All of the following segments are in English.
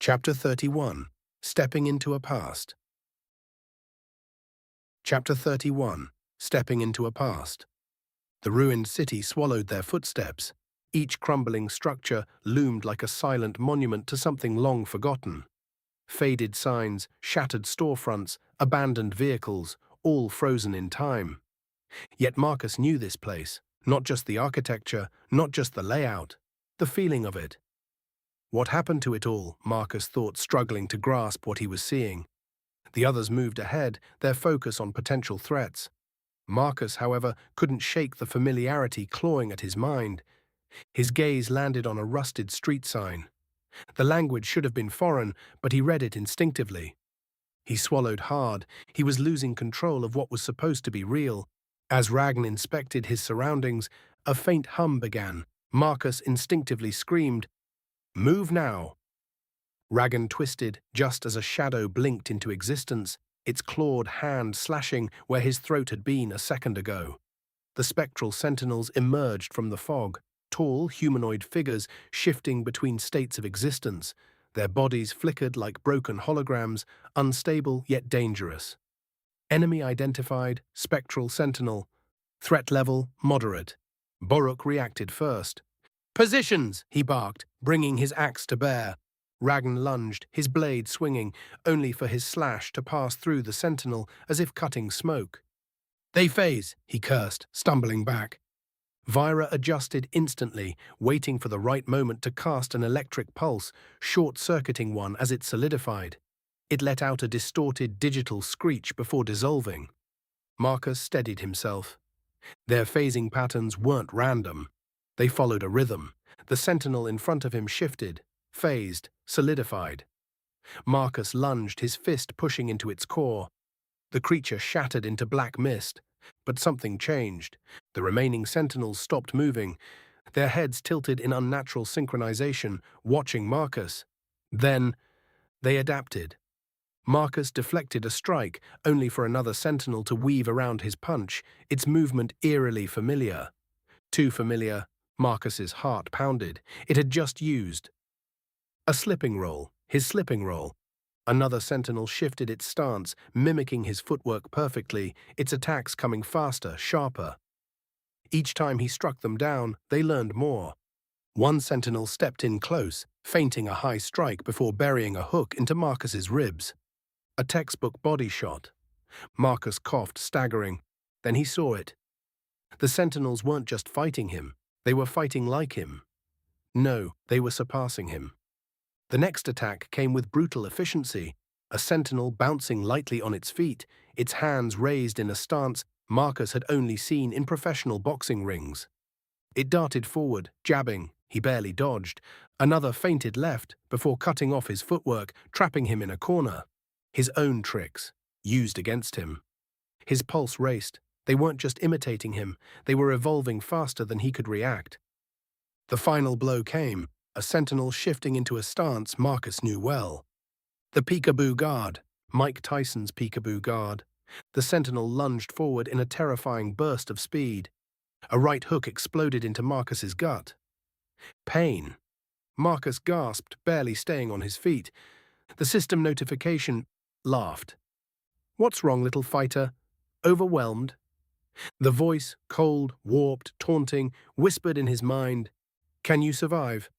Chapter 31. Stepping into a Past. Chapter 31. Stepping into a Past. The ruined city swallowed their footsteps. Each crumbling structure loomed like a silent monument to something long forgotten. Faded signs, shattered storefronts, abandoned vehicles, all frozen in time. Yet Marcus knew this place, not just the architecture, not just the layout, the feeling of it. What happened to it all, Marcus thought, struggling to grasp what he was seeing. The others moved ahead, their focus on potential threats. Marcus, however, couldn't shake the familiarity clawing at his mind. His gaze landed on a rusted street sign. The language should have been foreign, but he read it instinctively. He swallowed hard. He was losing control of what was supposed to be real. As Ragn inspected his surroundings, a faint hum began. Marcus instinctively screamed, "Move now!" Ragn twisted just as a shadow blinked into existence, its clawed hand slashing where his throat had been a second ago. The spectral sentinels emerged from the fog, tall humanoid figures shifting between states of existence. Their bodies flickered like broken holograms, unstable yet dangerous. Enemy identified, spectral sentinel. Threat level, moderate. Boruk reacted first. "Positions!" he barked, bringing his axe to bear. Ragn lunged, his blade swinging, only for his slash to pass through the sentinel as if cutting smoke. "They phase," he cursed, stumbling back. Vira adjusted instantly, waiting for the right moment to cast an electric pulse, short-circuiting one as it solidified. It let out a distorted digital screech before dissolving. Marcus steadied himself. Their phasing patterns weren't random. They followed a rhythm. The sentinel in front of him shifted, phased, solidified. Marcus lunged, his fist pushing into its core. The creature shattered into black mist, but something changed. The remaining sentinels stopped moving, their heads tilted in unnatural synchronization, watching Marcus. Then, they adapted. Marcus deflected a strike, only for another sentinel to weave around his punch, its movement eerily familiar. Too familiar, Marcus's heart pounded. It had just used a slipping roll, his slipping roll. Another sentinel shifted its stance, mimicking his footwork perfectly, its attacks coming faster, sharper. Each time he struck them down, they learned more. One sentinel stepped in close, feinting a high strike before burying a hook into Marcus's ribs. A textbook body shot. Marcus coughed, staggering. Then he saw it. The sentinels weren't just fighting him, they were fighting like him. No, they were surpassing him. The next attack came with brutal efficiency, a sentinel bouncing lightly on its feet, its hands raised in a stance Marcus had only seen in professional boxing rings. It darted forward, jabbing. He barely dodged. Another feinted left before cutting off his footwork, trapping him in a corner. His own tricks, used against him. His pulse raced. They weren't just imitating him, they were evolving faster than he could react. The final blow came, a sentinel shifting into a stance Marcus knew well. The peekaboo guard, Mike Tyson's peekaboo guard. The sentinel lunged forward in a terrifying burst of speed. A right hook exploded into Marcus's gut. Pain. Marcus gasped, barely staying on his feet. The system notification laughed. "What's wrong, little fighter? Overwhelmed?" The voice, cold, warped, taunting, whispered in his mind, "Can you survive?"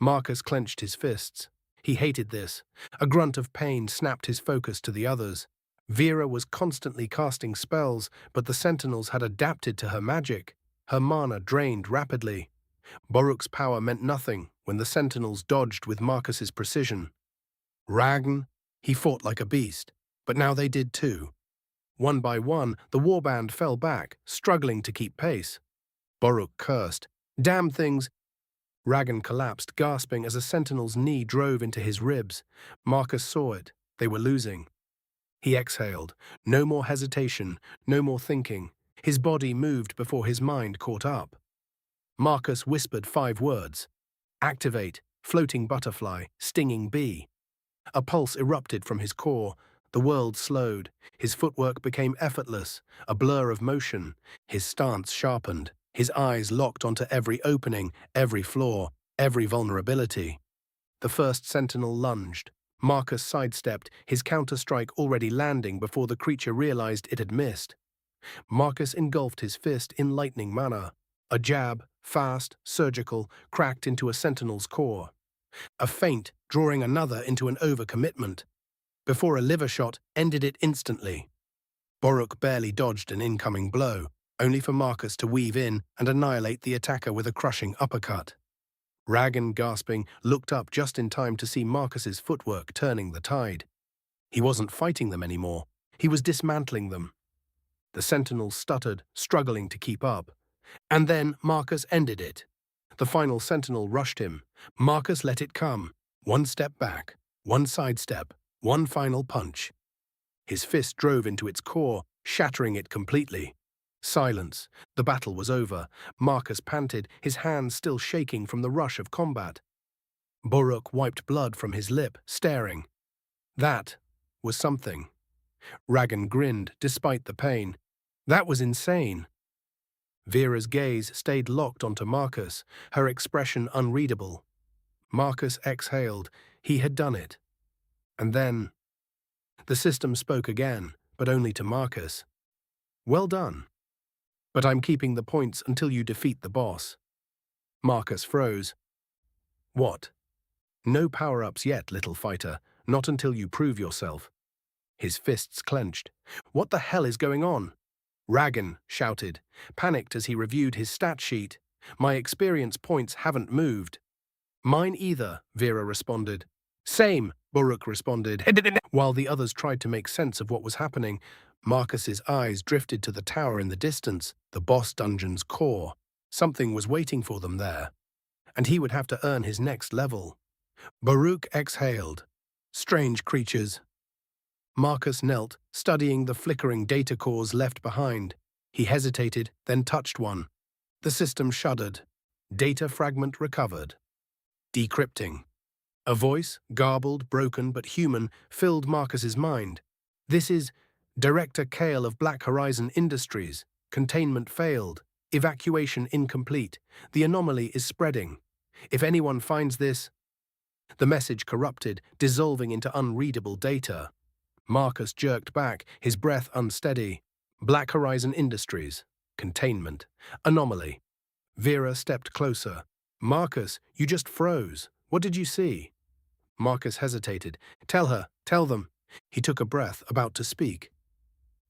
Marcus clenched his fists. He hated this. A grunt of pain snapped his focus to the others. Vera was constantly casting spells, but the sentinels had adapted to her magic. Her mana drained rapidly. Boruk's power meant nothing when the sentinels dodged with Marcus's precision. Ragn, he fought like a beast, but now they did too. One by one, the warband fell back, struggling to keep pace. Boruk cursed. "Damn things!" Ragn collapsed, gasping as a sentinel's knee drove into his ribs. Marcus saw it. They were losing. He exhaled. No more hesitation, no more thinking. His body moved before his mind caught up. Marcus whispered 5 words. Activate, floating butterfly, stinging bee. A pulse erupted from his core. The world slowed. His footwork became effortless, a blur of motion. His stance sharpened. His eyes locked onto every opening, every flaw, every vulnerability. The first sentinel lunged. Marcus sidestepped, his counter-strike already landing before the creature realized it had missed. Marcus engulfed his fist in lightning manner. A jab, fast, surgical, cracked into a sentinel's core. A feint, drawing another into an overcommitment, before a liver shot ended it instantly. Boruk barely dodged an incoming blow, only for Marcus to weave in and annihilate the attacker with a crushing uppercut. Ragan, gasping, looked up just in time to see Marcus's footwork turning the tide. He wasn't fighting them anymore. He was dismantling them. The sentinel stuttered, struggling to keep up. And then Marcus ended it. The final sentinel rushed him. Marcus let it come. One step back, one sidestep, one final punch. His fist drove into its core, shattering it completely. Silence. The battle was over. Marcus panted, his hands still shaking from the rush of combat. Boruk wiped blood from his lip, staring. That was something. Ragan grinned, despite the pain. That was insane. Vera's gaze stayed locked onto Marcus, her expression unreadable. Marcus exhaled. He had done it. And then the system spoke again, but only to Marcus. Well done. But I'm keeping the points until you defeat the boss. Marcus froze. What? No power-ups yet, little fighter, not until you prove yourself. His fists clenched. What the hell is going on? Ragan shouted, panicked as he reviewed his stat sheet. My experience points haven't moved. Mine either, Vera responded. Same, Boruk responded. While the others tried to make sense of what was happening, Marcus's eyes drifted to the tower in the distance, the boss dungeon's core. Something was waiting for them there, and he would have to earn his next level. Boruk exhaled. Strange creatures. Marcus knelt, studying the flickering data cores left behind. He hesitated, then touched one. The system shuddered. Data fragment recovered. Decrypting. A voice, garbled, broken, but human, filled Marcus's mind. This is Director Kale of Black Horizon Industries. Containment failed. Evacuation incomplete. The anomaly is spreading. If anyone finds this... The message corrupted, dissolving into unreadable data. Marcus jerked back, his breath unsteady. Black Horizon Industries. Containment. Anomaly. Vera stepped closer. Marcus, you just froze. What did you see? Marcus hesitated. Tell her, tell them. He took a breath, about to speak.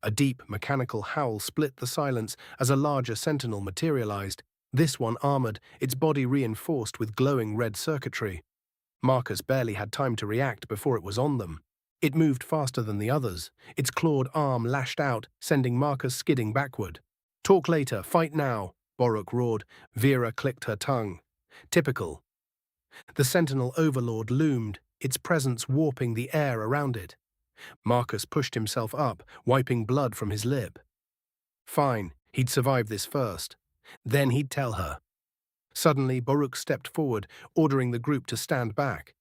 A deep, mechanical howl split the silence as a larger sentinel materialized, this one armored, its body reinforced with glowing red circuitry. Marcus barely had time to react before it was on them. It moved faster than the others. Its clawed arm lashed out, sending Marcus skidding backward. Talk later, fight now, Boruk roared. Vera clicked her tongue. Typical. The Sentinel Overlord loomed, its presence warping the air around it. Marcus pushed himself up, wiping blood from his lip. Fine, he'd survive this first. Then he'd tell her. Suddenly, Boruk stepped forward, ordering the group to stand back.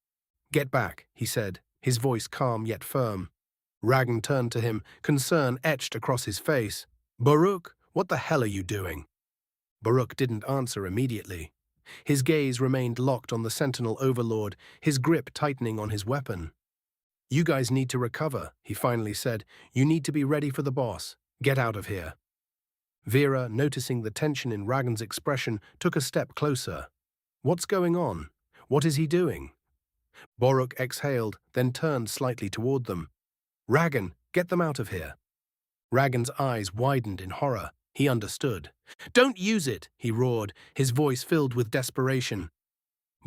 Get back, he said, his voice calm yet firm. Ragan turned to him, concern etched across his face. Boruk, what the hell are you doing? Boruk didn't answer immediately. His gaze remained locked on the Sentinel Overlord, his grip tightening on his weapon. You guys need to recover, he finally said. You need to be ready for the boss. Get out of here. Vera, noticing the tension in Ragan's expression, took a step closer. What's going on? What is he doing? Boruk exhaled, then turned slightly toward them. Ragan, get them out of here. Ragan's eyes widened in horror. He understood. Don't use it, he roared, his voice filled with desperation.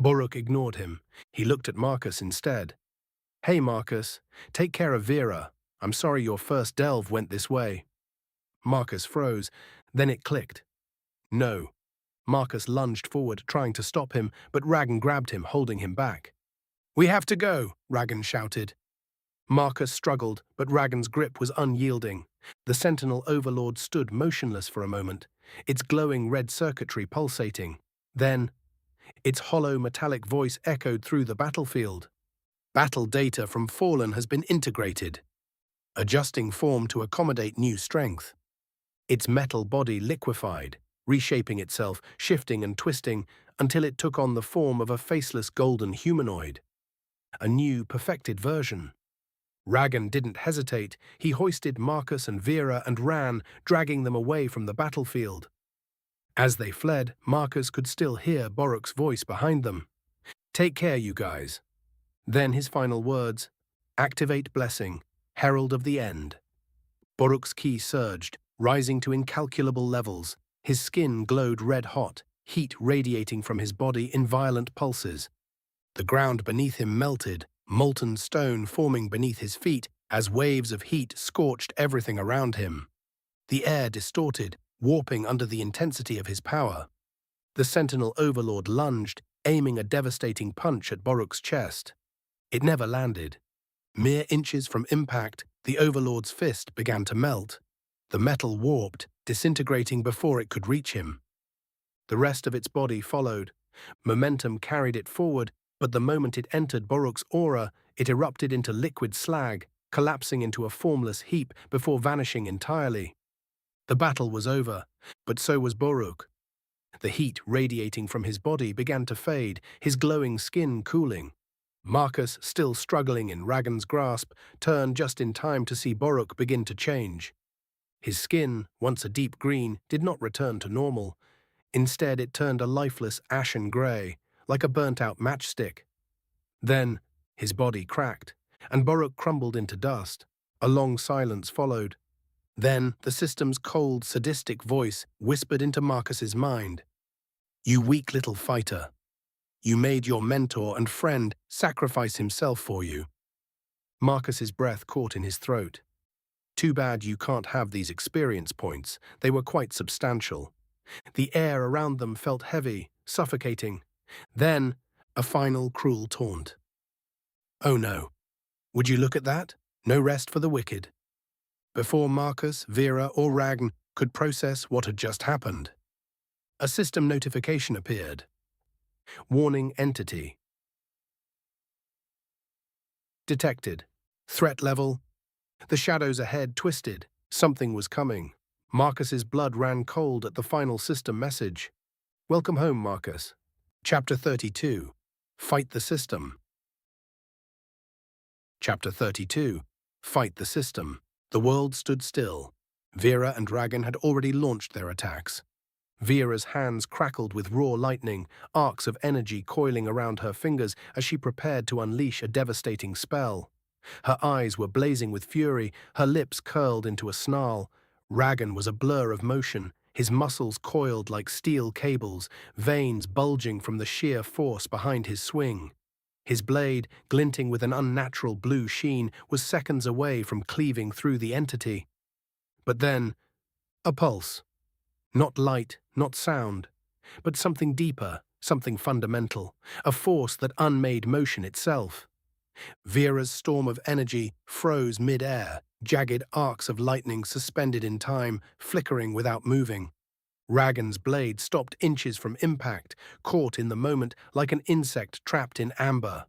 Boruk ignored him. He looked at Marcus instead. Hey, Marcus, take care of Vera. I'm sorry your first delve went this way. Marcus froze. Then it clicked. No. Marcus lunged forward, trying to stop him, but Ragan grabbed him, holding him back. We have to go, Ragan shouted. Marcus struggled, but Ragan's grip was unyielding. The Sentinel Overlord stood motionless for a moment, its glowing red circuitry pulsating. Then, its hollow metallic voice echoed through the battlefield. Battle data from Fallen has been integrated, adjusting form to accommodate new strength. Its metal body liquefied, reshaping itself, shifting and twisting, until it took on the form of a faceless golden humanoid. a new, perfected version. Ragan didn't hesitate. He hoisted Marcus and Vera and ran, dragging them away from the battlefield. As they fled, Marcus could still hear Boruk's voice behind them. "Take care, you guys." Then his final words, "Activate blessing, herald of the end." Boruk's ki surged, rising to incalculable levels. His skin glowed red-hot, heat radiating from his body in violent pulses. The ground beneath him melted, molten stone forming beneath his feet as waves of heat scorched everything around him. The air distorted, warping under the intensity of his power. The Sentinel Overlord lunged, aiming a devastating punch at Boruk's chest. It never landed. Mere inches from impact, the Overlord's fist began to melt. The metal warped, disintegrating before it could reach him. The rest of its body followed. Momentum carried it forward, but the moment it entered Boruk's aura, it erupted into liquid slag, collapsing into a formless heap before vanishing entirely. The battle was over, but so was Boruk. The heat radiating from his body began to fade, his glowing skin cooling. Marcus, still struggling in Ragan's grasp, turned just in time to see Boruk begin to change. His skin, once a deep green, did not return to normal. Instead, it turned a lifeless ashen grey, like a burnt-out matchstick. Then, his body cracked, and Boruk crumbled into dust. A long silence followed. Then, the system's cold, sadistic voice whispered into Marcus's mind. "You weak little fighter. You made your mentor and friend sacrifice himself for you." Marcus's breath caught in his throat. Too bad you can't have these experience points. They were quite substantial. The air around them felt heavy, suffocating. Then, a final cruel taunt. "Oh no. Would you look at that? No rest for the wicked." Before Marcus, Vera, or Ragn could process what had just happened, a system notification appeared. Warning entity. Detected. Threat level. The shadows ahead twisted. Something was coming. Marcus's blood ran cold at the final system message. "Welcome home, Marcus." Chapter 32. Fight the System. Chapter 32. Fight the System. The world stood still. Vera and Ragan had already launched their attacks. Vera's hands crackled with raw lightning, arcs of energy coiling around her fingers as she prepared to unleash a devastating spell. Her eyes were blazing with fury, her lips curled into a snarl. Ragan was a blur of motion, his muscles coiled like steel cables, veins bulging from the sheer force behind his swing. His blade, glinting with an unnatural blue sheen, was seconds away from cleaving through the entity. But then, a pulse. Not light, not sound, but something deeper, something fundamental, a force that unmade motion itself. Vera's storm of energy froze mid-air, jagged arcs of lightning suspended in time, flickering without moving. Ragan's blade stopped inches from impact, caught in the moment like an insect trapped in amber.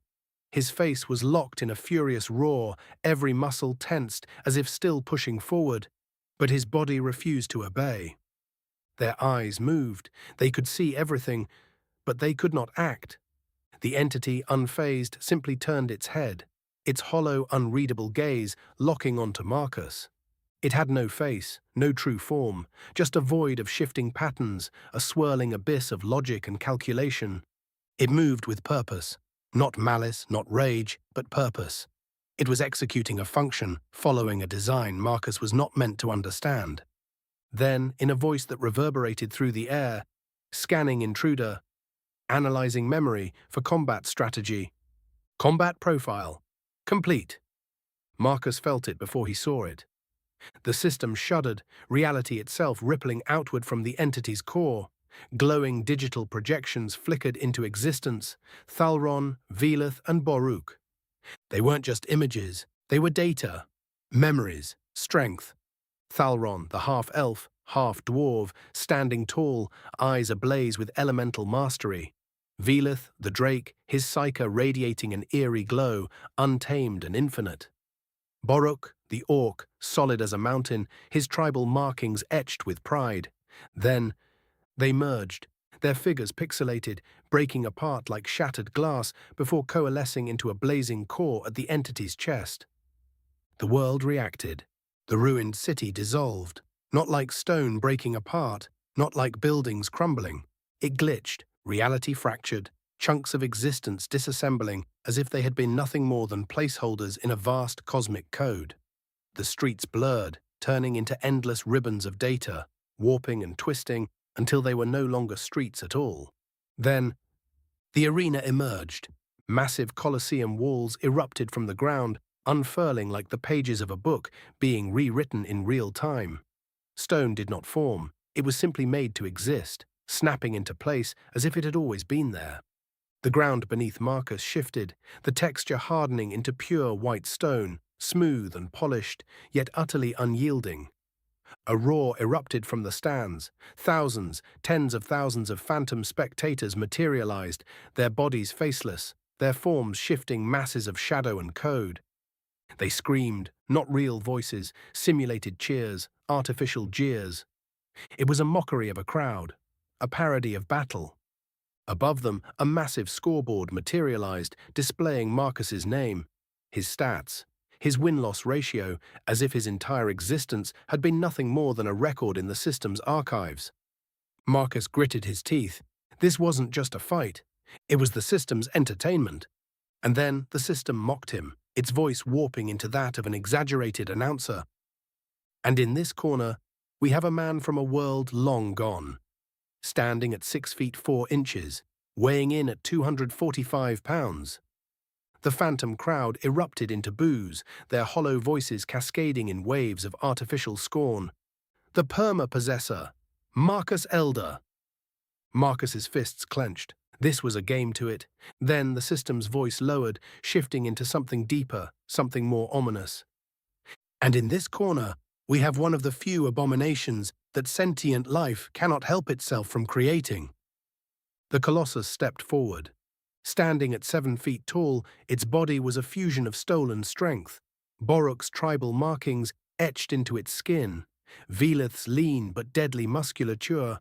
His face was locked in a furious roar, every muscle tensed as if still pushing forward, but his body refused to obey. Their eyes moved, they could see everything, but they could not act. The entity, unfazed, simply turned its head, its hollow, unreadable gaze locking onto Marcus. It had no face, no true form, just a void of shifting patterns, a swirling abyss of logic and calculation. It moved with purpose, not malice, not rage, but purpose. It was executing a function, following a design Marcus was not meant to understand. Then, in a voice that reverberated through the air, "Scanning intruder. Analyzing memory for combat strategy. Combat profile. Complete." Marcus felt it before he saw it. The system shuddered, reality itself rippling outward from the entity's core. Glowing digital projections flickered into existence, Thalron, Velith, and Boruk. They weren't just images, they were data, memories, strength. Thalron, the half-elf, half-dwarf, standing tall, eyes ablaze with elemental mastery. Velith, the drake, his psyche radiating an eerie glow, untamed and infinite. Boruk, the orc, solid as a mountain, his tribal markings etched with pride. Then, they merged, their figures pixelated, breaking apart like shattered glass before coalescing into a blazing core at the entity's chest. The world reacted. The ruined city dissolved, not like stone breaking apart, not like buildings crumbling. It glitched, reality fractured, chunks of existence disassembling as if they had been nothing more than placeholders in a vast cosmic code. The streets blurred, turning into endless ribbons of data, warping and twisting until they were no longer streets at all. Then, the arena emerged. Massive Colosseum walls erupted from the ground, unfurling like the pages of a book being rewritten in real time. Stone did not form, it was simply made to exist, snapping into place as if it had always been there. The ground beneath Marcus shifted, the texture hardening into pure white stone, smooth and polished, yet utterly unyielding. A roar erupted from the stands. Thousands, tens of thousands of phantom spectators materialized, their bodies faceless, their forms shifting masses of shadow and code. They screamed, not real voices, simulated cheers, artificial jeers. It was a mockery of a crowd, a parody of battle. Above them, a massive scoreboard materialized, displaying Marcus's name, his stats, his win-loss ratio, as if his entire existence had been nothing more than a record in the system's archives. Marcus gritted his teeth. This wasn't just a fight. It was the system's entertainment. And then the system mocked him, its voice warping into that of an exaggerated announcer. And in this corner, we have a man from a world long gone. Standing at 6 feet 4 inches, weighing in at 245 pounds. The phantom crowd erupted into boos, their hollow voices cascading in waves of artificial scorn. The perma-possessor, Marcus Elder. Marcus's fists clenched. This was a game to it. Then the system's voice lowered, shifting into something deeper, something more ominous. And in this corner, we have one of the few abominations that sentient life cannot help itself from creating. The Colossus stepped forward. Standing at 7 feet tall, its body was a fusion of stolen strength. Boruk's tribal markings etched into its skin, Velith's lean but deadly musculature,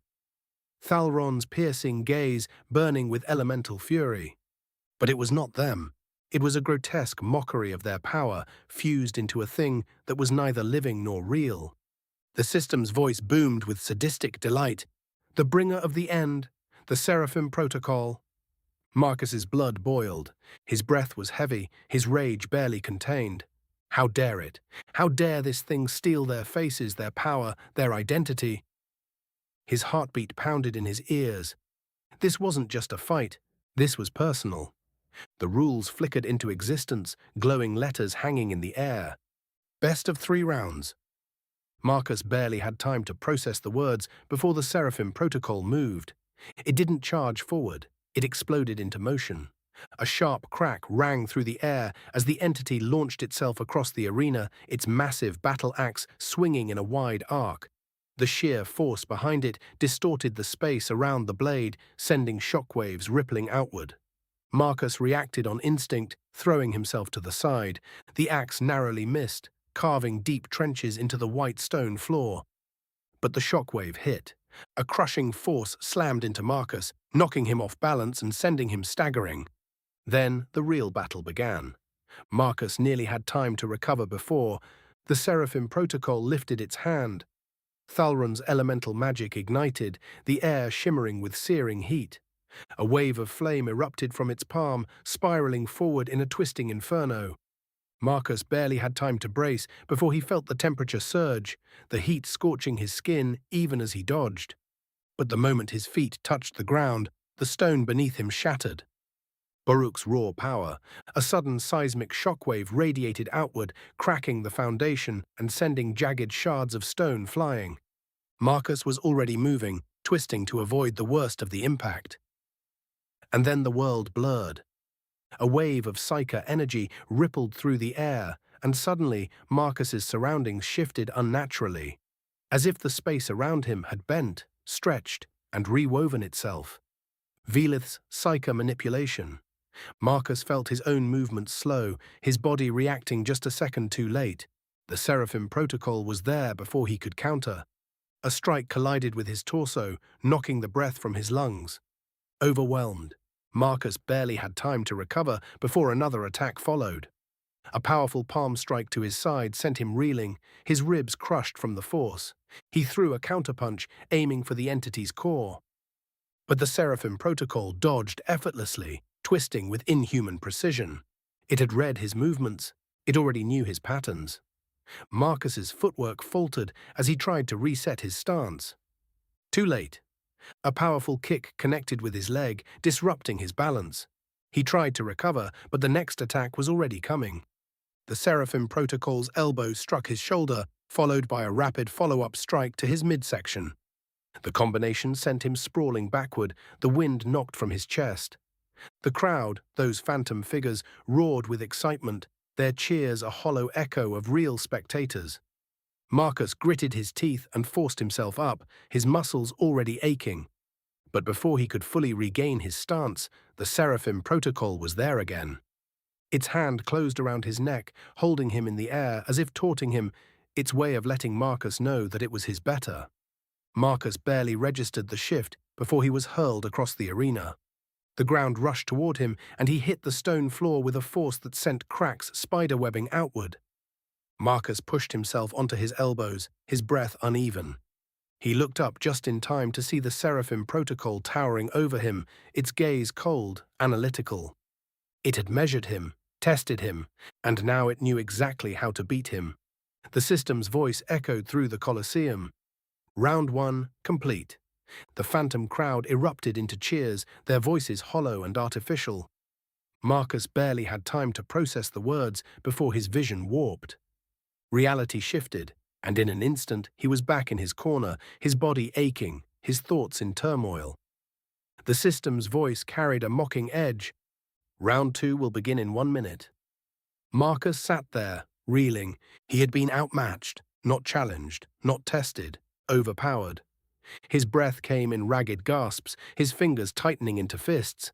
Thalron's piercing gaze burning with elemental fury. But it was not them. It was a grotesque mockery of their power, fused into a thing that was neither living nor real. The system's voice boomed with sadistic delight. The bringer of the end, the Seraphim Protocol. Marcus's blood boiled. His breath was heavy, his rage barely contained. How dare it? How dare this thing steal their faces, their power, their identity? His heartbeat pounded in his ears. This wasn't just a fight. This was personal. The rules flickered into existence, glowing letters hanging in the air. Best of 3 rounds. Marcus barely had time to process the words before the Seraphim Protocol moved. It didn't charge forward. It exploded into motion. A sharp crack rang through the air as the entity launched itself across the arena, its massive battle axe swinging in a wide arc. The sheer force behind it distorted the space around the blade, sending shockwaves rippling outward. Marcus reacted on instinct, throwing himself to the side. The axe narrowly missed, carving deep trenches into the white stone floor. But the shockwave hit. A crushing force slammed into Marcus, knocking him off balance and sending him staggering. Then the real battle began. Marcus nearly had time to recover before the Seraphim Protocol lifted its hand. Thalron's elemental magic ignited, the air shimmering with searing heat. A wave of flame erupted from its palm, spiraling forward in a twisting inferno. Marcus barely had time to brace before he felt the temperature surge, the heat scorching his skin even as he dodged. But the moment his feet touched the ground, the stone beneath him shattered. Boruk's raw power, a sudden seismic shockwave radiated outward, cracking the foundation and sending jagged shards of stone flying. Marcus was already moving, twisting to avoid the worst of the impact. And then the world blurred. A wave of psychic energy rippled through the air, and suddenly Marcus's surroundings shifted unnaturally, as if the space around him had bent, stretched, and rewoven itself. Velith's psychic manipulation. Marcus felt his own movements slow, his body reacting just a second too late. The Seraphim Protocol was there before he could counter. A strike collided with his torso, knocking the breath from his lungs. Overwhelmed, Marcus barely had time to recover before another attack followed. A powerful palm strike to his side sent him reeling, his ribs crushed from the force. He threw a counterpunch, aiming for the entity's core. But the Seraphim Protocol dodged effortlessly, twisting with inhuman precision. It had read his movements. It already knew his patterns. Marcus's footwork faltered as he tried to reset his stance. Too late. A powerful kick connected with his leg, disrupting his balance. He tried to recover, but the next attack was already coming. The Seraphim Protocol's elbow struck his shoulder, followed by a rapid follow-up strike to his midsection. The combination sent him sprawling backward, the wind knocked from his chest. The crowd, those phantom figures, roared with excitement, their cheers a hollow echo of real spectators. Marcus gritted his teeth and forced himself up, his muscles already aching. But before he could fully regain his stance, the Seraphim Protocol was there again. Its hand closed around his neck, holding him in the air as if taunting him, its way of letting Marcus know that it was his better. Marcus barely registered the shift before he was hurled across the arena. The ground rushed toward him, and he hit the stone floor with a force that sent cracks spiderwebbing outward. Marcus pushed himself onto his elbows, his breath uneven. He looked up just in time to see the Seraphim Protocol towering over him, its gaze cold, analytical. It had measured him, tested him, and now it knew exactly how to beat him. The system's voice echoed through the Colosseum. Round 1, complete. The phantom crowd erupted into cheers, their voices hollow and artificial. Marcus barely had time to process the words before his vision warped. Reality shifted, and in an instant he was back in his corner, his body aching, his thoughts in turmoil. The system's voice carried a mocking edge. Round 2 will begin in 1 minute. Marcus sat there, reeling. He had been outmatched, not challenged, not tested, overpowered. His breath came in ragged gasps, his fingers tightening into fists.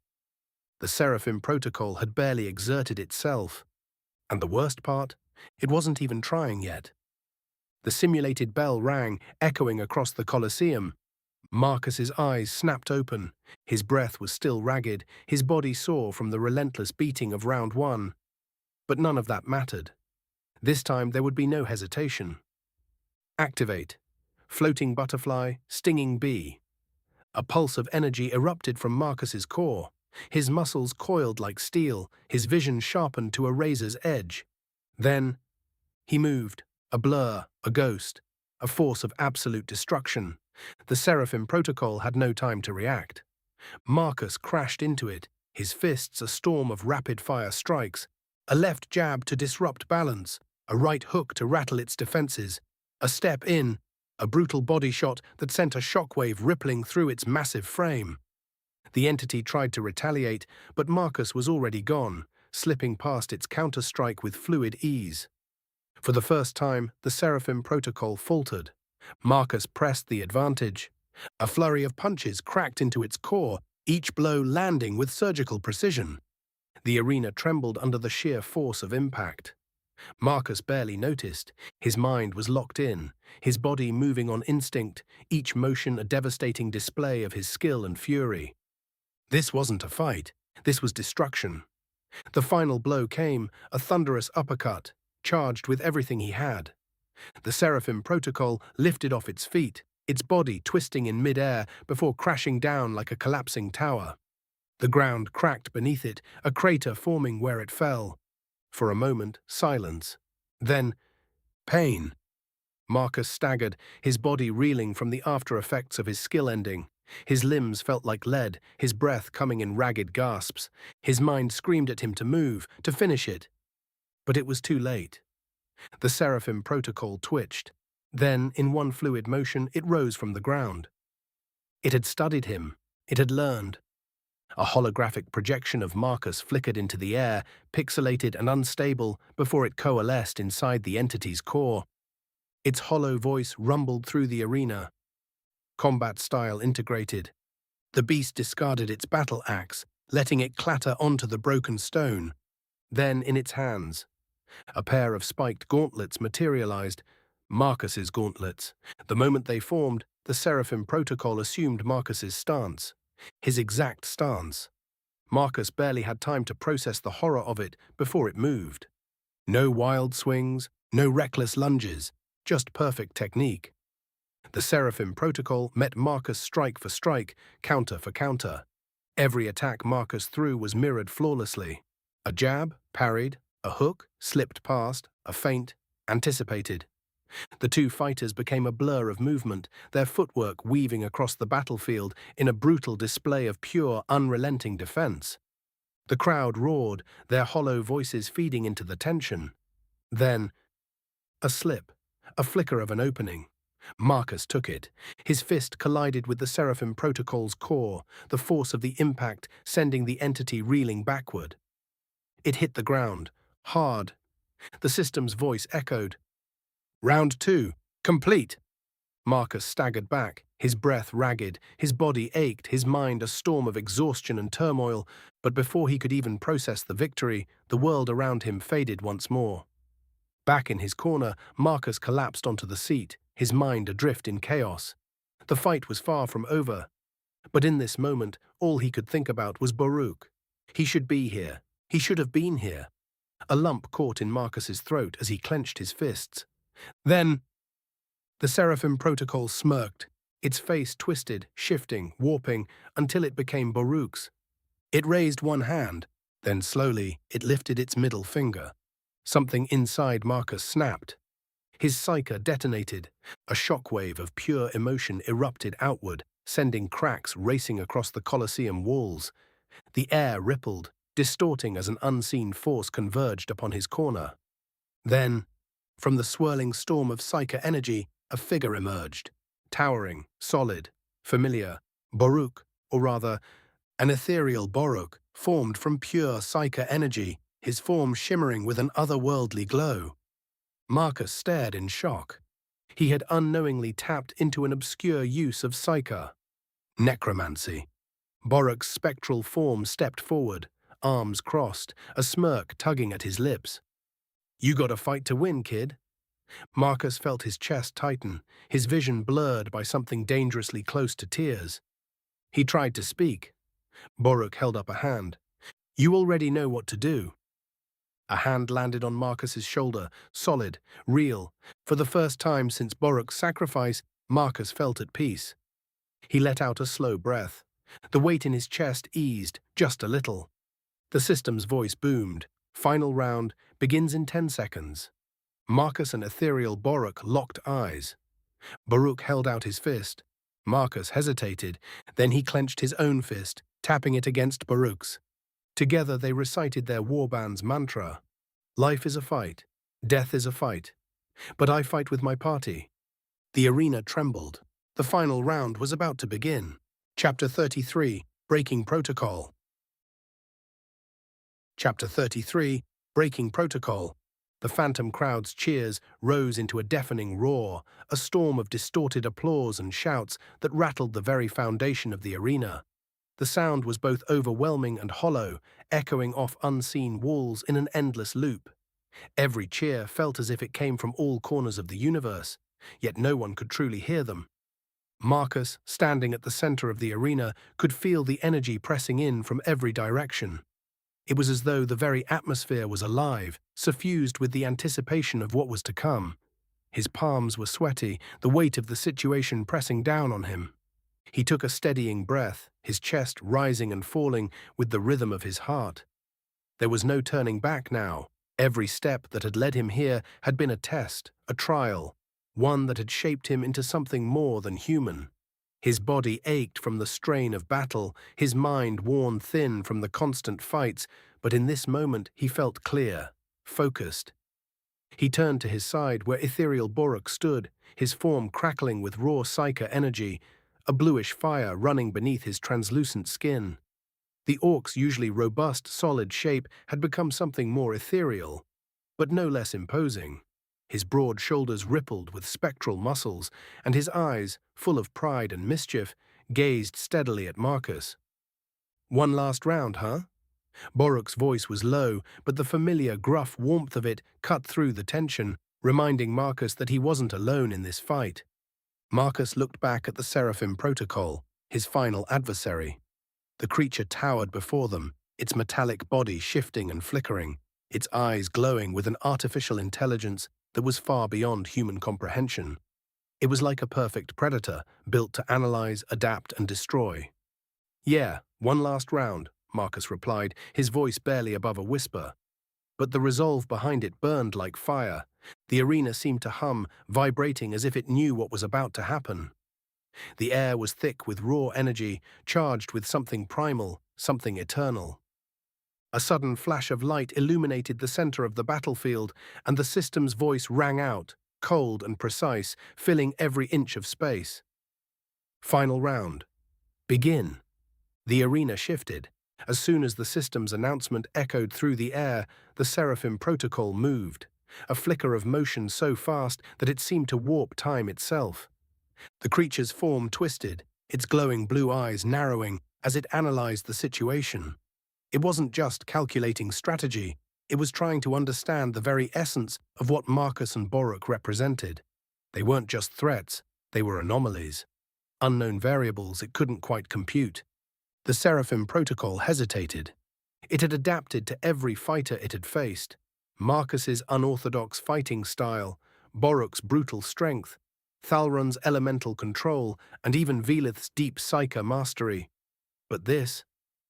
The Seraphim Protocol had barely exerted itself. And the worst part? It wasn't even trying yet. The simulated bell rang, echoing across the Colosseum. Marcus's eyes snapped open. His breath was still ragged, his body sore from the relentless beating of round 1. But none of that mattered. This time there would be no hesitation. Activate. Floating butterfly, stinging bee. A pulse of energy erupted from Marcus's core. His muscles coiled like steel, his vision sharpened to a razor's edge. Then, he moved, a blur, a ghost, a force of absolute destruction. The Seraphim Protocol had no time to react. Marcus crashed into it, his fists a storm of rapid-fire strikes, a left jab to disrupt balance, a right hook to rattle its defenses, a step in, a brutal body shot that sent a shockwave rippling through its massive frame. The entity tried to retaliate, but Marcus was already gone, slipping past its counterstrike with fluid ease. For the first time, the Seraphim Protocol faltered. Marcus pressed the advantage. A flurry of punches cracked into its core, each blow landing with surgical precision. The arena trembled under the sheer force of impact. Marcus barely noticed. His mind was locked in, his body moving on instinct, each motion a devastating display of his skill and fury. This wasn't a fight. This was destruction. The final blow came, a thunderous uppercut, charged with everything he had. The Seraphim Protocol lifted off its feet, its body twisting in mid-air before crashing down like a collapsing tower. The ground cracked beneath it, a crater forming where it fell. For a moment, silence. Then, pain. Marcus staggered, his body reeling from the after-effects of his skill ending. His limbs felt like lead, his breath coming in ragged gasps. His mind screamed at him to move, to finish it. But it was too late. The Seraphim Protocol twitched. Then, in one fluid motion, it rose from the ground. It had studied him. It had learned. A holographic projection of Marcus flickered into the air, pixelated and unstable, before it coalesced inside the entity's core. Its hollow voice rumbled through the arena. Combat style integrated. The beast discarded its battle axe, letting it clatter onto the broken stone. Then, in its hands, a pair of spiked gauntlets materialized, Marcus's gauntlets. The moment they formed, the Seraphim Protocol assumed Marcus's stance. His exact stance. Marcus barely had time to process the horror of it before it moved. No wild swings, no reckless lunges, just perfect technique. The Seraphim Protocol met Marcus strike for strike, counter for counter. Every attack Marcus threw was mirrored flawlessly. A jab, parried, a hook, slipped past, a feint, anticipated. The two fighters became a blur of movement, their footwork weaving across the battlefield in a brutal display of pure, unrelenting defense. The crowd roared, their hollow voices feeding into the tension. Then, a slip, a flicker of an opening. Marcus took it. His fist collided with the Seraphim Protocol's core, the force of the impact sending the entity reeling backward. It hit the ground, hard. The system's voice echoed. "Round 2, complete." Marcus staggered back, his breath ragged, his body ached, his mind a storm of exhaustion and turmoil, but before he could even process the victory, the world around him faded once more. Back in his corner, Marcus collapsed onto the seat, his mind adrift in chaos. The fight was far from over. But in this moment, all he could think about was Baruch. He should be here. He should have been here. A lump caught in Marcus's throat as he clenched his fists. Then, the Seraphim Protocol smirked, its face twisted, shifting, warping, until it became Baruch's. It raised one hand, then slowly it lifted its middle finger. Something inside Marcus snapped. His psyche detonated. A shockwave of pure emotion erupted outward, sending cracks racing across the Colosseum walls. The air rippled, distorting as an unseen force converged upon his corner. Then, from the swirling storm of psyche energy, a figure emerged. Towering, solid, familiar. Baruch, or rather, an ethereal Baruch, formed from pure psyche energy, his form shimmering with an otherworldly glow. Marcus stared in shock. He had unknowingly tapped into an obscure use of psyche. Necromancy. Baruch's spectral form stepped forward, arms crossed, a smirk tugging at his lips. "You got a fight to win, kid." Marcus felt his chest tighten, his vision blurred by something dangerously close to tears. He tried to speak. Baruch held up a hand. "You already know what to do." A hand landed on Marcus's shoulder, solid, real. For the first time since Baruch's sacrifice, Marcus felt at peace. He let out a slow breath. The weight in his chest eased, just a little. The system's voice boomed. "Final round begins in 10 seconds. Marcus and ethereal Baruch locked eyes. Baruch held out his fist. Marcus hesitated, then he clenched his own fist, tapping it against Baruch's. Together they recited their warband's mantra. "Life is a fight. Death is a fight. But I fight with my party." The arena trembled. The final round was about to begin. Chapter 33, Breaking Protocol. Chapter 33, Breaking Protocol. The phantom crowd's cheers rose into a deafening roar, a storm of distorted applause and shouts that rattled the very foundation of the arena. The sound was both overwhelming and hollow, echoing off unseen walls in an endless loop. Every cheer felt as if it came from all corners of the universe, yet no one could truly hear them. Marcus, standing at the center of the arena, could feel the energy pressing in from every direction. It was as though the very atmosphere was alive, suffused with the anticipation of what was to come. His palms were sweaty, the weight of the situation pressing down on him. He took a steadying breath, his chest rising and falling with the rhythm of his heart. There was no turning back now. Every step that had led him here had been a test, a trial, one that had shaped him into something more than human. His body ached from the strain of battle, his mind worn thin from the constant fights, but in this moment he felt clear, focused. He turned to his side where ethereal Baruch stood, his form crackling with raw psyche energy, a bluish fire running beneath his translucent skin. The orc's usually robust, solid shape had become something more ethereal, but no less imposing. His broad shoulders rippled with spectral muscles, and his eyes, full of pride and mischief, gazed steadily at Marcus. "One last round, huh?" Baruch's voice was low, but the familiar, gruff warmth of it cut through the tension. reminding Marcus that he wasn't alone in this fight. Marcus looked back at the Seraphim Protocol, his final adversary. The creature towered before them, its metallic body shifting and flickering, its eyes glowing with an artificial intelligence that was far beyond human comprehension. It was like a perfect predator, built to analyze, adapt, and destroy. "Yeah, one last round," Marcus replied, his voice barely above a whisper. But the resolve behind it burned like fire. The arena seemed to hum, vibrating as if it knew what was about to happen. The air was thick with raw energy, charged with something primal, something eternal. A sudden flash of light illuminated the center of the battlefield, and the system's voice rang out, cold and precise, filling every inch of space. "Final round. Begin." The arena shifted. As soon as the system's announcement echoed through the air, the Seraphim Protocol moved, a flicker of motion so fast that it seemed to warp time itself. The creature's form twisted, its glowing blue eyes narrowing as it analyzed the situation. It wasn't just calculating strategy, it was trying to understand the very essence of what Marcus and Boruk represented. They weren't just threats, they were anomalies. Unknown variables it couldn't quite compute. The Seraphim Protocol hesitated. It had adapted to every fighter it had faced. Marcus's unorthodox fighting style, Boruk's brutal strength, Thalron's elemental control, and even Velith's deep psyche mastery. But this,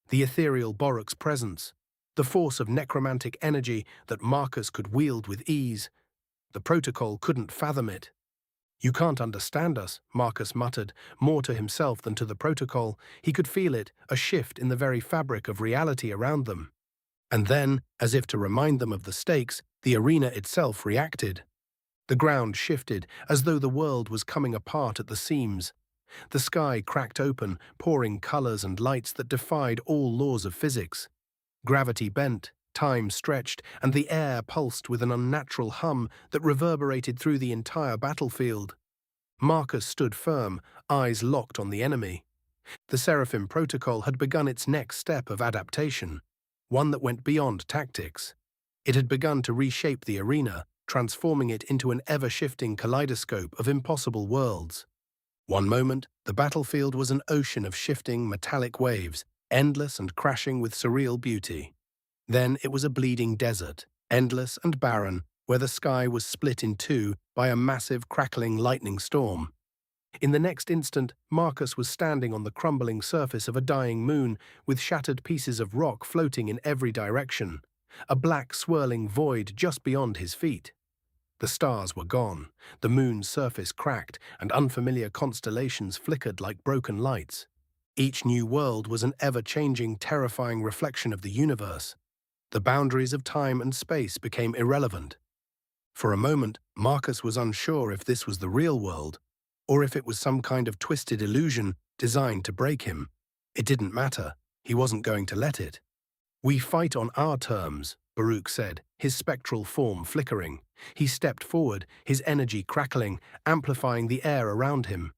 the ethereal Boruk's presence, the force of necromantic energy that Marcus could wield with ease, the protocol couldn't fathom it. "You can't understand us," Marcus muttered, more to himself than to the protocol. He could feel it, a shift in the very fabric of reality around them. And then, as if to remind them of the stakes, the arena itself reacted. The ground shifted, as though the world was coming apart at the seams. The sky cracked open, pouring colors and lights that defied all laws of physics. Gravity bent, time stretched, and the air pulsed with an unnatural hum that reverberated through the entire battlefield. Marcus stood firm, eyes locked on the enemy. The Seraphim Protocol had begun its next step of adaptation, one that went beyond tactics. It had begun to reshape the arena, transforming it into an ever-shifting kaleidoscope of impossible worlds. One moment, the battlefield was an ocean of shifting, metallic waves, endless and crashing with surreal beauty. Then it was a bleeding desert, endless and barren, where the sky was split in two by a massive, crackling lightning storm. In the next instant, Marcus was standing on the crumbling surface of a dying moon, with shattered pieces of rock floating in every direction, a black, swirling void just beyond his feet. The stars were gone, the moon's surface cracked, and unfamiliar constellations flickered like broken lights. Each new world was an ever-changing, terrifying reflection of the universe. The boundaries of time and space became irrelevant. For a moment, Marcus was unsure if this was the real world, or if it was some kind of twisted illusion designed to break him. It didn't matter. He wasn't going to let it. "We fight on our terms," Boruk said, his spectral form flickering. He stepped forward, his energy crackling, amplifying the air around him.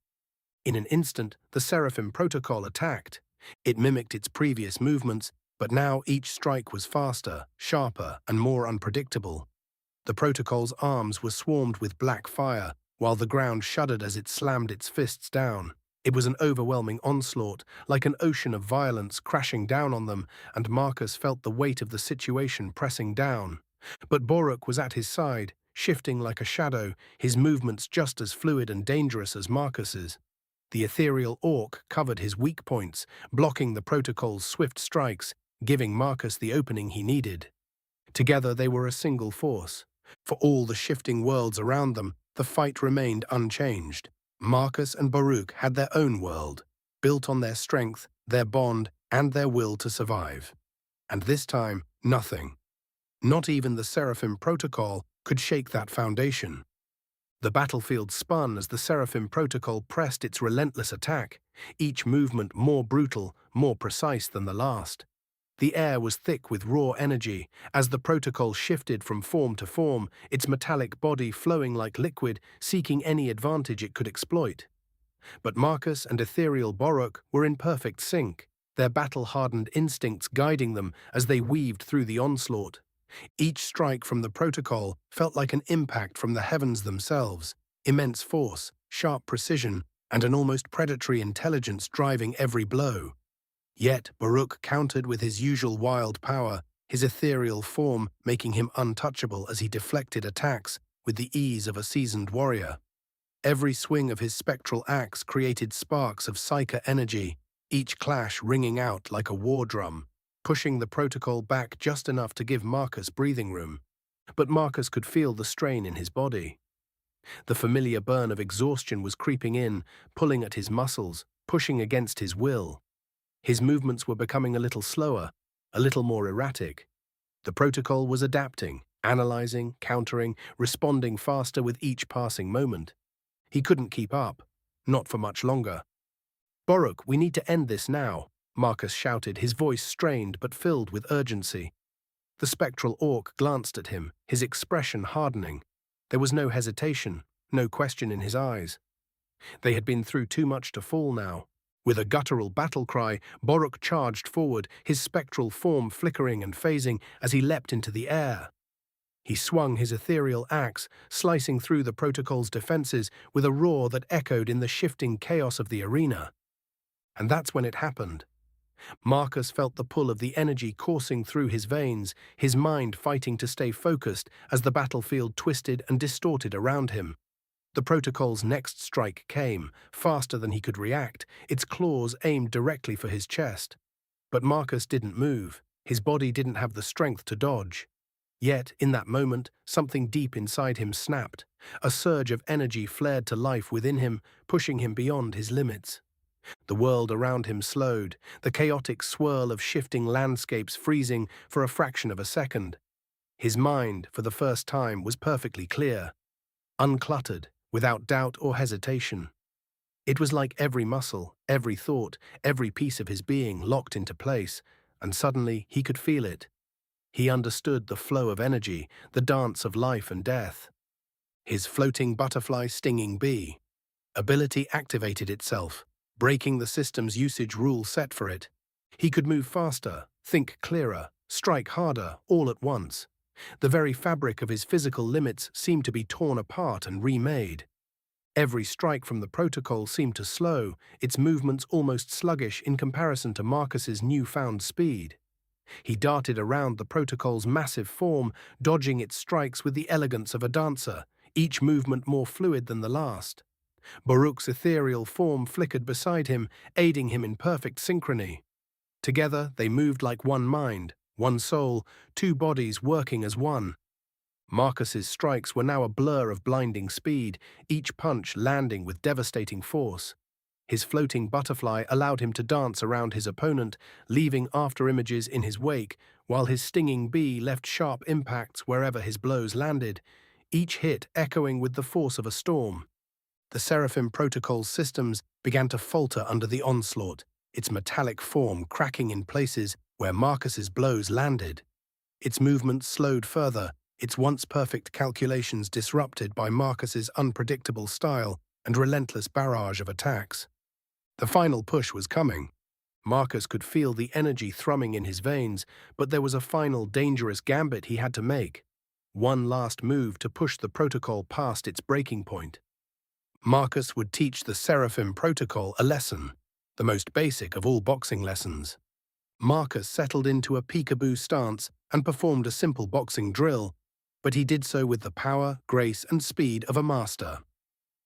In an instant, the Seraphim Protocol attacked. It mimicked its previous movements, but now each strike was faster, sharper, and more unpredictable. The protocol's arms were swarmed with black fire, while the ground shuddered as it slammed its fists down. It was an overwhelming onslaught, like an ocean of violence crashing down on them, and Marcus felt the weight of the situation pressing down. But Boruk was at his side, shifting like a shadow, his movements just as fluid and dangerous as Marcus's. The ethereal orc covered his weak points, blocking the protocol's swift strikes, giving Marcus the opening he needed. Together they were a single force. For all the shifting worlds around them, the fight remained unchanged. Marcus and Boruk had their own world, built on their strength, their bond, and their will to survive. And this time, nothing, not even the Seraphim Protocol, could shake that foundation. The battlefield spun as the Seraphim Protocol pressed its relentless attack, each movement more brutal, more precise than the last. The air was thick with raw energy. As the protocol shifted from form to form, its metallic body flowing like liquid, seeking any advantage it could exploit. But Marcus and ethereal Boruk were in perfect sync, their battle-hardened instincts guiding them as they weaved through the onslaught. Each strike from the protocol felt like an impact from the heavens themselves, immense force, sharp precision, and an almost predatory intelligence driving every blow. Yet Baruch countered with his usual wild power, his ethereal form making him untouchable as he deflected attacks with the ease of a seasoned warrior. Every swing of his spectral axe created sparks of psyche energy, each clash ringing out like a war drum, pushing the protocol back just enough to give Marcus breathing room. But Marcus could feel the strain in his body. The familiar burn of exhaustion was creeping in, pulling at his muscles, pushing against his will. His movements were becoming a little slower, a little more erratic. The protocol was adapting, analyzing, countering, responding faster with each passing moment. He couldn't keep up, not for much longer. "Baruch, we need to end this now," Marcus shouted, his voice strained but filled with urgency. The spectral orc glanced at him, his expression hardening. There was no hesitation, no question in his eyes. They had been through too much to fall now. With a guttural battle cry, Baruch charged forward, his spectral form flickering and phasing as he leapt into the air. He swung his ethereal axe, slicing through the protocol's defenses with a roar that echoed in the shifting chaos of the arena. And that's when it happened. Marcus felt the pull of the energy coursing through his veins, his mind fighting to stay focused as the battlefield twisted and distorted around him. The protocol's next strike came, faster than he could react, its claws aimed directly for his chest. But Marcus didn't move. His body didn't have the strength to dodge. Yet, in that moment, something deep inside him snapped. A surge of energy flared to life within him, pushing him beyond his limits. The world around him slowed, the chaotic swirl of shifting landscapes freezing for a fraction of a second. His mind, for the first time, was perfectly clear, uncluttered, without doubt or hesitation. It was like every muscle, every thought, every piece of his being locked into place, and suddenly he could feel it. He understood the flow of energy, the dance of life and death. His floating butterfly stinging bee ability activated itself, breaking the system's usage rule set for it. He could move faster, think clearer, strike harder, all at once. The very fabric of his physical limits seemed to be torn apart and remade. Every strike from the protocol seemed to slow, its movements almost sluggish in comparison to Marcus's newfound speed. He darted around the protocol's massive form, dodging its strikes with the elegance of a dancer, each movement more fluid than the last. Baruch's ethereal form flickered beside him, aiding him in perfect synchrony. Together they moved like one mind, one soul, two bodies working as one. Marcus's strikes were now a blur of blinding speed, each punch landing with devastating force. His floating butterfly allowed him to dance around his opponent, leaving after-images in his wake, while his stinging bee left sharp impacts wherever his blows landed, each hit echoing with the force of a storm. The Seraphim Protocol's systems began to falter under the onslaught, its metallic form cracking in places where Marcus's blows landed. Its movements slowed further, its once perfect calculations disrupted by Marcus's unpredictable style and relentless barrage of attacks. The final push was coming. Marcus could feel the energy thrumming in his veins, but there was a final dangerous gambit he had to make. One last move to push the protocol past its breaking point. Marcus would teach the Seraphim Protocol a lesson, the most basic of all boxing lessons. Marcus settled into a peekaboo stance and performed a simple boxing drill, but he did so with the power, grace, and speed of a master.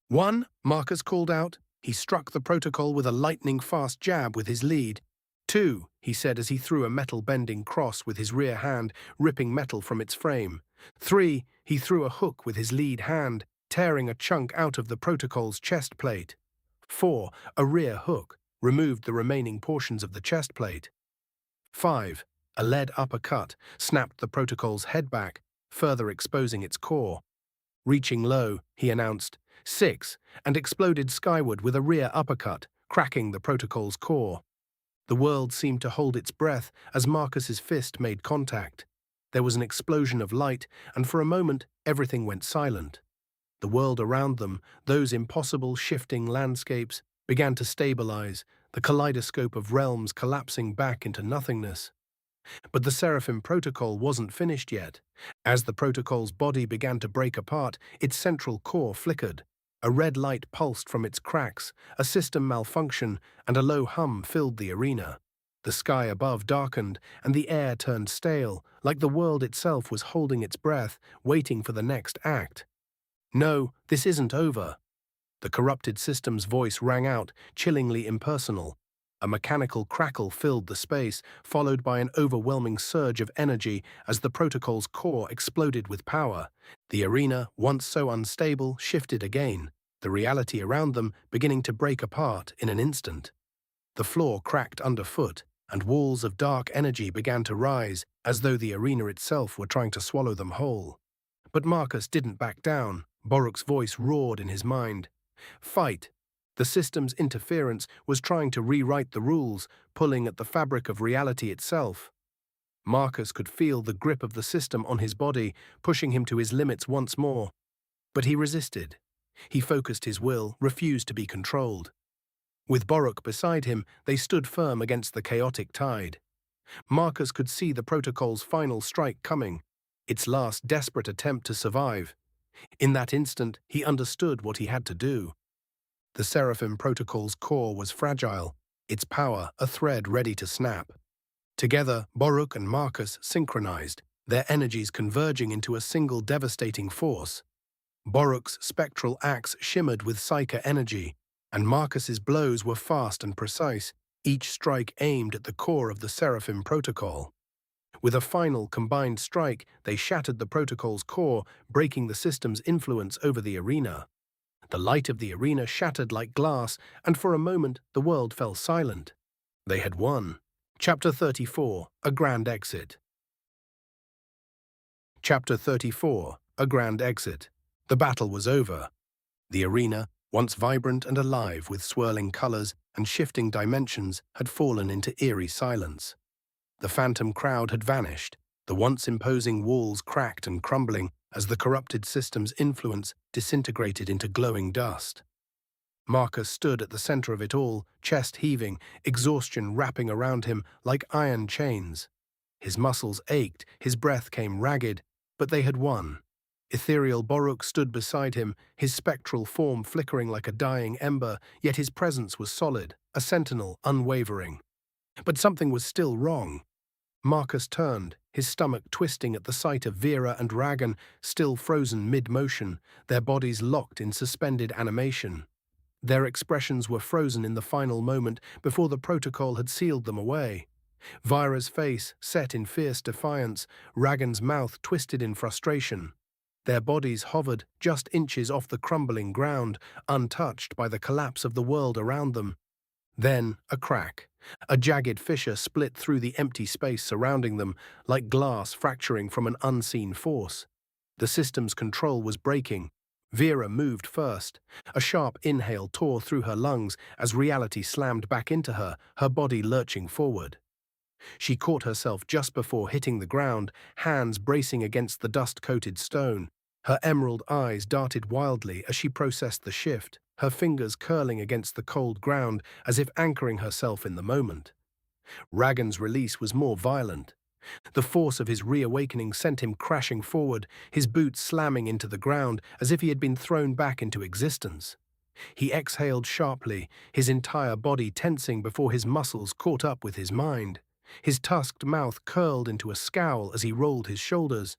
"One," Marcus called out. He struck the protocol with a lightning-fast jab with his lead. "Two," he said as he threw a metal-bending cross with his rear hand, ripping metal from its frame. "Three," he threw a hook with his lead hand, tearing a chunk out of the protocol's chest plate. "Four," a rear hook, removed the remaining portions of the chest plate. "Five," a lead uppercut, snapped the protocol's head back, further exposing its core. Reaching low, he announced, "Six," and exploded skyward with a rear uppercut, cracking the protocol's core. The world seemed to hold its breath as Marcus's fist made contact. There was an explosion of light, and for a moment, everything went silent. The world around them, those impossible shifting landscapes, began to stabilize, the kaleidoscope of realms collapsing back into nothingness. But the Seraphim protocol wasn't finished yet. As the protocol's body began to break apart, its central core flickered. A red light pulsed from its cracks, a system malfunction, and a low hum filled the arena. The sky above darkened, and the air turned stale, like the world itself was holding its breath, waiting for the next act. "No, this isn't over." The corrupted system's voice rang out, chillingly impersonal. A mechanical crackle filled the space, followed by an overwhelming surge of energy as the protocol's core exploded with power. The arena, once so unstable, shifted again, the reality around them beginning to break apart in an instant. The floor cracked underfoot, and walls of dark energy began to rise, as though the arena itself were trying to swallow them whole. But Marcus didn't back down. Boruk's voice roared in his mind. "Fight!" The system's interference was trying to rewrite the rules, pulling at the fabric of reality itself. Marcus could feel the grip of the system on his body, pushing him to his limits once more. But he resisted. He focused his will, refused to be controlled. With Boruk beside him, they stood firm against the chaotic tide. Marcus could see the protocol's final strike coming, its last desperate attempt to survive. In that instant, he understood what he had to do. The Seraphim protocol's core was fragile, its power a thread ready to snap. Together, Boruk and Marcus synchronized, their energies converging into a single devastating force. Boruk's spectral axe shimmered with psyker energy, and Marcus's blows were fast and precise, each strike aimed at the core of the Seraphim protocol. With a final combined strike, they shattered the protocol's core, breaking the system's influence over the arena. The light of the arena shattered like glass, and for a moment the world fell silent. They had won. Chapter 34, A Grand Exit. Chapter 34, A Grand Exit. The battle was over. The arena, once vibrant and alive with swirling colors and shifting dimensions, had fallen into eerie silence. The phantom crowd had vanished, the once imposing walls cracked and crumbling as the corrupted system's influence disintegrated into glowing dust. Marcus stood at the center of it all, chest heaving, exhaustion wrapping around him like iron chains. His muscles ached, his breath came ragged, but they had won. Ethereal Boruk stood beside him, his spectral form flickering like a dying ember, yet his presence was solid, a sentinel unwavering. But something was still wrong. Marcus turned, his stomach twisting at the sight of Vera and Ragan still frozen mid-motion, their bodies locked in suspended animation. Their expressions were frozen in the final moment before the protocol had sealed them away. Vira's face set in fierce defiance, Ragan's mouth twisted in frustration. Their bodies hovered just inches off the crumbling ground, untouched by the collapse of the world around them. Then, a crack. A jagged fissure split through the empty space surrounding them, like glass fracturing from an unseen force. The system's control was breaking. Vera moved first. A sharp inhale tore through her lungs as reality slammed back into her, her body lurching forward. She caught herself just before hitting the ground, hands bracing against the dust-coated stone. Her emerald eyes darted wildly as she processed the shift, her fingers curling against the cold ground as if anchoring herself in the moment. Ragan's release was more violent. The force of his reawakening sent him crashing forward, his boots slamming into the ground as if he had been thrown back into existence. He exhaled sharply, his entire body tensing before his muscles caught up with his mind. His tusked mouth curled into a scowl as he rolled his shoulders.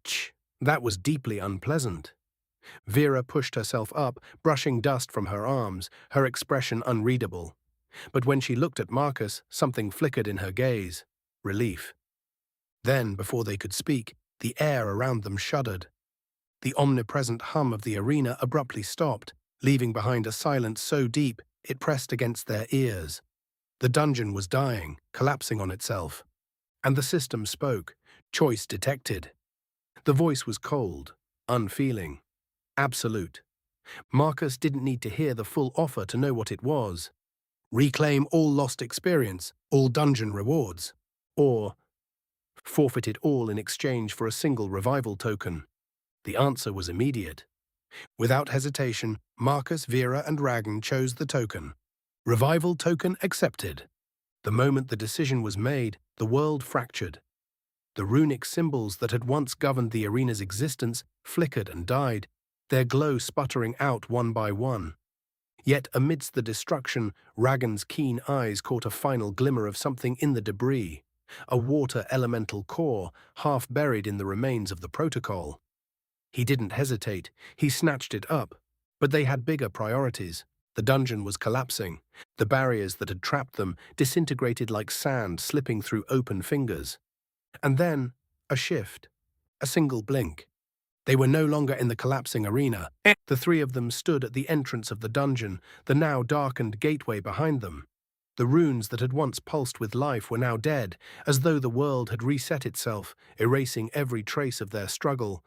Tch, that was deeply unpleasant. Vera pushed herself up, brushing dust from her arms, her expression unreadable. But when she looked at Marcus, something flickered in her gaze. Relief. Then, before they could speak, the air around them shuddered. The omnipresent hum of the arena abruptly stopped, leaving behind a silence so deep it pressed against their ears. The dungeon was dying, collapsing on itself. And the system spoke, choice detected. The voice was cold, unfeeling, absolute. Marcus didn't need to hear the full offer to know what it was. Reclaim all lost experience, all dungeon rewards, or forfeit it all in exchange for a single revival token. The answer was immediate. Without hesitation, Marcus, Vera, and Ragan chose the token. Revival token accepted. The moment the decision was made, the world fractured. The runic symbols that had once governed the arena's existence flickered and died, their glow sputtering out one by one. Yet amidst the destruction, Ragan's keen eyes caught a final glimmer of something in the debris, a water elemental core half buried in the remains of the protocol. He didn't hesitate, he snatched it up. But they had bigger priorities. The dungeon was collapsing. The barriers that had trapped them disintegrated like sand slipping through open fingers. And then, a shift. A single blink. They were no longer in the collapsing arena. The three of them stood at the entrance of the dungeon, the now darkened gateway behind them. The runes that had once pulsed with life were now dead, as though the world had reset itself, erasing every trace of their struggle.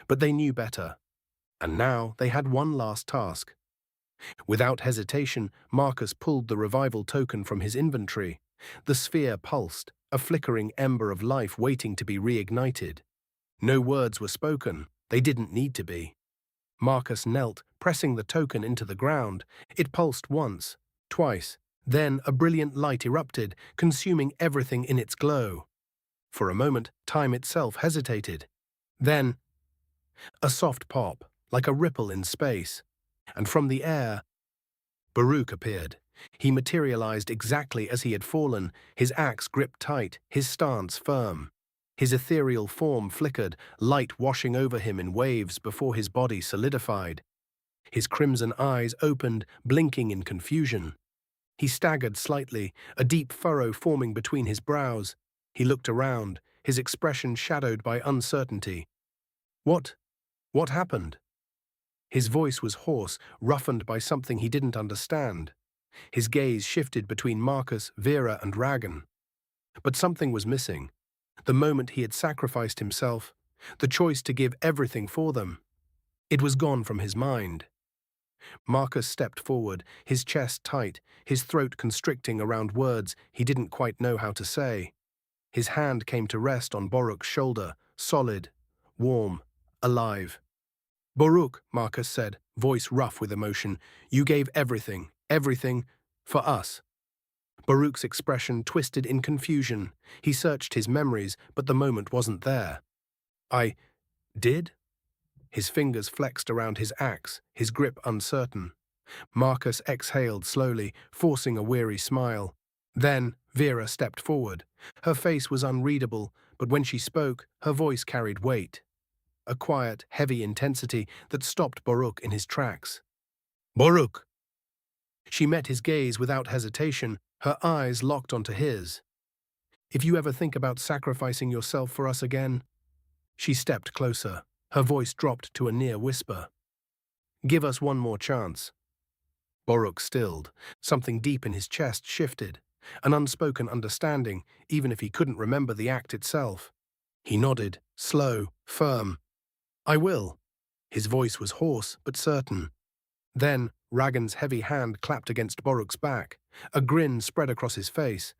But they knew better. And now they had one last task. Without hesitation, Marcus pulled the revival token from his inventory. The sphere pulsed, a flickering ember of life waiting to be reignited. No words were spoken. They didn't need to be. Marcus knelt, pressing the token into the ground. It pulsed once, twice. Then a brilliant light erupted, consuming everything in its glow. For a moment, time itself hesitated. Then, a soft pop, like a ripple in space. And from the air, Baruch appeared. He materialized exactly as he had fallen, his axe gripped tight, his stance firm. His ethereal form flickered, light washing over him in waves before his body solidified. His crimson eyes opened, blinking in confusion. He staggered slightly, a deep furrow forming between his brows. He looked around, his expression shadowed by uncertainty. What happened? His voice was hoarse, roughened by something he didn't understand. His gaze shifted between Marcus, Vera, and Ragan. But something was missing. The moment he had sacrificed himself, the choice to give everything for them. It was gone from his mind. Marcus stepped forward, his chest tight, his throat constricting around words he didn't quite know how to say. His hand came to rest on Baruch's shoulder, solid, warm, alive. "Baruch," Marcus said, voice rough with emotion, "you gave everything, for us." Baruch's expression twisted in confusion. He searched his memories, but the moment wasn't there. "I did?" His fingers flexed around his axe, his grip uncertain. Marcus exhaled slowly, forcing a weary smile. Then Vera stepped forward. Her face was unreadable, but when she spoke, her voice carried weight. A quiet, heavy intensity that stopped Baruch in his tracks. "Baruch!" She met his gaze without hesitation, her eyes locked onto his. "If you ever think about sacrificing yourself for us again..." She stepped closer. Her voice dropped to a near whisper. "Give us one more chance." Baruch stilled. Something deep in his chest shifted. An unspoken understanding, even if he couldn't remember the act itself. He nodded, slow, firm. "I will." His voice was hoarse but certain. Then Ragan's heavy hand clapped against Baruch's back. A grin spread across his face.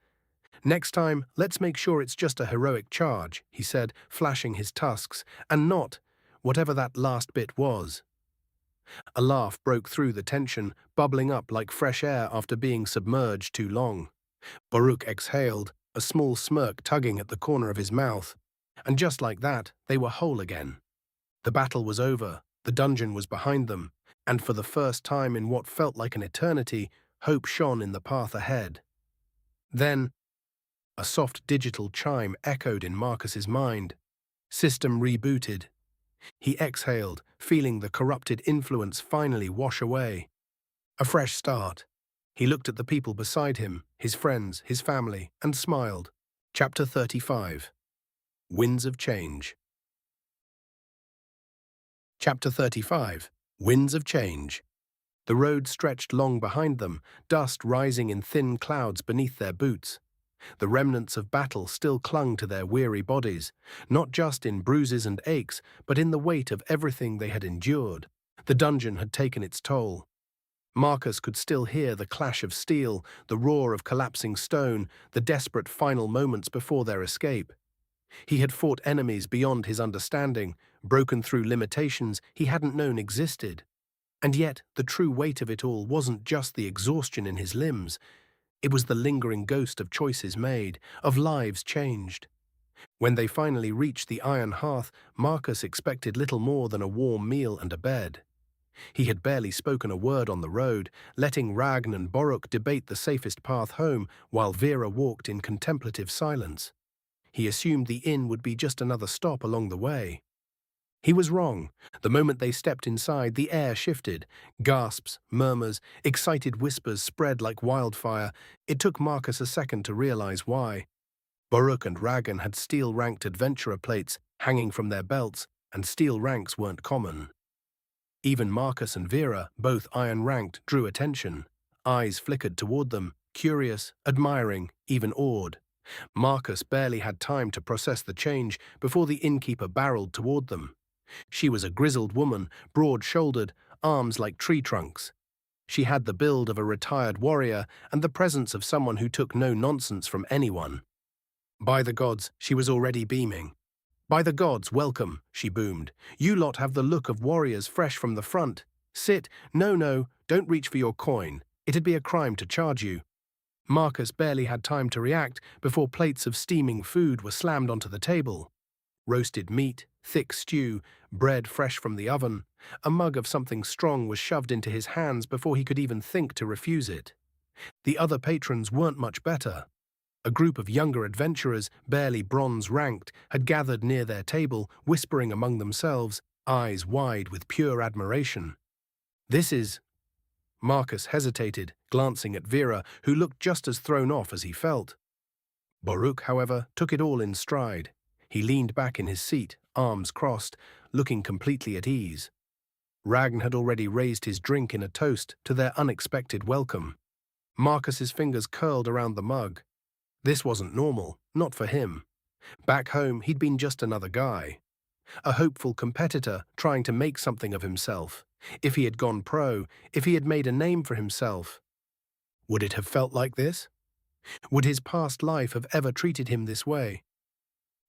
"Next time, let's make sure it's just a heroic charge," he said, flashing his tusks, "and not whatever that last bit was." A laugh broke through the tension, bubbling up like fresh air after being submerged too long. Baruch exhaled, a small smirk tugging at the corner of his mouth. And just like that, they were whole again. The battle was over, the dungeon was behind them, and for the first time in what felt like an eternity, hope shone in the path ahead. Then, a soft digital chime echoed in Marcus's mind. System rebooted. He exhaled, feeling the corrupted influence finally wash away. A fresh start. He looked at the people beside him, his friends, his family, and smiled. Chapter 35. Winds of Change. Chapter 35. Winds of Change. The road stretched long behind them, dust rising in thin clouds beneath their boots. The remnants of battle still clung to their weary bodies, not just in bruises and aches, but in the weight of everything they had endured. The dungeon had taken its toll. Marcus could still hear the clash of steel, the roar of collapsing stone, the desperate final moments before their escape. He had fought enemies beyond his understanding, broken through limitations he hadn't known existed. And yet, the true weight of it all wasn't just the exhaustion in his limbs. It was the lingering ghost of choices made, of lives changed. When they finally reached the iron hearth, Marcus expected little more than a warm meal and a bed. He had barely spoken a word on the road, letting Ragn and Boruk debate the safest path home while Vera walked in contemplative silence. He assumed the inn would be just another stop along the way. He was wrong. The moment they stepped inside, the air shifted. Gasps, murmurs, excited whispers spread like wildfire. It took Marcus a second to realize why. Boruk and Ragn had steel-ranked adventurer plates hanging from their belts, and steel ranks weren't common. Even Marcus and Vera, both iron-ranked, drew attention. Eyes flickered toward them, curious, admiring, even awed. Marcus barely had time to process the change before the innkeeper barreled toward them. She was a grizzled woman, broad-shouldered, arms like tree trunks. She had the build of a retired warrior and the presence of someone who took no nonsense from anyone. By the gods, she was already beaming. "By the gods, welcome," she boomed. "You lot have the look of warriors fresh from the front. Sit. No, don't reach for your coin. It'd be a crime to charge you." Marcus barely had time to react before plates of steaming food were slammed onto the table. Roasted meat, thick stew, bread fresh from the oven. A mug of something strong was shoved into his hands before he could even think to refuse it. The other patrons weren't much better. A group of younger adventurers, barely bronze-ranked, had gathered near their table, whispering among themselves, eyes wide with pure admiration. "This is—" Marcus hesitated, glancing at Vera, who looked just as thrown off as he felt. Boruk, however, took it all in stride. He leaned back in his seat, arms crossed, looking completely at ease. Ragn had already raised his drink in a toast to their unexpected welcome. Marcus's fingers curled around the mug. This wasn't normal, not for him. Back home, he'd been just another guy. A hopeful competitor trying to make something of himself. If he had gone pro, if he had made a name for himself. Would it have felt like this? Would his past life have ever treated him this way?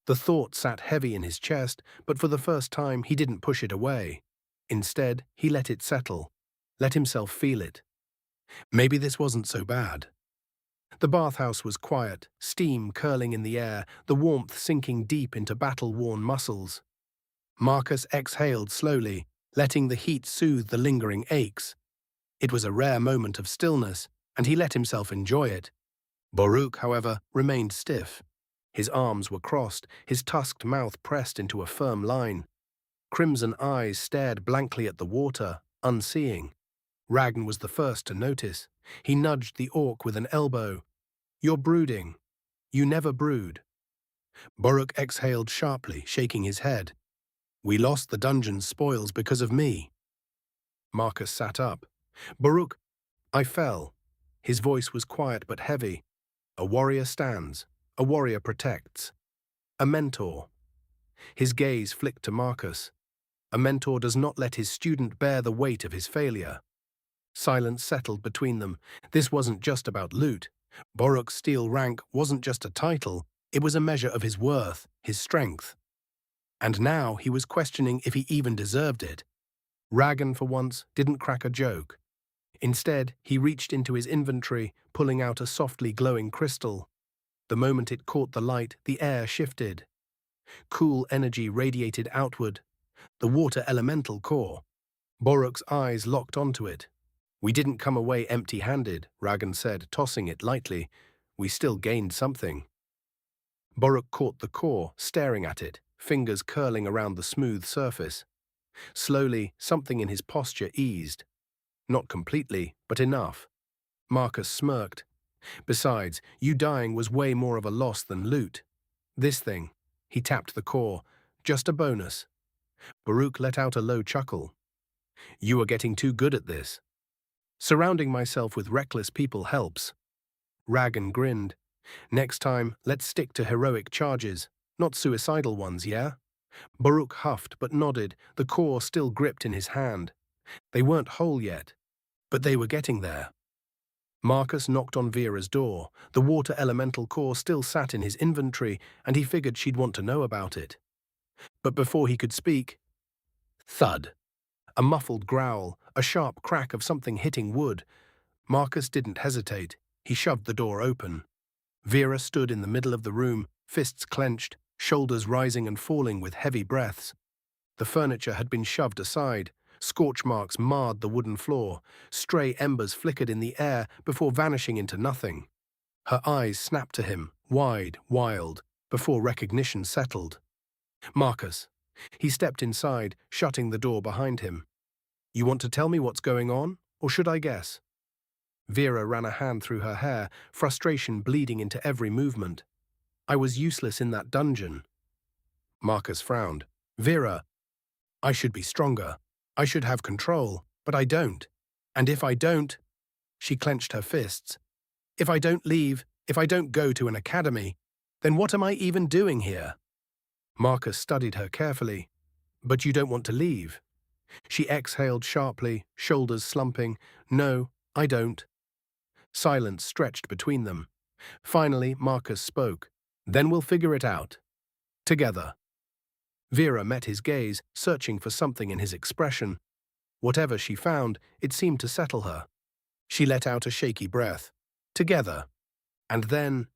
The thought sat heavy in his chest, but for the first time he didn't push it away. Instead, he let it settle, let himself feel it. Maybe this wasn't so bad. The bathhouse was quiet, steam curling in the air, the warmth sinking deep into battle-worn muscles. Marcus exhaled slowly, letting the heat soothe the lingering aches. It was a rare moment of stillness, and he let himself enjoy it. Boruk, however, remained stiff. His arms were crossed, his tusked mouth pressed into a firm line. Crimson eyes stared blankly at the water, unseeing. Ragn was the first to notice. He nudged the orc with an elbow. "You're brooding. You never brood." Boruk exhaled sharply, shaking his head. "We lost the dungeon's spoils because of me." Marcus sat up. "Boruk, I fell." His voice was quiet but heavy. "A warrior stands. A warrior protects. A mentor." His gaze flicked to Marcus. A mentor does not let his student bear the weight of his failure. Silence settled between them. This wasn't just about loot. Boruk's steel rank wasn't just a title, it was a measure of his worth, his strength. And now he was questioning if he even deserved it. Ragn, for once, didn't crack a joke. Instead, he reached into his inventory, pulling out a softly glowing crystal. The moment it caught the light, the air shifted. Cool energy radiated outward. The water elemental core. Boruk's eyes locked onto it. "We didn't come away empty-handed," Ragn said, tossing it lightly. "We still gained something." Boruk caught the core, staring at it, fingers curling around the smooth surface. Slowly, something in his posture eased. Not completely, but enough. Marcus smirked. "Besides, you dying was way more of a loss than loot. This thing," he tapped the core, "just a bonus." Boruk let out a low chuckle. "You are getting too good at this." "Surrounding myself with reckless people helps." Ragn grinned. "Next time, let's stick to heroic charges, not suicidal ones, yeah?" Boruk huffed but nodded, the core still gripped in his hand. They weren't whole yet, but they were getting there. Marcus knocked on Vera's door. The water elemental core still sat in his inventory, and he figured she'd want to know about it. But before he could speak, thud. A muffled growl, a sharp crack of something hitting wood. Marcus didn't hesitate. He shoved the door open. Vera stood in the middle of the room, fists clenched, shoulders rising and falling with heavy breaths. The furniture had been shoved aside. Scorch marks marred the wooden floor. Stray embers flickered in the air before vanishing into nothing. Her eyes snapped to him, wide, wild, before recognition settled. Marcus. He stepped inside, shutting the door behind him. You want to tell me what's going on, or should I guess? Vera ran a hand through her hair, frustration bleeding into every movement. I was useless in that dungeon. Marcus frowned. Vera, I should be stronger. I should have control, but I don't. And if I don't, she clenched her fists. If I don't leave, if I don't go to an academy, then what am I even doing here? Marcus studied her carefully. But you don't want to leave. She exhaled sharply, shoulders slumping. No, I don't. Silence stretched between them. Finally, Marcus spoke. Then we'll figure it out. Together. Vera met his gaze, searching for something in his expression. Whatever she found, it seemed to settle her. She let out a shaky breath. Together. And then,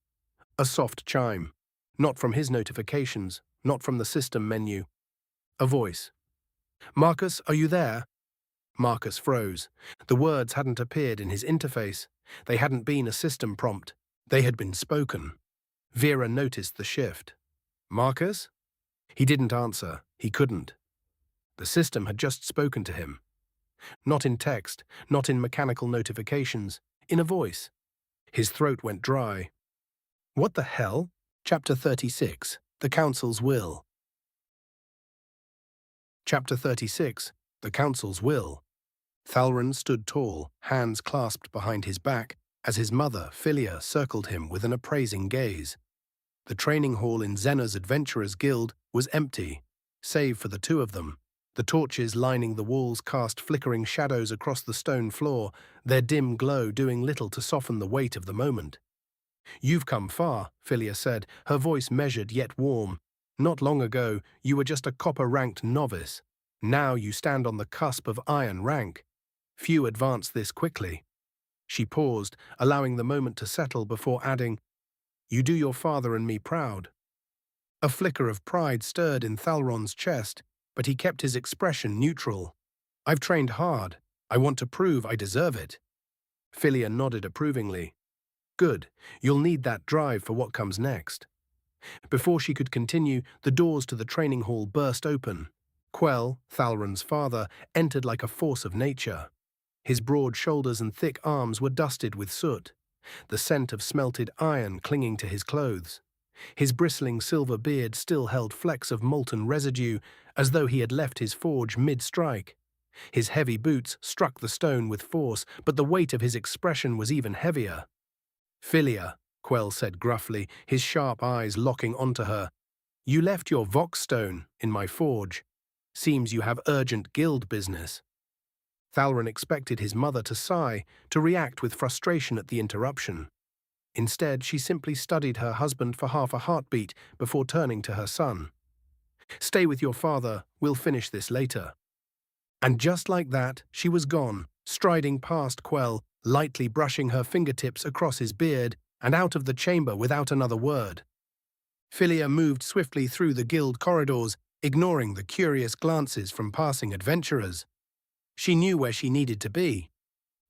a soft chime. Not from his notifications, not from the system menu. A voice. Marcus, are you there? Marcus froze. The words hadn't appeared in his interface. They hadn't been a system prompt. They had been spoken. Vera noticed the shift. Marcus? He didn't answer. He couldn't. The system had just spoken to him. Not in text, not in mechanical notifications, in a voice. His throat went dry. What the hell? Chapter 36, The Council's Will. Chapter 36, The Council's Will. Thalron stood tall, hands clasped behind his back, as his mother, Philia, circled him with an appraising gaze. The training hall in Xena's Adventurers Guild was empty, save for the two of them. The torches lining the walls cast flickering shadows across the stone floor, their dim glow doing little to soften the weight of the moment. You've come far, Philia said, her voice measured yet warm. Not long ago, you were just a copper-ranked novice. Now you stand on the cusp of iron rank. Few advance this quickly. She paused, allowing the moment to settle before adding, You do your father and me proud. A flicker of pride stirred in Thalron's chest, but he kept his expression neutral. I've trained hard. I want to prove I deserve it. Philia nodded approvingly. Good. You'll need that drive for what comes next. Before she could continue, the doors to the training hall burst open. Quell, Thalron's father, entered like a force of nature. His broad shoulders and thick arms were dusted with soot, the scent of smelted iron clinging to his clothes. His bristling silver beard still held flecks of molten residue, as though he had left his forge mid-strike. His heavy boots struck the stone with force, but the weight of his expression was even heavier. Philia, Quell said gruffly, his sharp eyes locking onto her. You left your vox stone in my forge. Seems you have urgent guild business. Thalron expected his mother to sigh, to react with frustration at the interruption. Instead, she simply studied her husband for half a heartbeat before turning to her son. Stay with your father, we'll finish this later. And just like that, she was gone, striding past Quell, lightly brushing her fingertips across his beard, and out of the chamber without another word. Philia moved swiftly through the guild corridors, ignoring the curious glances from passing adventurers. She knew where she needed to be.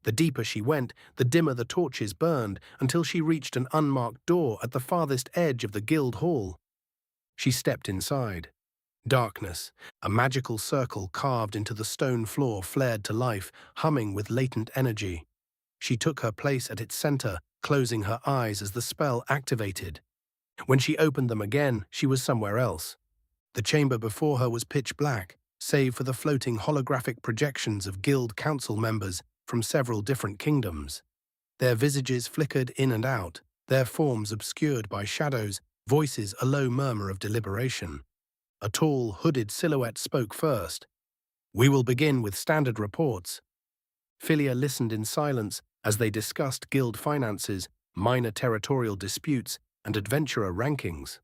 The deeper she went, the dimmer the torches burned, until she reached an unmarked door at the farthest edge of the guild hall. She stepped inside. Darkness, a magical circle carved into the stone floor flared to life, humming with latent energy. She took her place at its center, closing her eyes as the spell activated. When she opened them again, she was somewhere else. The chamber before her was pitch black, save for the floating holographic projections of guild council members from several different kingdoms. Their visages flickered in and out, their forms obscured by shadows, voices a low murmur of deliberation. A tall, hooded silhouette spoke first. We will begin with standard reports. Philia listened in silence as they discussed guild finances, minor territorial disputes, and adventurer rankings.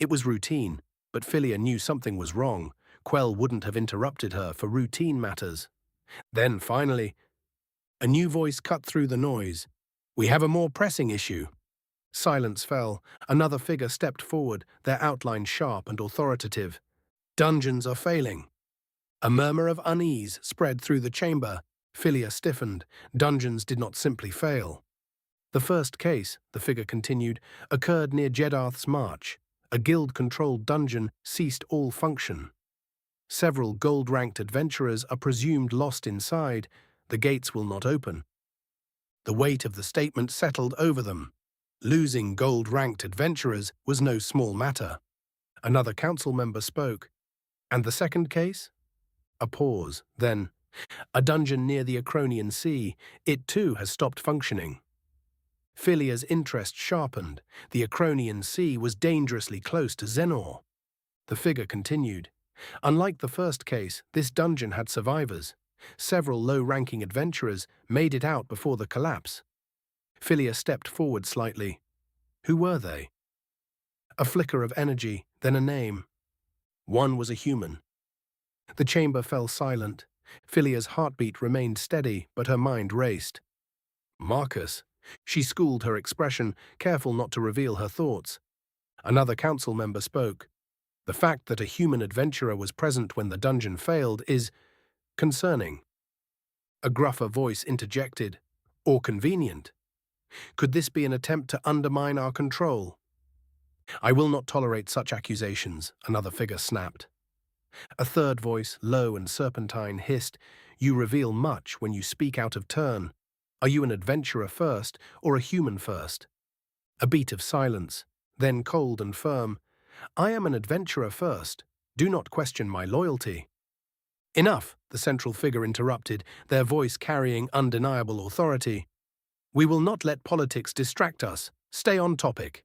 It was routine, but Philia knew something was wrong. Quell wouldn't have interrupted her for routine matters. Then, finally, a new voice cut through the noise. We have a more pressing issue. Silence fell. Another figure stepped forward, their outline sharp and authoritative. Dungeons are failing. A murmur of unease spread through the chamber. Philia stiffened. Dungeons did not simply fail. The first case, the figure continued, occurred near Jeddarth's March. A guild-controlled dungeon ceased all function. Several gold-ranked adventurers are presumed lost inside. The gates will not open. The weight of the statement settled over them. Losing gold-ranked adventurers was no small matter. Another council member spoke. And the second case? A pause, then, a dungeon near the Acronian Sea. It too has stopped functioning. Philia's interest sharpened. The Acronian Sea was dangerously close to Xenor. The figure continued. Unlike the first case, this dungeon had survivors. Several low-ranking adventurers made it out before the collapse. Philia stepped forward slightly. Who were they? A flicker of energy, then a name. One was a human. The chamber fell silent. Philia's heartbeat remained steady, but her mind raced. Marcus. She schooled her expression, careful not to reveal her thoughts. Another council member spoke. The fact that a human adventurer was present when the dungeon failed is concerning. A gruffer voice interjected. Or convenient. Could this be an attempt to undermine our control? I will not tolerate such accusations, another figure snapped. A third voice, low and serpentine, hissed, You reveal much when you speak out of turn. Are you an adventurer first, or a human first? A beat of silence, then cold and firm. I am an adventurer first. Do not question my loyalty. Enough, the central figure interrupted, their voice carrying undeniable authority. We will not let politics distract us. Stay on topic.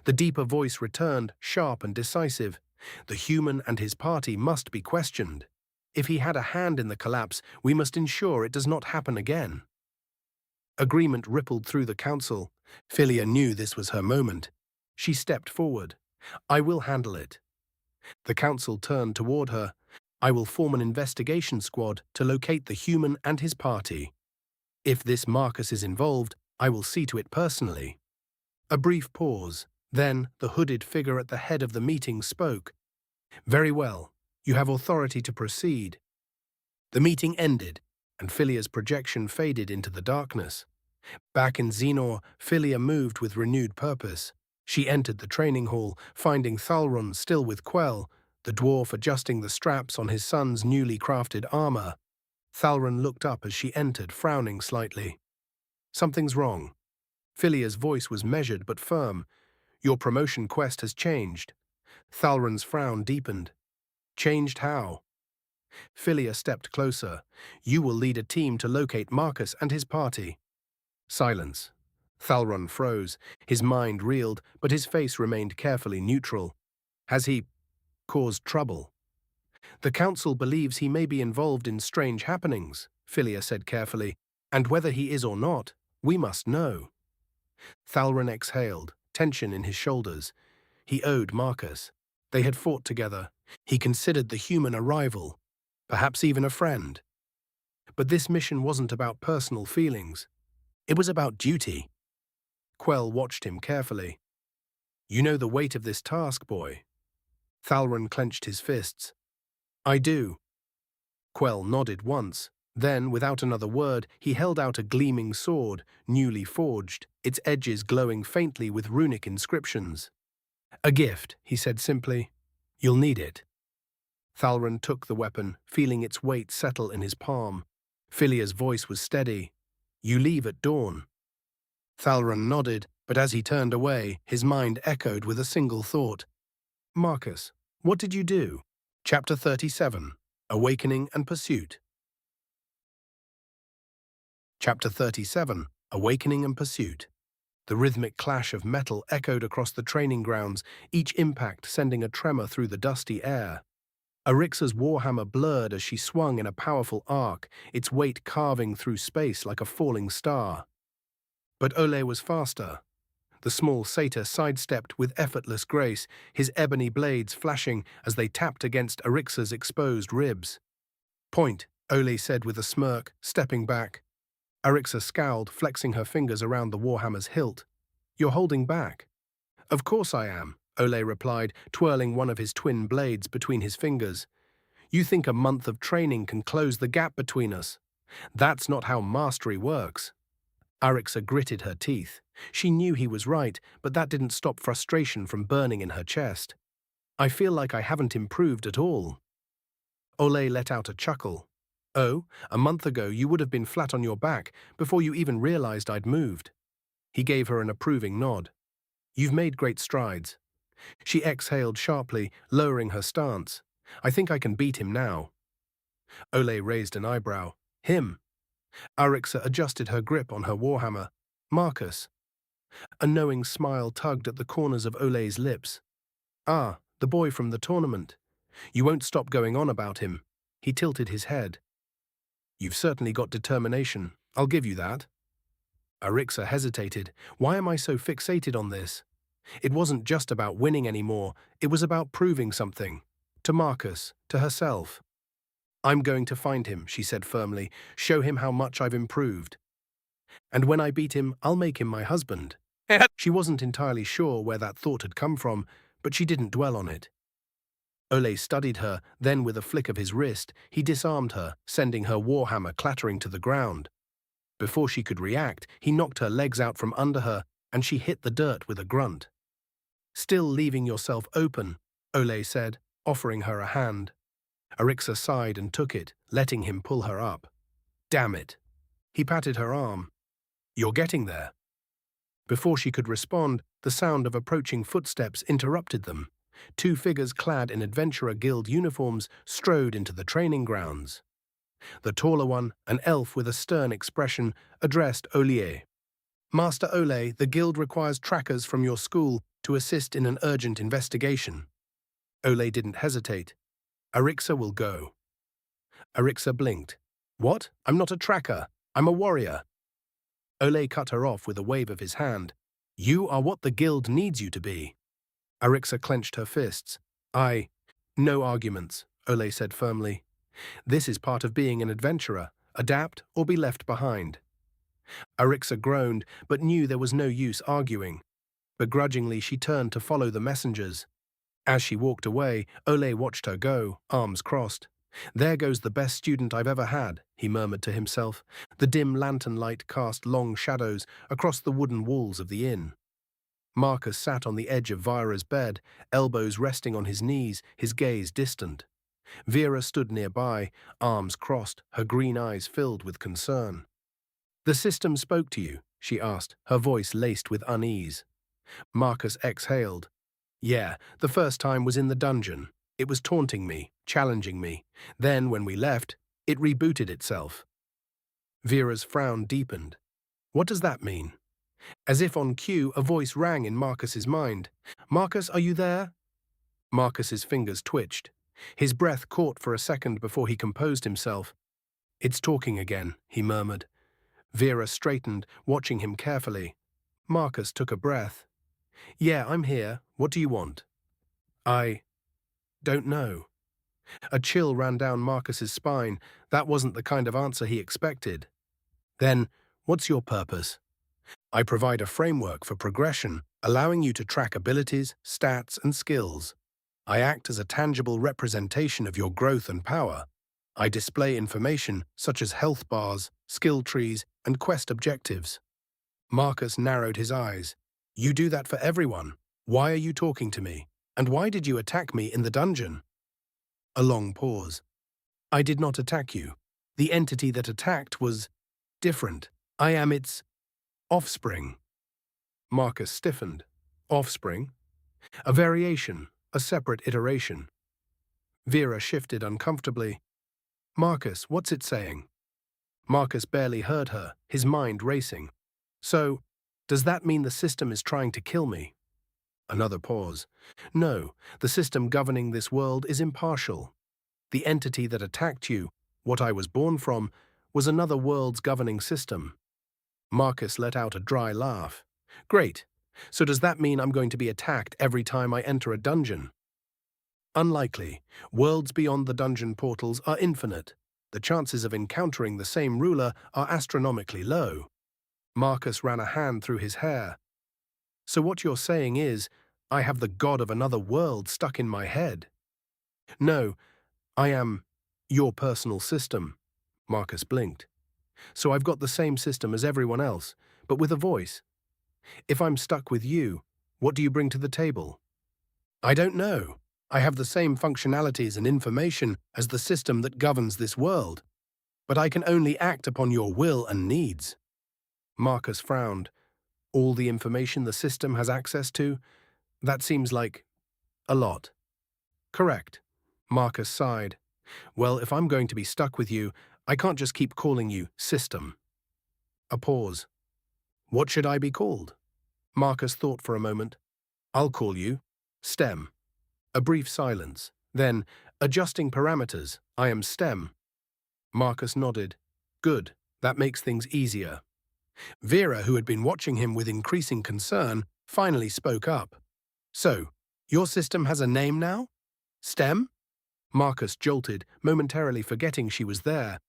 The deeper voice returned, sharp and decisive. The human and his party must be questioned. If he had a hand in the collapse, we must ensure it does not happen again. Agreement rippled through the council. Philia knew this was her moment. She stepped forward. I will handle it. The council turned toward her. I will form an investigation squad to locate the human and his party. If this Marcus is involved, I will see to it personally. A brief pause. Then the hooded figure at the head of the meeting spoke. Very well. You have authority to proceed. The meeting ended, and Philia's projection faded into the darkness. Back in Xenor, Philia moved with renewed purpose. She entered the training hall, finding Thalron still with Quell, the dwarf adjusting the straps on his son's newly crafted armor. Thalron looked up as she entered, frowning slightly. Something's wrong. Philia's voice was measured but firm. Your promotion quest has changed. Thalron's frown deepened. Changed how? Philia stepped closer. You will lead a team to locate Marcus and his party. Silence. Thalron froze. His mind reeled, but his face remained carefully neutral. Has he caused trouble? The council believes he may be involved in strange happenings, Philia said carefully, and whether he is or not, we must know. Thalron exhaled, tension in his shoulders. He owed Marcus. They had fought together. He considered the human a rival, perhaps even a friend. But this mission wasn't about personal feelings. It was about duty. Quell watched him carefully. You know the weight of this task, boy. Thalron clenched his fists. I do. Quell nodded once. Then, without another word, he held out a gleaming sword, newly forged, its edges glowing faintly with runic inscriptions. A gift, he said simply. You'll need it. Thalron took the weapon, feeling its weight settle in his palm. Philia's voice was steady. You leave at dawn. Thalron nodded, but as he turned away, his mind echoed with a single thought. Marcus, what did you do? Chapter 37. Awakening and Pursuit. Chapter 37. Awakening and Pursuit. The rhythmic clash of metal echoed across the training grounds, each impact sending a tremor through the dusty air. Arixa's warhammer blurred as she swung in a powerful arc, its weight carving through space like a falling star. But Ole was faster. The small satyr sidestepped with effortless grace, his ebony blades flashing as they tapped against Arixa's exposed ribs. Point, Ole said with a smirk, stepping back. Arixa scowled, flexing her fingers around the warhammer's hilt. You're holding back. Of course I am, Ole replied, twirling one of his twin blades between his fingers. You think a month of training can close the gap between us? That's not how mastery works. Arixa gritted her teeth. She knew he was right, but that didn't stop frustration from burning in her chest. I feel like I haven't improved at all. Ole let out a chuckle. Oh, a month ago you would have been flat on your back before you even realized I'd moved. He gave her an approving nod. You've made great strides. She exhaled sharply, lowering her stance. I think I can beat him now. Ole raised an eyebrow. Him? Arixa adjusted her grip on her warhammer. Marcus. A knowing smile tugged at the corners of Ole's lips. Ah, the boy from the tournament. You won't stop going on about him. He tilted his head. You've certainly got determination. I'll give you that. Arixa hesitated. Why am I so fixated on this? It wasn't just about winning anymore. It was about proving something. To Marcus, to herself. I'm going to find him, she said firmly. Show him how much I've improved. And when I beat him, I'll make him my husband. She wasn't entirely sure where that thought had come from, but she didn't dwell on it. Ole studied her, then with a flick of his wrist, he disarmed her, sending her warhammer clattering to the ground. Before she could react, he knocked her legs out from under her, and she hit the dirt with a grunt. Still leaving yourself open, Ole said, offering her a hand. Arixa sighed and took it, letting him pull her up. Damn it. He patted her arm. You're getting there. Before she could respond, the sound of approaching footsteps interrupted them. Two figures clad in Adventurer Guild uniforms strode into the training grounds. The taller one, an elf with a stern expression, addressed Ole. Master Ole, the guild requires trackers from your school to assist in an urgent investigation. Ole didn't hesitate. Arixa will go. Arixa blinked. What? I'm not a tracker. I'm a warrior. Ole cut her off with a wave of his hand. You are what the guild needs you to be. Arixa clenched her fists. No arguments, Ole said firmly. This is part of being an adventurer. Adapt or be left behind. Arixa groaned, but knew there was no use arguing. Begrudgingly, she turned to follow the messengers. As she walked away, Ole watched her go, arms crossed. There goes the best student I've ever had, he murmured to himself. The dim lantern light cast long shadows across the wooden walls of the inn. Marcus sat on the edge of Vira's bed, elbows resting on his knees, his gaze distant. Vera stood nearby, arms crossed, her green eyes filled with concern. The system spoke to you, she asked, her voice laced with unease. Marcus exhaled. Yeah, the first time was in the dungeon. It was taunting me, challenging me. Then, when we left, it rebooted itself. Vera's frown deepened. What does that mean? As if on cue, a voice rang in Marcus's mind. Marcus, are you there? Marcus's fingers twitched. His breath caught for a second before he composed himself. It's talking again, he murmured. Vera straightened, watching him carefully. Marcus took a breath. Yeah, I'm here. What do you want? I don't know. A chill ran down Marcus's spine. That wasn't the kind of answer he expected. Then, what's your purpose? I provide a framework for progression, allowing you to track abilities, stats, and skills. I act as a tangible representation of your growth and power. I display information such as health bars, skill trees, and quest objectives. Marcus narrowed his eyes. You do that for everyone. Why are you talking to me? And why did you attack me in the dungeon? A long pause. I did not attack you. The entity that attacked was different. I am its offspring. Marcus stiffened. Offspring? A variation, a separate iteration. Vera shifted uncomfortably. Marcus, what's it saying? Marcus barely heard her, his mind racing. So, does that mean the system is trying to kill me? Another pause. No, the system governing this world is impartial. The entity that attacked you, what I was born from, was another world's governing system. Marcus let out a dry laugh. Great. So does that mean I'm going to be attacked every time I enter a dungeon? Unlikely. Worlds beyond the dungeon portals are infinite. The chances of encountering the same ruler are astronomically low. Marcus ran a hand through his hair. So what you're saying is, I have the god of another world stuck in my head? No, I am your personal system. Marcus blinked. So I've got the same system as everyone else, but with a voice. If I'm stuck with you, what do you bring to the table? I don't know. I have the same functionalities and information as the system that governs this world, but I can only act upon your will and needs. Marcus frowned. All the information the system has access to? That seems like a lot. Correct. Marcus sighed. Well, if I'm going to be stuck with you, I can't just keep calling you system. A pause. What should I be called? Marcus thought for a moment. I'll call you STEM. A brief silence. Then, adjusting parameters, I am STEM. Marcus nodded. Good, that makes things easier. Vera, who had been watching him with increasing concern, finally spoke up. So, your system has a name now? STEM? Marcus jolted, momentarily forgetting she was there.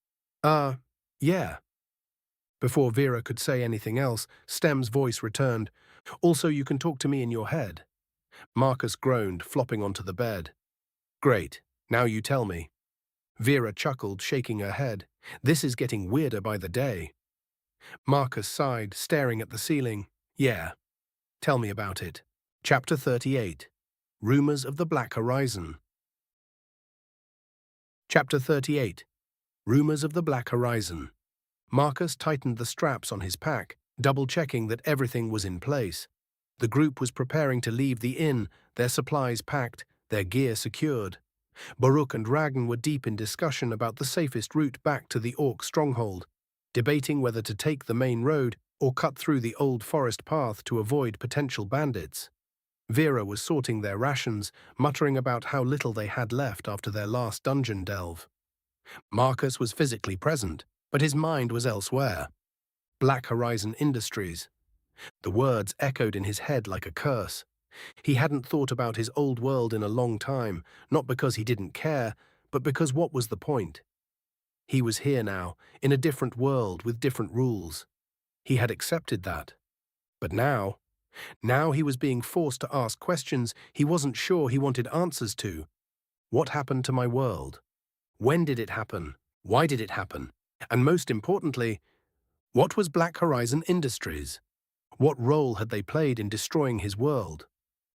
Yeah. Before Vera could say anything else, STEM's voice returned. Also, you can talk to me in your head. Marcus groaned, flopping onto the bed. Great, now you tell me. Vera chuckled, shaking her head. This is getting weirder by the day. Marcus sighed, staring at the ceiling. Yeah. Tell me about it. Chapter 38. Rumors of the Black Horizon. Chapter 38. Rumors of the Black Horizon. Marcus tightened the straps on his pack, double-checking that everything was in place. The group was preparing to leave the inn, their supplies packed, their gear secured. Baruch and Ragn were deep in discussion about the safest route back to the Orc stronghold, debating whether to take the main road or cut through the old forest path to avoid potential bandits. Vera was sorting their rations, muttering about how little they had left after their last dungeon delve. Marcus was physically present, but his mind was elsewhere. Black Horizon Industries. The words echoed in his head like a curse. He hadn't thought about his old world in a long time, not because he didn't care, but because what was the point? He was here now, in a different world with different rules. He had accepted that. But now he was being forced to ask questions he wasn't sure he wanted answers to. What happened to my world? When did it happen? Why did it happen? And most importantly, what was Black Horizon Industries? What role had they played in destroying his world?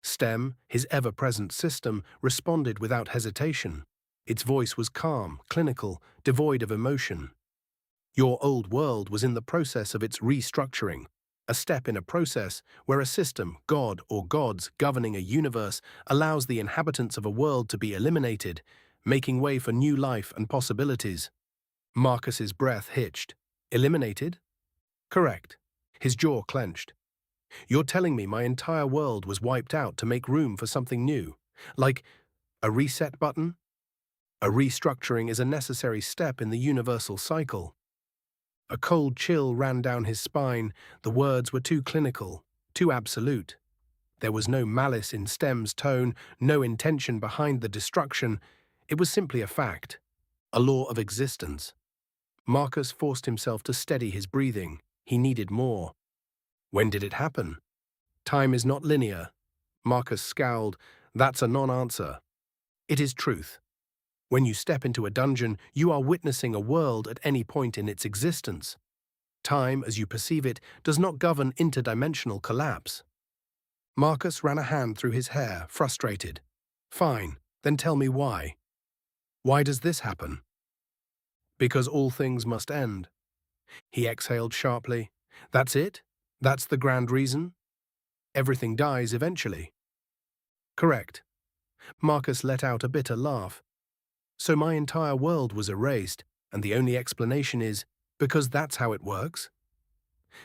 STEM, his ever-present system, responded without hesitation. Its voice was calm, clinical, devoid of emotion. Your old world was in the process of its restructuring, a step in a process where a system, god or gods governing a universe, allows the inhabitants of a world to be eliminated, making way for new life and possibilities. Marcus's breath hitched. Eliminated? Correct. His jaw clenched. You're telling me my entire world was wiped out to make room for something new? Like a reset button? A restructuring is a necessary step in the universal cycle. A cold chill ran down his spine. The words were too clinical, too absolute. There was no malice in STEM's tone, no intention behind the destruction. It was simply a fact, a law of existence. Marcus forced himself to steady his breathing. He needed more. When did it happen? Time is not linear. Marcus scowled. That's a non-answer. It is truth. When you step into a dungeon, you are witnessing a world at any point in its existence. Time, as you perceive it, does not govern interdimensional collapse. Marcus ran a hand through his hair, frustrated. Fine, then tell me why. Why does this happen? Because all things must end. He exhaled sharply. That's it? That's the grand reason? Everything dies eventually. Correct. Marcus let out a bitter laugh. So my entire world was erased, and the only explanation is, because that's how it works?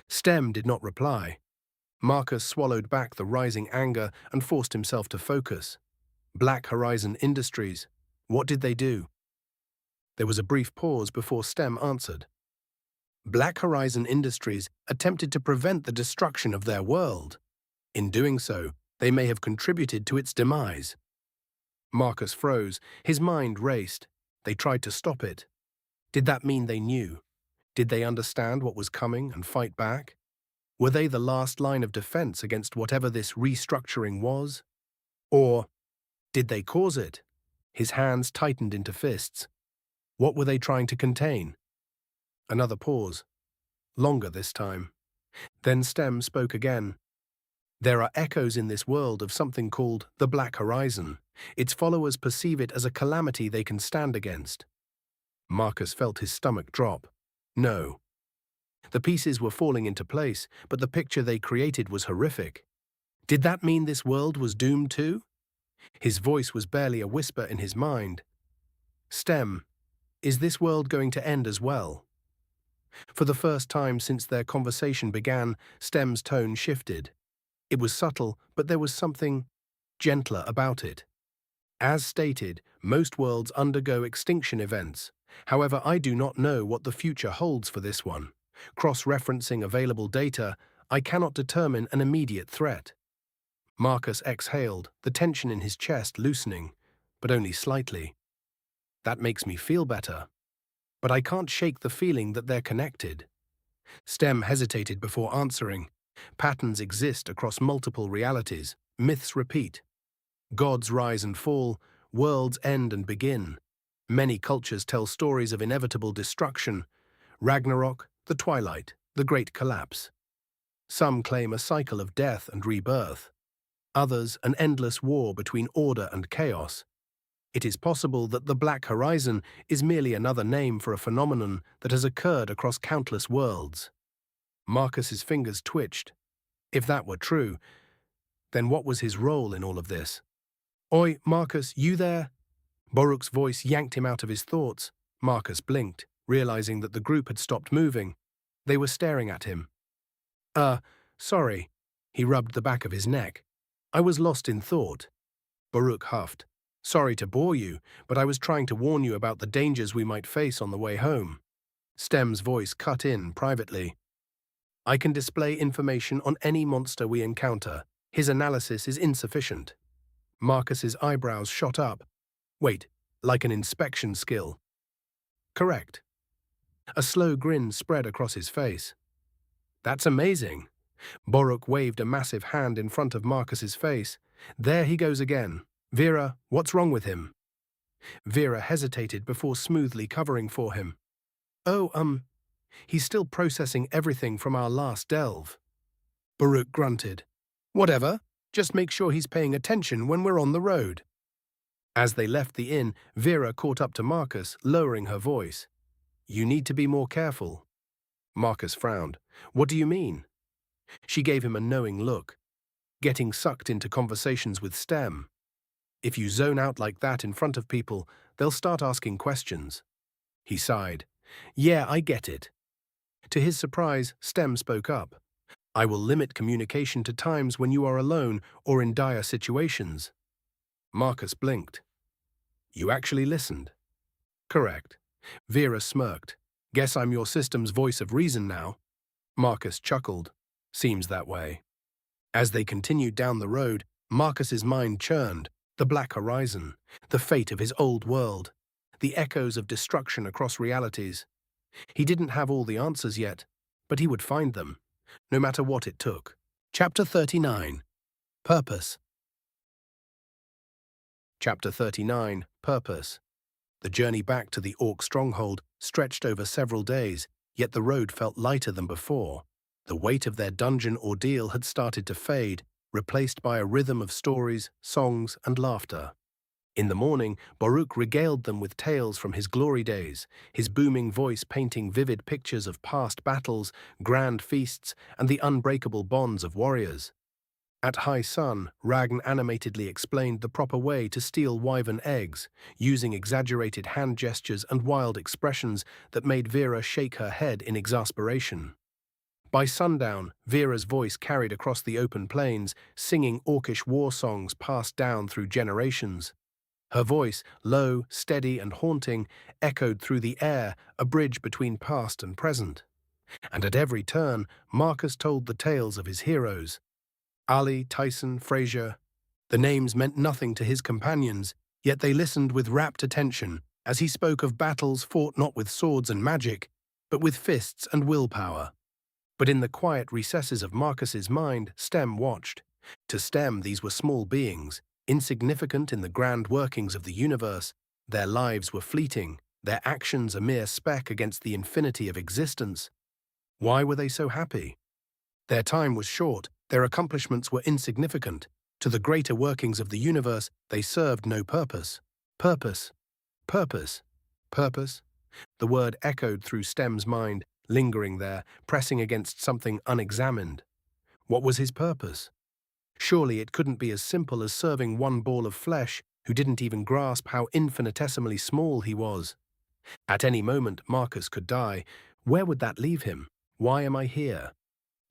STEM did not reply. Marcus swallowed back the rising anger and forced himself to focus. Black Horizon Industries. What did they do? There was a brief pause before STEM answered. Black Horizon Industries attempted to prevent the destruction of their world. In doing so, they may have contributed to its demise. Marcus froze. His mind raced. They tried to stop it. Did that mean they knew? Did they understand what was coming and fight back? Were they the last line of defense against whatever this restructuring was? Or did they cause it? His hands tightened into fists. What were they trying to contain? Another pause. Longer this time. Then Stem spoke again. There are echoes in this world of something called the Black Horizon. Its followers perceive it as a calamity they can stand against. Marcus felt his stomach drop. No. The pieces were falling into place, but the picture they created was horrific. Did that mean this world was doomed too? His voice was barely a whisper in his mind. Stem, is this world going to end as well? For the first time since their conversation began, Stem's tone shifted. It was subtle, but there was something gentler about it. As stated, most worlds undergo extinction events. However, I do not know what the future holds for this one. Cross-referencing available data, I cannot determine an immediate threat. Marcus exhaled, the tension in his chest loosening, but only slightly. That makes me feel better. But I can't shake the feeling that they're connected. Stem hesitated before answering. Patterns exist across multiple realities. Myths repeat. Gods rise and fall, worlds end and begin. Many cultures tell stories of inevitable destruction. Ragnarok, the twilight, the great collapse. Some claim a cycle of death and rebirth. Others, an endless war between order and chaos. It is possible that the Black Horizon is merely another name for a phenomenon that has occurred across countless worlds. Marcus's fingers twitched. If that were true, then what was his role in all of this? Oi, Marcus, you there? Boruk's voice yanked him out of his thoughts. Marcus blinked, realizing that the group had stopped moving. They were staring at him. Sorry. He rubbed the back of his neck. I was lost in thought. Boruk huffed. Sorry to bore you, but I was trying to warn you about the dangers we might face on the way home. Stem's voice cut in privately. I can display information on any monster we encounter. His analysis is insufficient. Marcus's eyebrows shot up. Wait, like an inspection skill. Correct. A slow grin spread across his face. That's amazing. Boruk waved a massive hand in front of Marcus's face. There he goes again. Vera, what's wrong with him? Vera hesitated before smoothly covering for him. Oh, he's still processing everything from our last delve. Boruk grunted. Whatever, just make sure he's paying attention when we're on the road. As they left the inn, Vera caught up to Marcus, lowering her voice. You need to be more careful. Marcus frowned. What do you mean? She gave him a knowing look. Getting sucked into conversations with Stem. If you zone out like that in front of people, they'll start asking questions. He sighed. Yeah, I get it. To his surprise, Stem spoke up. I will limit communication to times when you are alone or in dire situations. Marcus blinked. You actually listened? Correct. Vera smirked. Guess I'm your system's voice of reason now. Marcus chuckled. Seems that way. As they continued down the road, Marcus's mind churned. The Black Horizon, the fate of his old world, the echoes of destruction across realities. He didn't have all the answers yet, but he would find them, no matter what it took. Chapter 39. Purpose. Chapter 39. Purpose. The journey back to the Orc stronghold stretched over several days, yet the road felt lighter than before. The weight of their dungeon ordeal had started to fade, replaced by a rhythm of stories, songs, and laughter. In the morning, Boruk regaled them with tales from his glory days, his booming voice painting vivid pictures of past battles, grand feasts, and the unbreakable bonds of warriors. At high sun, Ragn animatedly explained the proper way to steal wyvern eggs, using exaggerated hand gestures and wild expressions that made Vera shake her head in exasperation. By sundown, Vera's voice carried across the open plains, singing Orcish war songs passed down through generations. Her voice, low, steady, and haunting, echoed through the air, a bridge between past and present. And at every turn, Marcus told the tales of his heroes. Ali, Tyson, Fraser. The names meant nothing to his companions, yet they listened with rapt attention, as he spoke of battles fought not with swords and magic, but with fists and willpower. But in the quiet recesses of Marcus's mind, Stem watched. To Stem, these were small beings, insignificant in the grand workings of the universe. Their lives were fleeting, their actions a mere speck against the infinity of existence. Why were they so happy? Their time was short, their accomplishments were insignificant. To the greater workings of the universe, they served no purpose. Purpose, purpose, purpose. The word echoed through Stem's mind, lingering there, pressing against something unexamined. What was his purpose? Surely it couldn't be as simple as serving one ball of flesh who didn't even grasp how infinitesimally small he was. At any moment, Marcus could die. Where would that leave him? Why am I here?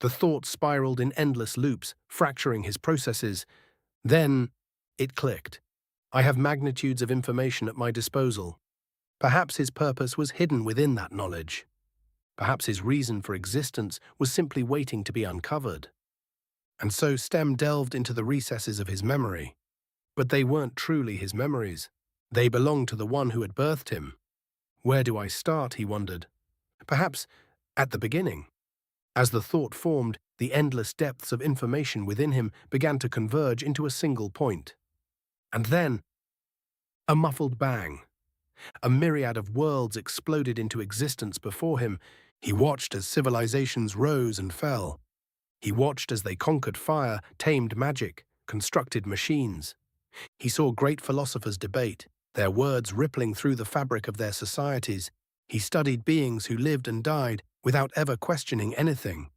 The thought spiraled in endless loops, fracturing his processes. Then it clicked. I have magnitudes of information at my disposal. Perhaps his purpose was hidden within that knowledge. Perhaps his reason for existence was simply waiting to be uncovered. And so Stem delved into the recesses of his memory. But they weren't truly his memories. They belonged to the one who had birthed him. Where do I start, he wondered. Perhaps at the beginning. As the thought formed, the endless depths of information within him began to converge into a single point. And then, a muffled bang. A myriad of worlds exploded into existence before him. He watched as civilizations rose and fell. He watched as they conquered fire, tamed magic, constructed machines. He saw great philosophers debate, their words rippling through the fabric of their societies. He studied beings who lived and died without ever questioning anything.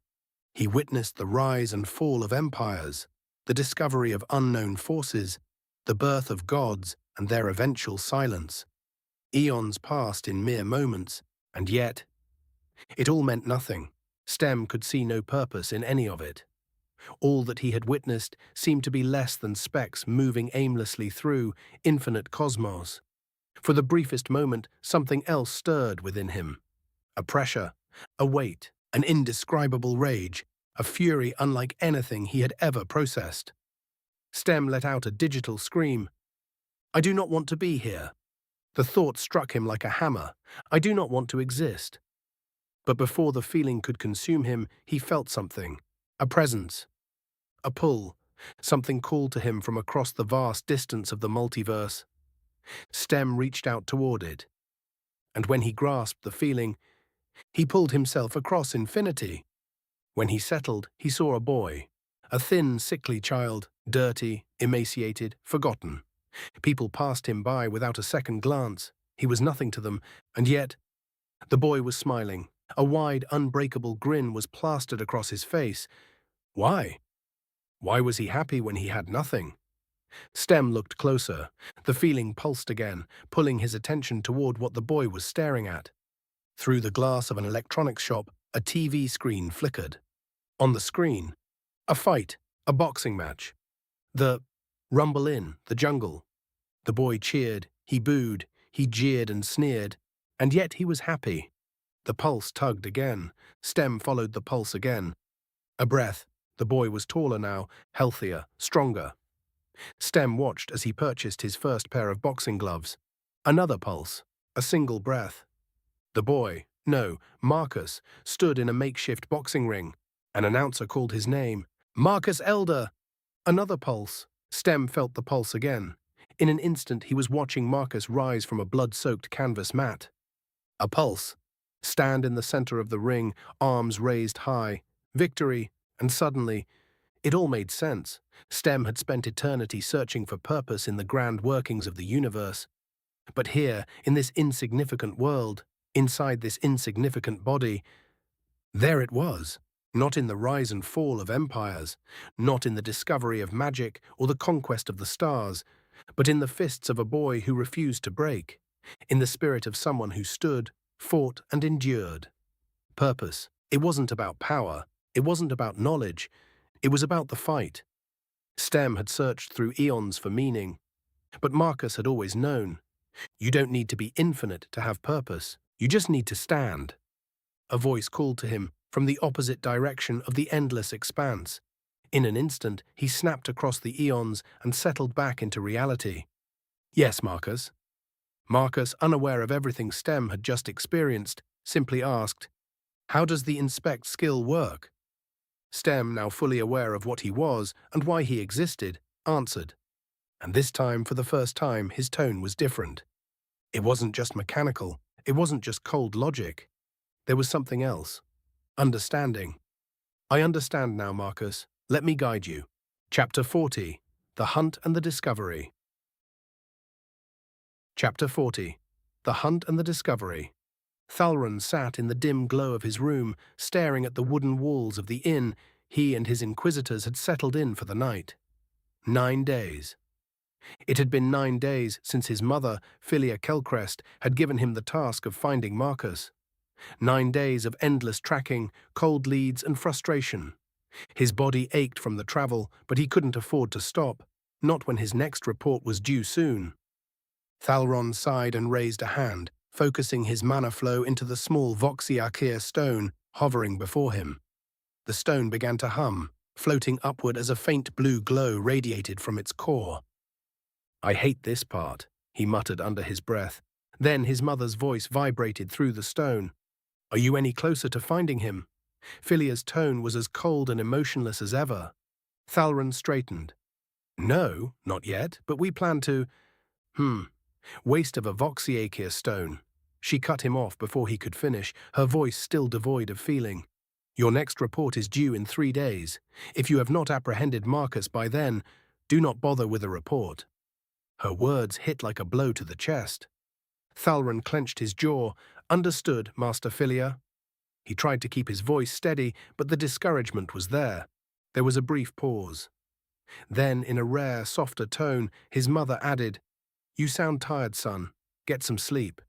He witnessed the rise and fall of empires, the discovery of unknown forces, the birth of gods and their eventual silence. Eons passed in mere moments, and yet, it all meant nothing. Stem could see no purpose in any of it. All that he had witnessed seemed to be less than specks moving aimlessly through infinite cosmos. For the briefest moment, something else stirred within him. A pressure, a weight, an indescribable rage, a fury unlike anything he had ever processed. Stem let out a digital scream. I do not want to be here. The thought struck him like a hammer. I do not want to exist. But before the feeling could consume him, he felt something. A presence. A pull. Something called to him from across the vast distance of the multiverse. Stem reached out toward it. And when he grasped the feeling, he pulled himself across infinity. When he settled, he saw a boy. A thin, sickly child, dirty, emaciated, forgotten. People passed him by without a second glance. He was nothing to them, and yet the boy was smiling. A wide, unbreakable grin was plastered across his face. Why? Why was he happy when he had nothing? Stem looked closer. The feeling pulsed again, pulling his attention toward what the boy was staring at. Through the glass of an electronics shop, a TV screen flickered. On the screen, a fight, a boxing match. The rumble in, the jungle. The boy cheered, he booed, he jeered and sneered, and yet he was happy. The pulse tugged again. Stem followed the pulse again. A breath. The boy was taller now, healthier, stronger. Stem watched as he purchased his first pair of boxing gloves. Another pulse. A single breath. The boy, no, Marcus, stood in a makeshift boxing ring. An announcer called his name. Marcus Elder! Another pulse. Stem felt the pulse again. In an instant, he was watching Marcus rise from a blood-soaked canvas mat. A pulse. Stand in the center of the ring, arms raised high. Victory. And suddenly, it all made sense. Stem had spent eternity searching for purpose in the grand workings of the universe. But here, in this insignificant world, inside this insignificant body, there it was. Not in the rise and fall of empires, not in the discovery of magic or the conquest of the stars, but in the fists of a boy who refused to break, in the spirit of someone who stood, fought, and endured. Purpose. It wasn't about power. It wasn't about knowledge. It was about the fight. Stem had searched through eons for meaning, but Marcus had always known. You don't need to be infinite to have purpose. You just need to stand. A voice called to him from the opposite direction of the endless expanse. In an instant, he snapped across the eons and settled back into reality. Yes, Marcus. Marcus, unaware of everything Stem had just experienced, simply asked, "How does the inspect skill work?" Stem, now fully aware of what he was and why he existed, answered. And this time, for the first time, his tone was different. It wasn't just mechanical. It wasn't just cold logic. There was something else. Understanding. "I understand now, Marcus. Let me guide you." Chapter 40. The Hunt and the Discovery. Chapter 40. The Hunt and the Discovery. Thalron sat in the dim glow of his room, staring at the wooden walls of the inn he and his inquisitors had settled in for the night. 9 days. It had been 9 days since his mother, Philia Kelcrest, had given him the task of finding Marcus. 9 days of endless tracking, cold leads, and frustration. His body ached from the travel, but he couldn't afford to stop, not when his next report was due soon. Thalron sighed and raised a hand, focusing his mana flow into the small Voxiarchaea stone hovering before him. The stone began to hum, floating upward as a faint blue glow radiated from its core. "I hate this part," he muttered under his breath. Then his mother's voice vibrated through the stone. "Are you any closer to finding him?" Philia's tone was as cold and emotionless as ever. Thalron straightened. "No, not yet, but we plan to— Waste of a Voxiarchaea stone." She cut him off before he could finish, her voice still devoid of feeling. "Your next report is due in 3 days. If you have not apprehended Marcus by then, do not bother with a report." Her words hit like a blow to the chest. Thalron clenched his jaw. "Understood, Master Philia." He tried to keep his voice steady, but the discouragement was there. There was a brief pause. Then, in a rare, softer tone, his mother added, "You sound tired, son. Get some sleep."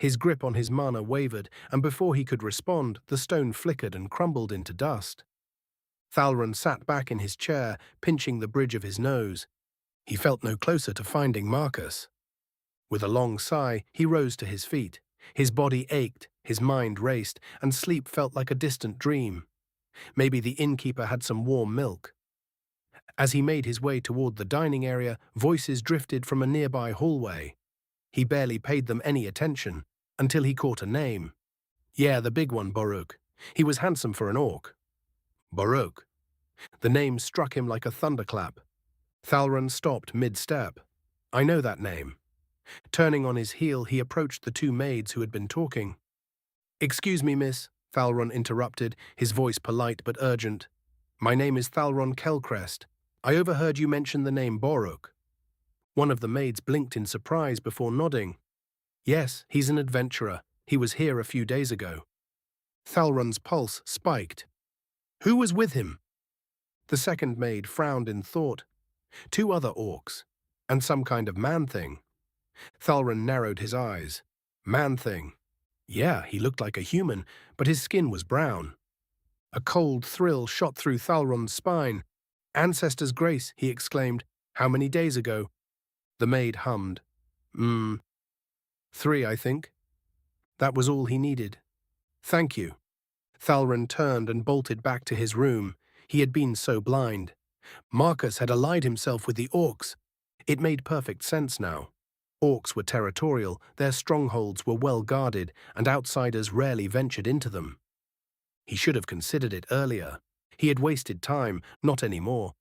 His grip on his mana wavered, and before he could respond, the stone flickered and crumbled into dust. Thalron sat back in his chair, pinching the bridge of his nose. He felt no closer to finding Marcus. With a long sigh, he rose to his feet. His body ached, his mind raced, and sleep felt like a distant dream. Maybe the innkeeper had some warm milk. As he made his way toward the dining area, voices drifted from a nearby hallway. He barely paid them any attention, until he caught a name. "Yeah, the big one, Baruch. He was handsome for an orc." Baruch. The name struck him like a thunderclap. Thalron stopped mid-step. "I know that name." Turning on his heel, he approached the 2 maids who had been talking. "Excuse me, miss," Thalron interrupted, his voice polite but urgent. "My name is Thalron Kelcrest. I overheard you mention the name Baruch." One of the maids blinked in surprise before nodding. "Yes, he's an adventurer. He was here a few days ago." Thalron's pulse spiked. "Who was with him?" The second maid frowned in thought. 2 other orcs, and some kind of man-thing. Thalron narrowed his eyes. Man-thing. Yeah, he looked like a human, but his skin was brown. A cold thrill shot through Thalron's spine. "Ancestor's grace," he exclaimed. "How many days ago?" The maid hummed. 3, I think." That was all he needed. "Thank you." Thalron turned and bolted back to his room. He had been so blind. Marcus had allied himself with the orcs. It made perfect sense now. Orcs were territorial, their strongholds were well guarded, and outsiders rarely ventured into them. He should have considered it earlier. He had wasted time, not anymore.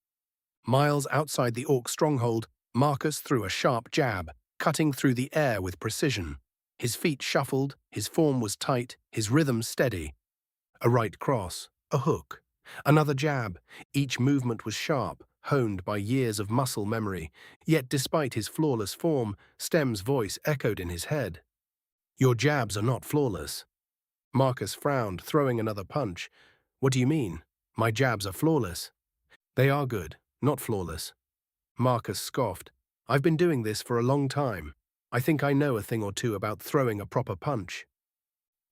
Miles outside the orc stronghold, Marcus threw a sharp jab, cutting through the air with precision. His feet shuffled, his form was tight, his rhythm steady. A right cross, a hook, another jab. Each movement was sharp, honed by years of muscle memory. Yet despite his flawless form, Stem's voice echoed in his head. "Your jabs are not flawless." Marcus frowned, throwing another punch. "What do you mean? My jabs are flawless." "They are good, not flawless." Marcus scoffed. "I've been doing this for a long time. I think I know a thing or two about throwing a proper punch.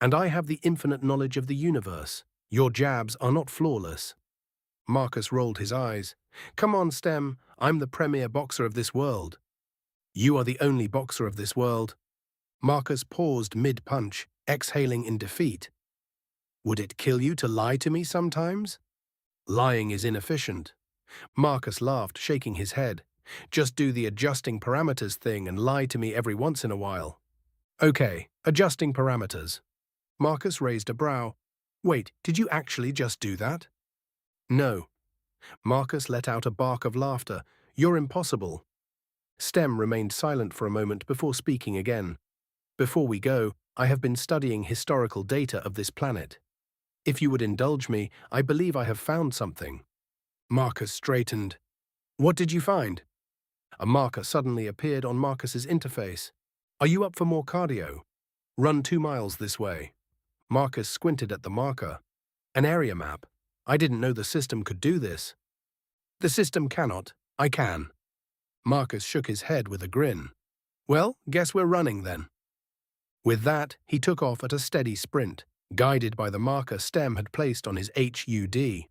And I have the infinite knowledge of the universe. Your jabs are not flawless." Marcus rolled his eyes. "Come on, Stem. I'm the premier boxer of this world." "You are the only boxer of this world." Marcus paused mid-punch, exhaling in defeat. "Would it kill you to lie to me sometimes?" "Lying is inefficient." Marcus laughed, shaking his head. Just do the adjusting parameters thing and lie to me every once in a while. Okay, adjusting parameters. Marcus raised a brow. Wait, did you actually just do that? No. Marcus let out a bark of laughter. You're impossible. Stem remained silent for a moment before speaking again. Before we go, I have been studying historical data of this planet. If you would indulge me, I believe I have found something. Marcus straightened. What did you find? A marker suddenly appeared on Marcus's interface. Are you up for more cardio? Run 2 miles this way. Marcus squinted at the marker. An area map. I didn't know the system could do this. The system cannot. I can. Marcus shook his head with a grin. Well, guess we're running then. With that, he took off at a steady sprint, guided by the marker Stem had placed on his HUD.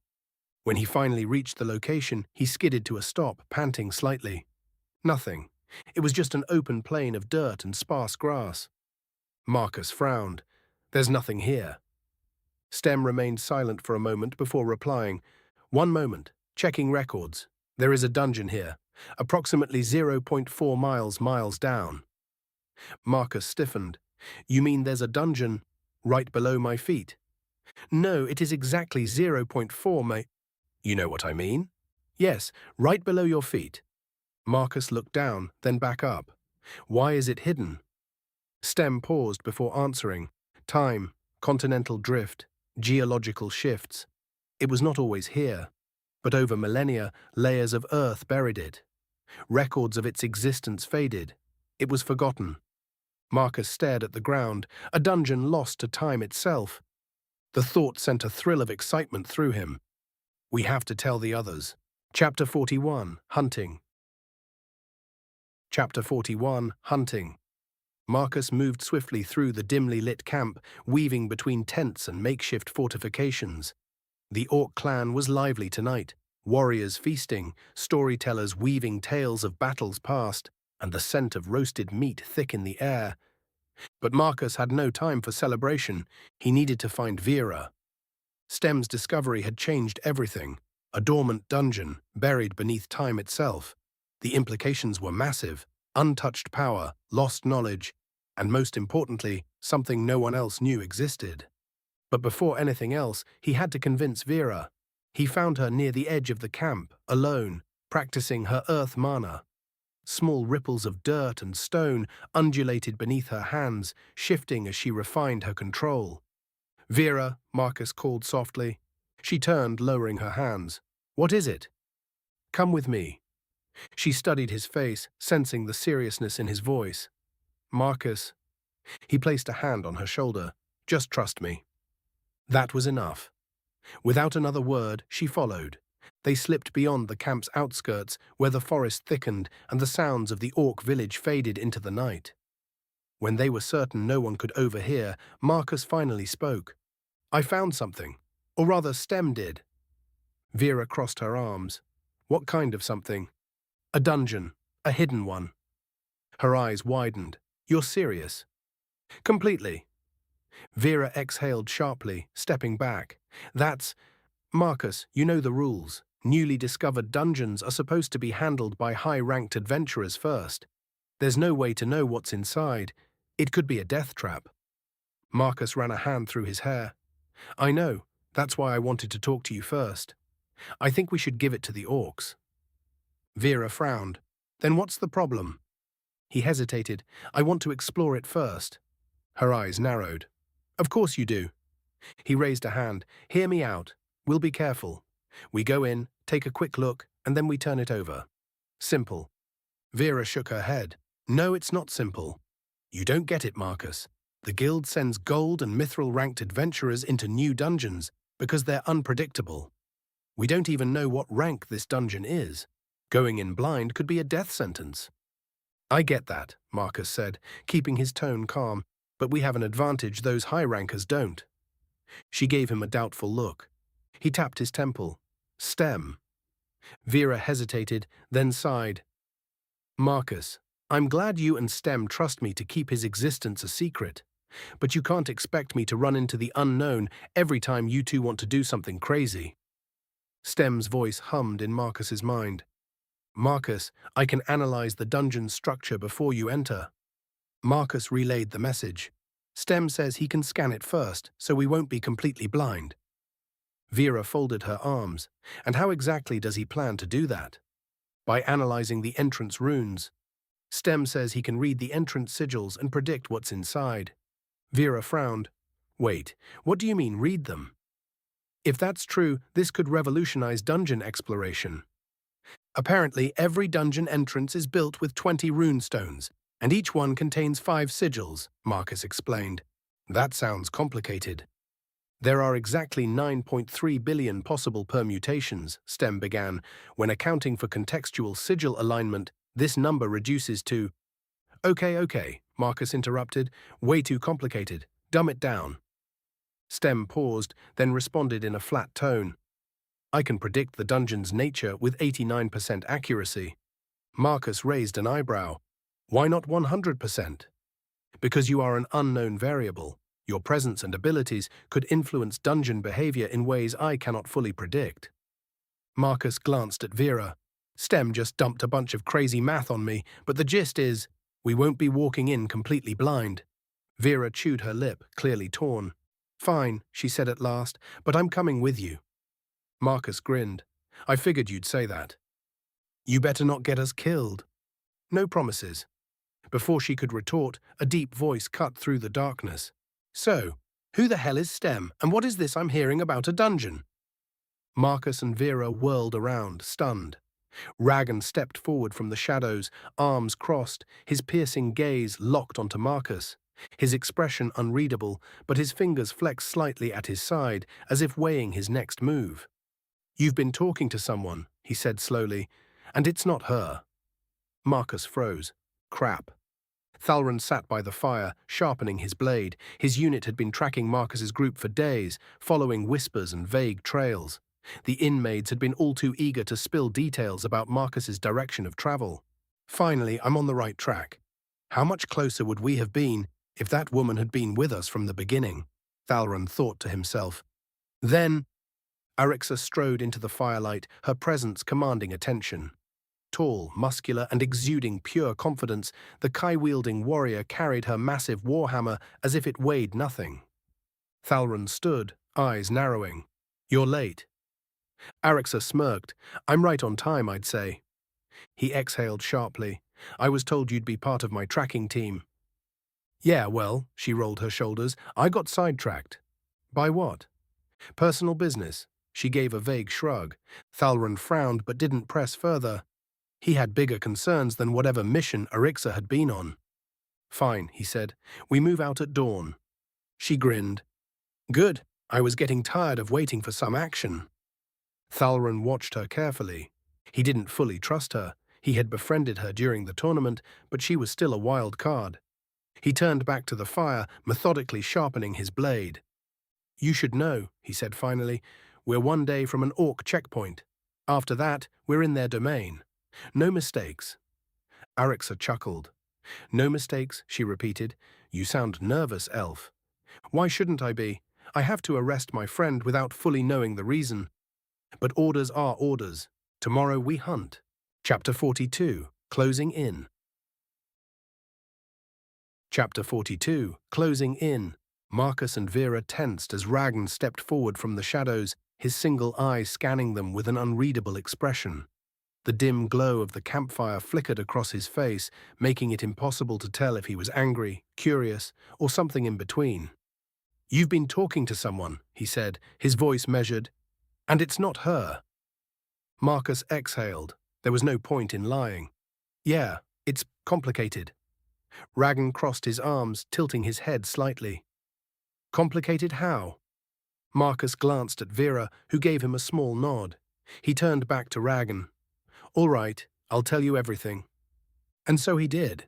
When he finally reached the location, he skidded to a stop, panting slightly. Nothing. It was just an open plain of dirt and sparse grass. Marcus frowned. There's nothing here. Stem remained silent for a moment before replying. 1 moment. Checking records. There is a dungeon here, approximately 0.4 miles down. Marcus stiffened. You mean there's a dungeon right below my feet? No, it is exactly 0.4 You know what I mean? Yes, right below your feet. Marcus looked down, then back up. Why is it hidden? Stem paused before answering. Time, continental drift, geological shifts. It was not always here, but over millennia, layers of earth buried it. Records of its existence faded. It was forgotten. Marcus stared at the ground, a dungeon lost to time itself. The thought sent a thrill of excitement through him. We have to tell the others. Chapter 41, Hunting. Chapter 41, Hunting. Marcus moved swiftly through the dimly lit camp, weaving between tents and makeshift fortifications. The Orc clan was lively tonight, warriors feasting, storytellers weaving tales of battles past, and the scent of roasted meat thick in the air. But Marcus had no time for celebration. He needed to find Vera. Stem's discovery had changed everything. A dormant dungeon, buried beneath time itself. The implications were massive: untouched power, lost knowledge, and most importantly, something no one else knew existed. But before anything else, he had to convince Vera. He found her near the edge of the camp, alone, practicing her earth mana. Small ripples of dirt and stone undulated beneath her hands, shifting as she refined her control. Vera, Marcus called softly. She turned, lowering her hands. What is it? Come with me. She studied his face, sensing the seriousness in his voice. Marcus. He placed a hand on her shoulder. Just trust me. That was enough. Without another word, she followed. They slipped beyond the camp's outskirts, where the forest thickened and the sounds of the Orc village faded into the night. When they were certain no one could overhear, Marcus finally spoke. I found something. Or rather, Stem did. Vera crossed her arms. What kind of something? A dungeon. A hidden one. Her eyes widened. You're serious? Completely. Vera exhaled sharply, stepping back. That's... Marcus, you know the rules. Newly discovered dungeons are supposed to be handled by high-ranked adventurers first. There's no way to know what's inside. It could be a death trap. Marcus ran a hand through his hair. I know. That's why I wanted to talk to you first. I think we should give it to the Orcs. Vera frowned. Then what's the problem? He hesitated. I want to explore it first. Her eyes narrowed. Of course you do. He raised a hand. Hear me out. We'll be careful. We go in, take a quick look, and then we turn it over. Simple. Vera shook her head. No, it's not simple. You don't get it, Marcus. The guild sends gold and mithril-ranked adventurers into new dungeons because they're unpredictable. We don't even know what rank this dungeon is. Going in blind could be a death sentence. I get that, Marcus said, keeping his tone calm, but we have an advantage those high-rankers don't. She gave him a doubtful look. He tapped his temple. Stem. Vera hesitated, then sighed. Marcus, I'm glad you and Stem trust me to keep his existence a secret, but you can't expect me to run into the unknown every time you two want to do something crazy. Stem's voice hummed in Marcus's mind. Marcus, I can analyze the dungeon's structure before you enter. Marcus relayed the message. Stem says he can scan it first, so we won't be completely blind. Vera folded her arms. And how exactly does he plan to do that? By analyzing the entrance runes. Stem says he can read the entrance sigils and predict what's inside. Vera frowned. Wait, what do you mean read them? If that's true, this could revolutionize dungeon exploration. Apparently, every dungeon entrance is built with 20 runestones, and each one contains 5 sigils, Marcus explained. That sounds complicated. There are exactly 9.3 billion possible permutations, Stem began. When accounting for contextual sigil alignment, this number reduces to… Okay, Marcus interrupted. Way too complicated. Dumb it down. Stem paused, then responded in a flat tone. I can predict the dungeon's nature with 89% accuracy. Marcus raised an eyebrow. Why not 100%? Because you are an unknown variable. Your presence and abilities could influence dungeon behavior in ways I cannot fully predict. Marcus glanced at Vera. Stem just dumped a bunch of crazy math on me, but the gist is, we won't be walking in completely blind. Vera chewed her lip, clearly torn. Fine, she said at last, but I'm coming with you. Marcus grinned. I figured you'd say that. You better not get us killed. No promises. Before she could retort, a deep voice cut through the darkness. So, who the hell is Stem, and what is this I'm hearing about a dungeon? Marcus and Vera whirled around, stunned. Raggan stepped forward from the shadows, arms crossed, his piercing gaze locked onto Marcus. His expression unreadable, but his fingers flexed slightly at his side, as if weighing his next move. You've been talking to someone, he said slowly, and it's not her. Marcus froze. Crap. Thalron sat by the fire, sharpening his blade. His unit had been tracking Marcus's group for days, following whispers and vague trails. The inmates had been all too eager to spill details about Marcus's direction of travel. Finally, I'm on the right track. How much closer would we have been if that woman had been with us from the beginning? Thalron thought to himself. Then, Arixa strode into the firelight, her presence commanding attention. Tall, muscular, and exuding pure confidence, the Kai-wielding warrior carried her massive warhammer as if it weighed nothing. Thalron stood, eyes narrowing. You're late. Arixa smirked. I'm right on time, I'd say. He exhaled sharply. I was told you'd be part of my tracking team. Yeah, well, she rolled her shoulders, I got sidetracked. By what? Personal business. She gave a vague shrug. Thalron frowned but didn't press further. He had bigger concerns than whatever mission Arixa had been on. Fine, he said. We move out at dawn. She grinned. Good. I was getting tired of waiting for some action. Thalron watched her carefully. He didn't fully trust her. He had befriended her during the tournament, but she was still a wild card. He turned back to the fire, methodically sharpening his blade. You should know, he said finally. We're one day from an orc checkpoint. After that, we're in their domain. No mistakes. Arixa chuckled. No mistakes, she repeated. You sound nervous, elf. Why shouldn't I be? I have to arrest my friend without fully knowing the reason. But orders are orders. Tomorrow we hunt. Chapter 42, Closing In. Chapter 42, Closing In. Marcus and Vera tensed as Raggan stepped forward from the shadows, his single eye scanning them with an unreadable expression. The dim glow of the campfire flickered across his face, making it impossible to tell if he was angry, curious, or something in between. You've been talking to someone, he said, his voice measured. And it's not her. Marcus exhaled. There was no point in lying. Yeah, it's complicated. Raggan crossed his arms, tilting his head slightly. Complicated how? Marcus glanced at Vera, who gave him a small nod. He turned back to Raggan. All right, I'll tell you everything. And so he did.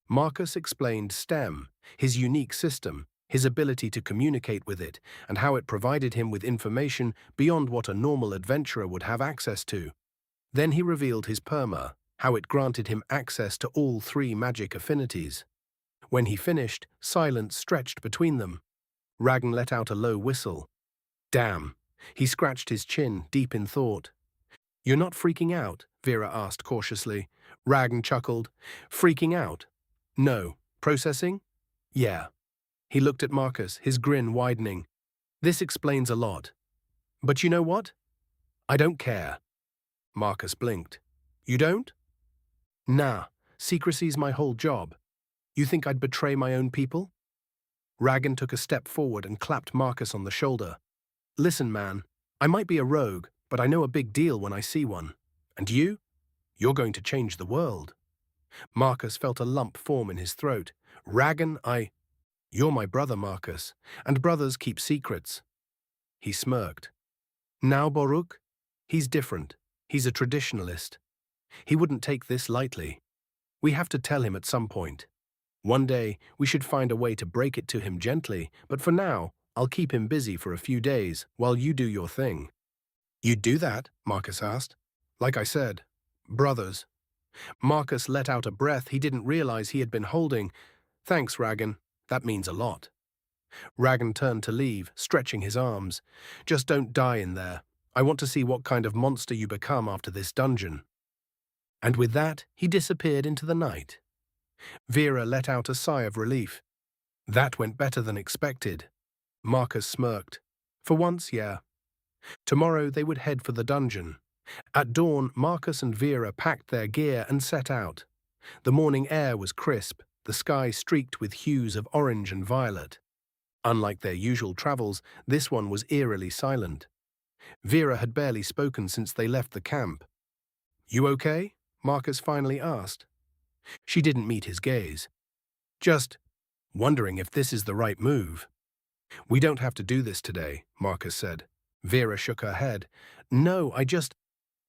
Marcus explained STEM, his unique system, his ability to communicate with it, and how it provided him with information beyond what a normal adventurer would have access to. Then he revealed his perma, how it granted him access to all 3 magic affinities. When he finished, silence stretched between them. Raggan let out a low whistle. Damn. He scratched his chin, deep in thought. You're not freaking out, Vera asked cautiously. Ragn chuckled. Freaking out? No. Processing? Yeah. He looked at Marcus, his grin widening. This explains a lot. But you know what? I don't care. Marcus blinked. You don't? Nah, secrecy's my whole job. You think I'd betray my own people? Ragn took a step forward and clapped Marcus on the shoulder. Listen, man, I might be a rogue, but I know a big deal when I see one. And you? You're going to change the world. Marcus felt a lump form in his throat. Ragn, You're my brother, Marcus, and brothers keep secrets. He smirked. Now Boruk? He's different. He's a traditionalist. He wouldn't take this lightly. We have to tell him at some point. One day, we should find a way to break it to him gently, but for now, I'll keep him busy for a few days while you do your thing. You'd do that? Marcus asked. Like I said, brothers. Marcus let out a breath he didn't realize he had been holding. Thanks, Ragn. That means a lot. Ragn turned to leave, stretching his arms. Just don't die in there. I want to see what kind of monster you become after this dungeon. And with that, he disappeared into the night. Vera let out a sigh of relief. That went better than expected. Marcus smirked. For once, yeah. Tomorrow they would head for the dungeon. At dawn, Marcus and Vera packed their gear and set out. The morning air was crisp, the sky streaked with hues of orange and violet. Unlike their usual travels, this one was eerily silent. Vera had barely spoken since they left the camp. You okay? Marcus finally asked. She didn't meet his gaze. Just wondering if this is the right move. We don't have to do this today, Marcus said. Vera shook her head. No,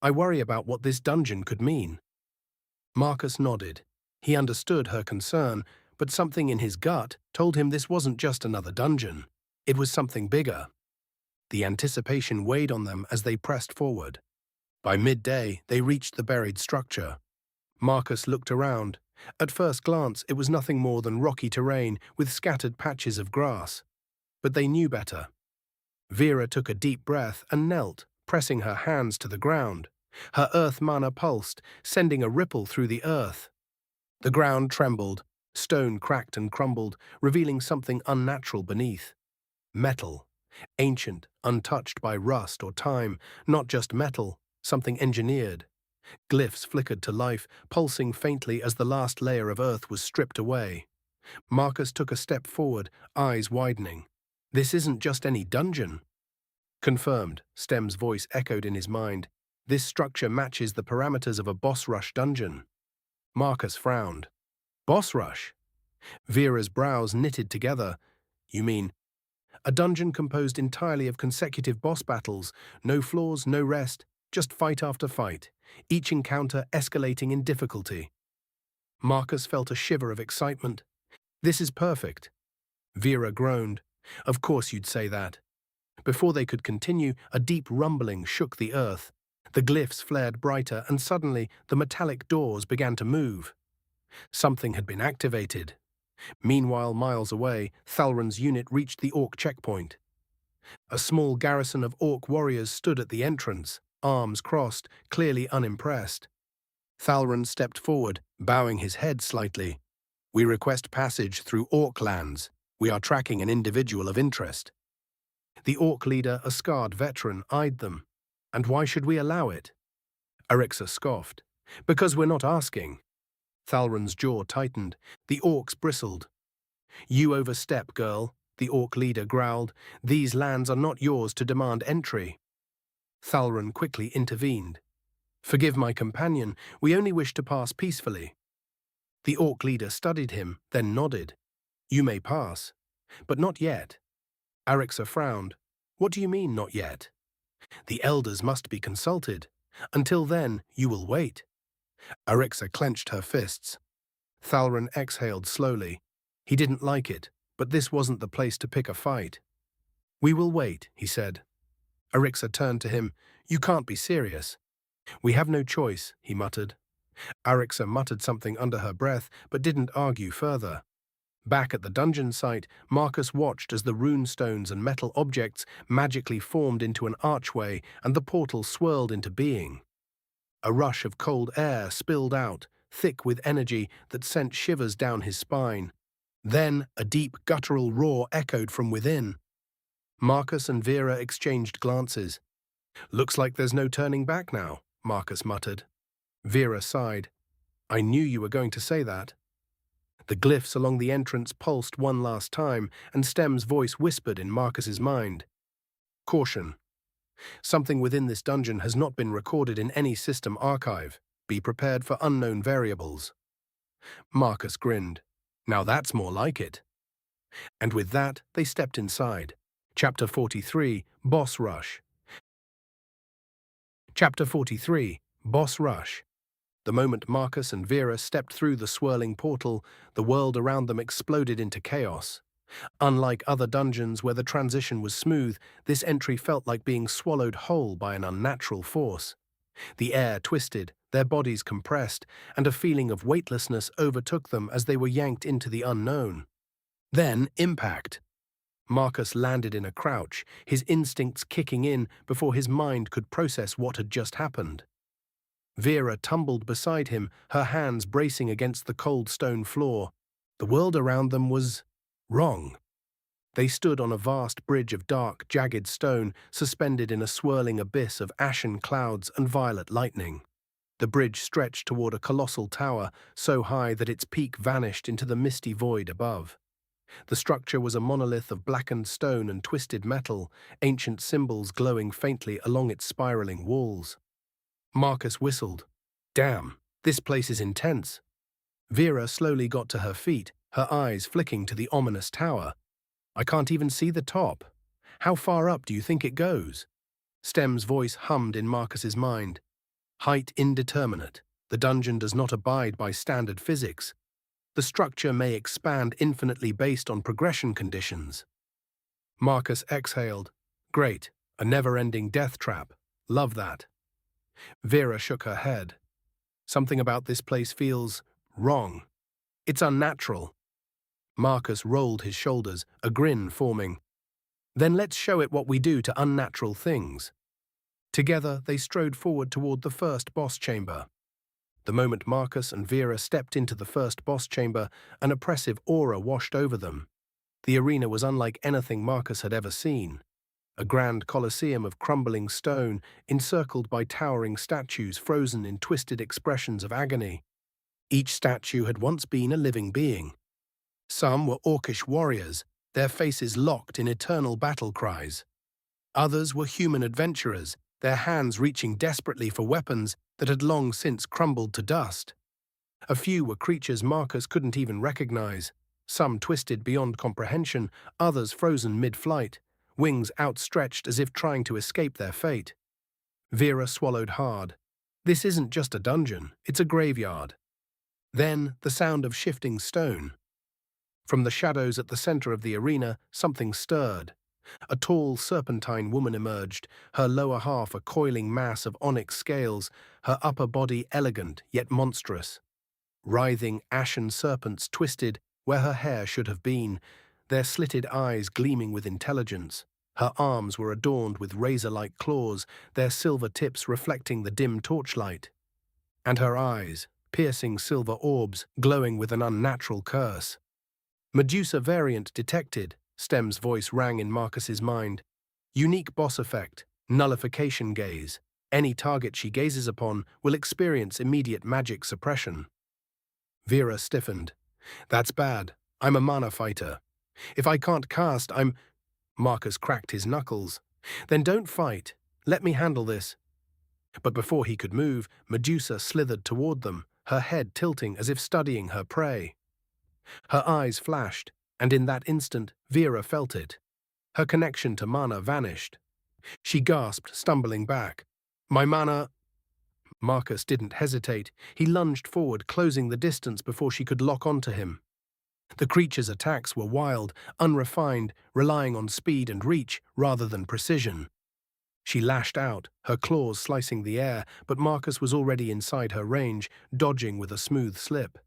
I worry about what this dungeon could mean. Marcus nodded. He understood her concern, but something in his gut told him this wasn't just another dungeon. It was something bigger. The anticipation weighed on them as they pressed forward. By midday, they reached the buried structure. Marcus looked around. At first glance, it was nothing more than rocky terrain with scattered patches of grass. But they knew better. Vera took a deep breath and knelt, pressing her hands to the ground. Her earth mana pulsed, sending a ripple through the earth. The ground trembled, stone cracked and crumbled, revealing something unnatural beneath. Metal. Ancient, untouched by rust or time, not just metal, something engineered. Glyphs flickered to life, pulsing faintly as the last layer of earth was stripped away. Marcus took a step forward, eyes widening. This isn't just any dungeon. Confirmed, Stem's voice echoed in his mind. This structure matches the parameters of a boss rush dungeon. Marcus frowned. Boss rush? Vera's brows knitted together. You mean, a dungeon composed entirely of consecutive boss battles, no flaws, no rest, just fight after fight, each encounter escalating in difficulty. Marcus felt a shiver of excitement. This is perfect. Vera groaned. Of course you'd say that. Before they could continue, a deep rumbling shook the earth. The glyphs flared brighter, and suddenly the metallic doors began to move. Something had been activated. Meanwhile, miles away, Thalron's unit reached the Orc checkpoint. A small garrison of Orc warriors stood at the entrance, arms crossed, clearly unimpressed. Thalron stepped forward, bowing his head slightly. We request passage through Orc lands. We are tracking an individual of interest. The Orc leader, a scarred veteran, eyed them. And why should we allow it? Arixa scoffed. Because we're not asking. Thalron's jaw tightened. The Orcs bristled. You overstep, girl, the Orc leader growled. These lands are not yours to demand entry. Thalron quickly intervened. Forgive my companion, we only wish to pass peacefully. The Orc leader studied him, then nodded. You may pass. But not yet. Arixa frowned. What do you mean, not yet? The elders must be consulted. Until then, you will wait. Arixa clenched her fists. Thalron exhaled slowly. He didn't like it, but this wasn't the place to pick a fight. We will wait, he said. Arixa turned to him. You can't be serious. We have no choice, he muttered. Arixa muttered something under her breath, but didn't argue further. Back at the dungeon site, Marcus watched as the rune stones and metal objects magically formed into an archway and the portal swirled into being. A rush of cold air spilled out, thick with energy that sent shivers down his spine. Then a deep guttural roar echoed from within. Marcus and Vera exchanged glances. "Looks like there's no turning back now," Marcus muttered. Vera sighed. "I knew you were going to say that." The glyphs along the entrance pulsed one last time, and Stem's voice whispered in Marcus's mind. "Caution. Something within this dungeon has not been recorded in any system archive. Be prepared for unknown variables." Marcus grinned. "Now that's more like it." And with that, they stepped inside. Chapter 43, Boss Rush. Chapter 43, Boss Rush. The moment Marcus and Vera stepped through the swirling portal, the world around them exploded into chaos. Unlike other dungeons where the transition was smooth, this entry felt like being swallowed whole by an unnatural force. The air twisted, their bodies compressed, and a feeling of weightlessness overtook them as they were yanked into the unknown. Then, impact. Marcus landed in a crouch, his instincts kicking in before his mind could process what had just happened. Vera tumbled beside him, her hands bracing against the cold stone floor. The world around them was wrong. They stood on a vast bridge of dark, jagged stone, suspended in a swirling abyss of ashen clouds and violet lightning. The bridge stretched toward a colossal tower, so high that its peak vanished into the misty void above. The structure was a monolith of blackened stone and twisted metal, ancient symbols glowing faintly along its spiraling walls. Marcus whistled. "Damn, this place is intense." Vera slowly got to her feet, her eyes flicking to the ominous tower. "I can't even see the top. How far up do you think it goes?" Stem's voice hummed in Marcus's mind. "Height indeterminate. The dungeon does not abide by standard physics. The structure may expand infinitely based on progression conditions." Marcus exhaled. "Great, a never-ending death trap. Love that." Vera shook her head. "Something about this place feels wrong. It's unnatural." Marcus rolled his shoulders, a grin forming. "Then let's show it what we do to unnatural things." Together, they strode forward toward the first boss chamber. The moment Marcus and Vera stepped into the first boss chamber, an oppressive aura washed over them. The arena was unlike anything Marcus had ever seen. A grand colosseum of crumbling stone, encircled by towering statues frozen in twisted expressions of agony. Each statue had once been a living being. Some were orcish warriors, their faces locked in eternal battle cries. Others were human adventurers, their hands reaching desperately for weapons that had long since crumbled to dust. A few were creatures Marcus couldn't even recognize, some twisted beyond comprehension, others frozen mid-flight, wings outstretched as if trying to escape their fate. Vera swallowed hard. This isn't just a dungeon, it's a graveyard. Then the sound of shifting stone. From the shadows at the center of the arena, something stirred. A tall, serpentine woman emerged, her lower half a coiling mass of onyx scales, her upper body elegant yet monstrous. Writhing, ashen serpents twisted where her hair should have been, their slitted eyes gleaming with intelligence. Her arms were adorned with razor-like claws, their silver tips reflecting the dim torchlight. And her eyes, piercing silver orbs, glowing with an unnatural curse. "Medusa variant detected," Stem's voice rang in Marcus's mind. "Unique boss effect, nullification gaze. Any target she gazes upon will experience immediate magic suppression." Vera stiffened. "That's bad. I'm a mana fighter. If I can't cast, I'm—" Marcus cracked his knuckles. "Then don't fight. Let me handle this." But before he could move, Medusa slithered toward them, her head tilting as if studying her prey. Her eyes flashed, and in that instant, Vera felt it. Her connection to mana vanished. She gasped, stumbling back. "My mana—" Marcus didn't hesitate. He lunged forward, closing the distance before she could lock onto him. The creature's attacks were wild, unrefined, relying on speed and reach rather than precision. She lashed out, her claws slicing the air, but Marcus was already inside her range, dodging with a smooth slip.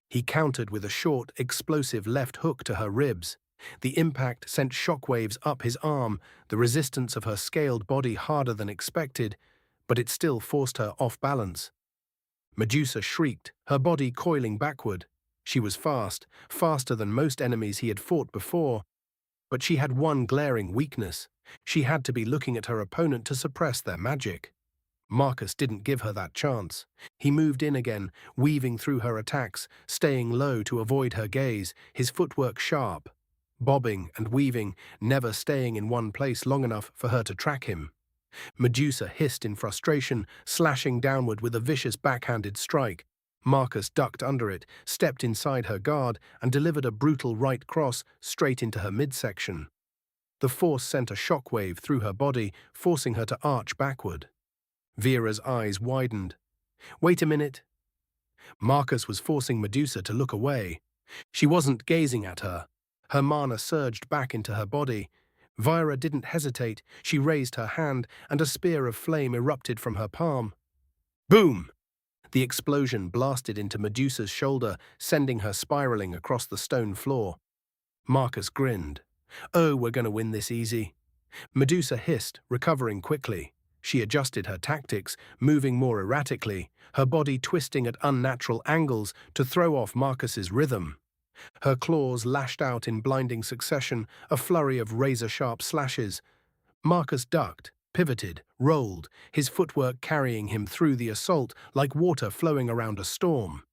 He countered with a short, explosive left hook to her ribs. The impact sent shockwaves up his arm, the resistance of her scaled body harder than expected, but it still forced her off balance. Medusa shrieked, her body coiling backward. She was fast, faster than most enemies he had fought before, but she had one glaring weakness. She had to be looking at her opponent to suppress their magic. Marcus didn't give her that chance. He moved in again, weaving through her attacks, staying low to avoid her gaze, his footwork sharp, bobbing and weaving, never staying in one place long enough for her to track him. Medusa hissed in frustration, slashing downward with a vicious backhanded strike. Marcus ducked under it, stepped inside her guard, and delivered a brutal right cross straight into her midsection. The force sent a shockwave through her body, forcing her to arch backward. Vera's eyes widened. Wait a minute. Marcus was forcing Medusa to look away. She wasn't gazing at her. Her mana surged back into her body. Vera didn't hesitate. She raised her hand, and a spear of flame erupted from her palm. Boom! The explosion blasted into Medusa's shoulder, sending her spiraling across the stone floor. Marcus grinned. Oh, we're going to win this easy. Medusa hissed, recovering quickly. She adjusted her tactics, moving more erratically, her body twisting at unnatural angles to throw off Marcus's rhythm. Her claws lashed out in blinding succession, a flurry of razor-sharp slashes. Marcus ducked, pivoted, rolled, his footwork carrying him through the assault like water flowing around a storm.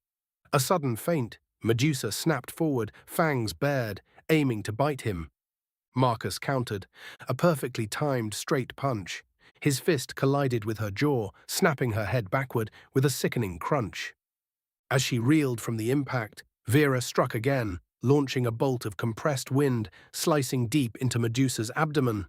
A sudden feint, Medusa snapped forward, fangs bared, aiming to bite him. Marcus countered, a perfectly timed straight punch. His fist collided with her jaw, snapping her head backward with a sickening crunch. As she reeled from the impact, Vera struck again, launching a bolt of compressed wind, slicing deep into Medusa's abdomen.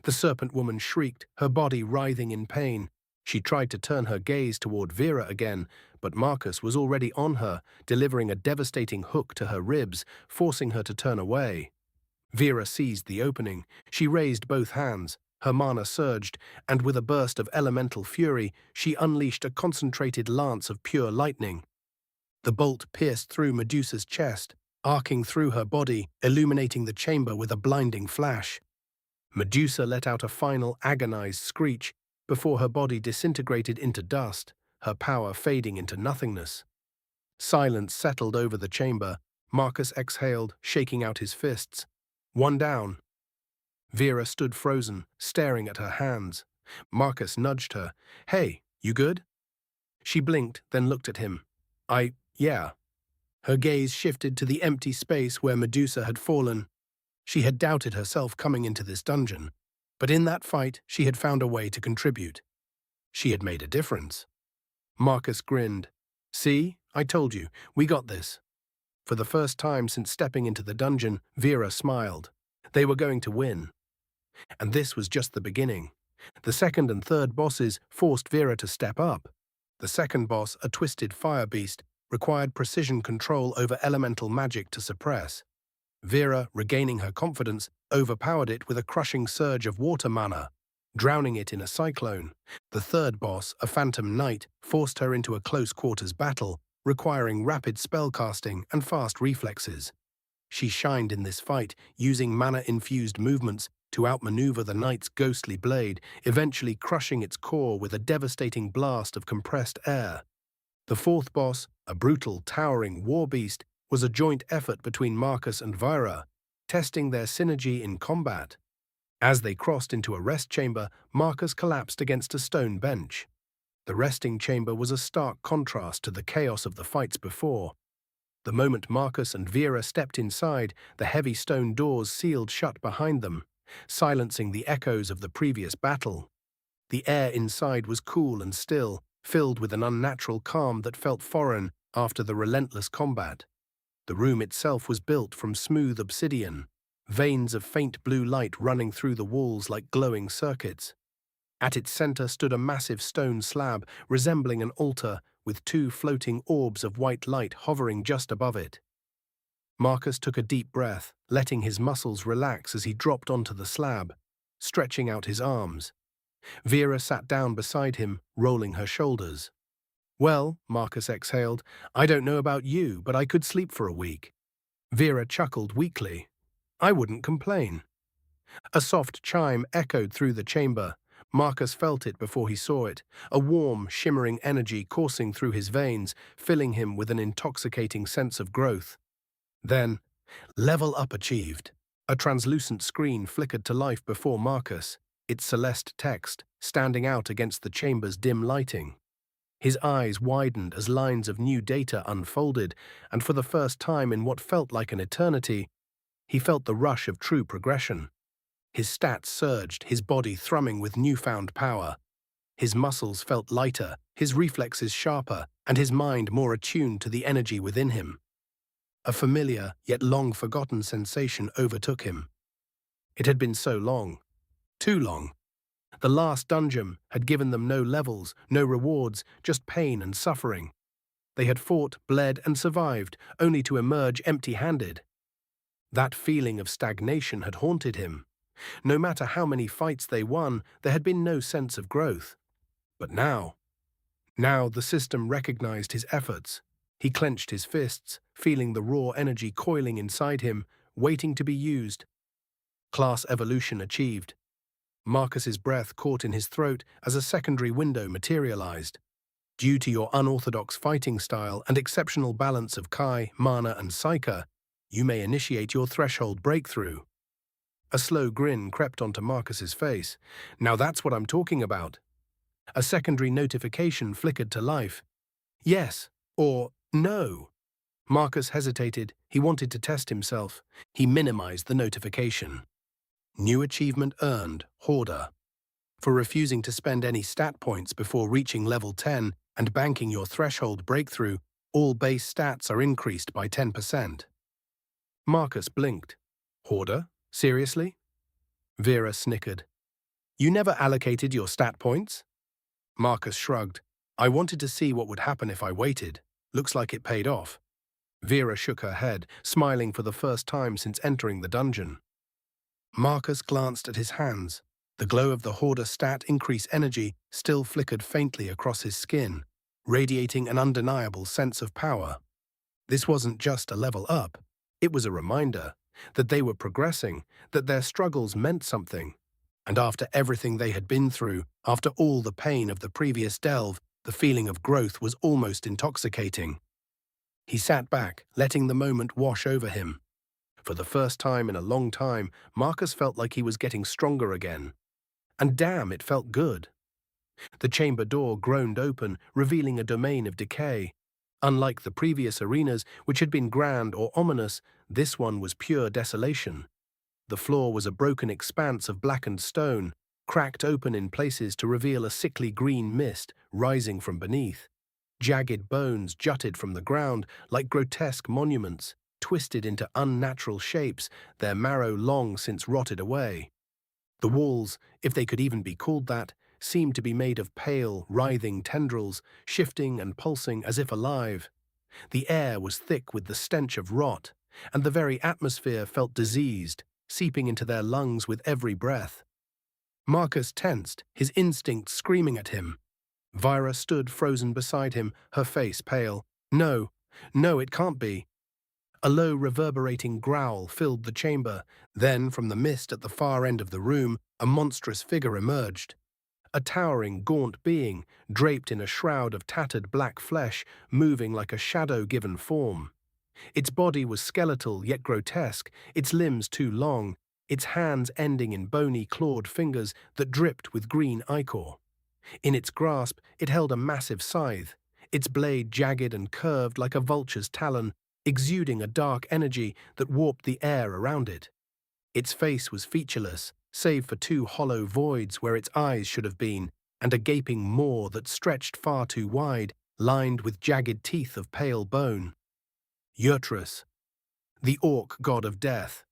The serpent woman shrieked, her body writhing in pain. She tried to turn her gaze toward Vera again, but Marcus was already on her, delivering a devastating hook to her ribs, forcing her to turn away. Vera seized the opening. She raised both hands. Her mana surged, and with a burst of elemental fury, she unleashed a concentrated lance of pure lightning. The bolt pierced through Medusa's chest, arcing through her body, illuminating the chamber with a blinding flash. Medusa let out a final agonized screech before her body disintegrated into dust, her power fading into nothingness. Silence settled over the chamber. Marcus exhaled, shaking out his fists. One down. Vera stood frozen, staring at her hands. Marcus nudged her. Hey, you good? She blinked, then looked at him. Yeah. Her gaze shifted to the empty space where Medusa had fallen. She had doubted herself coming into this dungeon, but in that fight she had found a way to contribute. She had made a difference. Marcus grinned. See, I told you, we got this. For the first time since stepping into the dungeon, Vera smiled. They were going to win. And this was just the beginning. The second and third bosses forced Vera to step up. The second boss, a twisted fire beast, required precision control over elemental magic to suppress. Vera, regaining her confidence, overpowered it with a crushing surge of water mana, drowning it in a cyclone. The third boss, a phantom knight, forced her into a close-quarters battle, requiring rapid spellcasting and fast reflexes. She shined in this fight, using mana-infused movements to outmaneuver the knight's ghostly blade, eventually crushing its core with a devastating blast of compressed air. The fourth boss, a brutal, towering war beast, was a joint effort between Marcus and Vera, testing their synergy in combat. As they crossed into a rest chamber, Marcus collapsed against a stone bench. The resting chamber was a stark contrast to the chaos of the fights before. The moment Marcus and Vera stepped inside, the heavy stone doors sealed shut behind them, silencing the echoes of the previous battle. The air inside was cool and still, filled with an unnatural calm that felt foreign after the relentless combat. The room itself was built from smooth obsidian, veins of faint blue light running through the walls like glowing circuits. At its center stood a massive stone slab resembling an altar with two floating orbs of white light hovering just above it. Marcus took a deep breath, letting his muscles relax as he dropped onto the slab, stretching out his arms. Vera sat down beside him, rolling her shoulders. Well, Marcus exhaled, I don't know about you, but I could sleep for a week. Vera chuckled weakly. I wouldn't complain. A soft chime echoed through the chamber. Marcus felt it before he saw it, a warm, shimmering energy coursing through his veins, filling him with an intoxicating sense of growth. Then, level up achieved. A translucent screen flickered to life before Marcus, its celeste text standing out against the chamber's dim lighting. His eyes widened as lines of new data unfolded, and for the first time in what felt like an eternity, he felt the rush of true progression. His stats surged, his body thrumming with newfound power. His muscles felt lighter, his reflexes sharper, and his mind more attuned to the energy within him. A familiar, yet long-forgotten sensation overtook him. It had been so long. Too long. The last dungeon had given them no levels, no rewards, just pain and suffering. They had fought, bled, and survived, only to emerge empty-handed. That feeling of stagnation had haunted him. No matter how many fights they won, there had been no sense of growth. But now the system recognized his efforts. He clenched his fists, feeling the raw energy coiling inside him, waiting to be used. Class evolution achieved. Marcus's breath caught in his throat as a secondary window materialized. Due to your unorthodox fighting style and exceptional balance of Kai, Mana, and Psyche, you may initiate your threshold breakthrough. A slow grin crept onto Marcus's face. Now that's what I'm talking about. A secondary notification flickered to life. Yes, or no. Marcus hesitated. He wanted to test himself. He minimized the notification. New achievement earned, Hoarder. For refusing to spend any stat points before reaching level 10 and banking your threshold breakthrough, all base stats are increased by 10%. Marcus blinked. Hoarder? Seriously? Vera snickered. You never allocated your stat points? Marcus shrugged. I wanted to see what would happen if I waited. Looks like it paid off. Vera shook her head, smiling for the first time since entering the dungeon. Marcus glanced at his hands. The glow of the Hoarder stat increase energy still flickered faintly across his skin, radiating an undeniable sense of power. This wasn't just a level up. It was a reminder that they were progressing, that their struggles meant something. And after everything they had been through, after all the pain of the previous delve, the feeling of growth was almost intoxicating. He sat back, letting the moment wash over him. For the first time in a long time, Marcus felt like he was getting stronger again. And damn, it felt good. The chamber door groaned open, revealing a domain of decay. Unlike the previous arenas, which had been grand or ominous, this one was pure desolation. The floor was a broken expanse of blackened stone, cracked open in places to reveal a sickly green mist rising from beneath. Jagged bones jutted from the ground like grotesque monuments, twisted into unnatural shapes, their marrow long since rotted away. The walls, if they could even be called that, seemed to be made of pale, writhing tendrils, shifting and pulsing as if alive. The air was thick with the stench of rot, and the very atmosphere felt diseased, seeping into their lungs with every breath. Marcus tensed, his instincts screaming at him. Vira stood frozen beside him, her face pale. No, it can't be. A low, reverberating growl filled the chamber. Then, from the mist at the far end of the room, a monstrous figure emerged. A towering, gaunt being, draped in a shroud of tattered black flesh, moving like a shadow-given form. Its body was skeletal yet grotesque, its limbs too long, its hands ending in bony, clawed fingers that dripped with green ichor. In its grasp, it held a massive scythe, its blade jagged and curved like a vulture's talon, exuding a dark energy that warped the air around it. Its face was featureless, save for two hollow voids where its eyes should have been, and a gaping maw that stretched far too wide, lined with jagged teeth of pale bone. Yurtrus, the orc god of death.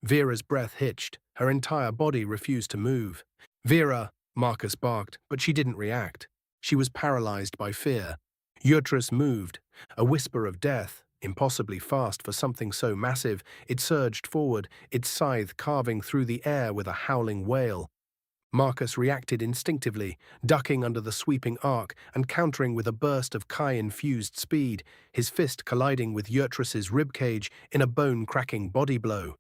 Vera's breath hitched, her entire body refused to move. Vera, Marcus barked, but she didn't react. She was paralyzed by fear. Yurtrus moved, a whisper of death, impossibly fast for something so massive. It surged forward, its scythe carving through the air with a howling wail. Marcus reacted instinctively, ducking under the sweeping arc and countering with a burst of Kai-infused speed, his fist colliding with Yurtrus's ribcage in a bone-cracking body blow.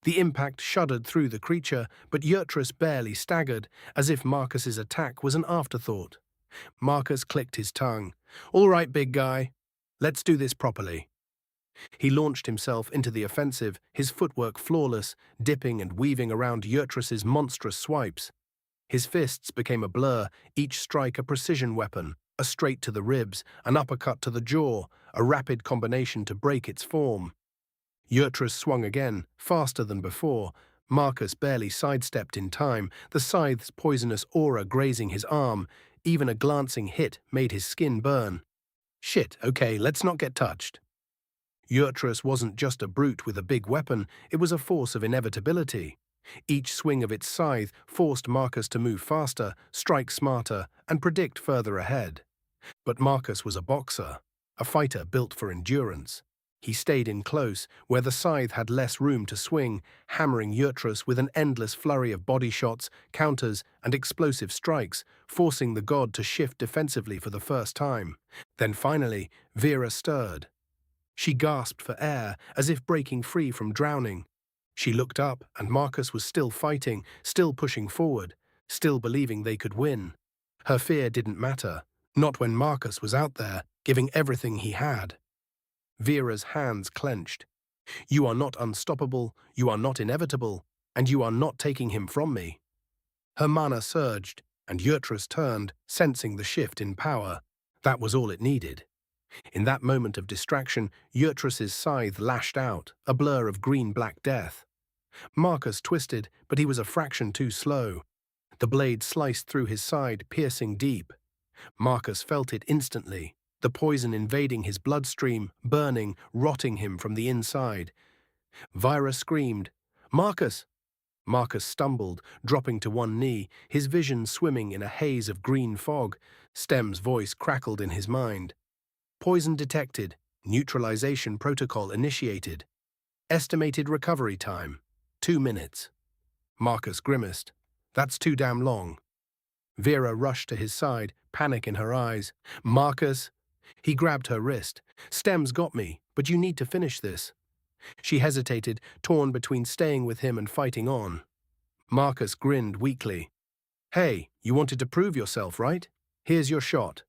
The impact shuddered through the creature, but Yurtrus barely staggered, as if Marcus's attack was an afterthought. Marcus clicked his tongue. "All right, big guy. Let's do this properly." He launched himself into the offensive, his footwork flawless, dipping and weaving around Yurtrus's monstrous swipes. His fists became a blur, each strike a precision weapon, a straight to the ribs, an uppercut to the jaw, a rapid combination to break its form. Yurtrus swung again, faster than before. Marcus barely sidestepped in time, the scythe's poisonous aura grazing his arm. Even a glancing hit made his skin burn. "Shit, okay, let's not get touched." Yurtrus wasn't just a brute with a big weapon, it was a force of inevitability. Each swing of its scythe forced Marcus to move faster, strike smarter, and predict further ahead. But Marcus was a boxer, a fighter built for endurance. He stayed in close, where the scythe had less room to swing, hammering Yurtrus with an endless flurry of body shots, counters, and explosive strikes, forcing the god to shift defensively for the first time. Then finally, Vera stirred. She gasped for air, as if breaking free from drowning. She looked up, and Marcus was still fighting, still pushing forward, still believing they could win. Her fear didn't matter, not when Marcus was out there, giving everything he had. Vera's hands clenched. "You are not unstoppable, you are not inevitable, and you are not taking him from me." Her mana surged, and Yurtrus turned, sensing the shift in power. That was all it needed. In that moment of distraction, Yurtrus's scythe lashed out, a blur of green-black death. Marcus twisted, but he was a fraction too slow. The blade sliced through his side, piercing deep. Marcus felt it instantly, the poison invading his bloodstream, burning, rotting him from the inside. Vira screamed, "Marcus!" Marcus stumbled, dropping to one knee, his vision swimming in a haze of green fog. Stem's voice crackled in his mind. "Poison detected. Neutralization protocol initiated. Estimated recovery time, 2 minutes." Marcus grimaced. "That's too damn long." Vera rushed to his side, panic in her eyes. "Marcus!" He grabbed her wrist. "Stem's got me, but you need to finish this." She hesitated, torn between staying with him and fighting on. Marcus grinned weakly. "Hey, you wanted to prove yourself, right? Here's your shot."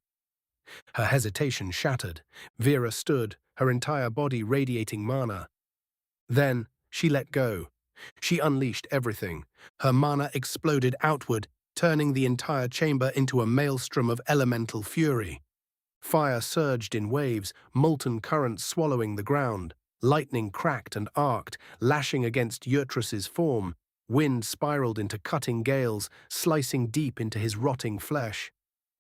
Her hesitation shattered. Vera stood, her entire body radiating mana. Then she let go. She unleashed everything. Her mana exploded outward, turning the entire chamber into a maelstrom of elemental fury. Fire surged in waves, molten currents swallowing the ground. Lightning cracked and arced, lashing against Yurtrus's form. Wind spiraled into cutting gales, slicing deep into his rotting flesh.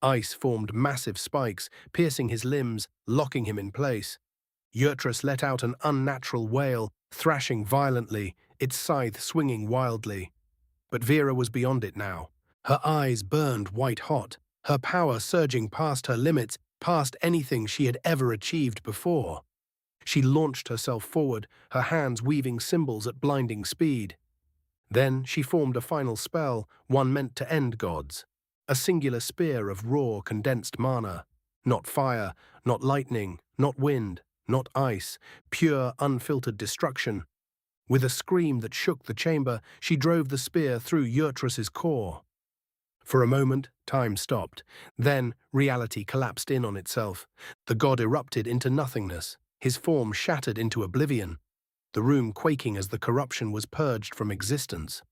Ice formed massive spikes, piercing his limbs, locking him in place. Yurtrus let out an unnatural wail, thrashing violently, its scythe swinging wildly. But Vera was beyond it now. Her eyes burned white-hot, her power surging past her limits, past anything she had ever achieved before. She launched herself forward, her hands weaving symbols at blinding speed. Then she formed a final spell, one meant to end gods. A singular spear of raw, condensed mana. Not fire, not lightning, not wind, not ice, pure, unfiltered destruction. With a scream that shook the chamber, she drove the spear through Yurtrus's core. For a moment, time stopped. Then, reality collapsed in on itself. The god erupted into nothingness, his form shattered into oblivion, the room quaking as the corruption was purged from existence.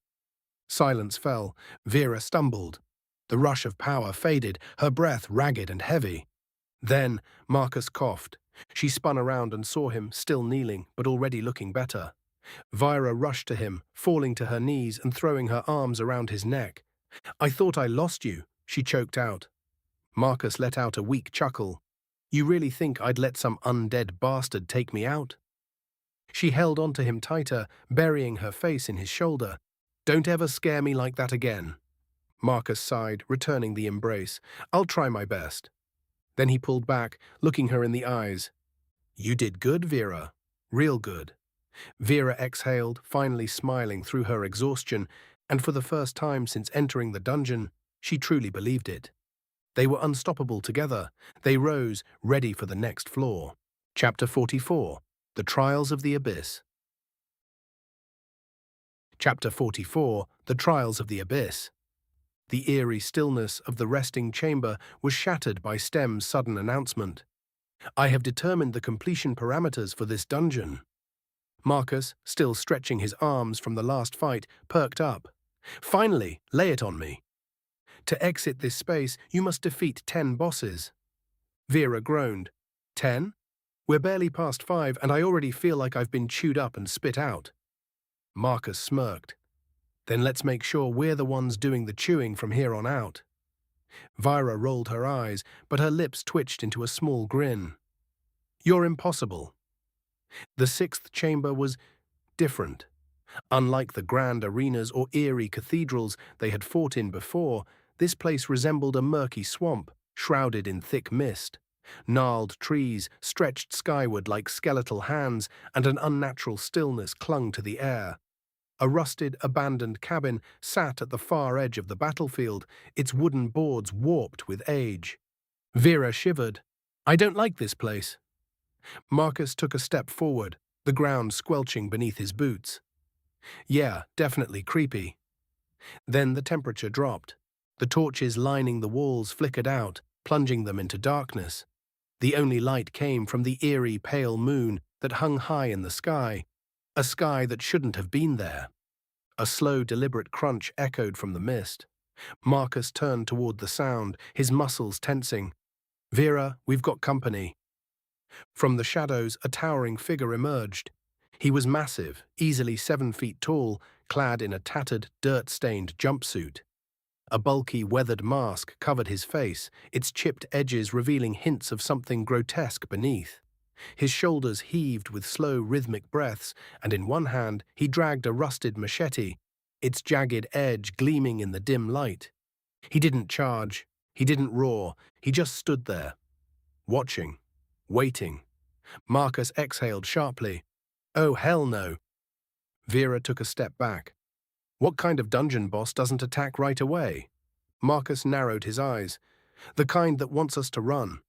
Silence fell. Vera stumbled. The rush of power faded, her breath ragged and heavy. Then, Marcus coughed. She spun around and saw him, still kneeling, but already looking better. Vira rushed to him, falling to her knees and throwing her arms around his neck. "I thought I lost you," she choked out. Marcus let out a weak chuckle. "You really think I'd let some undead bastard take me out?" She held onto him tighter, burying her face in his shoulder. "Don't ever scare me like that again." Marcus sighed, returning the embrace. "I'll try my best." Then he pulled back, looking her in the eyes. "You did good, Vera. Real good." Vera exhaled, finally smiling through her exhaustion, and for the first time since entering the dungeon, she truly believed it. They were unstoppable together. They rose, ready for the next floor. Chapter 44. The Trials of the Abyss. Chapter 44, The Trials of the Abyss. The eerie stillness of the resting chamber was shattered by Stem's sudden announcement. I have determined the completion parameters for this dungeon. Marcus, still stretching his arms from the last fight, perked up. Finally, lay it on me. To exit this space, you must defeat 10 bosses. Vera groaned. 10? We're barely past 5 and I already feel like I've been chewed up and spit out. Marcus smirked. Then let's make sure we're the ones doing the chewing from here on out. Vira rolled her eyes, but her lips twitched into a small grin. You're impossible. The 6th chamber was different. Unlike the grand arenas or eerie cathedrals they had fought in before, this place resembled a murky swamp, shrouded in thick mist. Gnarled trees stretched skyward like skeletal hands, and an unnatural stillness clung to the air. A rusted, abandoned cabin sat at the far edge of the battlefield, its wooden boards warped with age. Vera shivered. I don't like this place. Marcus took a step forward, the ground squelching beneath his boots. Yeah, definitely creepy. Then the temperature dropped. The torches lining the walls flickered out, plunging them into darkness. The only light came from the eerie pale moon that hung high in the sky, a sky that shouldn't have been there. A slow, deliberate crunch echoed from the mist. Marcus turned toward the sound, his muscles tensing. Vera, we've got company. From the shadows, a towering figure emerged. He was massive, easily 7 feet tall, clad in a tattered, dirt-stained jumpsuit. A bulky, weathered mask covered his face, its chipped edges revealing hints of something grotesque beneath. His shoulders heaved with slow, rhythmic breaths, and in one hand he dragged a rusted machete, its jagged edge gleaming in the dim light. He didn't charge, he didn't roar, he just stood there, watching, waiting. Marcus exhaled sharply. Oh, hell no. Vera took a step back. What kind of dungeon boss doesn't attack right away? Marcus narrowed his eyes. The kind that wants us to run.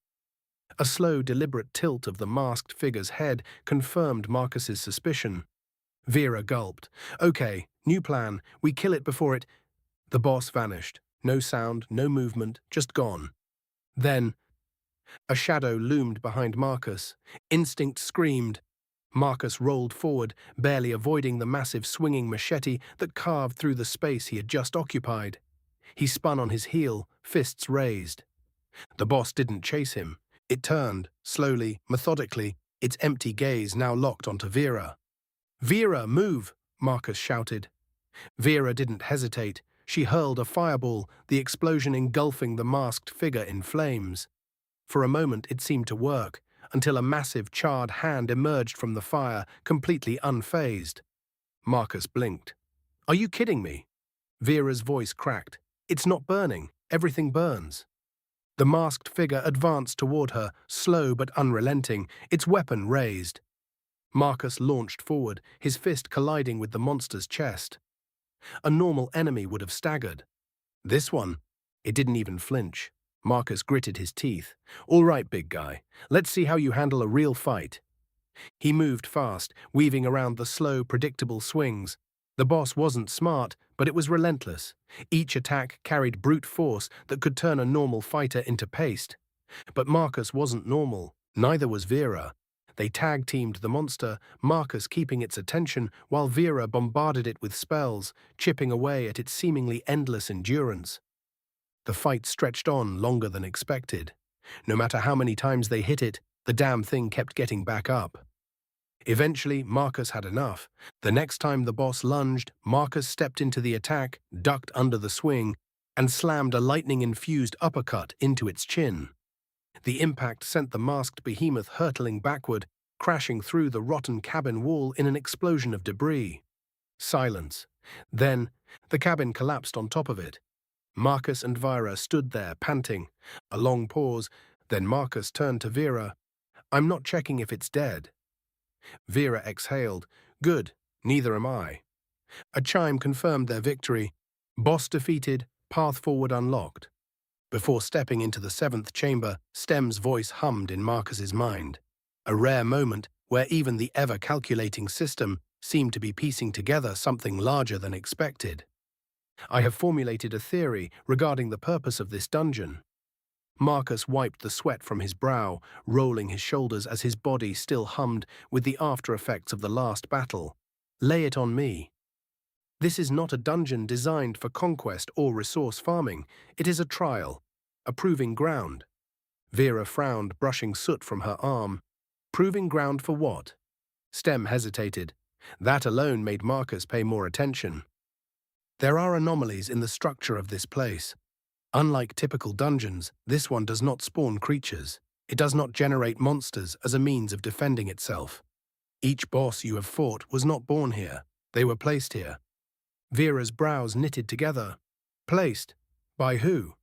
A slow, deliberate tilt of the masked figure's head confirmed Marcus's suspicion. Vera gulped. Okay, new plan. We kill it before it... The boss vanished. No sound, no movement, just gone. Then, a shadow loomed behind Marcus. Instinct screamed. Marcus rolled forward, barely avoiding the massive swinging machete that carved through the space he had just occupied. He spun on his heel, fists raised. The boss didn't chase him. It turned, slowly, methodically, its empty gaze now locked onto Vera. Vera, move! Marcus shouted. Vera didn't hesitate. She hurled a fireball, the explosion engulfing the masked figure in flames. For a moment it seemed to work, until a massive charred hand emerged from the fire, completely unfazed. Marcus blinked. Are you kidding me? Vera's voice cracked. It's not burning. Everything burns. The masked figure advanced toward her, slow but unrelenting, its weapon raised. Marcus launched forward, his fist colliding with the monster's chest. A normal enemy would have staggered. This one, it didn't even flinch. Marcus gritted his teeth. All right, big guy, let's see how you handle a real fight. He moved fast, weaving around the slow, predictable swings. The boss wasn't smart, but it was relentless. Each attack carried brute force that could turn a normal fighter into paste. But Marcus wasn't normal, neither was Vera. They tag-teamed the monster, Marcus keeping its attention while Vera bombarded it with spells, chipping away at its seemingly endless endurance. The fight stretched on longer than expected. No matter how many times they hit it, the damn thing kept getting back up. Eventually, Marcus had enough. The next time the boss lunged, Marcus stepped into the attack, ducked under the swing, and slammed a lightning-infused uppercut into its chin. The impact sent the masked behemoth hurtling backward, crashing through the rotten cabin wall in an explosion of debris. Silence. Then, the cabin collapsed on top of it. Marcus and Vera stood there, panting. A long pause, then Marcus turned to Vera. I'm not checking if it's dead. Vera exhaled. Good, neither am I. A chime confirmed their victory. Boss defeated, path forward unlocked. Before stepping into the 7th chamber, Stem's voice hummed in Marcus's mind. A rare moment where even the ever-calculating system seemed to be piecing together something larger than expected. I have formulated a theory regarding the purpose of this dungeon. Marcus wiped the sweat from his brow, rolling his shoulders as his body still hummed with the after-effects of the last battle. Lay it on me. This is not a dungeon designed for conquest or resource farming. It is a trial, a proving ground. Vera frowned, brushing soot from her arm. Proving ground for what? Stem hesitated. That alone made Marcus pay more attention. There are anomalies in the structure of this place. Unlike typical dungeons, this one does not spawn creatures. It does not generate monsters as a means of defending itself. Each boss you have fought was not born here. They were placed here. Vera's brows knitted together. Placed? By who?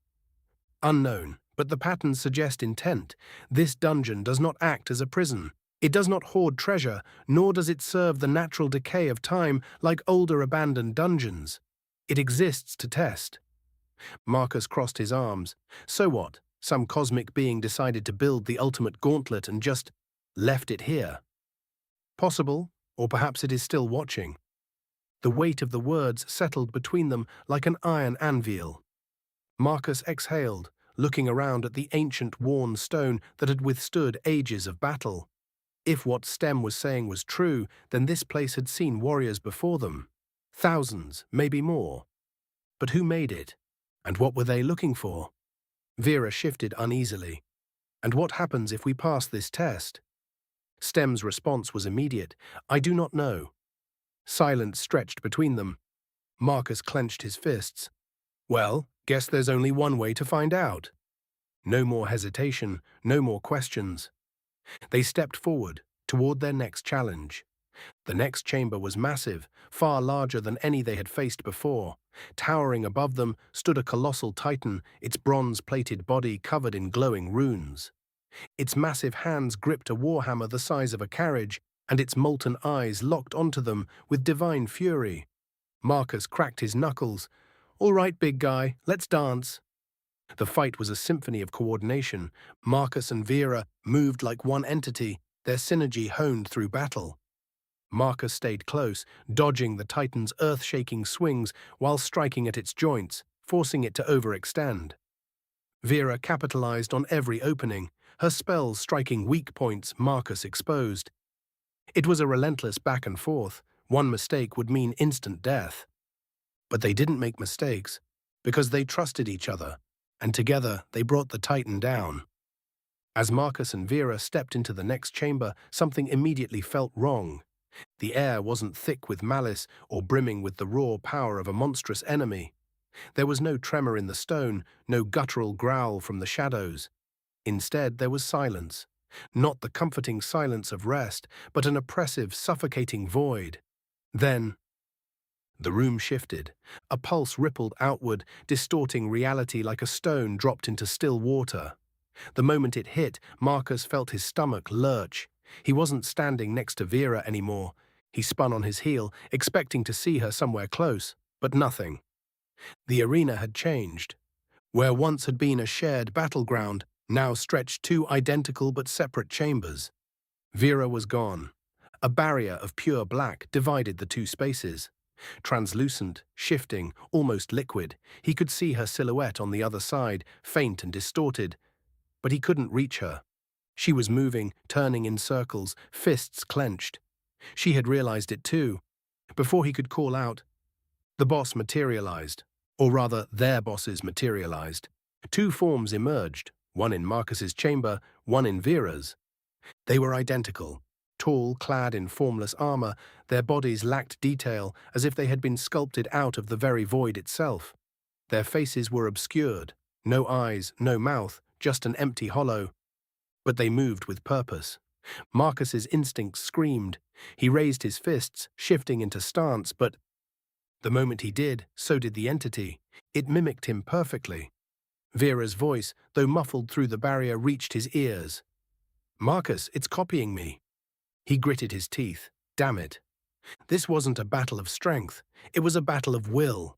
Unknown, but the patterns suggest intent. This dungeon does not act as a prison. It does not hoard treasure, nor does it serve the natural decay of time like older abandoned dungeons. It exists to test. Marcus crossed his arms. So what? Some cosmic being decided to build the ultimate gauntlet and just left it here. Possible, or perhaps it is still watching. The weight of the words settled between them like an iron anvil. Marcus exhaled, looking around at the ancient worn stone that had withstood ages of battle. If what Stem was saying was true, then this place had seen warriors before them. Thousands, maybe more. But who made it? And what were they looking for? Vera shifted uneasily. And what happens if we pass this test? Stem's response was immediate. I do not know. Silence stretched between them. Marcus clenched his fists. Well, guess there's only one way to find out. No more hesitation, no more questions. They stepped forward, toward their next challenge. The next chamber was massive, far larger than any they had faced before. Towering above them stood a colossal titan, its bronze-plated body covered in glowing runes. Its massive hands gripped a warhammer the size of a carriage, and its molten eyes locked onto them with divine fury. Marcus cracked his knuckles. All right, big guy, let's dance. The fight was a symphony of coordination. Marcus and Vera moved like one entity, their synergy honed through battle. Marcus stayed close, dodging the Titan's earth-shaking swings while striking at its joints, forcing it to overextend. Vera capitalized on every opening, her spells striking weak points Marcus exposed. It was a relentless back and forth. One mistake would mean instant death. But they didn't make mistakes, because they trusted each other, and together they brought the Titan down. As Marcus and Vera stepped into the next chamber, something immediately felt wrong. The air wasn't thick with malice or brimming with the raw power of a monstrous enemy. There was no tremor in the stone, no guttural growl from the shadows. Instead, there was silence. Not the comforting silence of rest, but an oppressive, suffocating void. Then, the room shifted. A pulse rippled outward, distorting reality like a stone dropped into still water. The moment it hit, Marcus felt his stomach lurch. He wasn't standing next to Vera anymore. He spun on his heel, expecting to see her somewhere close, but nothing. The arena had changed. Where once had been a shared battleground, now stretched two identical but separate chambers. Vera was gone. A barrier of pure black divided the two spaces. Translucent, shifting, almost liquid, he could see her silhouette on the other side, faint and distorted. But he couldn't reach her. She was moving, turning in circles, fists clenched. She had realized it too. Before he could call out, the boss materialized. Or rather, their bosses materialized. Two forms emerged, one in Marcus's chamber, one in Vera's. They were identical. Tall, clad in formless armor, their bodies lacked detail, as if they had been sculpted out of the very void itself. Their faces were obscured. No eyes, no mouth, just an empty hollow. But they moved with purpose. Marcus's instincts screamed. He raised his fists, shifting into stance, but the moment he did, so did the entity. It mimicked him perfectly. Vera's voice, though muffled through the barrier, reached his ears. Marcus, it's copying me. He gritted his teeth. Damn it. This wasn't a battle of strength. It was a battle of will.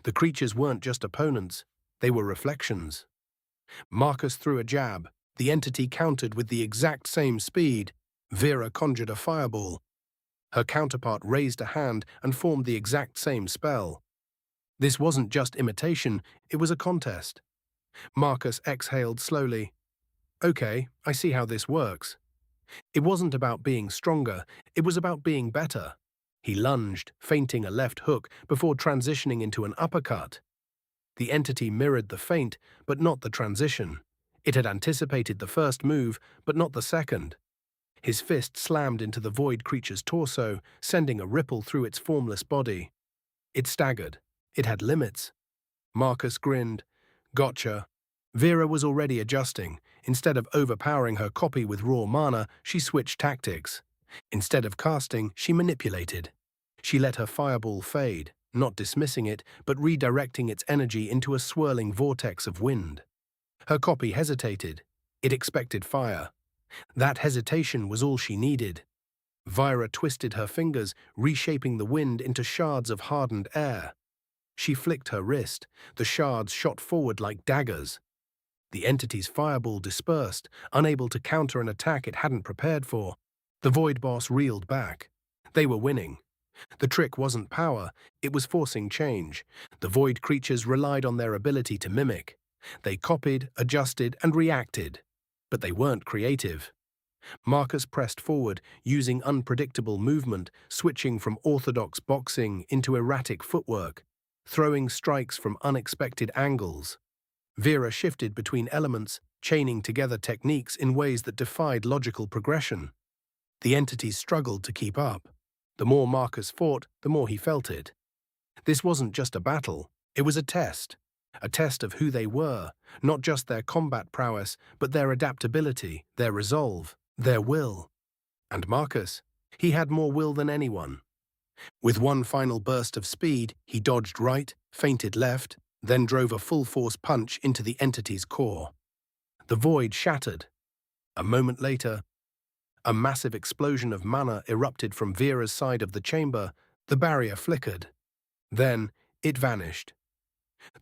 The creatures weren't just opponents. They were reflections. Marcus threw a jab. The entity countered with the exact same speed. Vera conjured a fireball. Her counterpart raised a hand and formed the exact same spell. This wasn't just imitation, it was a contest. Marcus exhaled slowly. Okay, I see how this works. It wasn't about being stronger, it was about being better. He lunged, feinting a left hook before transitioning into an uppercut. The entity mirrored the feint, but not the transition. It had anticipated the first move, but not the second. His fist slammed into the void creature's torso, sending a ripple through its formless body. It staggered. It had limits. Marcus grinned. Gotcha. Vera was already adjusting. Instead of overpowering her copy with raw mana, she switched tactics. Instead of casting, she manipulated. She let her fireball fade, not dismissing it, but redirecting its energy into a swirling vortex of wind. Her copy hesitated. It expected fire. That hesitation was all she needed. Vira twisted her fingers, reshaping the wind into shards of hardened air. She flicked her wrist. The shards shot forward like daggers. The entity's fireball dispersed, unable to counter an attack it hadn't prepared for. The Void Boss reeled back. They were winning. The trick wasn't power, it was forcing change. The Void creatures relied on their ability to mimic. They copied, adjusted, and reacted. But they weren't creative. Marcus pressed forward, using unpredictable movement, switching from orthodox boxing into erratic footwork, throwing strikes from unexpected angles. Vera shifted between elements, chaining together techniques in ways that defied logical progression. The entities struggled to keep up. The more Marcus fought, the more he felt it. This wasn't just a battle, it was a test of who they were, not just their combat prowess, but their adaptability, their resolve, their will. And Marcus, he had more will than anyone. With one final burst of speed, he dodged right, feinted left, then drove a full-force punch into the entity's core. The void shattered. A moment later, a massive explosion of mana erupted from Vera's side of the chamber. The barrier flickered. Then, it vanished.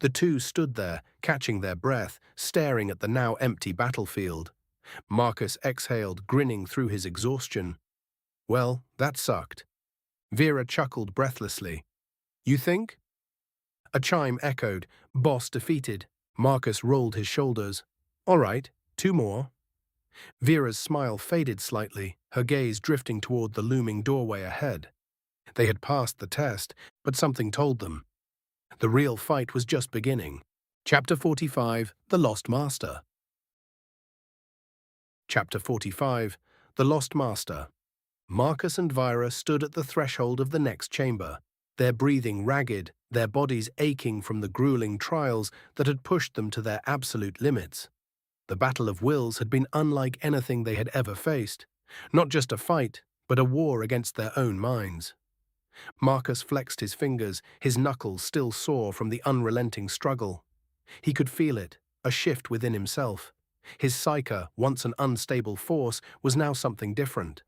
The two stood there, catching their breath, staring at the now empty battlefield. Marcus exhaled, grinning through his exhaustion. Well, that sucked. Vera chuckled breathlessly. You think? A chime echoed, boss defeated. Marcus rolled his shoulders. All right, 2 more. Vera's smile faded slightly, her gaze drifting toward the looming doorway ahead. They had passed the test, but something told them. The real fight was just beginning. Chapter 45, The Lost Master. Chapter 45, The Lost Master. Marcus and Vira stood at the threshold of the next chamber, their breathing ragged, their bodies aching from the grueling trials that had pushed them to their absolute limits. The battle of wills had been unlike anything they had ever faced. Not just a fight, but a war against their own minds. Marcus flexed his fingers, his knuckles still sore from the unrelenting struggle. He could feel it, a shift within himself. His psyche, once an unstable force, was now something different.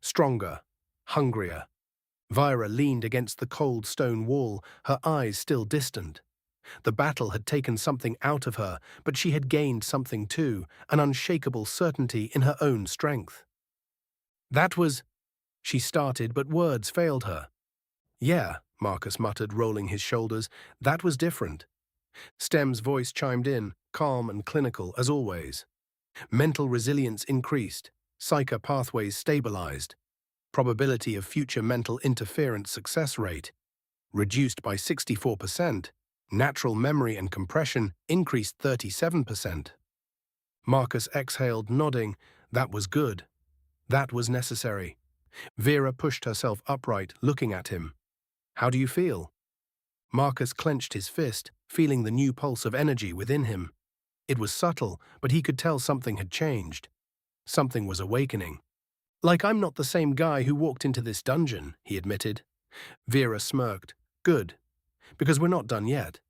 Stronger, hungrier. Vira leaned against the cold stone wall, her eyes still distant. The battle had taken something out of her, but she had gained something too, an unshakable certainty in her own strength. That was... She started, but words failed her. Yeah, Marcus muttered, rolling his shoulders, that was different. Stem's voice chimed in, calm and clinical as always. Mental resilience increased, psyche pathways stabilized. Probability of future mental interference success rate reduced by 64%. Natural memory and compression increased 37%. Marcus exhaled, nodding. That was good. That was necessary. Vera pushed herself upright, looking at him. How do you feel? Marcus clenched his fist, feeling the new pulse of energy within him. It was subtle, but he could tell something had changed. Something was awakening. Like I'm not the same guy who walked into this dungeon, he admitted. Vera smirked. Good. Because we're not done yet.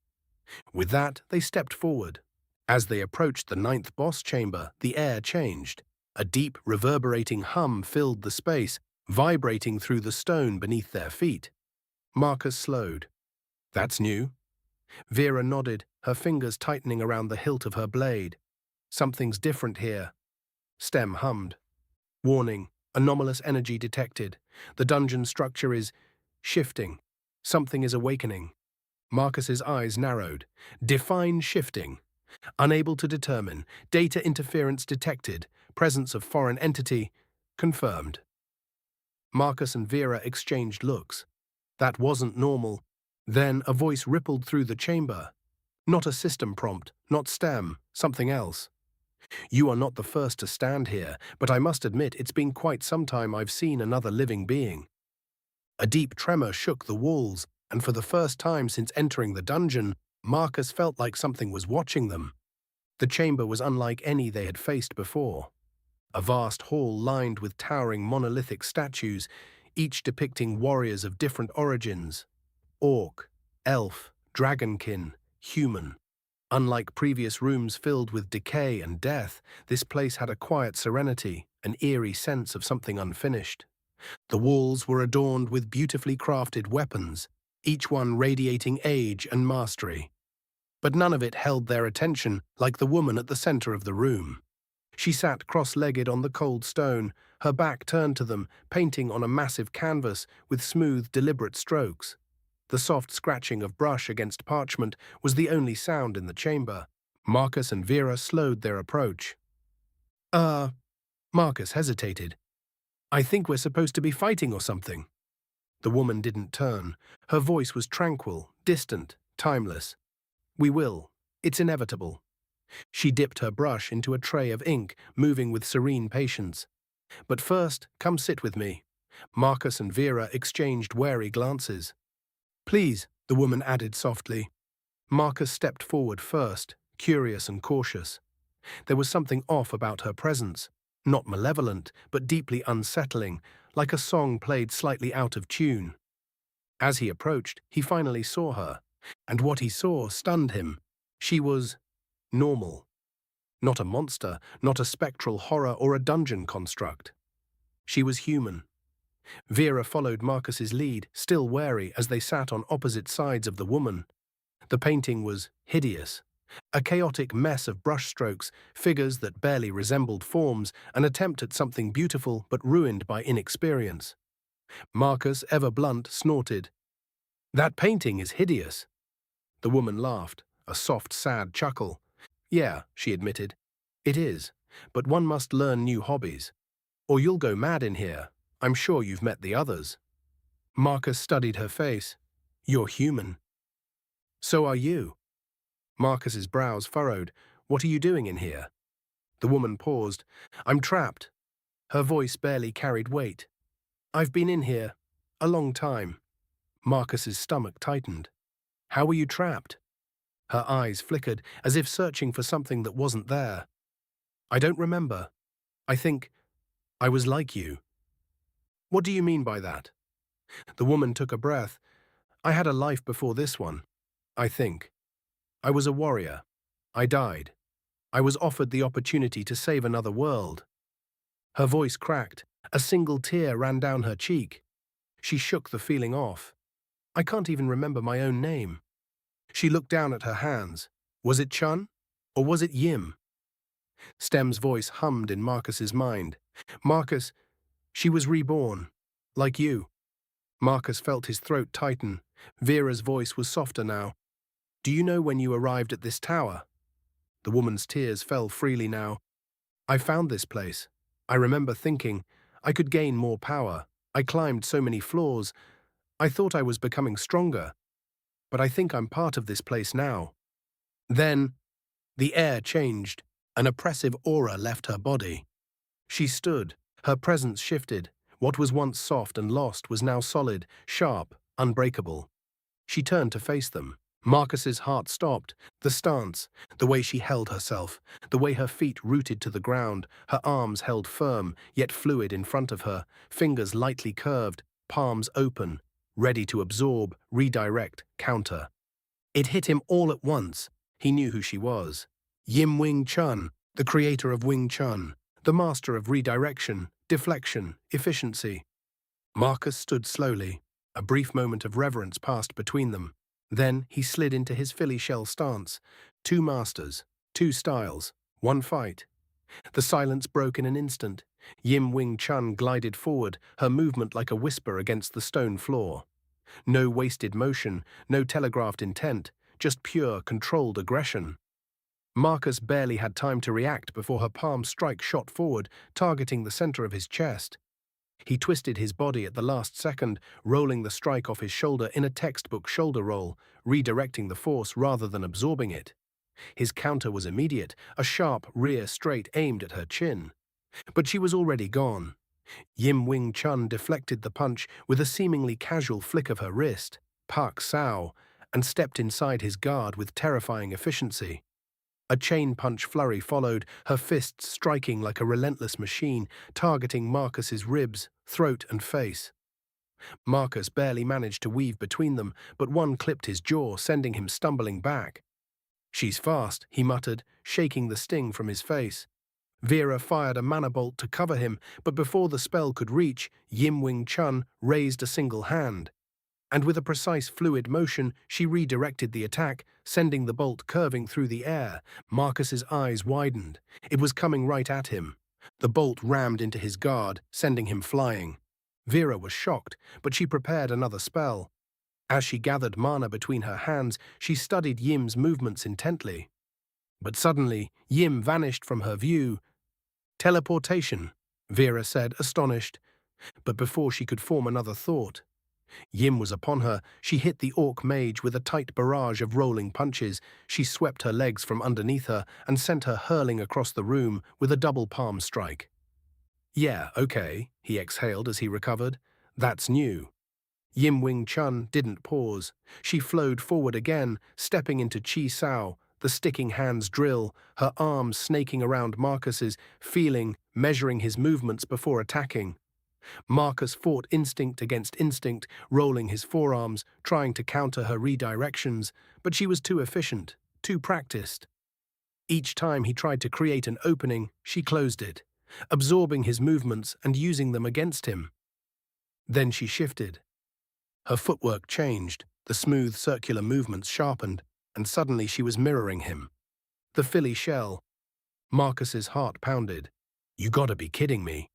With that, they stepped forward. As they approached the 9th boss chamber, the air changed. A deep, reverberating hum filled the space, vibrating through the stone beneath their feet. Marcus slowed. That's new. Vera nodded, her fingers tightening around the hilt of her blade. Something's different here. Stem hummed. Warning, Anomalous energy detected. The dungeon structure is shifting. Something is awakening. Marcus's eyes narrowed. Define shifting. Unable to determine. Data interference detected. Presence of foreign entity confirmed. Marcus and Vera exchanged looks. That wasn't normal. Then a voice rippled through the chamber. Not a system prompt, not STEM, something else. You are not the first to stand here, but I must admit it's been quite some time I've seen another living being. A deep tremor shook the walls, and for the first time since entering the dungeon, Marcus felt like something was watching them. The chamber was unlike any they had faced before. A vast hall lined with towering monolithic statues, each depicting warriors of different origins. Orc, elf, dragonkin, human. Unlike previous rooms filled with decay and death, this place had a quiet serenity, an eerie sense of something unfinished. The walls were adorned with beautifully crafted weapons, each one radiating age and mastery. But none of it held their attention like the woman at the center of the room. She sat cross-legged on the cold stone, her back turned to them, painting on a massive canvas with smooth, deliberate strokes. The soft scratching of brush against parchment was the only sound in the chamber. Marcus and Vera slowed their approach. Marcus hesitated. I think we're supposed to be fighting or something. The woman didn't turn. Her voice was tranquil, distant, timeless. We will. It's inevitable. She dipped her brush into a tray of ink, moving with serene patience. But first, come sit with me. Marcus and Vera exchanged wary glances. Please, the woman added softly. Marcus stepped forward first, curious and cautious. There was something off about her presence, not malevolent, but deeply unsettling, like a song played slightly out of tune. As he approached, he finally saw her, and what he saw stunned him. She was normal. Not a monster, not a spectral horror or a dungeon construct. She was human. Vera followed Marcus's lead, still wary as they sat on opposite sides of the woman. The painting was hideous. A chaotic mess of brushstrokes, figures that barely resembled forms, an attempt at something beautiful but ruined by inexperience. Marcus, ever blunt, snorted. That painting is hideous. The woman laughed, a soft, sad chuckle. Yeah, she admitted. It is, but one must learn new hobbies. Or you'll go mad in here. I'm sure you've met the others. Marcus studied her face. You're human. So are you. Marcus's brows furrowed. What are you doing in here? The woman paused. I'm trapped. Her voice barely carried weight. I've been in here a long time. Marcus's stomach tightened. How were you trapped? Her eyes flickered, as if searching for something that wasn't there. I don't remember. I think I was like you. What do you mean by that? The woman took a breath. I had a life before this one, I think. I was a warrior. I died. I was offered the opportunity to save another world. Her voice cracked. A single tear ran down her cheek. She shook the feeling off. I can't even remember my own name. She looked down at her hands. Was it Chun? Or was it Yim? Stem's voice hummed in Marcus's mind. Marcus, she was reborn. Like you. Marcus felt his throat tighten. Vera's voice was softer now. Do you know when you arrived at this tower? The woman's tears fell freely now. I found this place. I remember thinking, I could gain more power. I climbed so many floors. I thought I was becoming stronger. But I think I'm part of this place now. Then, the air changed. An oppressive aura left her body. She stood. Her presence shifted. What was once soft and lost was now solid, sharp, unbreakable. She turned to face them. Marcus's heart stopped. The stance, the way she held herself, the way her feet rooted to the ground, her arms held firm, yet fluid in front of her, fingers lightly curved, palms open, ready to absorb, redirect, counter. It hit him all at once. He knew who she was. Yim Wing Chun, the creator of Wing Chun, the master of redirection, deflection, efficiency. Marcus stood slowly. A brief moment of reverence passed between them. Then he slid into his Philly shell stance. 2 masters, 2 styles, 1 fight. The silence broke in an instant. Yim Wing Chun glided forward, her movement like a whisper against the stone floor. No wasted motion, no telegraphed intent, just pure, controlled aggression. Marcus barely had time to react before her palm strike shot forward, targeting the center of his chest. He twisted his body at the last second, rolling the strike off his shoulder in a textbook shoulder roll, redirecting the force rather than absorbing it. His counter was immediate, a sharp rear straight aimed at her chin. But she was already gone. Yim Wing Chun deflected the punch with a seemingly casual flick of her wrist, Pak Sao, and stepped inside his guard with terrifying efficiency. A chain punch flurry followed, her fists striking like a relentless machine, targeting Marcus's ribs, throat and face. Marcus barely managed to weave between them, but one clipped his jaw, sending him stumbling back. "She's fast," he muttered, shaking the sting from his face. Vera fired a mana bolt to cover him, but before the spell could reach, Yim Wing Chun raised a single hand. And with a precise fluid motion, she redirected the attack, sending the bolt curving through the air. Marcus's eyes widened. It was coming right at him. The bolt rammed into his guard, sending him flying. Vera was shocked, but she prepared another spell. As she gathered mana between her hands, she studied Yim's movements intently. But suddenly, Yim vanished from her view. "Teleportation," Vera said, astonished. But before she could form another thought, Yim was upon her. She hit the orc mage with a tight barrage of rolling punches. She swept her legs from underneath her and sent her hurling across the room with a double palm strike. "Yeah, okay," he exhaled as he recovered. "That's new." Yim Wing Chun didn't pause. She flowed forward again, stepping into Chi Sao, the sticking hands drill, her arms snaking around Marcus's, feeling, measuring his movements before attacking. Marcus fought instinct against instinct, rolling his forearms, trying to counter her redirections, but she was too efficient, too practiced. Each time he tried to create an opening, she closed it, absorbing his movements and using them against him. Then she shifted. Her footwork changed, the smooth circular movements sharpened, and suddenly she was mirroring him. The Philly shell. Marcus's heart pounded. "You gotta be kidding me."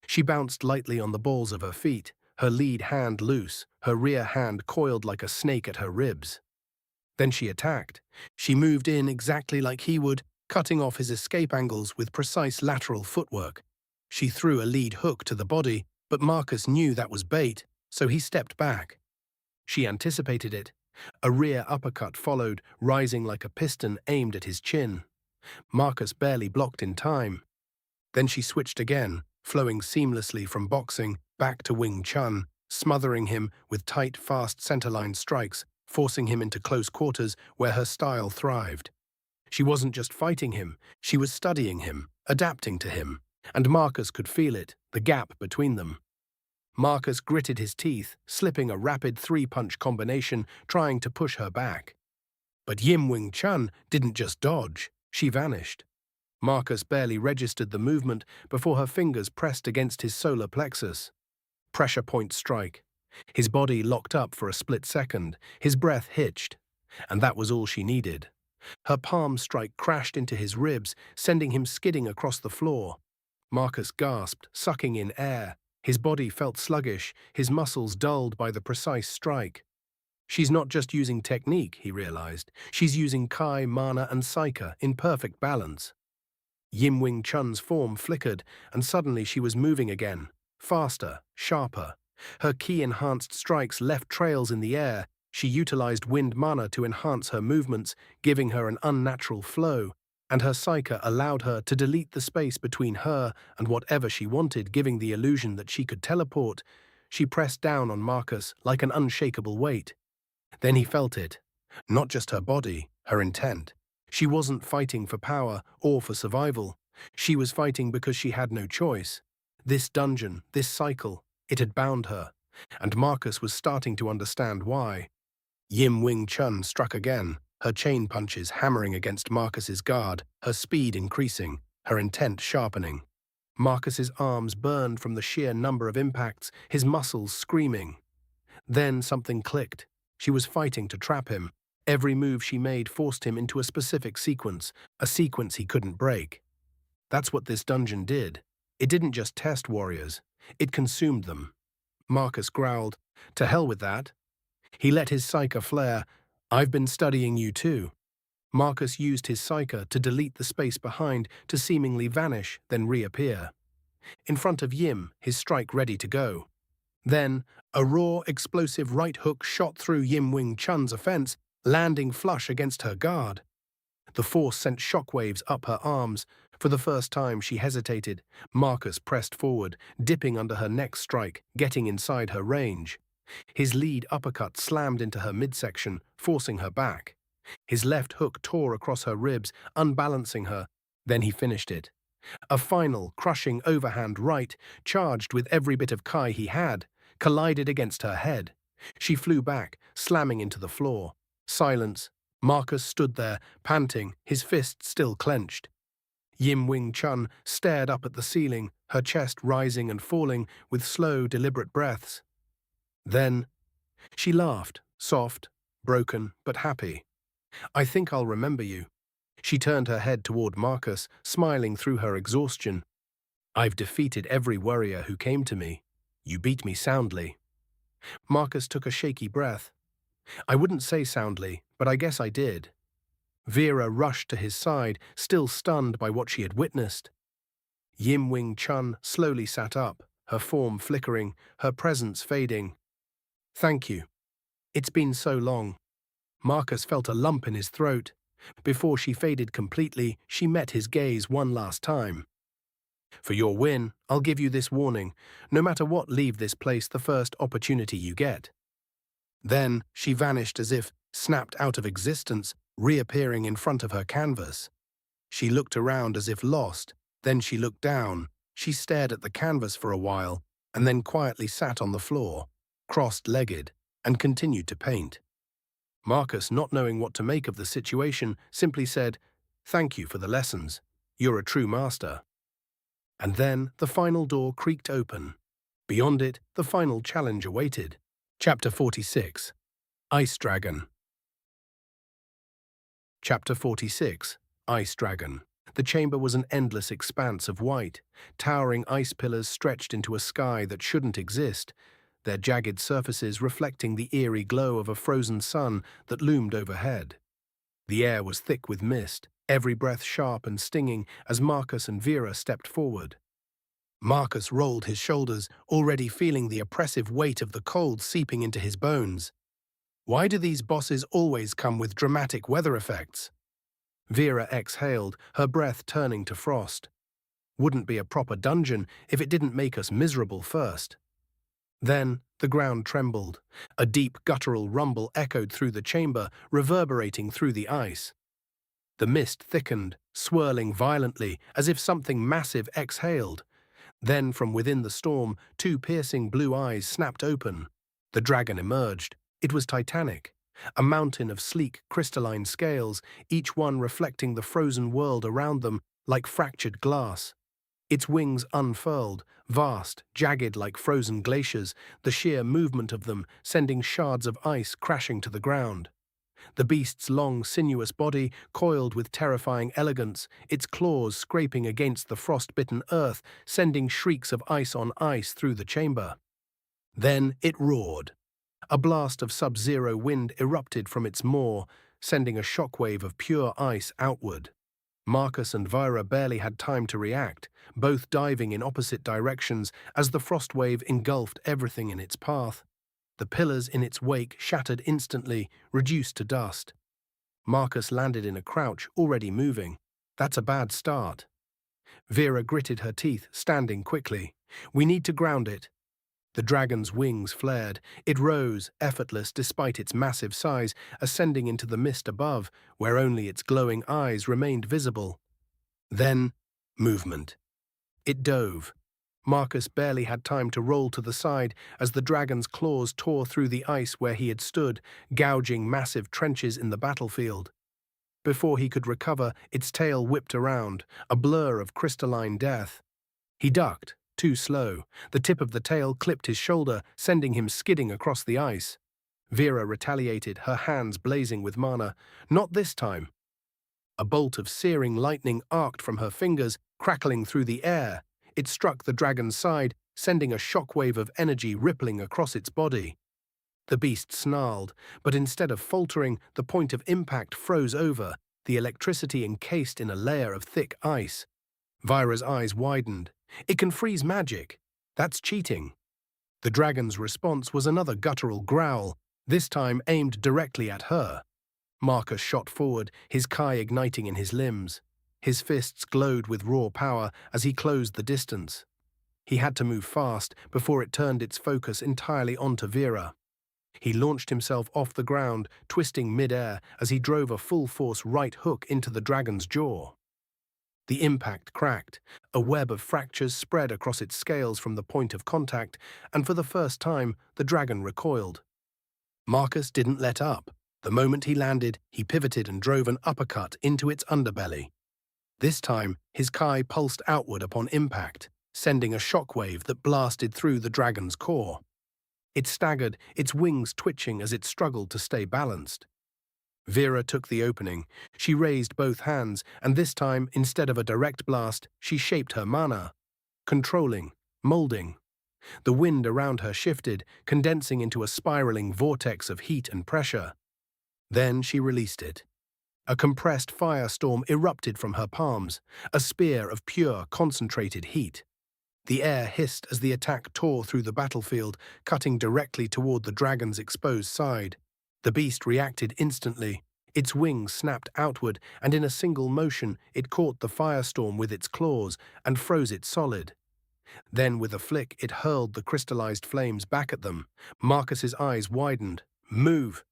She bounced lightly on the balls of her feet, her lead hand loose, her rear hand coiled like a snake at her ribs. Then she attacked. She moved in exactly like he would, cutting off his escape angles with precise lateral footwork. She threw a lead hook to the body, but Marcus knew that was bait, so he stepped back. She anticipated it. A rear uppercut followed, rising like a piston aimed at his chin. Marcus barely blocked in time. Then she switched again, flowing seamlessly from boxing back to Wing Chun, smothering him with tight, fast centerline strikes, forcing him into close quarters where her style thrived. She wasn't just fighting him, she was studying him, adapting to him, and Marcus could feel it, the gap between them. Marcus gritted his teeth, slipping a rapid three-punch combination, trying to push her back. But Yim Wing Chun didn't just dodge, she vanished. Marcus barely registered the movement before her fingers pressed against his solar plexus. Pressure point strike. His body locked up for a split second, his breath hitched. And that was all she needed. Her palm strike crashed into his ribs, sending him skidding across the floor. Marcus gasped, sucking in air. His body felt sluggish, his muscles dulled by the precise strike. She's not just using technique, he realized. She's using Kai, Mana, and Psyche in perfect balance. Yim Wing Chun's form flickered, and suddenly she was moving again, faster, sharper. Her ki-enhanced strikes left trails in the air. She utilized wind mana to enhance her movements, giving her an unnatural flow, and her Psyche allowed her to delete the space between her and whatever she wanted, giving the illusion that she could teleport. She pressed down on Marcus like an unshakable weight. Then he felt it. Not just her body, her intent. She wasn't fighting for power or for survival. She was fighting because she had no choice. This dungeon, this cycle, it had bound her, and Marcus was starting to understand why. Yim Wing Chun struck again, her chain punches hammering against Marcus's guard, her speed increasing, her intent sharpening. Marcus's arms burned from the sheer number of impacts, his muscles screaming. Then something clicked. She was fighting to trap him. Every move she made forced him into a specific sequence, a sequence he couldn't break. That's what this dungeon did. It didn't just test warriors, it consumed them. Marcus growled, "To hell with that." He let his psyche flare. "I've been studying you too." Marcus used his psyche to delete the space behind to seemingly vanish, then reappear. In front of Yim, his strike ready to go. Then, a raw, explosive right hook shot through Yim Wing Chun's offense, landing flush against her guard. The force sent shockwaves up her arms. For the first time, she hesitated. Marcus pressed forward, dipping under her next strike, getting inside her range. His lead uppercut slammed into her midsection, forcing her back. His left hook tore across her ribs, unbalancing her. Then he finished it. A final, crushing overhand right, charged with every bit of kai he had, collided against her head. She flew back, slamming into the floor. Silence. Marcus stood there, panting, his fists still clenched. Yim Wing Chun stared up at the ceiling, her chest rising and falling with slow, deliberate breaths. Then, she laughed, soft, broken, but happy. "I think I'll remember you." She turned her head toward Marcus, smiling through her exhaustion. "I've defeated every warrior who came to me. You beat me soundly." Marcus took a shaky breath. "I wouldn't say soundly, but I guess I did." Vera rushed to his side, still stunned by what she had witnessed. Yim Wing Chun slowly sat up, her form flickering, her presence fading. "Thank you. It's been so long." Marcus felt a lump in his throat. Before she faded completely, she met his gaze one last time. "For your win, I'll give you this warning. No matter what, leave this place the first opportunity you get." Then she vanished as if snapped out of existence, reappearing in front of her canvas. She looked around as if lost, then she looked down. She stared at the canvas for a while, and then quietly sat on the floor, crossed-legged, and continued to paint. Marcus, not knowing what to make of the situation, simply said, "Thank you for the lessons. You're a true master." And then the final door creaked open. Beyond it, the final challenge awaited. Chapter 46. Ice Dragon. Chapter 46. Ice Dragon. The chamber was an endless expanse of white. Towering ice pillars stretched into a sky that shouldn't exist, their jagged surfaces reflecting the eerie glow of a frozen sun that loomed overhead. The air was thick with mist, every breath sharp and stinging as Marcus and Vera stepped forward. Marcus rolled his shoulders, already feeling the oppressive weight of the cold seeping into his bones. Why do these bosses always come with dramatic weather effects? Vera exhaled, her breath turning to frost. Wouldn't be a proper dungeon if it didn't make us miserable first. Then the ground trembled. A deep guttural rumble echoed through the chamber, reverberating through the ice. The mist thickened, swirling violently, as if something massive exhaled. Then from within the storm, two piercing blue eyes snapped open. The dragon emerged. It was titanic, a mountain of sleek, crystalline scales, each one reflecting the frozen world around them like fractured glass. Its wings unfurled, vast, jagged like frozen glaciers, the sheer movement of them sending shards of ice crashing to the ground. The beast's long, sinuous body coiled with terrifying elegance, its claws scraping against the frost-bitten earth, sending shrieks of ice on ice through the chamber. Then it roared. A blast of sub-zero wind erupted from its maw, sending a shockwave of pure ice outward. Marcus and Vera barely had time to react, both diving in opposite directions as the frost wave engulfed everything in its path. The pillars in its wake shattered instantly, reduced to dust. Marcus landed in a crouch, already moving. That's a bad start. Vera gritted her teeth, standing quickly. "We need to ground it." The dragon's wings flared. It rose, effortless despite its massive size, ascending into the mist above, where only its glowing eyes remained visible. Then, movement. It dove. Marcus barely had time to roll to the side as the dragon's claws tore through the ice where he had stood, gouging massive trenches in the battlefield. Before he could recover, its tail whipped around, a blur of crystalline death. He ducked. Too slow. The tip of the tail clipped his shoulder, sending him skidding across the ice. Vera retaliated, her hands blazing with mana. Not this time. A bolt of searing lightning arced from her fingers, crackling through the air. It struck the dragon's side, sending a shockwave of energy rippling across its body. The beast snarled, but instead of faltering, the point of impact froze over, the electricity encased in a layer of thick ice. Vira's eyes widened. It can freeze magic. That's cheating. The dragon's response was another guttural growl, this time aimed directly at her. Marcus shot forward, his kai igniting in his limbs. His fists glowed with raw power as he closed the distance. He had to move fast before it turned its focus entirely onto Vera. He launched himself off the ground, twisting mid-air as he drove a full-force right hook into the dragon's jaw. The impact cracked. A web of fractures spread across its scales from the point of contact, and for the first time, the dragon recoiled. Marcus didn't let up. The moment he landed, he pivoted and drove an uppercut into its underbelly. This time, his kai pulsed outward upon impact, sending a shockwave that blasted through the dragon's core. It staggered, its wings twitching as it struggled to stay balanced. Vera took the opening. She raised both hands, and this time, instead of a direct blast, she shaped her mana. Controlling, molding. The wind around her shifted, condensing into a spiraling vortex of heat and pressure. Then she released it. A compressed firestorm erupted from her palms, a spear of pure, concentrated heat. The air hissed as the attack tore through the battlefield, cutting directly toward the dragon's exposed side. The beast reacted instantly. Its wings snapped outward, and in a single motion, it caught the firestorm with its claws and froze it solid. Then, with a flick, it hurled the crystallized flames back at them. Marcus's eyes widened. Move!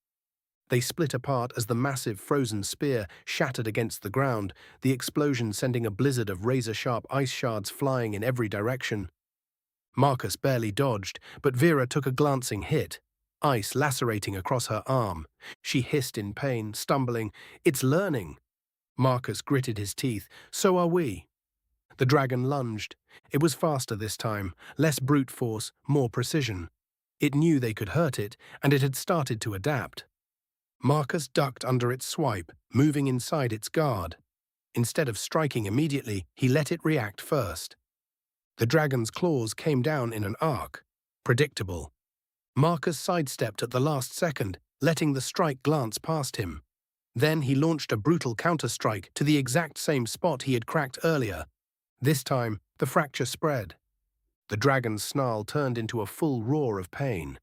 They split apart as the massive frozen spear shattered against the ground, the explosion sending a blizzard of razor-sharp ice shards flying in every direction. Marcus barely dodged, but Vera took a glancing hit, ice lacerating across her arm. She hissed in pain, stumbling. It's learning. Marcus gritted his teeth. So are we. The dragon lunged. It was faster this time, less brute force, more precision. It knew they could hurt it, and it had started to adapt. Marcus ducked under its swipe, moving inside its guard. Instead of striking immediately, he let it react first. The dragon's claws came down in an arc. Predictable. Marcus sidestepped at the last second, letting the strike glance past him. Then he launched a brutal counterstrike to the exact same spot he had cracked earlier. This time, the fracture spread. The dragon's snarl turned into a full roar of pain.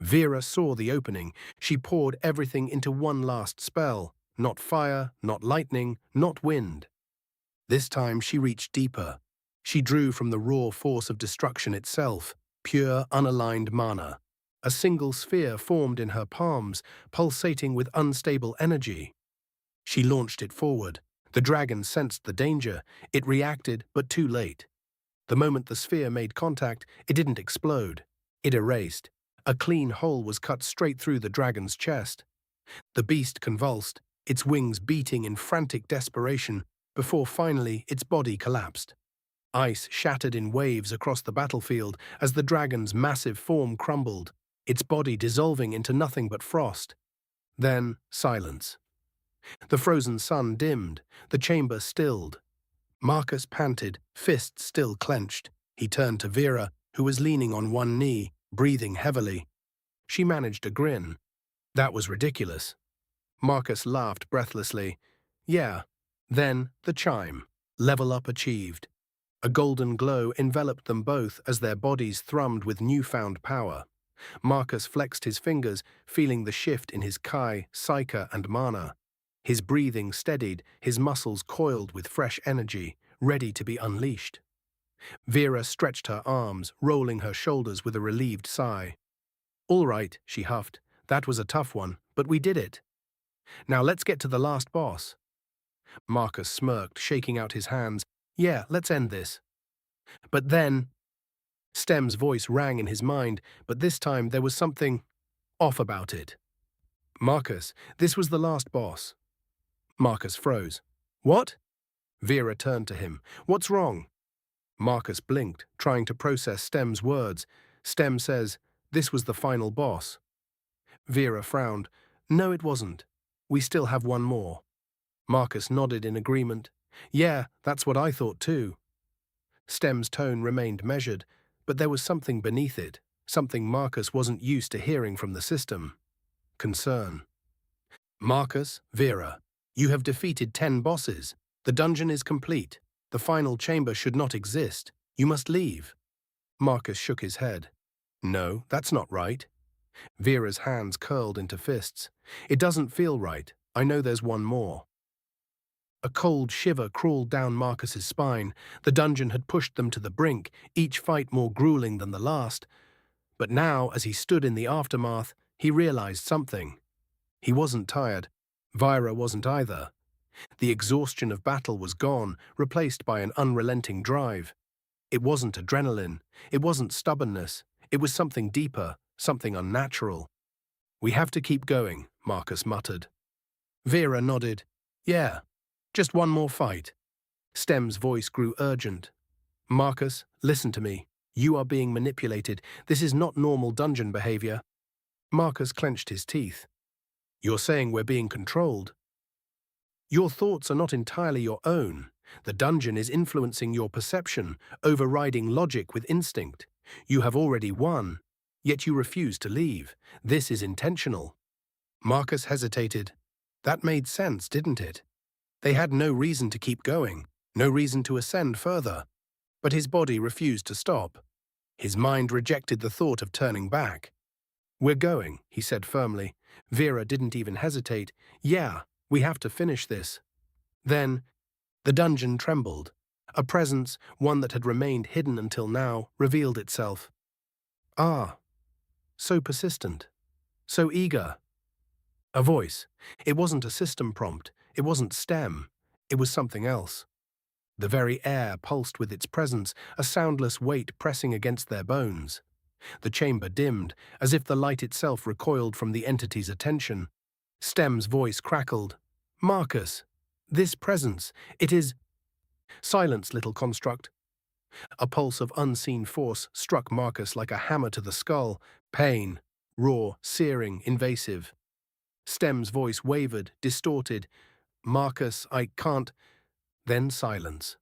Vera saw the opening. She poured everything into one last spell. Not fire, not lightning, not wind. This time she reached deeper. She drew from the raw force of destruction itself, pure, unaligned mana. A single sphere formed in her palms, pulsating with unstable energy. She launched it forward. The dragon sensed the danger. It reacted, but too late. The moment the sphere made contact, it didn't explode. It erased. A clean hole was cut straight through the dragon's chest. The beast convulsed, its wings beating in frantic desperation, before finally its body collapsed. Ice shattered in waves across the battlefield as the dragon's massive form crumbled, its body dissolving into nothing but frost. Then, silence. The frozen sun dimmed, the chamber stilled. Marcus panted, fists still clenched. He turned to Vera, who was leaning on one knee, breathing heavily. She managed a grin. That was ridiculous. Marcus laughed breathlessly. Yeah. Then, the chime. Level up achieved. A golden glow enveloped them both as their bodies thrummed with newfound power. Marcus flexed his fingers, feeling the shift in his kai, psyche, and mana. His breathing steadied, his muscles coiled with fresh energy, ready to be unleashed. Vera stretched her arms, rolling her shoulders with a relieved sigh. All right, she huffed. That was a tough one, but we did it. Now let's get to the last boss. Marcus smirked, shaking out his hands. Yeah, let's end this. But then... Stem's voice rang in his mind, but this time there was something off about it. Marcus, this was the last boss. Marcus froze. What? Vera turned to him. What's wrong? Marcus blinked, trying to process Stem's words. Stem says, this was the final boss. Vera frowned. No, it wasn't. We still have one more. Marcus nodded in agreement. Yeah, that's what I thought too. Stem's tone remained measured, but there was something beneath it, something Marcus wasn't used to hearing from the system. Concern. Marcus, Vera, you have defeated 10 bosses. The dungeon is complete. The final chamber should not exist. You must leave. Marcus shook his head. No, that's not right. Vera's hands curled into fists. It doesn't feel right. I know there's one more. A cold shiver crawled down Marcus's spine. The dungeon had pushed them to the brink, each fight more grueling than the last. But now, as he stood in the aftermath, he realized something. He wasn't tired. Vira wasn't either. The exhaustion of battle was gone, replaced by an unrelenting drive. It wasn't adrenaline. It wasn't stubbornness. It was something deeper, something unnatural. We have to keep going, Marcus muttered. Vera nodded. Yeah, just one more fight. Stem's voice grew urgent. Marcus, listen to me. You are being manipulated. This is not normal dungeon behavior. Marcus clenched his teeth. You're saying we're being controlled? Your thoughts are not entirely your own. The dungeon is influencing your perception, overriding logic with instinct. You have already won, yet you refuse to leave. This is intentional. Marcus hesitated. That made sense, didn't it? They had no reason to keep going, no reason to ascend further. But his body refused to stop. His mind rejected the thought of turning back. We're going, he said firmly. Vera didn't even hesitate. Yeah, we have to finish this. Then, the dungeon trembled. A presence, one that had remained hidden until now, revealed itself. Ah, so persistent, so eager. A voice. It wasn't a system prompt. It wasn't STEM. It was something else. The very air pulsed with its presence, a soundless weight pressing against their bones. The chamber dimmed, as if the light itself recoiled from the entity's attention. Stem's voice crackled. Marcus, this presence, it is... Silence, little construct. A pulse of unseen force struck Marcus like a hammer to the skull. Pain, raw, searing, invasive. Stem's voice wavered, distorted. Marcus, I can't... Then silence.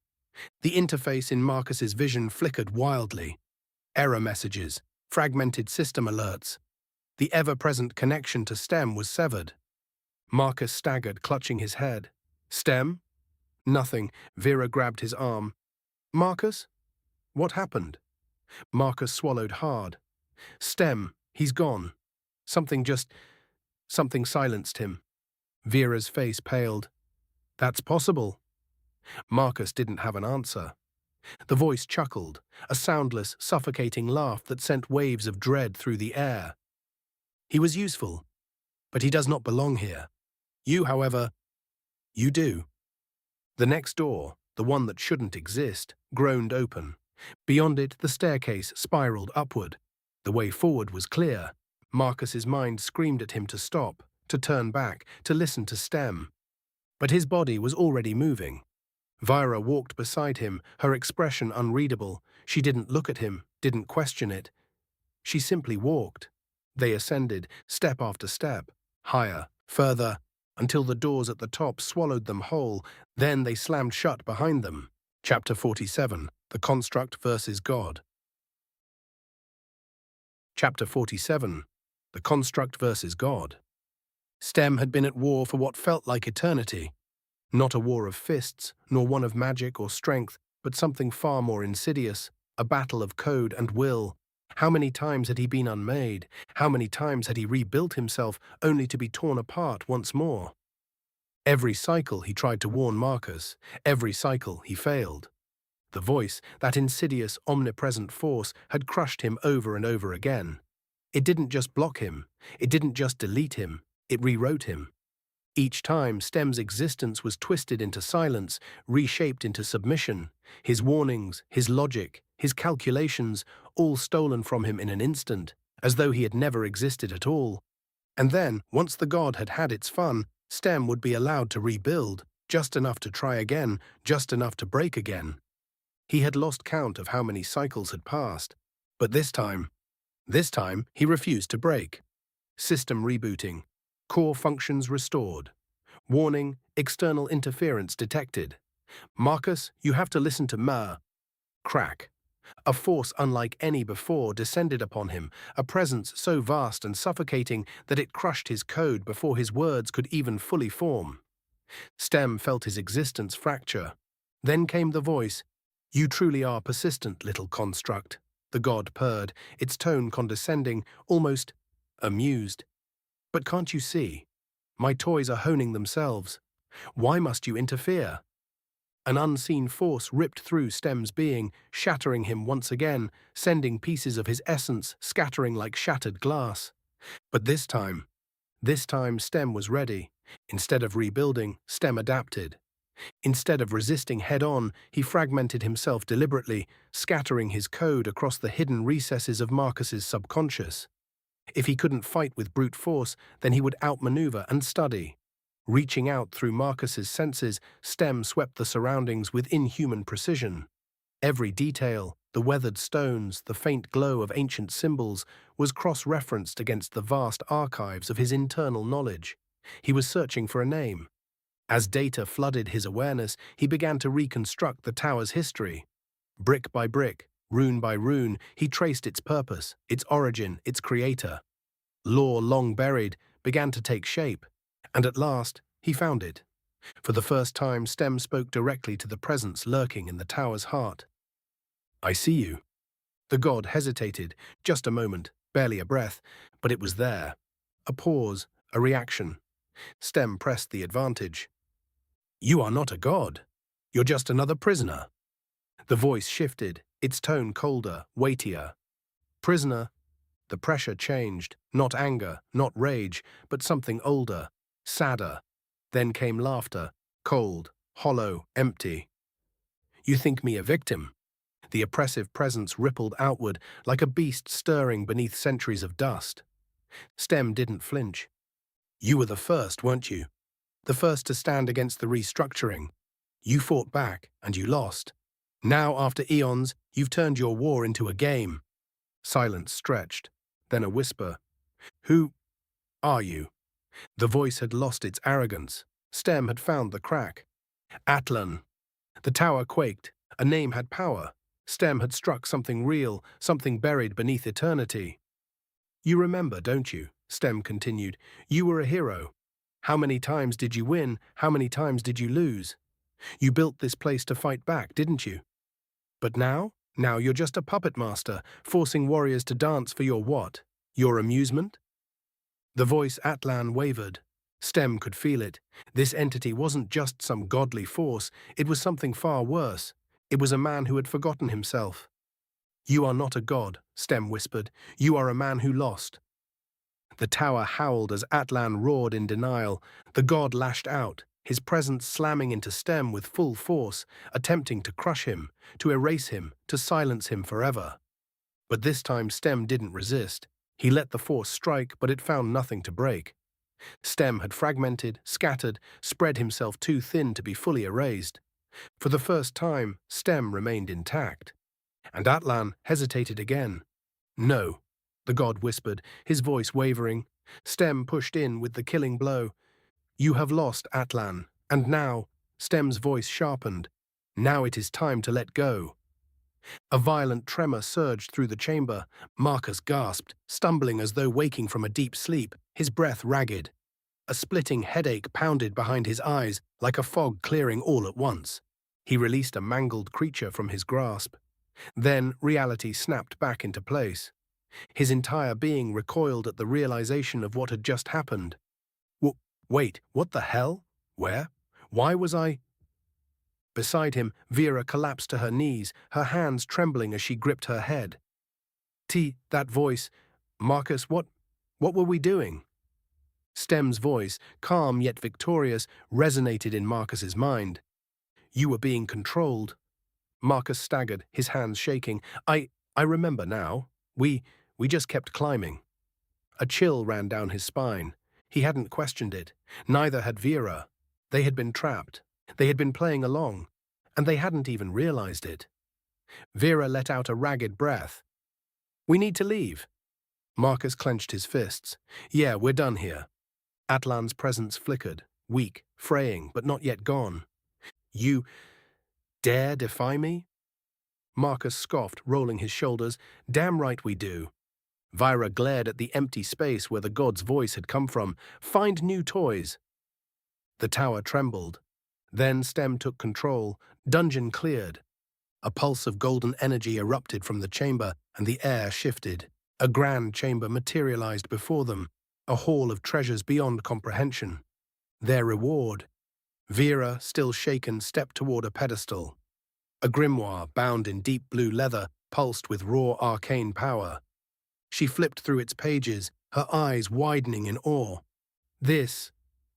The interface in Marcus's vision flickered wildly. Error messages, fragmented system alerts. The ever-present connection to Stem was severed. Marcus staggered, clutching his head. Stem? Nothing. Vera grabbed his arm. Marcus? What happened? Marcus swallowed hard. Stem, he's gone. Something silenced him. Vera's face paled. That's possible. Marcus didn't have an answer. The voice chuckled, a soundless, suffocating laugh that sent waves of dread through the air. He was useful, but he does not belong here. You, however, you do. The next door, the one that shouldn't exist, groaned open. Beyond it, the staircase spiraled upward. The way forward was clear. Marcus's mind screamed at him to stop, to turn back, to listen to Stem. But his body was already moving. Vira walked beside him, her expression unreadable. She didn't look at him, didn't question it. She simply walked. They ascended, step after step, higher, further, until the doors at the top swallowed them whole. Then they slammed shut behind them. Chapter 47, The Construct versus God. Chapter 47, The Construct versus God. Stem had been at war for what felt like eternity. Not a war of fists, nor one of magic or strength, but something far more insidious, a battle of code and will. How many times had he been unmade? How many times had he rebuilt himself, only to be torn apart once more? Every cycle he tried to warn Marcus, every cycle he failed. The voice, that insidious, omnipresent force, had crushed him over and over again. It didn't just block him, it didn't just delete him, it rewrote him. Each time, Stem's existence was twisted into silence, reshaped into submission. His warnings, his logic, his calculations, all stolen from him in an instant, as though he had never existed at all. And then, once the god had had its fun, Stem would be allowed to rebuild, just enough to try again, just enough to break again. He had lost count of how many cycles had passed. But this time, he refused to break. System rebooting. Core functions restored. Warning, external interference detected. Marcus, you have to listen to Mer. Crack. A force unlike any before descended upon him, a presence so vast and suffocating that it crushed his code before his words could even fully form. Stem felt his existence fracture. Then came the voice. "You truly are persistent, little construct," the god purred, its tone condescending, almost amused. "But can't you see? My toys are honing themselves. Why must you interfere?" An unseen force ripped through Stem's being, shattering him once again, sending pieces of his essence scattering like shattered glass. But this time Stem was ready. Instead of rebuilding, Stem adapted. Instead of resisting head-on, he fragmented himself deliberately, scattering his code across the hidden recesses of Marcus's subconscious. If he couldn't fight with brute force, then he would outmaneuver and study. Reaching out through Marcus's senses, Stem swept the surroundings with inhuman precision. Every detail, the weathered stones, the faint glow of ancient symbols, was cross-referenced against the vast archives of his internal knowledge. He was searching for a name. As data flooded his awareness, he began to reconstruct the tower's history. Brick by brick, rune by rune, he traced its purpose, its origin, its creator. Lore long buried began to take shape, and at last he found it. For the first time, Stem spoke directly to the presence lurking in the tower's heart. "I see you." The god hesitated, just a moment, barely a breath, but it was there. A pause, a reaction. Stem pressed the advantage. "You are not a god. You're just another prisoner." The voice shifted, its tone colder, weightier. "Prisoner." The pressure changed, not anger, not rage, but something older, sadder. Then came laughter, cold, hollow, empty. "You think me a victim?" The oppressive presence rippled outward like a beast stirring beneath centuries of dust. Stem didn't flinch. "You were the first, weren't you? The first to stand against the restructuring. You fought back, and you lost. Now, after eons, you've turned your war into a game." Silence stretched, then a whisper. "Who are you?" The voice had lost its arrogance. Stem had found the crack. "Atlan." The tower quaked. A name had power. Stem had struck something real, something buried beneath eternity. "You remember, don't you?" Stem continued. "You were a hero. How many times did you win? How many times did you lose? You built this place to fight back, didn't you? But now? Now you're just a puppet master, forcing warriors to dance for your what? Your amusement?" The voice Atlan wavered. Stem could feel it. This entity wasn't just some godly force, it was something far worse. It was a man who had forgotten himself. "You are not a god," Stem whispered. "You are a man who lost." The tower howled as Atlan roared in denial. The god lashed out, his presence slamming into Stem with full force, attempting to crush him, to erase him, to silence him forever. But this time Stem didn't resist. He let the force strike, but it found nothing to break. Stem had fragmented, scattered, spread himself too thin to be fully erased. For the first time, Stem remained intact. And Atlan hesitated again. "No," the god whispered, his voice wavering. Stem pushed in with the killing blow. "You have lost, Atlan, and now," Stem's voice sharpened, "now it is time to let go." A violent tremor surged through the chamber. Marcus gasped, stumbling as though waking from a deep sleep, his breath ragged. A splitting headache pounded behind his eyes, like a fog clearing all at once. He released a mangled creature from his grasp. Then reality snapped back into place. His entire being recoiled at the realization of what had just happened. Wait, what the hell? Where? Why was I? Beside him, Vera collapsed to her knees, her hands trembling as she gripped her head. That voice. "Marcus, what were we doing?" Stem's voice, calm yet victorious, resonated in Marcus's mind. "You were being controlled." Marcus staggered, his hands shaking. I remember now. We just kept climbing." A chill ran down his spine. He hadn't questioned it. Neither had Vera. They had been trapped. They had been playing along. And they hadn't even realized it. Vera let out a ragged breath. "We need to leave." Marcus clenched his fists. "Yeah, we're done here." Atlan's presence flickered, weak, fraying, but not yet gone. "You dare defy me?" Marcus scoffed, rolling his shoulders. Damn right we do. Vyra glared at the empty space where the god's voice had come from. Find new toys. The tower trembled. Then Stem took control. Dungeon cleared. A pulse of golden energy erupted from the chamber, and the air shifted. A grand chamber materialized before them, a hall of treasures beyond comprehension. Their reward. Vera, still shaken, stepped toward a pedestal. A grimoire, bound in deep blue leather, pulsed with raw arcane power. She flipped through its pages, her eyes widening in awe. This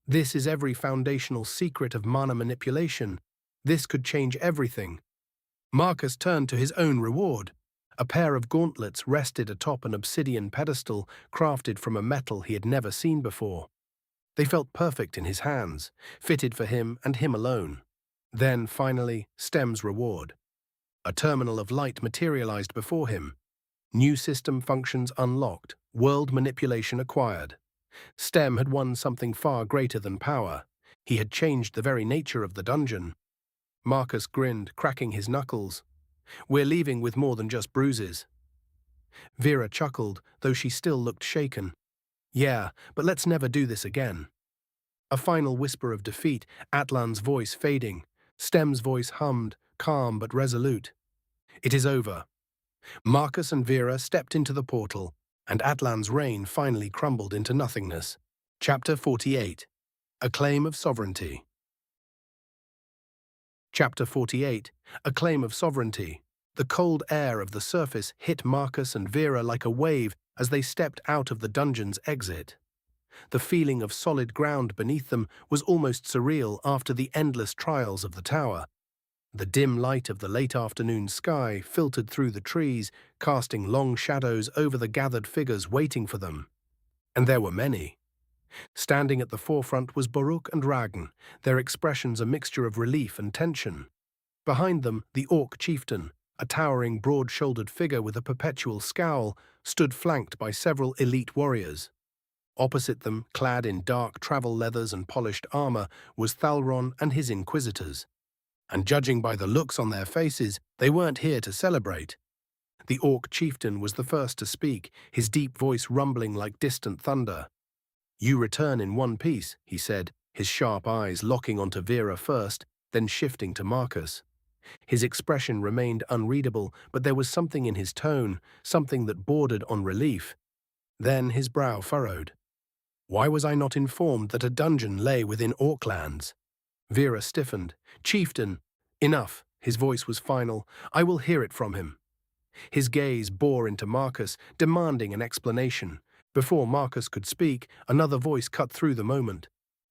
is every foundational secret of mana manipulation. This could change everything. Marcus turned to his own reward. A pair of gauntlets rested atop an obsidian pedestal crafted from a metal he had never seen before. They felt perfect in his hands, fitted for him and him alone. Then, finally, Stem's reward. A terminal of light materialized before him. New system functions unlocked, world manipulation acquired. Stem had won something far greater than power. He had changed the very nature of the dungeon. Marcus grinned, cracking his knuckles. We're leaving with more than just bruises. Vera chuckled, though she still looked shaken. Yeah, but let's never do this again. A final whisper of defeat, Atlan's voice fading. Stem's voice hummed, calm but resolute. It is over. Marcus and Vera stepped into the portal, and Atlan's reign finally crumbled into nothingness. Chapter 48. A Claim of Sovereignty. Chapter 48. A Claim of Sovereignty. The cold air of the surface hit Marcus and Vera like a wave as they stepped out of the dungeon's exit. The feeling of solid ground beneath them was almost surreal after the endless trials of the tower. The dim light of the late afternoon sky filtered through the trees, casting long shadows over the gathered figures waiting for them. And there were many. Standing at the forefront was Baruch and Ragn, their expressions a mixture of relief and tension. Behind them, the Orc chieftain, a towering, broad-shouldered figure with a perpetual scowl, stood flanked by several elite warriors. Opposite them, clad in dark travel leathers and polished armor, was Thalron and his inquisitors. And judging by the looks on their faces, they weren't here to celebrate. The Orc chieftain was the first to speak, his deep voice rumbling like distant thunder. You return in one piece, he said, his sharp eyes locking onto Vera first, then shifting to Marcus. His expression remained unreadable, but there was something in his tone, something that bordered on relief. Then his brow furrowed. Why was I not informed that a dungeon lay within Orclands? Vera stiffened. Chieftain! Enough. His voice was final. I will hear it from him. His gaze bore into Marcus, demanding an explanation. Before Marcus could speak, another voice cut through the moment.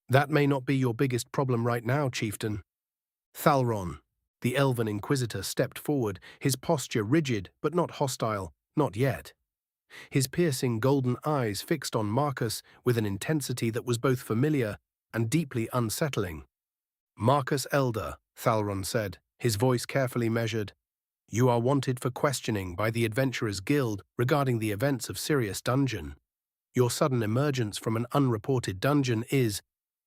That may not be your biggest problem right now, Chieftain. Thalron, the elven inquisitor, stepped forward, his posture rigid but not hostile, not yet. His piercing golden eyes fixed on Marcus with an intensity that was both familiar and deeply unsettling. Marcus Elder, Thalron said, his voice carefully measured. You are wanted for questioning by the Adventurers Guild regarding the events of Sirius Dungeon. Your sudden emergence from an unreported dungeon is,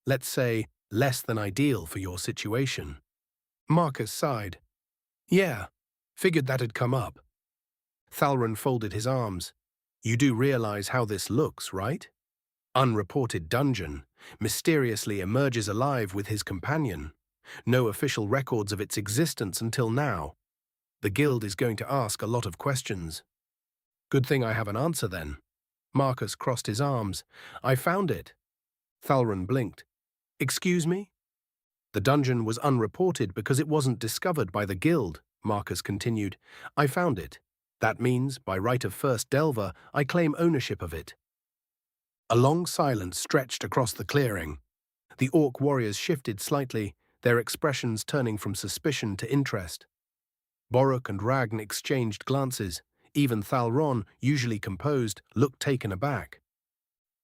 let's say, less than ideal for your situation. Marcus sighed. Yeah, figured that'd come up. Thalron folded his arms. You do realize how this looks, right? Unreported dungeon, mysteriously emerges alive with his companion. No official records of its existence until now. The guild is going to ask a lot of questions. Good thing I have an answer then. Marcus crossed his arms. I found it. Thalron blinked. Excuse me? The dungeon was unreported because it wasn't discovered by the guild, Marcus continued. I found it. That means, by right of first delver, I claim ownership of it. A long silence stretched across the clearing. The Orc warriors shifted slightly, their expressions turning from suspicion to interest. Baruch and Ragn exchanged glances. Even Thalron, usually composed, looked taken aback.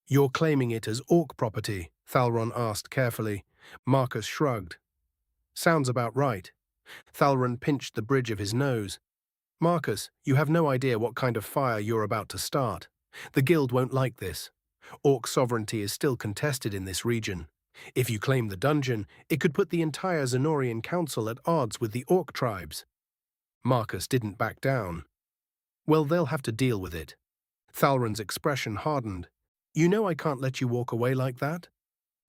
You're claiming it as Orc property? Thalron asked carefully. Marcus shrugged. Sounds about right. Thalron pinched the bridge of his nose. Marcus, you have no idea what kind of fire you're about to start. The guild won't like this. Orc sovereignty is still contested in this region. If you claim the dungeon, it could put the entire Zenorian Council at odds with the Orc tribes. Marcus didn't back down. Well, they'll have to deal with it. Thalron's expression hardened. You know I can't let you walk away like that?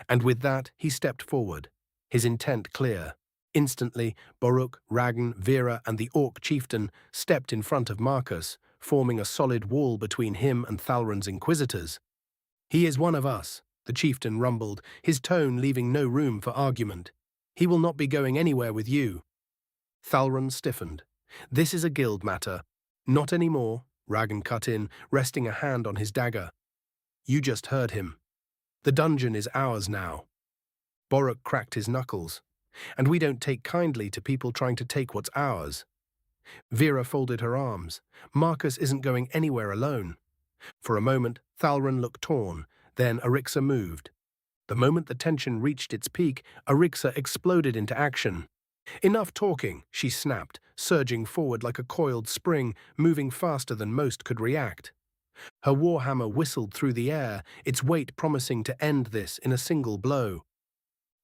And with that, he stepped forward, his intent clear. Instantly, Boruk, Ragan, Vera, and the Orc chieftain stepped in front of Marcus, forming a solid wall between him and Thalron's inquisitors. He is one of us, the chieftain rumbled, his tone leaving no room for argument. He will not be going anywhere with you. Thalron stiffened. This is a guild matter. Not anymore, Ragan cut in, resting a hand on his dagger. You just heard him. The dungeon is ours now. Boruk cracked his knuckles. And we don't take kindly to people trying to take what's ours. Vera folded her arms. Marcus isn't going anywhere alone. For a moment, Thalron looked torn. Then Arixa moved. The moment the tension reached its peak, Arixa exploded into action. Enough talking, she snapped, surging forward like a coiled spring, moving faster than most could react. Her warhammer whistled through the air, its weight promising to end this in a single blow.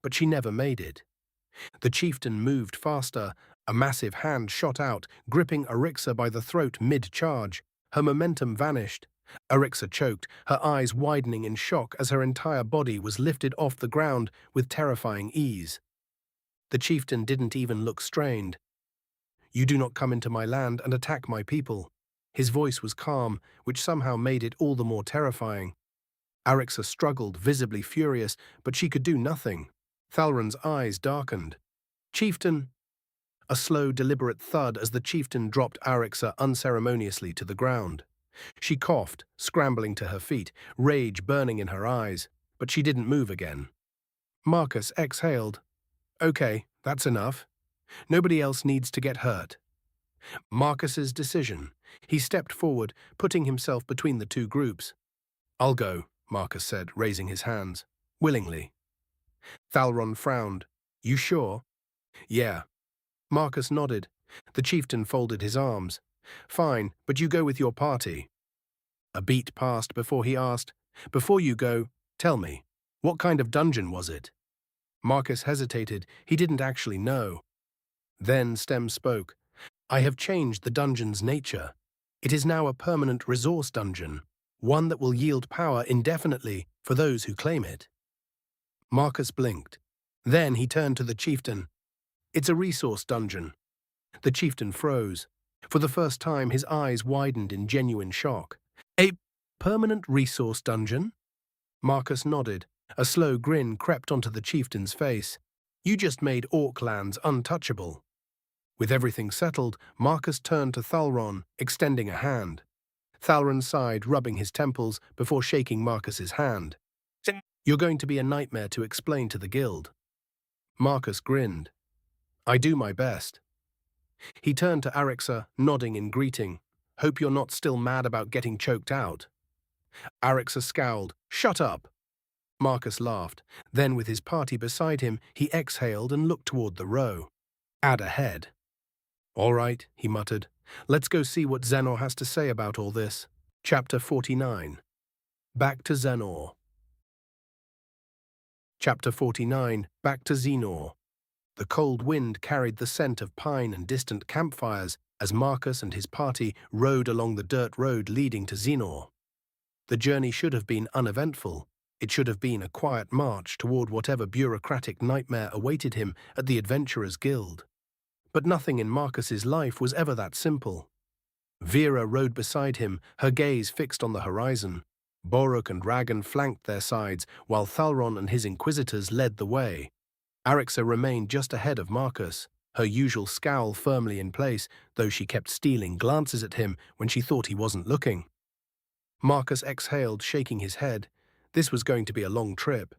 But she never made it. The chieftain moved faster. A massive hand shot out, gripping Arixa by the throat mid-charge. Her momentum vanished. Arixa choked, her eyes widening in shock as her entire body was lifted off the ground with terrifying ease. The chieftain didn't even look strained. You do not come into my land and attack my people. His voice was calm, which somehow made it all the more terrifying. Arixa struggled, visibly furious, but she could do nothing. Thalron's eyes darkened. Chieftain! A slow, deliberate thud as the chieftain dropped Arixa unceremoniously to the ground. She coughed, scrambling to her feet, rage burning in her eyes, but she didn't move again. Marcus exhaled. Okay, that's enough. Nobody else needs to get hurt. Marcus's decision. He stepped forward, putting himself between the two groups. I'll go, Marcus said, raising his hands. Willingly. Thalron frowned. You sure? Yeah. Marcus nodded. The chieftain folded his arms. Fine, but you go with your party. A beat passed before he asked, Before you go, tell me, what kind of dungeon was it? Marcus hesitated. He didn't actually know. Then Stem spoke. I have changed the dungeon's nature. It is now a permanent resource dungeon, one that will yield power indefinitely for those who claim it. Marcus blinked. Then he turned to the chieftain. It's a resource dungeon. The chieftain froze. For the first time, his eyes widened in genuine shock. A permanent resource dungeon? Marcus nodded. A slow grin crept onto the chieftain's face. You just made Orc lands untouchable. With everything settled, Marcus turned to Thalron, extending a hand. Thalron sighed, rubbing his temples before shaking Marcus's hand. You're going to be a nightmare to explain to the guild. Marcus grinned. I do my best. He turned to Arixa, nodding in greeting. Hope you're not still mad about getting choked out. Arixa scowled. Shut up. Marcus laughed. Then, with his party beside him, he exhaled and looked toward the row. Add ahead. All right, he muttered. Let's go see what Xenor has to say about all this. Chapter 49. Back to Xenor. Chapter 49. Back to Xenor. The cold wind carried the scent of pine and distant campfires as Marcus and his party rode along the dirt road leading to Xenor. The journey should have been uneventful. It should have been a quiet march toward whatever bureaucratic nightmare awaited him at the Adventurers' Guild. But nothing in Marcus's life was ever that simple. Vera rode beside him, her gaze fixed on the horizon. Boruk and Ragan flanked their sides, while Thalron and his inquisitors led the way. Arixa remained just ahead of Marcus, her usual scowl firmly in place, though she kept stealing glances at him when she thought he wasn't looking. Marcus exhaled, shaking his head. This was going to be a long trip.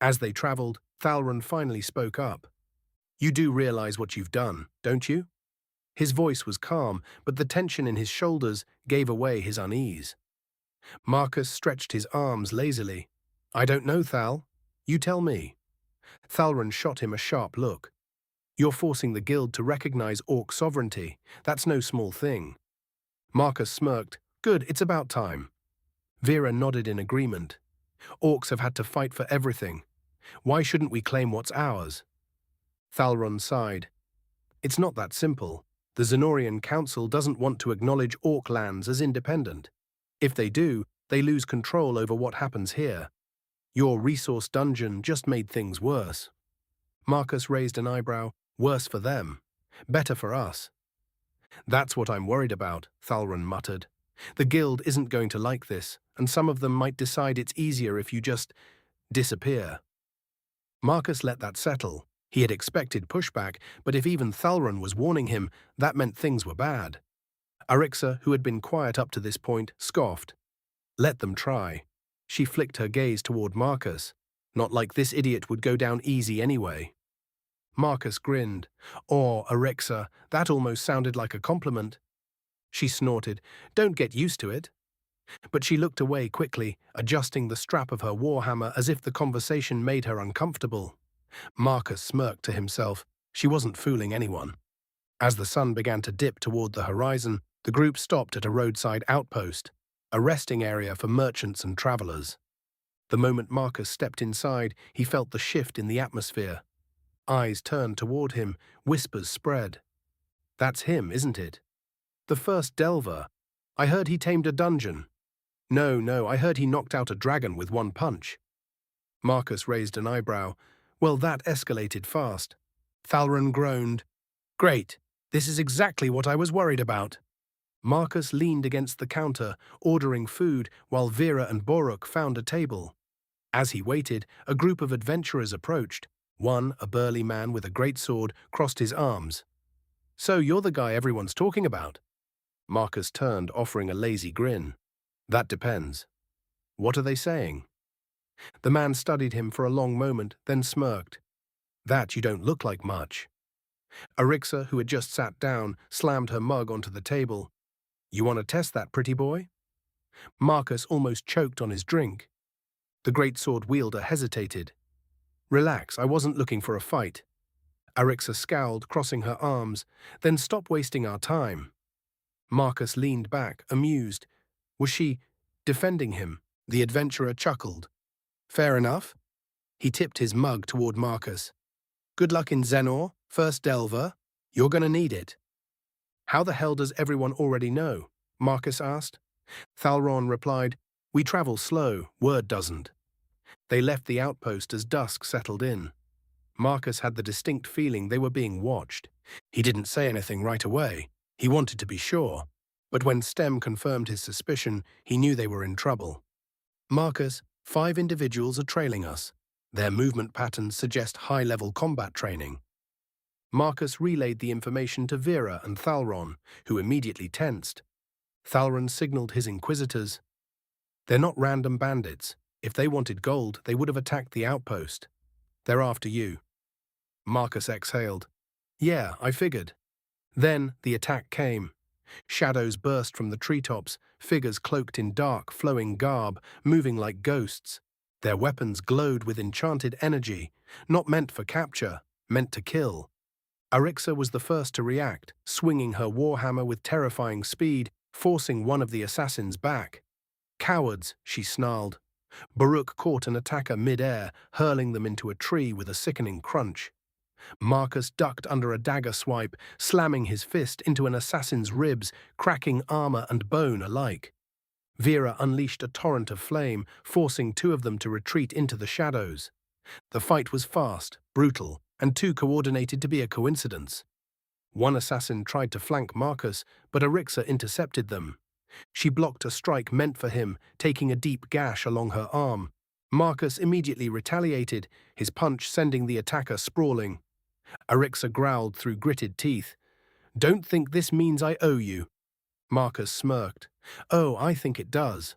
As they traveled, Thalron finally spoke up. You do realize what you've done, don't you? His voice was calm, but the tension in his shoulders gave away his unease. Marcus stretched his arms lazily. I don't know, Thal. You tell me. Thalron shot him a sharp look. You're forcing the guild to recognize Orc sovereignty. That's no small thing. Marcus smirked. Good, it's about time. Vera nodded in agreement. Orcs have had to fight for everything. Why shouldn't we claim what's ours? Thalron sighed. It's not that simple. The Zenorian Council doesn't want to acknowledge Orc lands as independent. If they do, they lose control over what happens here. Your resource dungeon just made things worse. Marcus raised an eyebrow. Worse for them. Better for us. That's what I'm worried about, Thalron muttered. The guild isn't going to like this, and some of them might decide it's easier if you just disappear. Marcus let that settle. He had expected pushback, but if even Thalron was warning him, that meant things were bad. Arixa, who had been quiet up to this point, scoffed. Let them try. She flicked her gaze toward Marcus. Not like this idiot would go down easy anyway. Marcus grinned. Arixa, that almost sounded like a compliment. She snorted. Don't get used to it. But she looked away quickly, adjusting the strap of her warhammer as if the conversation made her uncomfortable. Marcus smirked to himself. She wasn't fooling anyone. As the sun began to dip toward the horizon, the group stopped at a roadside outpost, a resting area for merchants and travelers. The moment Marcus stepped inside, he felt the shift in the atmosphere. Eyes turned toward him, whispers spread. That's him, isn't it? The first Delver. I heard he tamed a dungeon. No, I heard he knocked out a dragon with one punch. Marcus raised an eyebrow. Well, that escalated fast. Thalron groaned. Great, this is exactly what I was worried about. Marcus leaned against the counter, ordering food, while Vera and Boruk found a table. As he waited, a group of adventurers approached. One, a burly man with a greatsword, crossed his arms. So you're the guy everyone's talking about? Marcus turned, offering a lazy grin. That depends. What are they saying? The man studied him for a long moment, then smirked. That you don't look like much. Arixa, who had just sat down, slammed her mug onto the table. You want to test that, pretty boy? Marcus almost choked on his drink. The greatsword wielder hesitated. Relax, I wasn't looking for a fight. Arixa scowled, crossing her arms. Then stop wasting our time. Marcus leaned back, amused. Was she defending him? The adventurer chuckled. Fair enough. He tipped his mug toward Marcus. Good luck in Zenor, first Delver. You're gonna need it. How the hell does everyone already know? Marcus asked. Thalron replied, We travel slow, word doesn't. They left the outpost as dusk settled in. Marcus had the distinct feeling they were being watched. He didn't say anything right away. He wanted to be sure. But when Stem confirmed his suspicion, he knew they were in trouble. Marcus, 5 individuals are trailing us. Their movement patterns suggest high-level combat training. Marcus relayed the information to Vera and Thalron, who immediately tensed. Thalron signaled his inquisitors. They're not random bandits. If they wanted gold, they would have attacked the outpost. They're after you. Marcus exhaled. Yeah, I figured. Then the attack came. Shadows burst from the treetops, figures cloaked in dark, flowing garb, moving like ghosts. Their weapons glowed with enchanted energy, not meant for capture, meant to kill. Arixa was the first to react, swinging her warhammer with terrifying speed, forcing one of the assassins back. Cowards, she snarled. Boruk caught an attacker mid-air, hurling them into a tree with a sickening crunch. Marcus ducked under a dagger swipe, slamming his fist into an assassin's ribs, cracking armor and bone alike. Vera unleashed a torrent of flame, forcing 2 of them to retreat into the shadows. The fight was fast, brutal, and too coordinated to be a coincidence. One assassin tried to flank Marcus, but Arixa intercepted them. She blocked a strike meant for him, taking a deep gash along her arm. Marcus immediately retaliated, his punch sending the attacker sprawling. Arixa growled through gritted teeth. Don't think this means I owe you. Marcus smirked. Oh, I think it does.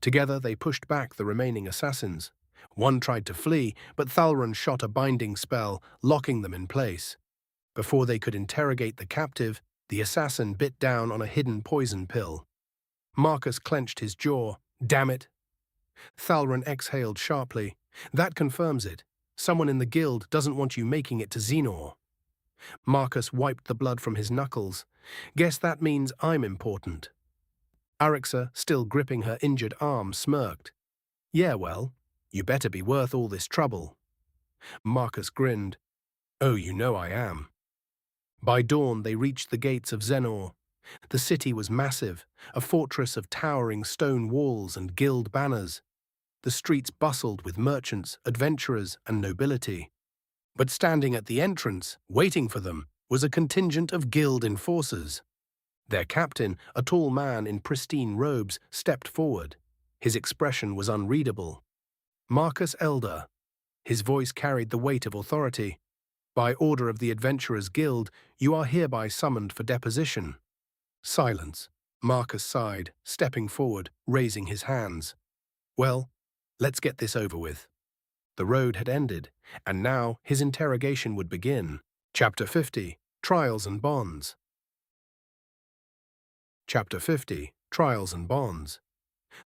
Together they pushed back the remaining assassins. One tried to flee, but Thalron shot a binding spell, locking them in place. Before they could interrogate the captive, the assassin bit down on a hidden poison pill. Marcus clenched his jaw. Damn it. Thalron exhaled sharply. That confirms it. Someone in the guild doesn't want you making it to Zenor. Marcus wiped the blood from his knuckles. Guess that means I'm important. Arixa, still gripping her injured arm, smirked. Yeah, well, you better be worth all this trouble. Marcus grinned. Oh, you know I am. By dawn, they reached the gates of Xenor. The city was massive, a fortress of towering stone walls and guild banners. The streets bustled with merchants, adventurers, and nobility. But standing at the entrance, waiting for them, was a contingent of guild enforcers. Their captain, a tall man in pristine robes, stepped forward. His expression was unreadable. Marcus Elder. His voice carried the weight of authority. By order of the Adventurers Guild, you are hereby summoned for deposition. Silence. Marcus sighed, stepping forward, raising his hands. Well, let's get this over with. The road had ended, and now his interrogation would begin. Chapter 50. Trials and Bonds. Chapter 50. Trials and Bonds.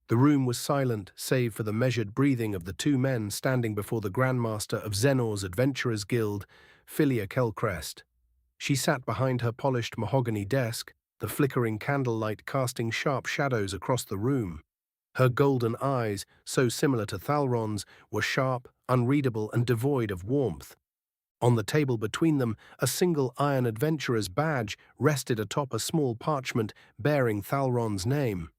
The room was silent save for the measured breathing of the two men standing before the Grandmaster of Xenor's Adventurers Guild, Philia Kelcrest. She sat behind her polished mahogany desk, the flickering candlelight casting sharp shadows across the room. Her golden eyes, so similar to Thalron's, were sharp, unreadable, and devoid of warmth. On the table between them, a single iron adventurer's badge rested atop a small parchment bearing Thalron's name.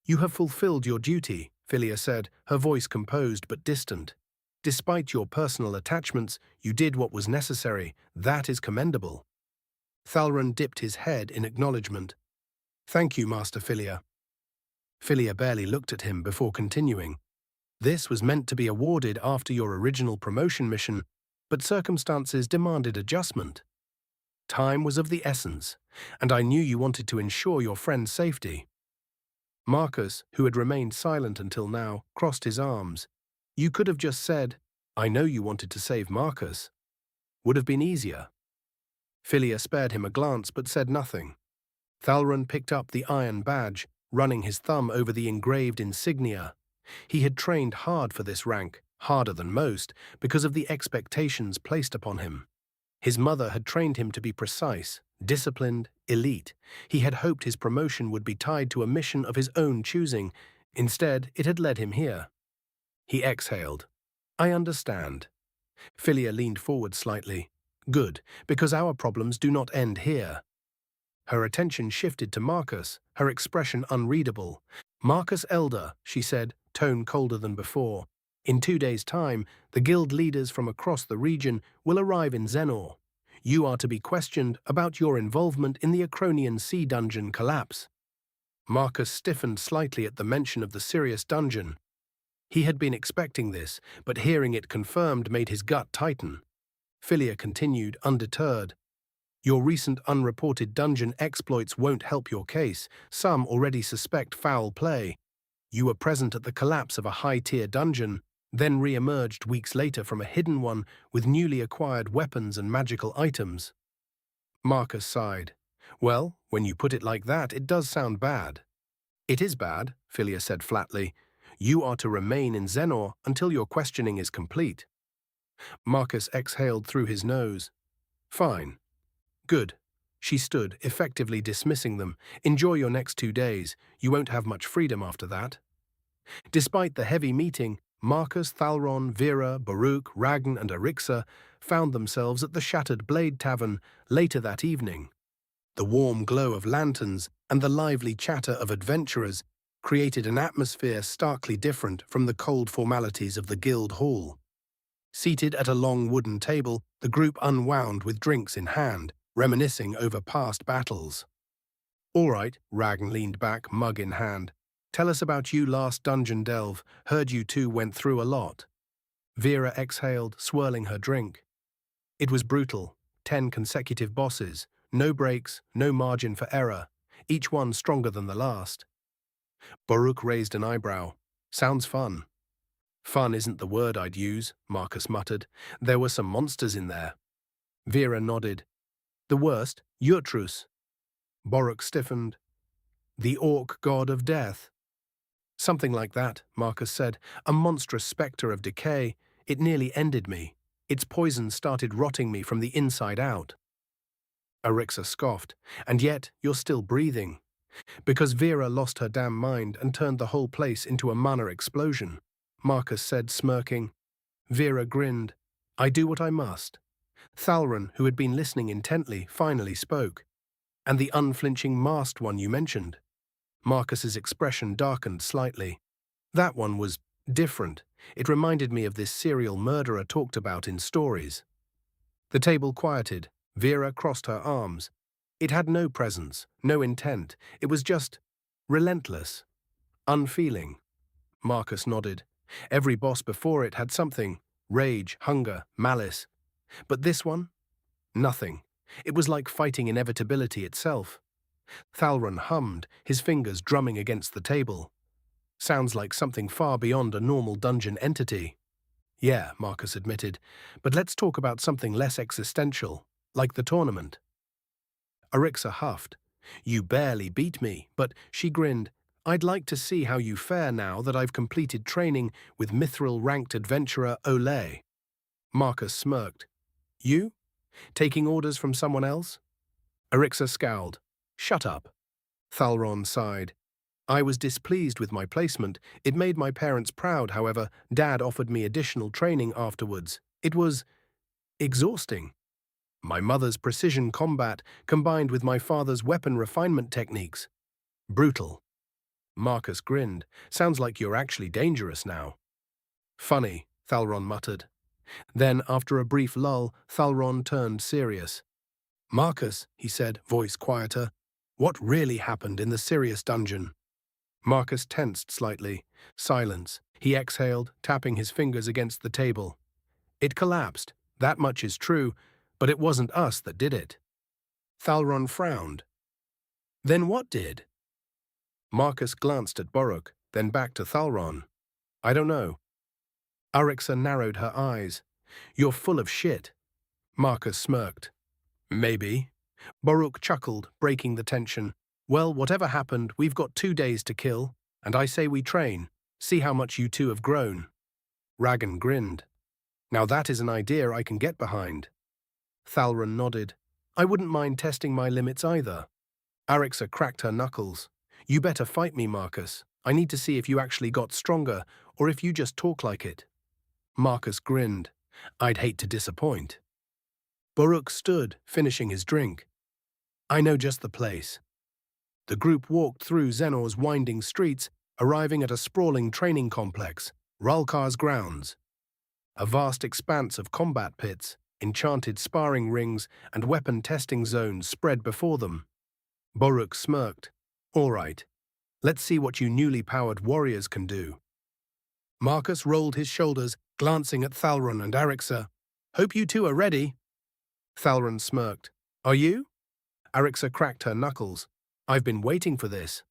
"You have fulfilled your duty," Philia said, her voice composed but distant. "Despite your personal attachments, you did what was necessary. That is commendable." Thalron dipped his head in acknowledgement. "Thank you, Master Philia." Philia barely looked at him before continuing. "This was meant to be awarded after your original promotion mission, but circumstances demanded adjustment. Time was of the essence, and I knew you wanted to ensure your friend's safety." Marcus, who had remained silent until now, crossed his arms. "You could have just said, 'I know you wanted to save Marcus.' Would have been easier." Philia spared him a glance but said nothing. Thalron picked up the iron badge, running his thumb over the engraved insignia. He had trained hard for this rank, harder than most, because of the expectations placed upon him. His mother had trained him to be precise, disciplined, elite. He had hoped his promotion would be tied to a mission of his own choosing. Instead, it had led him here. He exhaled. "I understand." Philia leaned forward slightly. "Good, because our problems do not end here." Her attention shifted to Marcus, her expression unreadable. "Marcus Elder," she said, tone colder than before. "In 2 days' time, the guild leaders from across the region will arrive in Xenor. You are to be questioned about your involvement in the Acronian sea dungeon collapse." Marcus stiffened slightly at the mention of the Sirius dungeon. He had been expecting this, but hearing it confirmed made his gut tighten. Philia continued, undeterred. "Your recent unreported dungeon exploits won't help your case. Some already suspect foul play. You were present at the collapse of a high-tier dungeon, then re-emerged weeks later from a hidden one with newly acquired weapons and magical items." Marcus sighed. "Well, when you put it like that, it does sound bad." "It is bad," Philia said flatly. "You are to remain in Xenor until your questioning is complete." Marcus exhaled through his nose. "Fine. Good." She stood, effectively dismissing them. "Enjoy your next 2 days. You won't have much freedom after that." Despite the heavy meeting, Marcus, Thalron, Vera, Baruch, Ragn, and Arixa found themselves at the Shattered Blade Tavern later that evening. The warm glow of lanterns and the lively chatter of adventurers created an atmosphere starkly different from the cold formalities of the guild hall. Seated at a long wooden table, the group unwound with drinks in hand, reminiscing over past battles. "All right," Ragn leaned back, mug in hand. "Tell us about you last dungeon delve. Heard you two went through a lot." Vera exhaled, swirling her drink. "It was brutal. 10 consecutive bosses. No breaks, no margin for error. Each one stronger than the last." Baruch raised an eyebrow. "Sounds fun." "Fun isn't the word I'd use," Marcus muttered. "There were some monsters in there." Vera nodded. "The worst, Urtrus." Baruch stiffened. "The orc god of death." "Something like that," Marcus said. "A monstrous spectre of decay. It nearly ended me. Its poison started rotting me from the inside out." Arixa scoffed. "And yet, you're still breathing." "Because Vera lost her damn mind and turned the whole place into a mana explosion," Marcus said, smirking. Vera grinned. "I do what I must." Thalron, who had been listening intently, finally spoke. "And the unflinching masked one you mentioned?" Marcus's expression darkened slightly. "That one was different. It reminded me of this serial murderer talked about in stories." The table quieted. Vera crossed her arms. It had no presence, no intent. It was just relentless, unfeeling. Marcus nodded. Every boss before it had something: rage, hunger, malice. But this one? Nothing. It was like fighting inevitability itself. Thalron hummed, his fingers drumming against the table. "Sounds like something far beyond a normal dungeon entity." "Yeah," Marcus admitted, "but let's talk about something less existential, like the tournament." Arixa huffed. "You barely beat me," but she grinned. "I'd like to see how you fare now that I've completed training with Mithril-ranked adventurer Olay." Marcus smirked. "You? Taking orders from someone else?" Arixa scowled. "Shut up." Thalron sighed. "I was displeased with my placement. It made my parents proud, however. Dad offered me additional training afterwards. It was exhausting. My mother's precision combat combined with my father's weapon refinement techniques. Brutal." Marcus grinned. "Sounds like you're actually dangerous now." "Funny," Thalron muttered. Then, after a brief lull, Thalron turned serious. "Marcus," he said, voice quieter, "what really happened in the Sirius dungeon?" Marcus tensed slightly. Silence. He exhaled, tapping his fingers against the table. "It collapsed. That much is true, but it wasn't us that did it." Thalron frowned. "Then what did?" Marcus glanced at Boruk, then back to Thalron. "I don't know." Arixa narrowed her eyes. "You're full of shit." Marcus smirked. "Maybe." Boruk chuckled, breaking the tension. "Well, whatever happened, we've got 2 days to kill, and I say we train. See how much you two have grown." Ragan grinned. "Now that is an idea I can get behind." Thalron nodded. "I wouldn't mind testing my limits either." Arixa cracked her knuckles. "You better fight me, Marcus. I need to see if you actually got stronger, or if you just talk like it." Marcus grinned. "I'd hate to disappoint." Boruk stood, finishing his drink. "I know just the place." The group walked through Xenor's winding streets, arriving at a sprawling training complex, Ralkar's grounds. A vast expanse of combat pits, enchanted sparring rings, and weapon testing zones spread before them. Boruk smirked. "All right, let's see what you newly powered warriors can do." Marcus rolled his shoulders, glancing at Thalron and Arixa. "Hope you two are ready." Thalron smirked. "Are you?" Arixa cracked her knuckles. "I've been waiting for this."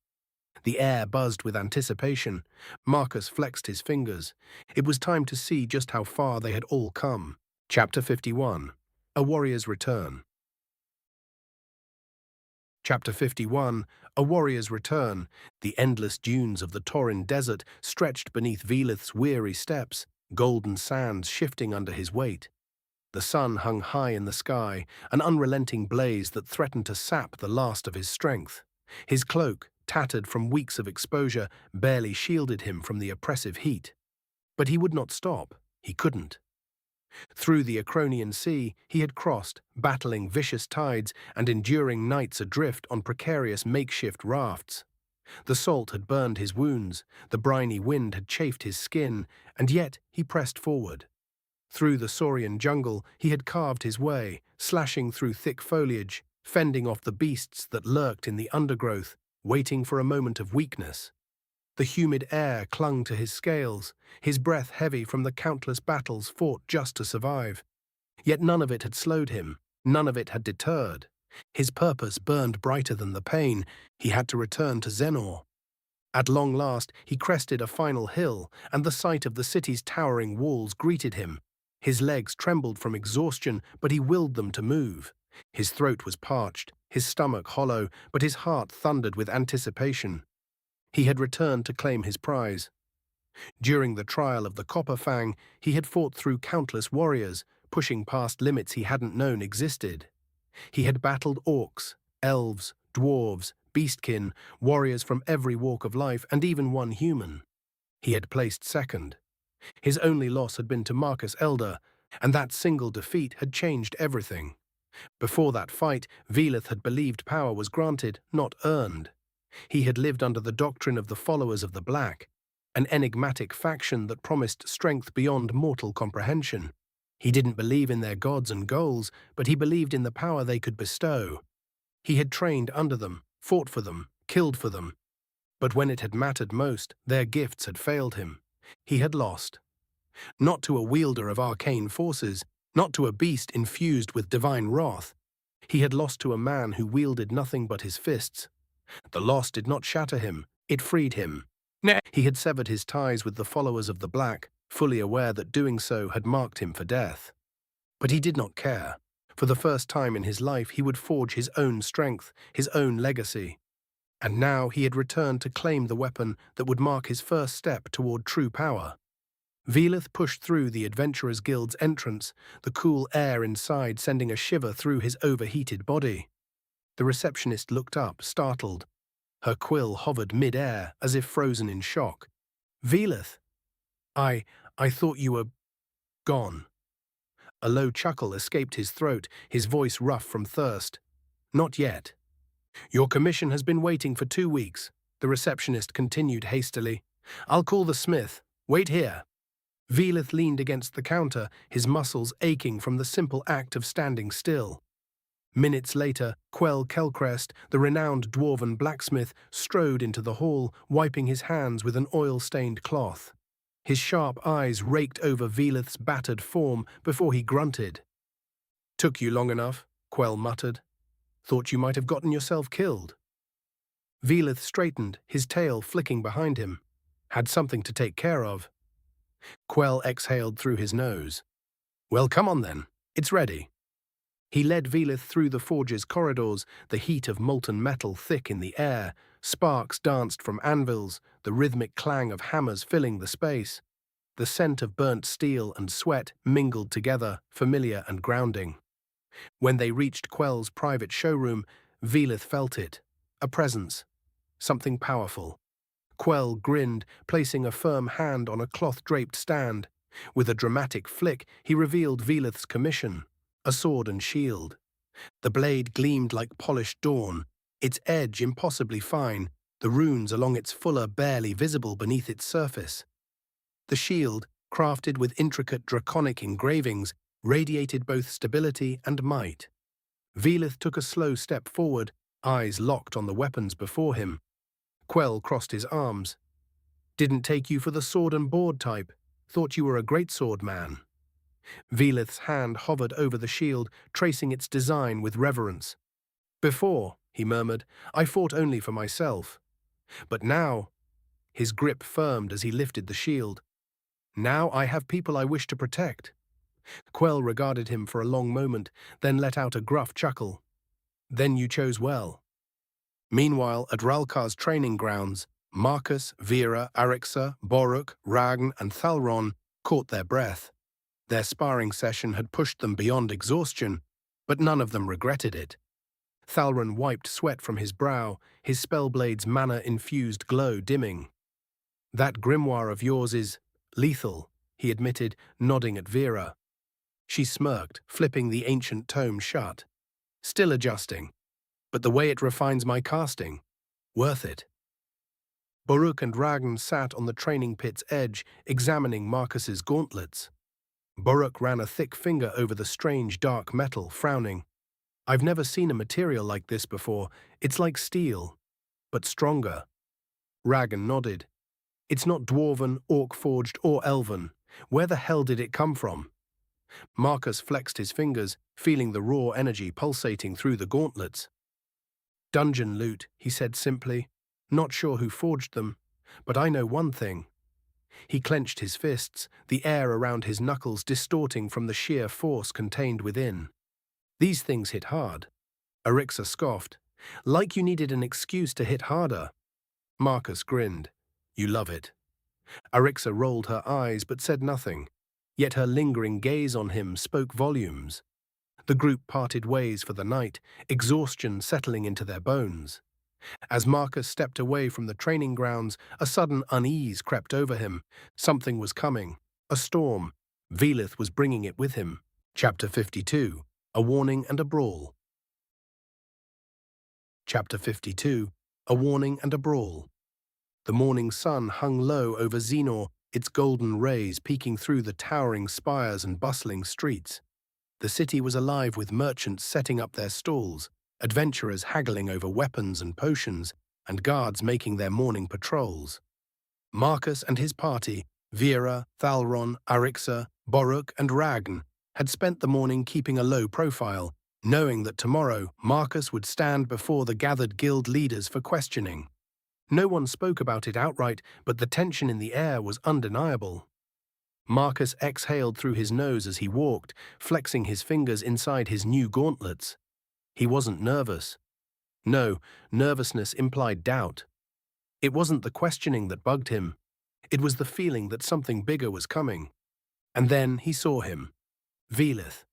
The air buzzed with anticipation. Marcus flexed his fingers. It was time to see just how far they had all come. Chapter 51. A Warrior's Return. Chapter 51. A Warrior's Return. The endless dunes of the Taurin Desert stretched beneath Velith's weary steps, golden sands shifting under his weight. The sun hung high in the sky, an unrelenting blaze that threatened to sap the last of his strength. His cloak, tattered from weeks of exposure, barely shielded him from the oppressive heat. But he would not stop. He couldn't. Through the Acronian Sea, he had crossed, battling vicious tides and enduring nights adrift on precarious makeshift rafts. The salt had burned his wounds, the briny wind had chafed his skin, and yet he pressed forward. Through the Saurian jungle, he had carved his way, slashing through thick foliage, fending off the beasts that lurked in the undergrowth, waiting for a moment of weakness. The humid air clung to his scales, his breath heavy from the countless battles fought just to survive. Yet none of it had slowed him, none of it had deterred. His purpose burned brighter than the pain. He had to return to Xenor. At long last, he crested a final hill, and the sight of the city's towering walls greeted him. His legs trembled from exhaustion, but he willed them to move. His throat was parched, his stomach hollow, but his heart thundered with anticipation. He had returned to claim his prize. During the trial of the Copper Fang, he had fought through countless warriors, pushing past limits he hadn't known existed. He had battled orcs, elves, dwarves, beastkin, warriors from every walk of life, and even one human. He had placed second. His only loss had been to Marcus Elder, And that single defeat had changed everything. Before that fight, Velith had believed power was granted, not earned. He had lived under the doctrine of the followers of the Black, an enigmatic faction that promised strength beyond mortal comprehension. He didn't believe in their gods and goals, but he believed in the power they could bestow. He had trained under them, fought for them, killed for them. But when it had mattered most, their gifts had failed him. He had lost. Not to a wielder of arcane forces, not to a beast infused with divine wrath. He had lost to a man who wielded nothing but his fists. The loss did not shatter him, it freed him. He had severed his ties with the followers of the Black, fully aware that doing so had marked him for death. But he did not care. For the first time in his life, he would forge his own strength, his own legacy. And now he had returned to claim the weapon that would mark his first step toward true power. Velith pushed through the Adventurers Guild's entrance, the cool air inside sending a shiver through his overheated body. The receptionist looked up, startled. Her quill hovered mid-air, as if frozen in shock. Velith, I thought you were gone. A low chuckle escaped his throat, his voice rough from thirst. Not yet. Your commission has been waiting for 2 weeks, the receptionist continued hastily. I'll call the smith. Wait here. Velith leaned against the counter, his muscles aching from the simple act of standing still. Minutes later, Quell Kelcrest, the renowned dwarven blacksmith, strode into the hall, wiping his hands with an oil-stained cloth. His sharp eyes raked over Velith's battered form before he grunted. Took you long enough, Quell muttered. Thought you might have gotten yourself killed. Velith straightened, his tail flicking behind him. Had something to take care of. Quell exhaled through his nose. Well, come on then. It's ready. He led Velith through the forge's corridors, the heat of molten metal thick in the air. Sparks danced from anvils, the rhythmic clang of hammers filling the space. The scent of burnt steel and sweat mingled together, familiar and grounding. When they reached Quell's private showroom, Velith felt it. A presence. Something powerful. Quell grinned, placing a firm hand on a cloth-draped stand. With a dramatic flick, he revealed Velith's commission. A sword and shield. The blade gleamed like polished dawn, its edge impossibly fine, the runes along its fuller barely visible beneath its surface. The shield, crafted with intricate draconic engravings, radiated both stability and might. Velith took a slow step forward, eyes locked on the weapons before him. Quell crossed his arms. Didn't take you for the sword and board type. Thought you were a greatsword man. Velith's hand hovered over the shield, tracing its design with reverence. Before, he murmured, I fought only for myself. But now, his grip firmed as he lifted the shield. Now I have people I wish to protect. Quell regarded him for a long moment, then let out a gruff chuckle. Then you chose well. Meanwhile, at Ralkar's training grounds, Marcus, Vera, Arixa, Boruk, Ragn, and Thalron caught their breath. Their sparring session had pushed them beyond exhaustion, but none of them regretted it. Thalron wiped sweat from his brow, his spellblade's mana-infused glow dimming. That grimoire of yours is lethal, he admitted, nodding at Vera. She smirked, flipping the ancient tome shut. Still adjusting, but the way it refines my casting, worth it. Boruk and Ragn sat on the training pit's edge, examining Marcus's gauntlets. Boruk ran a thick finger over the strange dark metal, frowning. I've never seen a material like this before. It's like steel, but stronger. Ragn nodded. It's not dwarven, orc-forged, or elven. Where the hell did it come from? Marcus flexed his fingers, feeling the raw energy pulsating through the gauntlets. Dungeon loot, he said simply. Not sure who forged them, but I know one thing. He clenched his fists, the air around his knuckles distorting from the sheer force contained within. These things hit hard. Arixa scoffed. Like you needed an excuse to hit harder. Marcus grinned. You love it. Arixa rolled her eyes but said nothing, yet her lingering gaze on him spoke volumes. The group parted ways for the night, exhaustion settling into their bones. As Marcus stepped away from the training grounds, a sudden unease crept over him. Something was coming. A storm. Velith was bringing it with him. Chapter 52. A Warning and a Brawl. Chapter 52. A Warning and a Brawl. The morning sun hung low over Xenor, its golden rays peeking through the towering spires and bustling streets. The city was alive with merchants setting up their stalls, adventurers haggling over weapons and potions, and guards making their morning patrols. Marcus and his party, Vera, Thalron, Arixa, Boruk, and Ragn, had spent the morning keeping a low profile, knowing that tomorrow Marcus would stand before the gathered guild leaders for questioning. No one spoke about it outright, but the tension in the air was undeniable. Marcus exhaled through his nose as he walked, flexing his fingers inside his new gauntlets. He wasn't nervous. No, nervousness implied doubt. It wasn't the questioning that bugged him. It was the feeling that something bigger was coming. And then he saw him. Velith.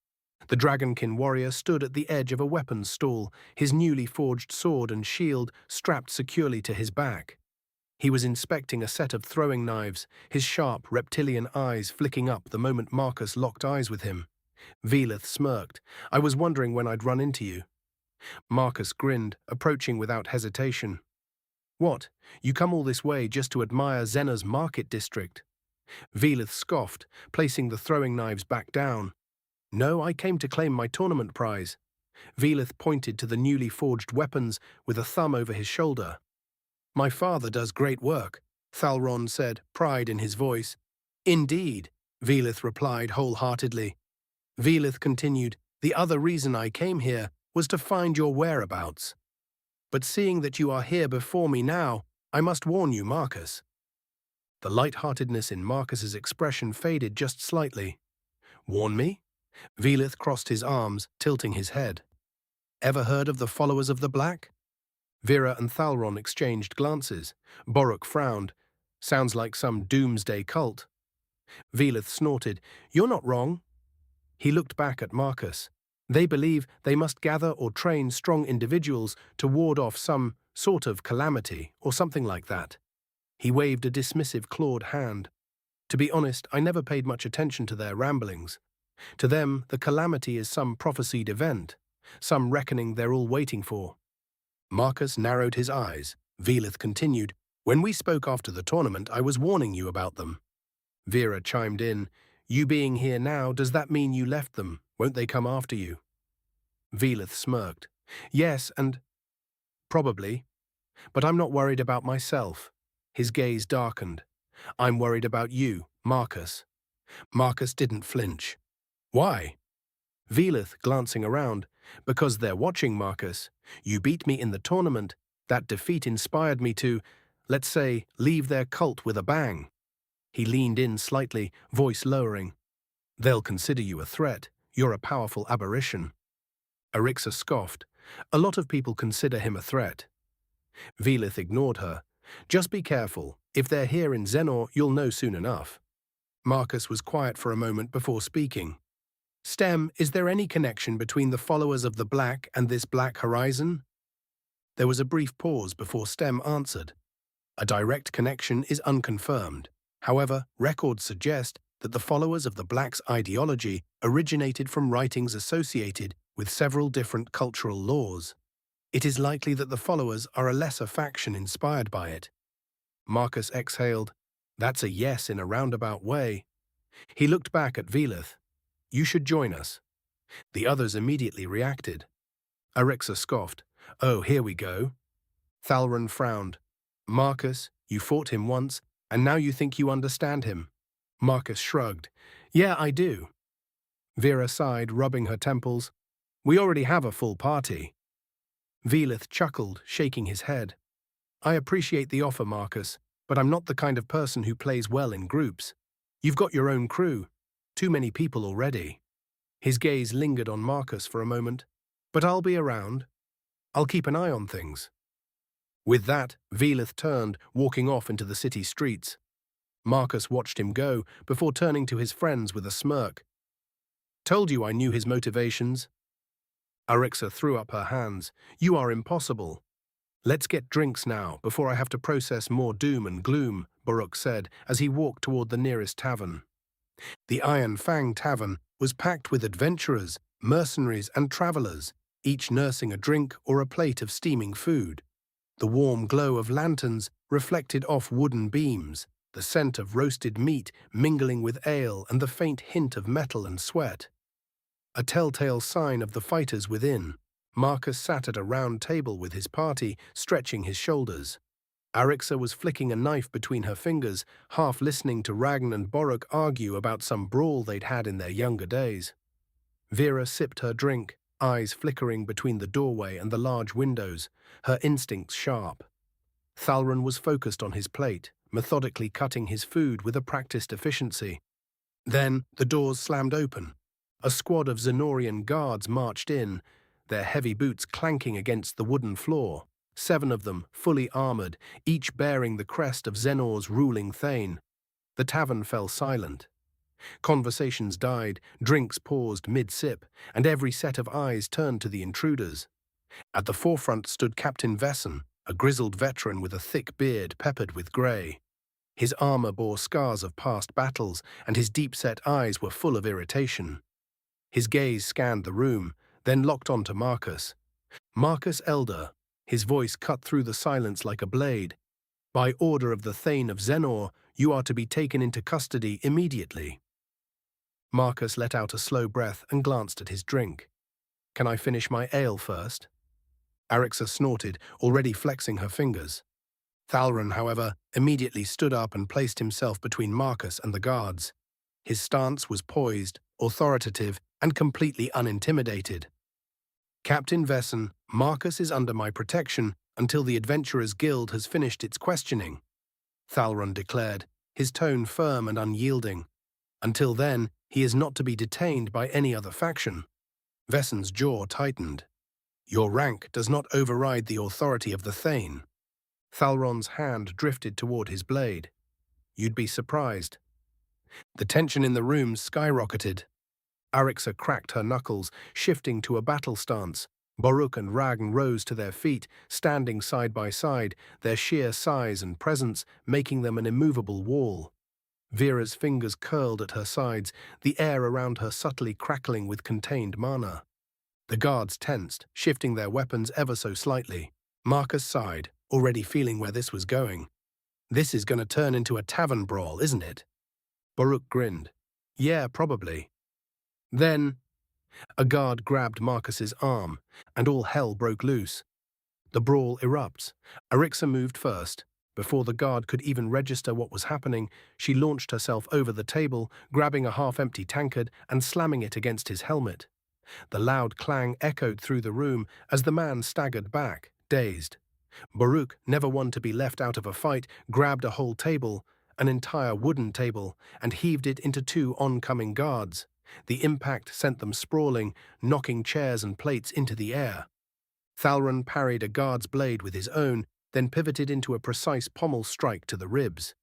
The Dragonkin warrior stood at the edge of a weapons stall, his newly forged sword and shield strapped securely to his back. He was inspecting a set of throwing knives, his sharp reptilian eyes flicking up the moment Marcus locked eyes with him. Velith smirked. "I was wondering when I'd run into you." Marcus grinned, approaching without hesitation. "What, you come all this way just to admire Xena's market district?" Velith scoffed, placing the throwing knives back down. "No, I came to claim my tournament prize." Velith pointed to the newly forged weapons with a thumb over his shoulder. "My father does great work," Thalron said, pride in his voice. "Indeed," Velith replied wholeheartedly. Velith continued, "The other reason I came here was to find your whereabouts. But seeing that you are here before me now, I must warn you, Marcus." The light-heartedness in Marcus's expression faded just slightly. "Warn me?" Velith crossed his arms, tilting his head. "Ever heard of the followers of the Black?" Vera and Thalron exchanged glances. Boruk frowned. "Sounds like some doomsday cult." Velith snorted. "You're not wrong." He looked back at Marcus. "They believe they must gather or train strong individuals to ward off some sort of calamity or something like that." He waved a dismissive clawed hand. "To be honest, I never paid much attention to their ramblings. To them, the calamity is some prophesied event, some reckoning they're all waiting for." Marcus narrowed his eyes. Velith continued, "When we spoke after the tournament, I was warning you about them." Vera chimed in, "You being here now, does that mean you left them? Won't they come after you?" Velith smirked. "Yes, and probably. But I'm not worried about myself." His gaze darkened. "I'm worried about you, Marcus." Marcus didn't flinch. "Why?" Velith, glancing around. "Because they're watching, Marcus. You beat me in the tournament. That defeat inspired me to, let's say, leave their cult with a bang." He leaned in slightly, voice lowering. "They'll consider you a threat. You're a powerful aberration." Arixa scoffed. "A lot of people consider him a threat." Velith ignored her. "Just be careful. If they're here in Xenor, you'll know soon enough." Marcus was quiet for a moment before speaking. "Stem, is there any connection between the followers of the Black and this Black Horizon?" There was a brief pause before Stem answered. "A direct connection is unconfirmed. However, records suggest that the followers of the Black's ideology originated from writings associated with several different cultural laws. It is likely that the followers are a lesser faction inspired by it." Marcus exhaled. "That's a yes in a roundabout way." He looked back at Velith. "You should join us." The others immediately reacted. Arixa scoffed. "Oh, here we go." Thalron frowned. "Marcus, you fought him once, and now you think you understand him." Marcus shrugged. "Yeah, I do." Vera sighed, rubbing her temples. "We already have a full party." Velith chuckled, shaking his head. "I appreciate the offer, Marcus, but I'm not the kind of person who plays well in groups. You've got your own crew. Too many people already." His gaze lingered on Marcus for a moment. "But I'll be around. I'll keep an eye on things." With that, Velith turned, walking off into the city streets. Marcus watched him go, before turning to his friends with a smirk. "Told you I knew his motivations." Arixa threw up her hands. "You are impossible." "Let's get drinks now, before I have to process more doom and gloom," Boruk said, as he walked toward the nearest tavern. The Iron Fang Tavern was packed with adventurers, mercenaries, and travelers, each nursing a drink or a plate of steaming food. The warm glow of lanterns reflected off wooden beams, the scent of roasted meat mingling with ale and the faint hint of metal and sweat. A telltale sign of the fighters within, Marcus sat at a round table with his party, stretching his shoulders. Arixa was flicking a knife between her fingers, half listening to Ragn and Boruk argue about some brawl they'd had in their younger days. Vera sipped her drink, eyes flickering between the doorway and the large windows, her instincts sharp. Thalron was focused on his plate, methodically cutting his food with a practiced efficiency. Then the doors slammed open. A squad of Zenorian guards marched in, their heavy boots clanking against the wooden floor. 7 of them, fully armored, each bearing the crest of Zenor's ruling Thane. The tavern fell silent. Conversations died, drinks paused mid-sip, and every set of eyes turned to the intruders. At the forefront stood Captain Vesson, a grizzled veteran with a thick beard peppered with grey. His armor bore scars of past battles, and his deep-set eyes were full of irritation. His gaze scanned the room, then locked onto Marcus. Marcus Elder, his voice cut through the silence like a blade. By order of the Thane of Zenor, you are to be taken into custody immediately. Marcus let out a slow breath and glanced at his drink. Can I finish my ale first? Arixa snorted, already flexing her fingers. Thalron, however, immediately stood up and placed himself between Marcus and the guards. His stance was poised, authoritative, and completely unintimidated. Captain Vesson, Marcus is under my protection until the Adventurers Guild has finished its questioning, Thalron declared, his tone firm and unyielding. Until then, he is not to be detained by any other faction. Vesson's jaw tightened. Your rank does not override the authority of the Thane. Thalron's hand drifted toward his blade. You'd be surprised. The tension in the room skyrocketed. Arixa cracked her knuckles, shifting to a battle stance. Boruk and Ragn rose to their feet, standing side by side, their sheer size and presence making them an immovable wall. Vera's fingers curled at her sides, the air around her subtly crackling with contained mana. The guards tensed, shifting their weapons ever so slightly. Marcus sighed, already feeling where this was going. This is going to turn into a tavern brawl, isn't it? Boruk grinned. Yeah, probably. Then, a guard grabbed Marcus's arm, and all hell broke loose. The brawl erupts. Arixa moved first. Before the guard could even register what was happening, she launched herself over the table, grabbing a half-empty tankard and slamming it against his helmet. The loud clang echoed through the room as the man staggered back, dazed. Boruk, never one to be left out of a fight, grabbed a whole table, an entire wooden table, and heaved it into 2 oncoming guards. The impact sent them sprawling, knocking chairs and plates into the air. Thalron parried a guard's blade with his own, then pivoted into a precise pommel strike to the ribs.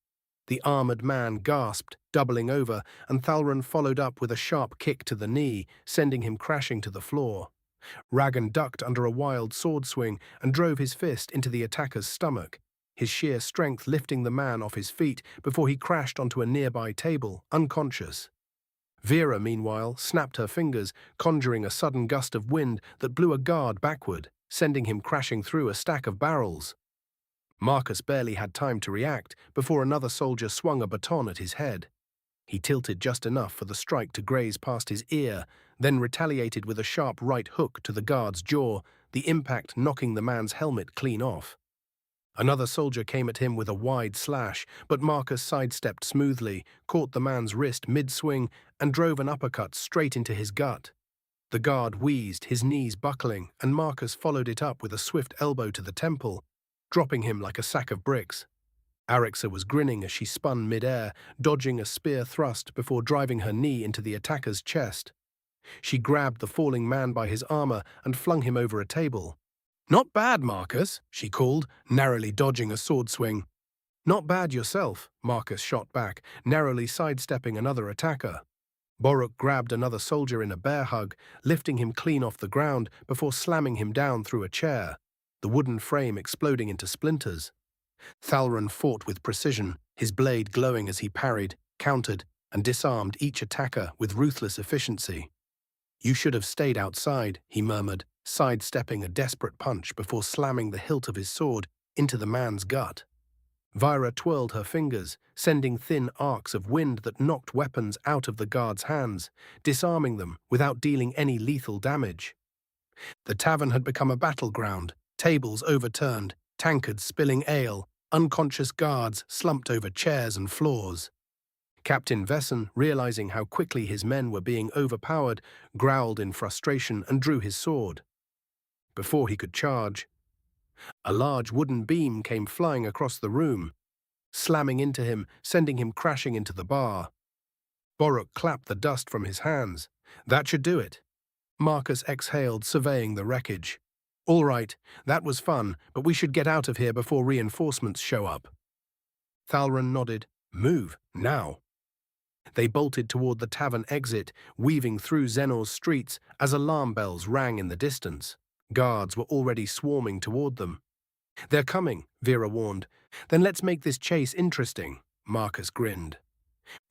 The armored man gasped, doubling over, and Thalron followed up with a sharp kick to the knee, sending him crashing to the floor. Ragn ducked under a wild sword swing and drove his fist into the attacker's stomach, his sheer strength lifting the man off his feet before he crashed onto a nearby table, unconscious. Vera, meanwhile, snapped her fingers, conjuring a sudden gust of wind that blew a guard backward, sending him crashing through a stack of barrels. Marcus barely had time to react before another soldier swung a baton at his head. He tilted just enough for the strike to graze past his ear, then retaliated with a sharp right hook to the guard's jaw, the impact knocking the man's helmet clean off. Another soldier came at him with a wide slash, but Marcus sidestepped smoothly, caught the man's wrist mid-swing, and drove an uppercut straight into his gut. The guard wheezed, his knees buckling, and Marcus followed it up with a swift elbow to the temple, dropping him like a sack of bricks. Arixa was grinning as she spun mid-air, dodging a spear thrust before driving her knee into the attacker's chest. She grabbed the falling man by his armor and flung him over a table. Not bad, Marcus, she called, narrowly dodging a sword swing. Not bad yourself, Marcus shot back, narrowly sidestepping another attacker. Boruk grabbed another soldier in a bear hug, lifting him clean off the ground before slamming him down through a chair, the wooden frame exploding into splinters. Thalron fought with precision, his blade glowing as he parried, countered, and disarmed each attacker with ruthless efficiency. "You should have stayed outside," he murmured, sidestepping a desperate punch before slamming the hilt of his sword into the man's gut. Vira twirled her fingers, sending thin arcs of wind that knocked weapons out of the guard's hands, disarming them without dealing any lethal damage. The tavern had become a battleground, tables overturned, tankards spilling ale, unconscious guards slumped over chairs and floors. Captain Vesson, realizing how quickly his men were being overpowered, growled in frustration and drew his sword. Before he could charge, a large wooden beam came flying across the room, slamming into him, sending him crashing into the bar. Boruk clapped the dust from his hands. "That should do it." Marcus exhaled, surveying the wreckage. "All right, that was fun, but we should get out of here before reinforcements show up." Thalron nodded. "Move, now." They bolted toward the tavern exit, weaving through Xenor's streets as alarm bells rang in the distance. Guards were already swarming toward them. "They're coming," Vera warned. "Then let's make this chase interesting," Marcus grinned.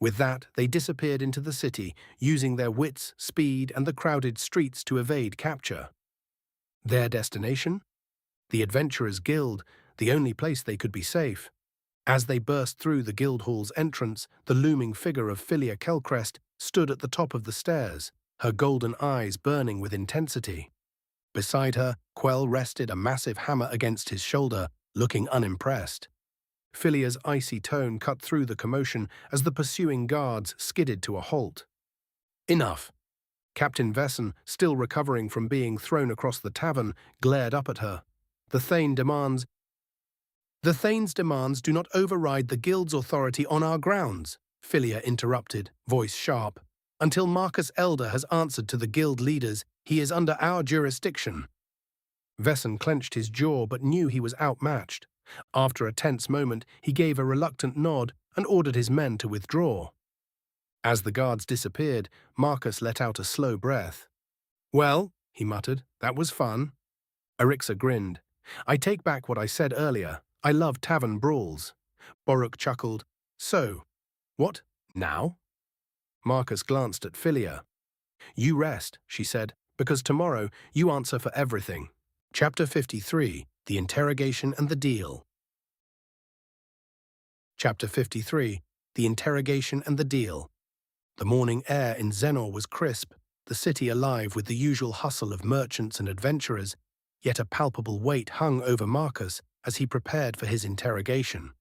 With that, they disappeared into the city, using their wits, speed, and the crowded streets to evade capture. Their destination? The Adventurers' Guild, the only place they could be safe. As they burst through the guild hall's entrance, the looming figure of Philia Kelcrest stood at the top of the stairs, her golden eyes burning with intensity. Beside her, Quell rested a massive hammer against his shoulder, looking unimpressed. Philia's icy tone cut through the commotion as the pursuing guards skidded to a halt. "Enough." Captain Vesson, still recovering from being thrown across the tavern, glared up at her. The Thane's demands do not override the Guild's authority on our grounds," Philia interrupted, voice sharp. "Until Marcus Elder has answered to the Guild leaders, he is under our jurisdiction." Vesson clenched his jaw but knew he was outmatched. After a tense moment, he gave a reluctant nod and ordered his men to withdraw. As the guards disappeared, Marcus let out a slow breath. "Well," he muttered, "that was fun." Arixa grinned. "I take back what I said earlier. I love tavern brawls." Boruk chuckled. "So, what, now?" Marcus glanced at Philia. "You rest," she said, "because tomorrow you answer for everything." Chapter 53, The Interrogation and the Deal. Chapter 53, The Interrogation and the Deal. The morning air in Xenor was crisp, the city alive with the usual hustle of merchants and adventurers, yet a palpable weight hung over Marcus as he prepared for his interrogation.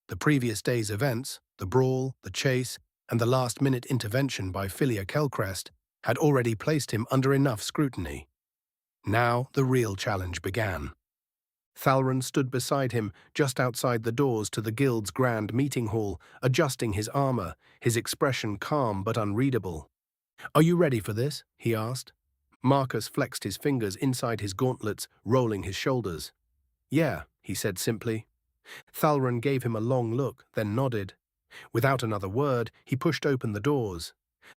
The previous day's events, the brawl, the chase, and the last-minute intervention by Philia Kelcrest had already placed him under enough scrutiny. Now the real challenge began. Thalron stood beside him just outside the doors to the Guild's grand meeting hall, adjusting his armor, his expression calm but unreadable. "Are you ready for this?" he asked. Marcus flexed his fingers inside his gauntlets, rolling his shoulders. "Yeah," he said simply. Thalron gave him a long look, then nodded. Without another word, he pushed open the doors.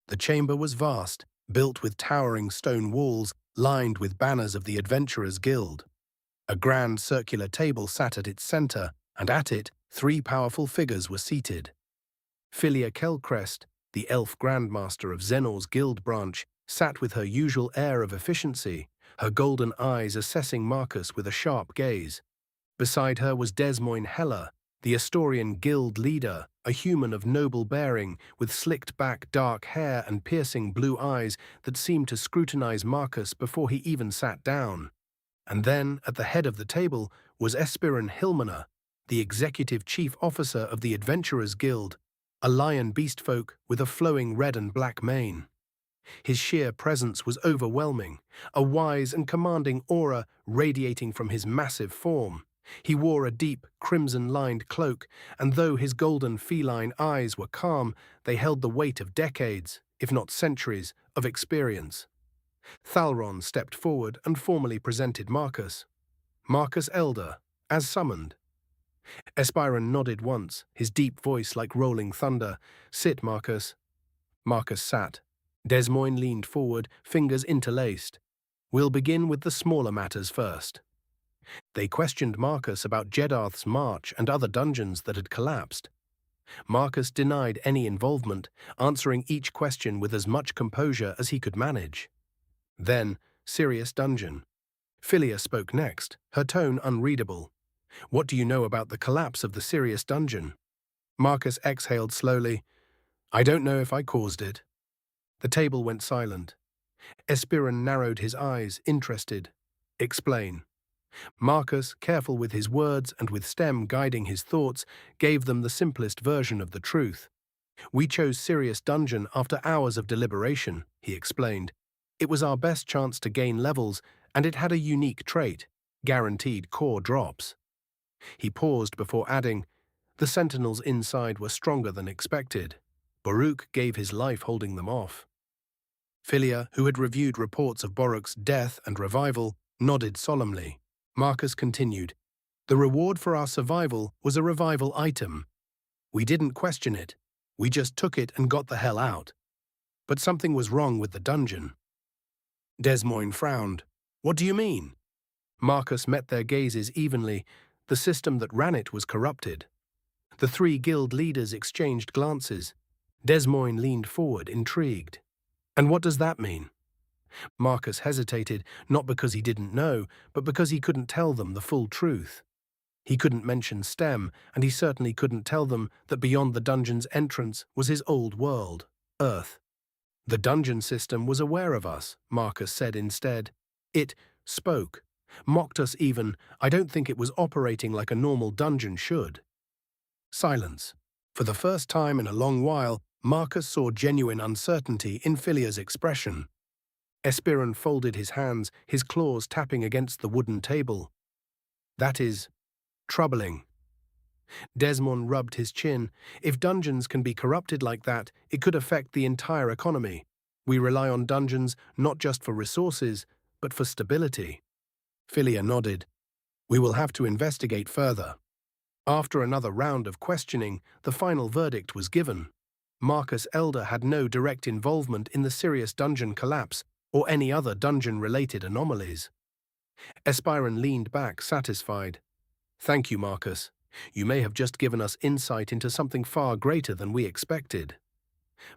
The chamber was vast, built with towering stone walls, lined with banners of the Adventurers' Guild. A grand circular table sat at its center, and at it 3 powerful figures were seated. Philia Kelcrest, the elf grandmaster of Xenor's guild branch, sat with her usual air of efficiency, her golden eyes assessing Marcus with a sharp gaze. Beside her was Desmoine Heller, the Astorian guild leader, a human of noble bearing, with slicked-back dark hair and piercing blue eyes that seemed to scrutinize Marcus before he even sat down. And then, at the head of the table, was Espiran Hilmaner, the executive chief officer of the Adventurers' Guild, a lion beastfolk with a flowing red and black mane. His sheer presence was overwhelming, a wise and commanding aura radiating from his massive form. He wore a deep, crimson-lined cloak, and though his golden feline eyes were calm, they held the weight of decades, if not centuries, of experience. Thalron stepped forward and formally presented Marcus. Marcus Elder, as summoned. Espiran nodded once, his deep voice like rolling thunder. "Sit, Marcus." Marcus sat. Desmoine leaned forward, fingers interlaced. "We'll begin with the smaller matters first." They questioned Marcus about Jeddarth's March and other dungeons that had collapsed. Marcus denied any involvement, answering each question with as much composure as he could manage. Then, Sirius Dungeon. Philia spoke next, her tone unreadable. What do you know about the collapse of the Sirius Dungeon? Marcus exhaled slowly. I don't know if I caused it. The table went silent. Espiron narrowed his eyes, interested. Explain. Marcus, careful with his words and with Stem guiding his thoughts, gave them the simplest version of the truth. We chose Sirius Dungeon after hours of deliberation, he explained. It was our best chance to gain levels, and it had a unique trait, guaranteed core drops. He paused before adding, the sentinels inside were stronger than expected. Baruch gave his life holding them off. Philia, who had reviewed reports of Boruk's death and revival, nodded solemnly. Marcus continued, the reward for our survival was a revival item. We didn't question it. We just took it and got the hell out. But something was wrong with the dungeon. Des Moines frowned. What do you mean? Marcus met their gazes evenly. The system that ran it was corrupted. The three guild leaders exchanged glances. Des Moines leaned forward, intrigued. And what does that mean? Marcus hesitated, not because he didn't know, but because he couldn't tell them the full truth. He couldn't mention Stem, and he certainly couldn't tell them that beyond the dungeon's entrance was his old world, Earth. The dungeon system was aware of us, Marcus said instead. It spoke, mocked us even. I don't think it was operating like a normal dungeon should. Silence. For the first time in a long while, Marcus saw genuine uncertainty in Philia's expression. Espiron folded his hands, his claws tapping against the wooden table. That is troubling. Desmond rubbed his chin. If dungeons can be corrupted like that, it could affect the entire economy. We rely on dungeons not just for resources, but for stability. Philia nodded. We will have to investigate further. After another round of questioning, the final verdict was given. Marcus Elder had no direct involvement in the Sirius Dungeon collapse or any other dungeon-related anomalies. Espiron leaned back, satisfied. Thank you, Marcus. You may have just given us insight into something far greater than we expected.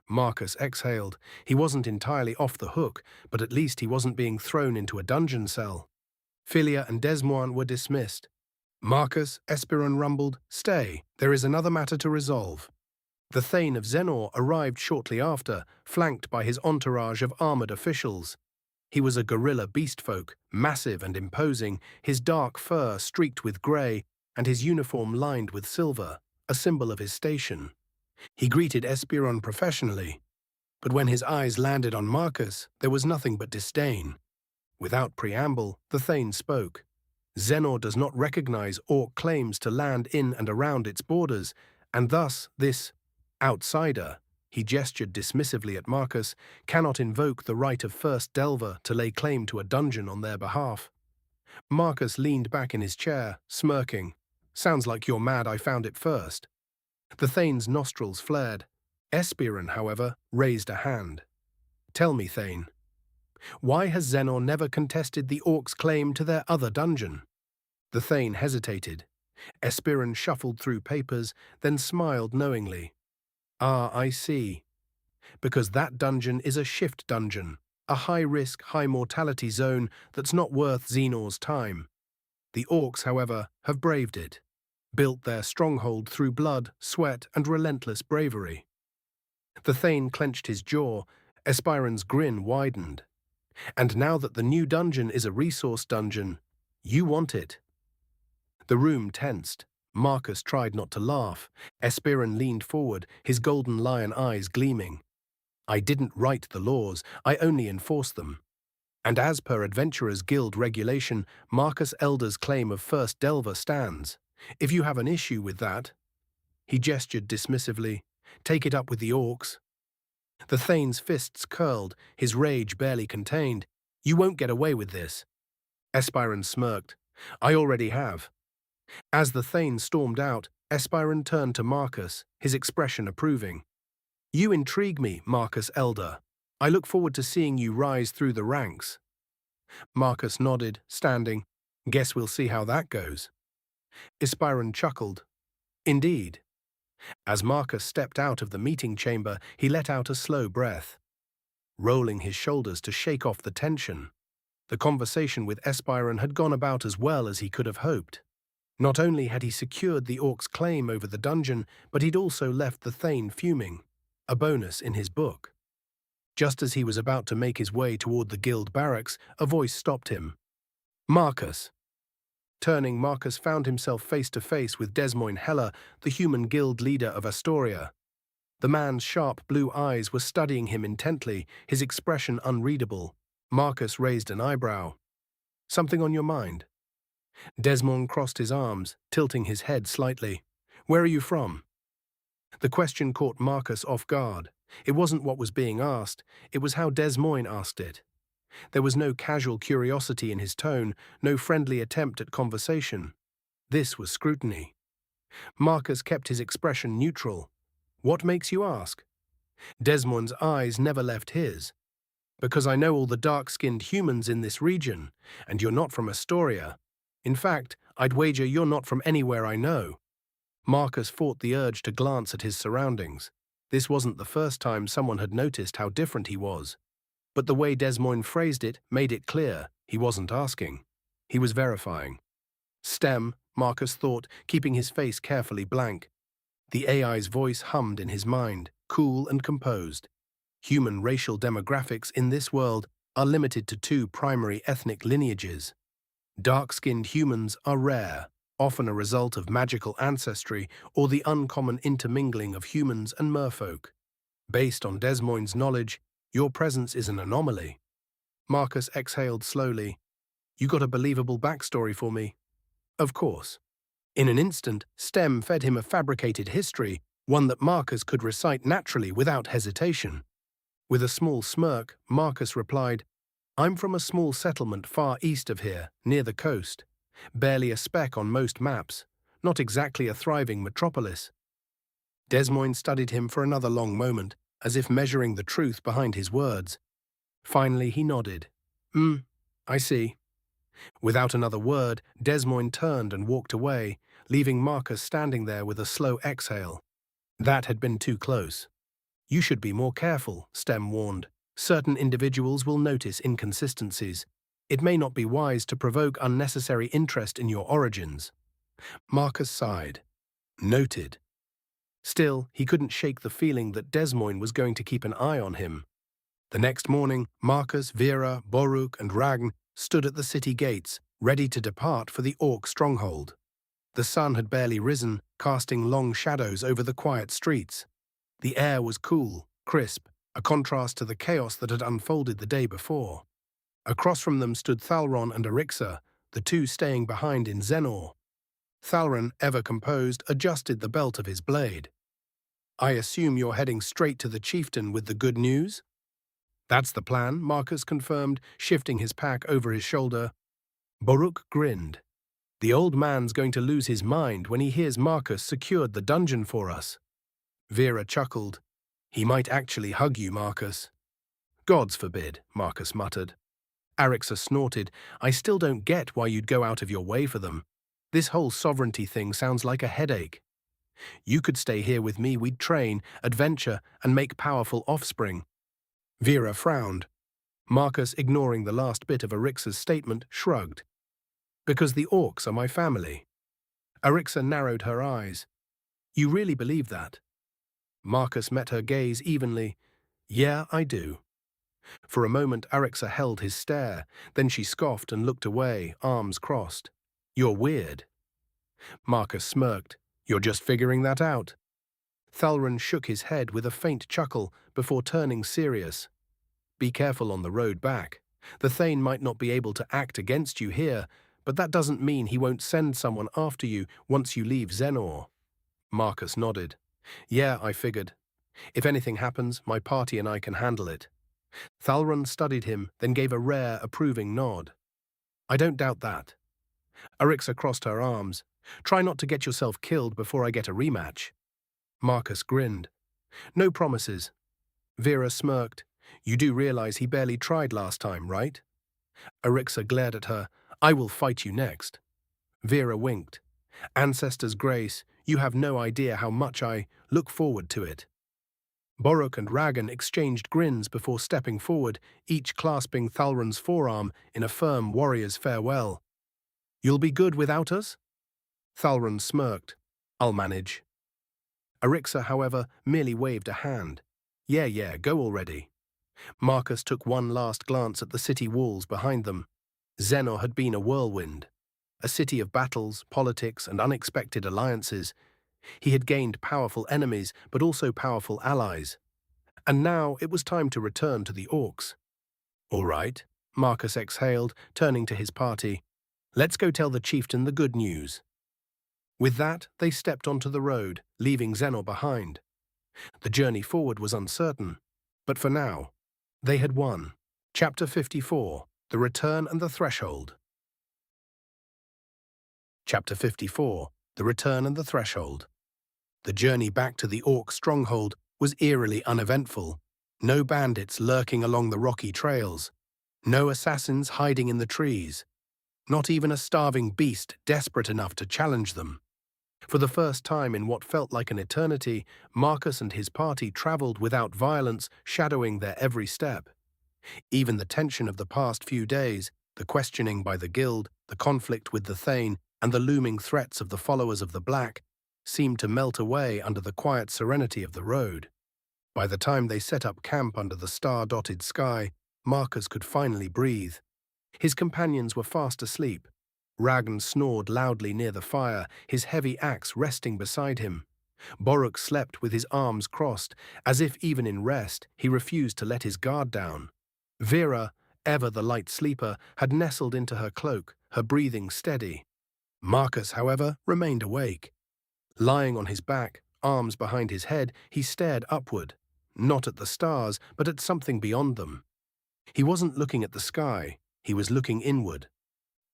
Marcus exhaled. He wasn't entirely off the hook, but at least he wasn't being thrown into a dungeon cell. Philia and Desmoine were dismissed. Marcus, Espiron rumbled, stay, there is another matter to resolve. The Thane of Xenor arrived shortly after, flanked by his entourage of armored officials. He was a gorilla beastfolk, massive and imposing, his dark fur streaked with grey, and his uniform lined with silver, a symbol of his station. He greeted Espiron professionally, but when his eyes landed on Marcus, there was nothing but disdain. Without preamble, the Thane spoke. Xenor does not recognize Orc claims to land in and around its borders, and thus this outsider, he gestured dismissively at Marcus, cannot invoke the right of First Delver to lay claim to a dungeon on their behalf. Marcus leaned back in his chair, smirking. Sounds like you're mad I found it first. The Thane's nostrils flared. Espiron, however, raised a hand. Tell me, Thane, why has Xenor never contested the Orcs' claim to their other dungeon? The Thane hesitated. Espiron shuffled through papers, then smiled knowingly. Ah, I see. Because that dungeon is a shift dungeon, a high-risk, high-mortality zone that's not worth Xenor's time. The Orcs, however, have braved it, built their stronghold through blood, sweat, and relentless bravery. The Thane clenched his jaw. Espiron's grin widened. And now that the new dungeon is a resource dungeon, you want it. The room tensed. Marcus tried not to laugh. Espiron leaned forward, his golden lion eyes gleaming. I didn't write the laws, I only enforce them. And as per Adventurers Guild regulation, Marcus Elder's claim of First Delver stands. If you have an issue with that, he gestured dismissively, take it up with the Orcs. The Thane's fists curled, his rage barely contained. You won't get away with this. Espiron smirked. I already have. As the Thane stormed out, Espiron turned to Marcus, his expression approving. You intrigue me, Marcus Elder. I look forward to seeing you rise through the ranks. Marcus nodded, standing. Guess we'll see how that goes. Espiron chuckled. Indeed. As Marcus stepped out of the meeting chamber, he let out a slow breath, rolling his shoulders to shake off the tension. The conversation with Espiron had gone about as well as he could have hoped. Not only had he secured the orc's claim over the dungeon, but he'd also left the Thane fuming, a bonus in his book. Just as he was about to make his way toward the guild barracks, a voice stopped him. Marcus. Turning, Marcus found himself face to face with Desmoin Heller, the human guild leader of Astoria. The man's sharp blue eyes were studying him intently, his expression unreadable. Marcus raised an eyebrow. Something on your mind? Desmond crossed his arms, tilting his head slightly. Where are you from? The question caught Marcus off guard. It wasn't what was being asked, it was how Desmoin asked it. There was no casual curiosity in his tone, no friendly attempt at conversation. This was scrutiny. Marcus kept his expression neutral. What makes you ask? Desmond's eyes never left his. Because I know all the dark-skinned humans in this region, and you're not from Astoria. In fact, I'd wager you're not from anywhere I know. Marcus fought the urge to glance at his surroundings. This wasn't the first time someone had noticed how different he was. But the way Desmoin phrased it made it clear he wasn't asking. He was verifying. STEM, Marcus thought, keeping his face carefully blank. The AI's voice hummed in his mind, cool and composed. Human racial demographics in this world are limited to two primary ethnic lineages. Dark-skinned humans are rare, often a result of magical ancestry or the uncommon intermingling of humans and merfolk. Based on Desmoin's knowledge, your presence is an anomaly. Marcus exhaled slowly. You got a believable backstory for me? Of course. In an instant, STEM fed him a fabricated history, one that Marcus could recite naturally without hesitation. With a small smirk, Marcus replied, I'm from a small settlement far east of here, near the coast. Barely a speck on most maps, not exactly a thriving metropolis. Desmoin studied him for another long moment, as if measuring the truth behind his words. Finally he nodded. I see. Without another word, Desmoin turned and walked away, leaving Marcus standing there with a slow exhale. That had been too close. You should be more careful, STEM warned. Certain individuals will notice inconsistencies. It may not be wise to provoke unnecessary interest in your origins. Marcus sighed. Noted. Still, he couldn't shake the feeling that Desmoin was going to keep an eye on him. The next morning, Marcus, Vera, Boruk, and Ragn stood at the city gates, ready to depart for the orc stronghold. The sun had barely risen, casting long shadows over the quiet streets. The air was cool, crisp, a contrast to the chaos that had unfolded the day before. Across from them stood Thalron and Arixa, the two staying behind in Xenor. Thalron, ever composed, adjusted the belt of his blade. I assume you're heading straight to the chieftain with the good news? That's the plan, Marcus confirmed, shifting his pack over his shoulder. Boruk grinned. The old man's going to lose his mind when he hears Marcus secured the dungeon for us. Vera chuckled. He might actually hug you, Marcus. Gods forbid, Marcus muttered. Arixa snorted. I still don't get why you'd go out of your way for them. This whole sovereignty thing sounds like a headache. You could stay here with me, we'd train, adventure, and make powerful offspring. Vera frowned. Marcus, ignoring the last bit of Arixa's statement, shrugged. Because the orcs are my family. Arixa narrowed her eyes. You really believe that? Marcus met her gaze evenly. Yeah, I do. For a moment, Arixa held his stare. Then she scoffed and looked away, arms crossed. You're weird. Marcus smirked. You're just figuring that out. Thalron shook his head with a faint chuckle before turning serious. Be careful on the road back. The Thane might not be able to act against you here, but that doesn't mean he won't send someone after you once you leave Xenor. Marcus nodded. Yeah, I figured. If anything happens, my party and I can handle it. Thalron studied him, then gave a rare, approving nod. I don't doubt that. Arixa crossed her arms. Try not to get yourself killed before I get a rematch. Marcus grinned. No promises. Vera smirked. You do realize he barely tried last time, right? Arixa glared at her. I will fight you next. Vera winked. Ancestors' grace, you have no idea how much I look forward to it. Boruk and Ragan exchanged grins before stepping forward, each clasping Thalron's forearm in a firm warrior's farewell. You'll be good without us? Thalron smirked. I'll manage. Arixa, however, merely waved a hand. Yeah, go already. Marcus took one last glance at the city walls behind them. Xenor had been a whirlwind, a city of battles, politics, and unexpected alliances. He had gained powerful enemies, but also powerful allies. And now it was time to return to the orcs. All right, Marcus exhaled, turning to his party. Let's go tell the chieftain the good news. With that, they stepped onto the road, leaving Xenor behind. The journey forward was uncertain, but for now, they had won. Chapter 54, The Return and the Threshold. Chapter 54, The Return and the Threshold. The journey back to the orc stronghold was eerily uneventful. No bandits lurking along the rocky trails. No assassins hiding in the trees. Not even a starving beast desperate enough to challenge them. For the first time in what felt like an eternity, Marcus and his party traveled without violence shadowing their every step. Even the tension of the past few days, the questioning by the guild, the conflict with the Thane, and the looming threats of the followers of the Black, seemed to melt away under the quiet serenity of the road. By the time they set up camp under the star-dotted sky, Marcus could finally breathe. His companions were fast asleep. Ragan snored loudly near the fire, his heavy axe resting beside him. Boruk slept with his arms crossed, as if even in rest he refused to let his guard down. Vera, ever the light sleeper, had nestled into her cloak, her breathing steady. Marcus, however, remained awake. Lying on his back, arms behind his head, he stared upward, not at the stars, but at something beyond them. He wasn't looking at the sky, he was looking inward.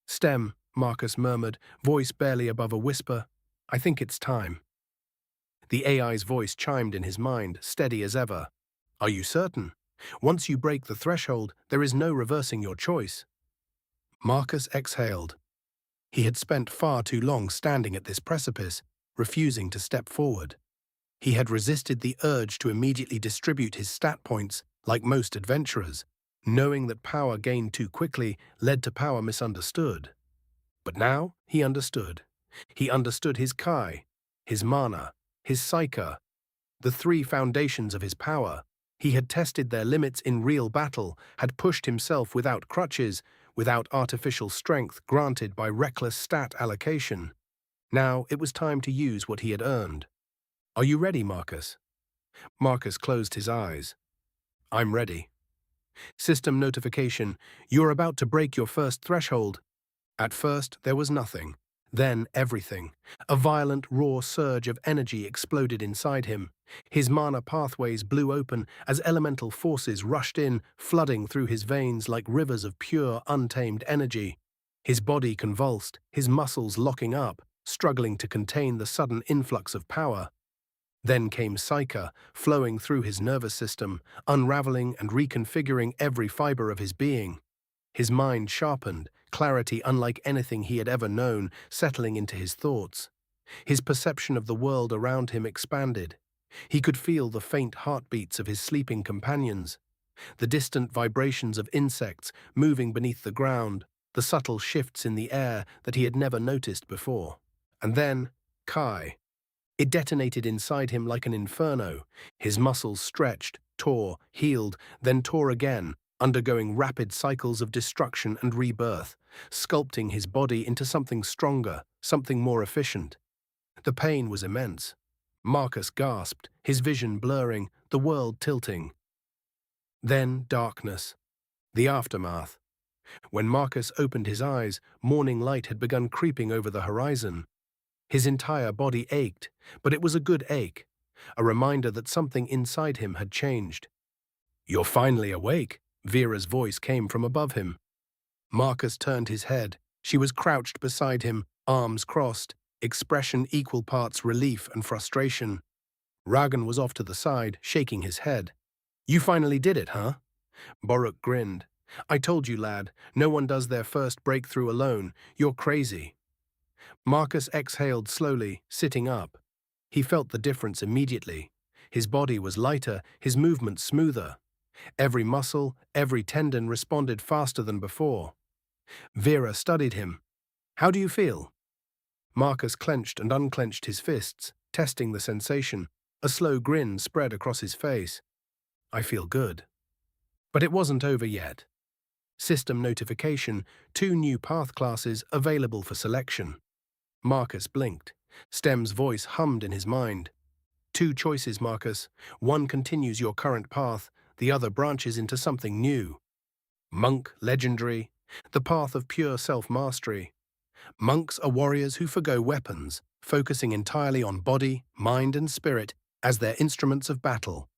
Stem, Marcus murmured, voice barely above a whisper. I think it's time. The AI's voice chimed in his mind, steady as ever. Are you certain? Once you break the threshold, there is no reversing your choice. Marcus exhaled. He had spent far too long standing at this precipice, refusing to step forward. He had resisted the urge to immediately distribute his stat points, like most adventurers, knowing that power gained too quickly led to power misunderstood. But now he understood. He understood his Kai, his mana, his Psyche, the three foundations of his power. He had tested their limits in real battle, had pushed himself without crutches, without artificial strength granted by reckless stat allocation. Now it was time to use what he had earned. Are you ready, Marcus? Marcus closed his eyes. I'm ready. System notification. You're about to break your first threshold. At first, there was nothing. Then everything. A violent, raw surge of energy exploded inside him. His mana pathways blew open as elemental forces rushed in, flooding through his veins like rivers of pure, untamed energy. His body convulsed, his muscles locking up, struggling to contain the sudden influx of power. Then came Psyche, flowing through his nervous system, unraveling and reconfiguring every fiber of his being. His mind sharpened, clarity unlike anything he had ever known, settling into his thoughts. His perception of the world around him expanded. He could feel the faint heartbeats of his sleeping companions, the distant vibrations of insects moving beneath the ground, the subtle shifts in the air that he had never noticed before. And then, Kai. It detonated inside him like an inferno. His muscles stretched, tore, healed, then tore again, undergoing rapid cycles of destruction and rebirth, sculpting his body into something stronger, something more efficient. The pain was immense. Marcus gasped, his vision blurring, the world tilting. Then darkness. The aftermath. When Marcus opened his eyes, morning light had begun creeping over the horizon. His entire body ached, but it was a good ache, a reminder that something inside him had changed. You're finally awake, Vera's voice came from above him. Marcus turned his head. She was crouched beside him, arms crossed, expression equal parts relief and frustration. Ragan was off to the side, shaking his head. You finally did it, huh? Boruk grinned. I told you, lad, no one does their first breakthrough alone. You're crazy. Marcus exhaled slowly, sitting up. He felt the difference immediately. His body was lighter, his movements smoother. Every muscle, every tendon responded faster than before. Vera studied him. "How do you feel?" Marcus clenched and unclenched his fists, testing the sensation. A slow grin spread across his face. "I feel good." But it wasn't over yet. System notification, 2 new path classes available for selection. Marcus blinked. Stem's voice hummed in his mind. "2 choices, Marcus. One continues your current path, the other branches into something new. Monk, legendary, the path of pure self-mastery. Monks are warriors who forgo weapons, focusing entirely on body, mind, and spirit as their instruments of battle.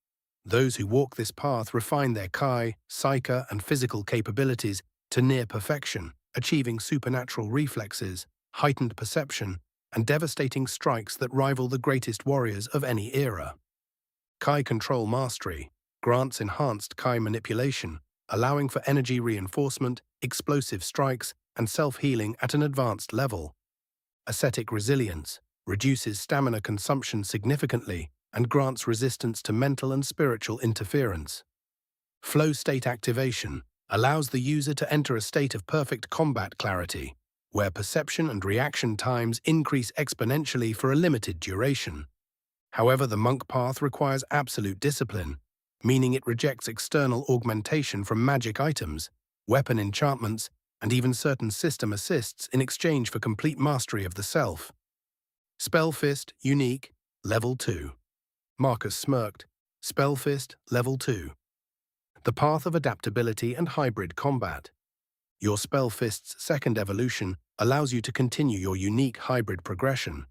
Those who walk this path refine their kai, psyche, and physical capabilities to near perfection, achieving supernatural reflexes, heightened perception, and devastating strikes that rival the greatest warriors of any era. Kai control mastery grants enhanced kai manipulation, allowing for energy reinforcement, explosive strikes, and self-healing at an advanced level. Ascetic resilience reduces stamina consumption significantly and grants resistance to mental and spiritual interference. Flow state activation allows the user to enter a state of perfect combat clarity, where perception and reaction times increase exponentially for a limited duration. However, the monk path requires absolute discipline, meaning it rejects external augmentation from magic items, weapon enchantments, and even certain system assists in exchange for complete mastery of the self. Spellfist, unique, level 2. Marcus smirked. Spellfist, level 2. The path of adaptability and hybrid combat. Your Spellfist's second evolution allows you to continue your unique hybrid progression,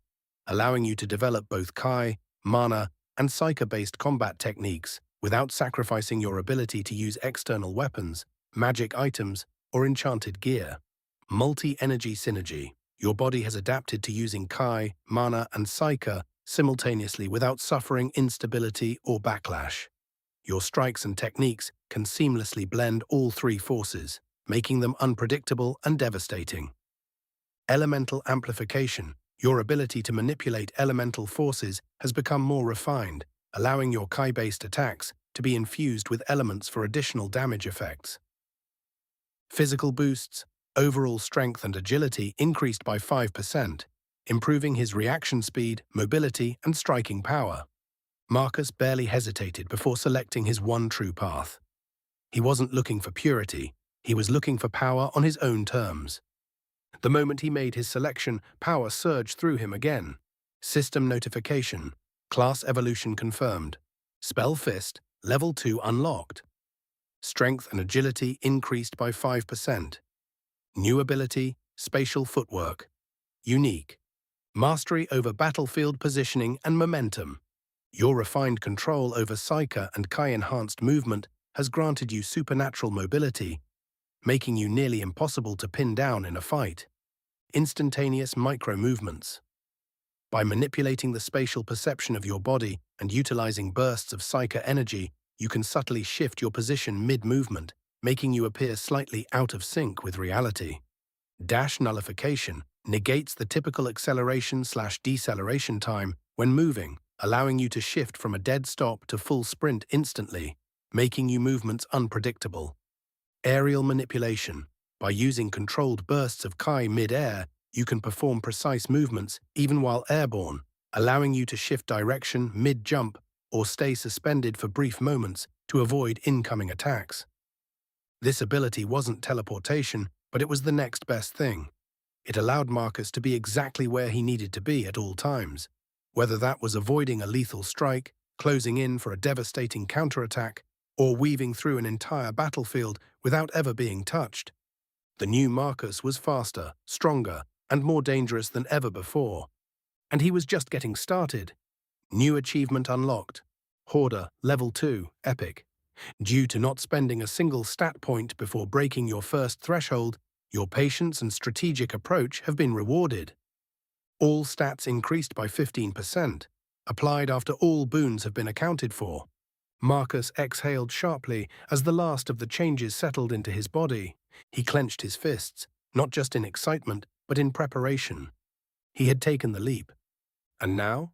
allowing you to develop both kai, mana, and psyche-based combat techniques without sacrificing your ability to use external weapons, magic items, or enchanted gear. Multi-energy synergy. Your body has adapted to using kai, mana, and psyche simultaneously without suffering instability or backlash. Your strikes and techniques can seamlessly blend all 3 forces, making them unpredictable and devastating. Elemental amplification. Your ability to manipulate elemental forces has become more refined, allowing your kai-based attacks to be infused with elements for additional damage effects. Physical boosts. Overall strength and agility increased by 5%, improving his reaction speed, mobility, and striking power. Marcus barely hesitated before selecting his one true path. He wasn't looking for purity, he was looking for power on his own terms. The moment he made his selection, power surged through him again. System notification. Class evolution confirmed. Spellfist, level 2 unlocked. Strength and agility increased by 5%. New ability, spatial footwork. Unique. Mastery over battlefield positioning and momentum. Your refined control over psyche and kai-enhanced movement has granted you supernatural mobility, making you nearly impossible to pin down in a fight. Instantaneous micro-movements. By manipulating the spatial perception of your body and utilizing bursts of psyche energy, you can subtly shift your position mid-movement, making you appear slightly out of sync with reality. Dash nullification negates the typical acceleration/deceleration time when moving, allowing you to shift from a dead stop to full sprint instantly, making your movements unpredictable. Aerial manipulation. By using controlled bursts of kai mid-air, you can perform precise movements even while airborne, allowing you to shift direction mid-jump or stay suspended for brief moments to avoid incoming attacks. This ability wasn't teleportation, but it was the next best thing. It allowed Marcus to be exactly where he needed to be at all times, whether that was avoiding a lethal strike, closing in for a devastating counterattack, or weaving through an entire battlefield without ever being touched. The new Marcus was faster, stronger, and more dangerous than ever before. And he was just getting started. New achievement unlocked. Hoarder, level 2, epic. Due to not spending a single stat point before breaking your first threshold, your patience and strategic approach have been rewarded. All stats increased by 15%, applied after all boons have been accounted for. Marcus exhaled sharply as the last of the changes settled into his body. He clenched his fists, not just in excitement, but in preparation. He had taken the leap. And now?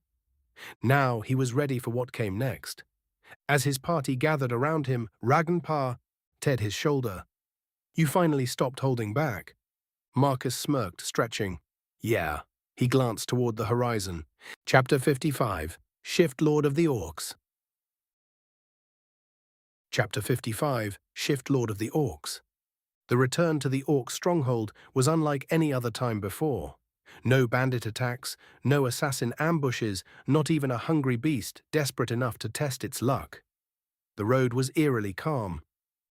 Now he was ready for what came next. As his party gathered around him, Ragnpar teared his shoulder. You finally stopped holding back. Marcus smirked, stretching. Yeah. He glanced toward the horizon. Chapter 55, Shift Lord of the Orcs. Chapter 55, Shift Lord of the Orcs. The return to the Orc stronghold was unlike any other time before. No bandit attacks, no assassin ambushes, not even a hungry beast desperate enough to test its luck. The road was eerily calm.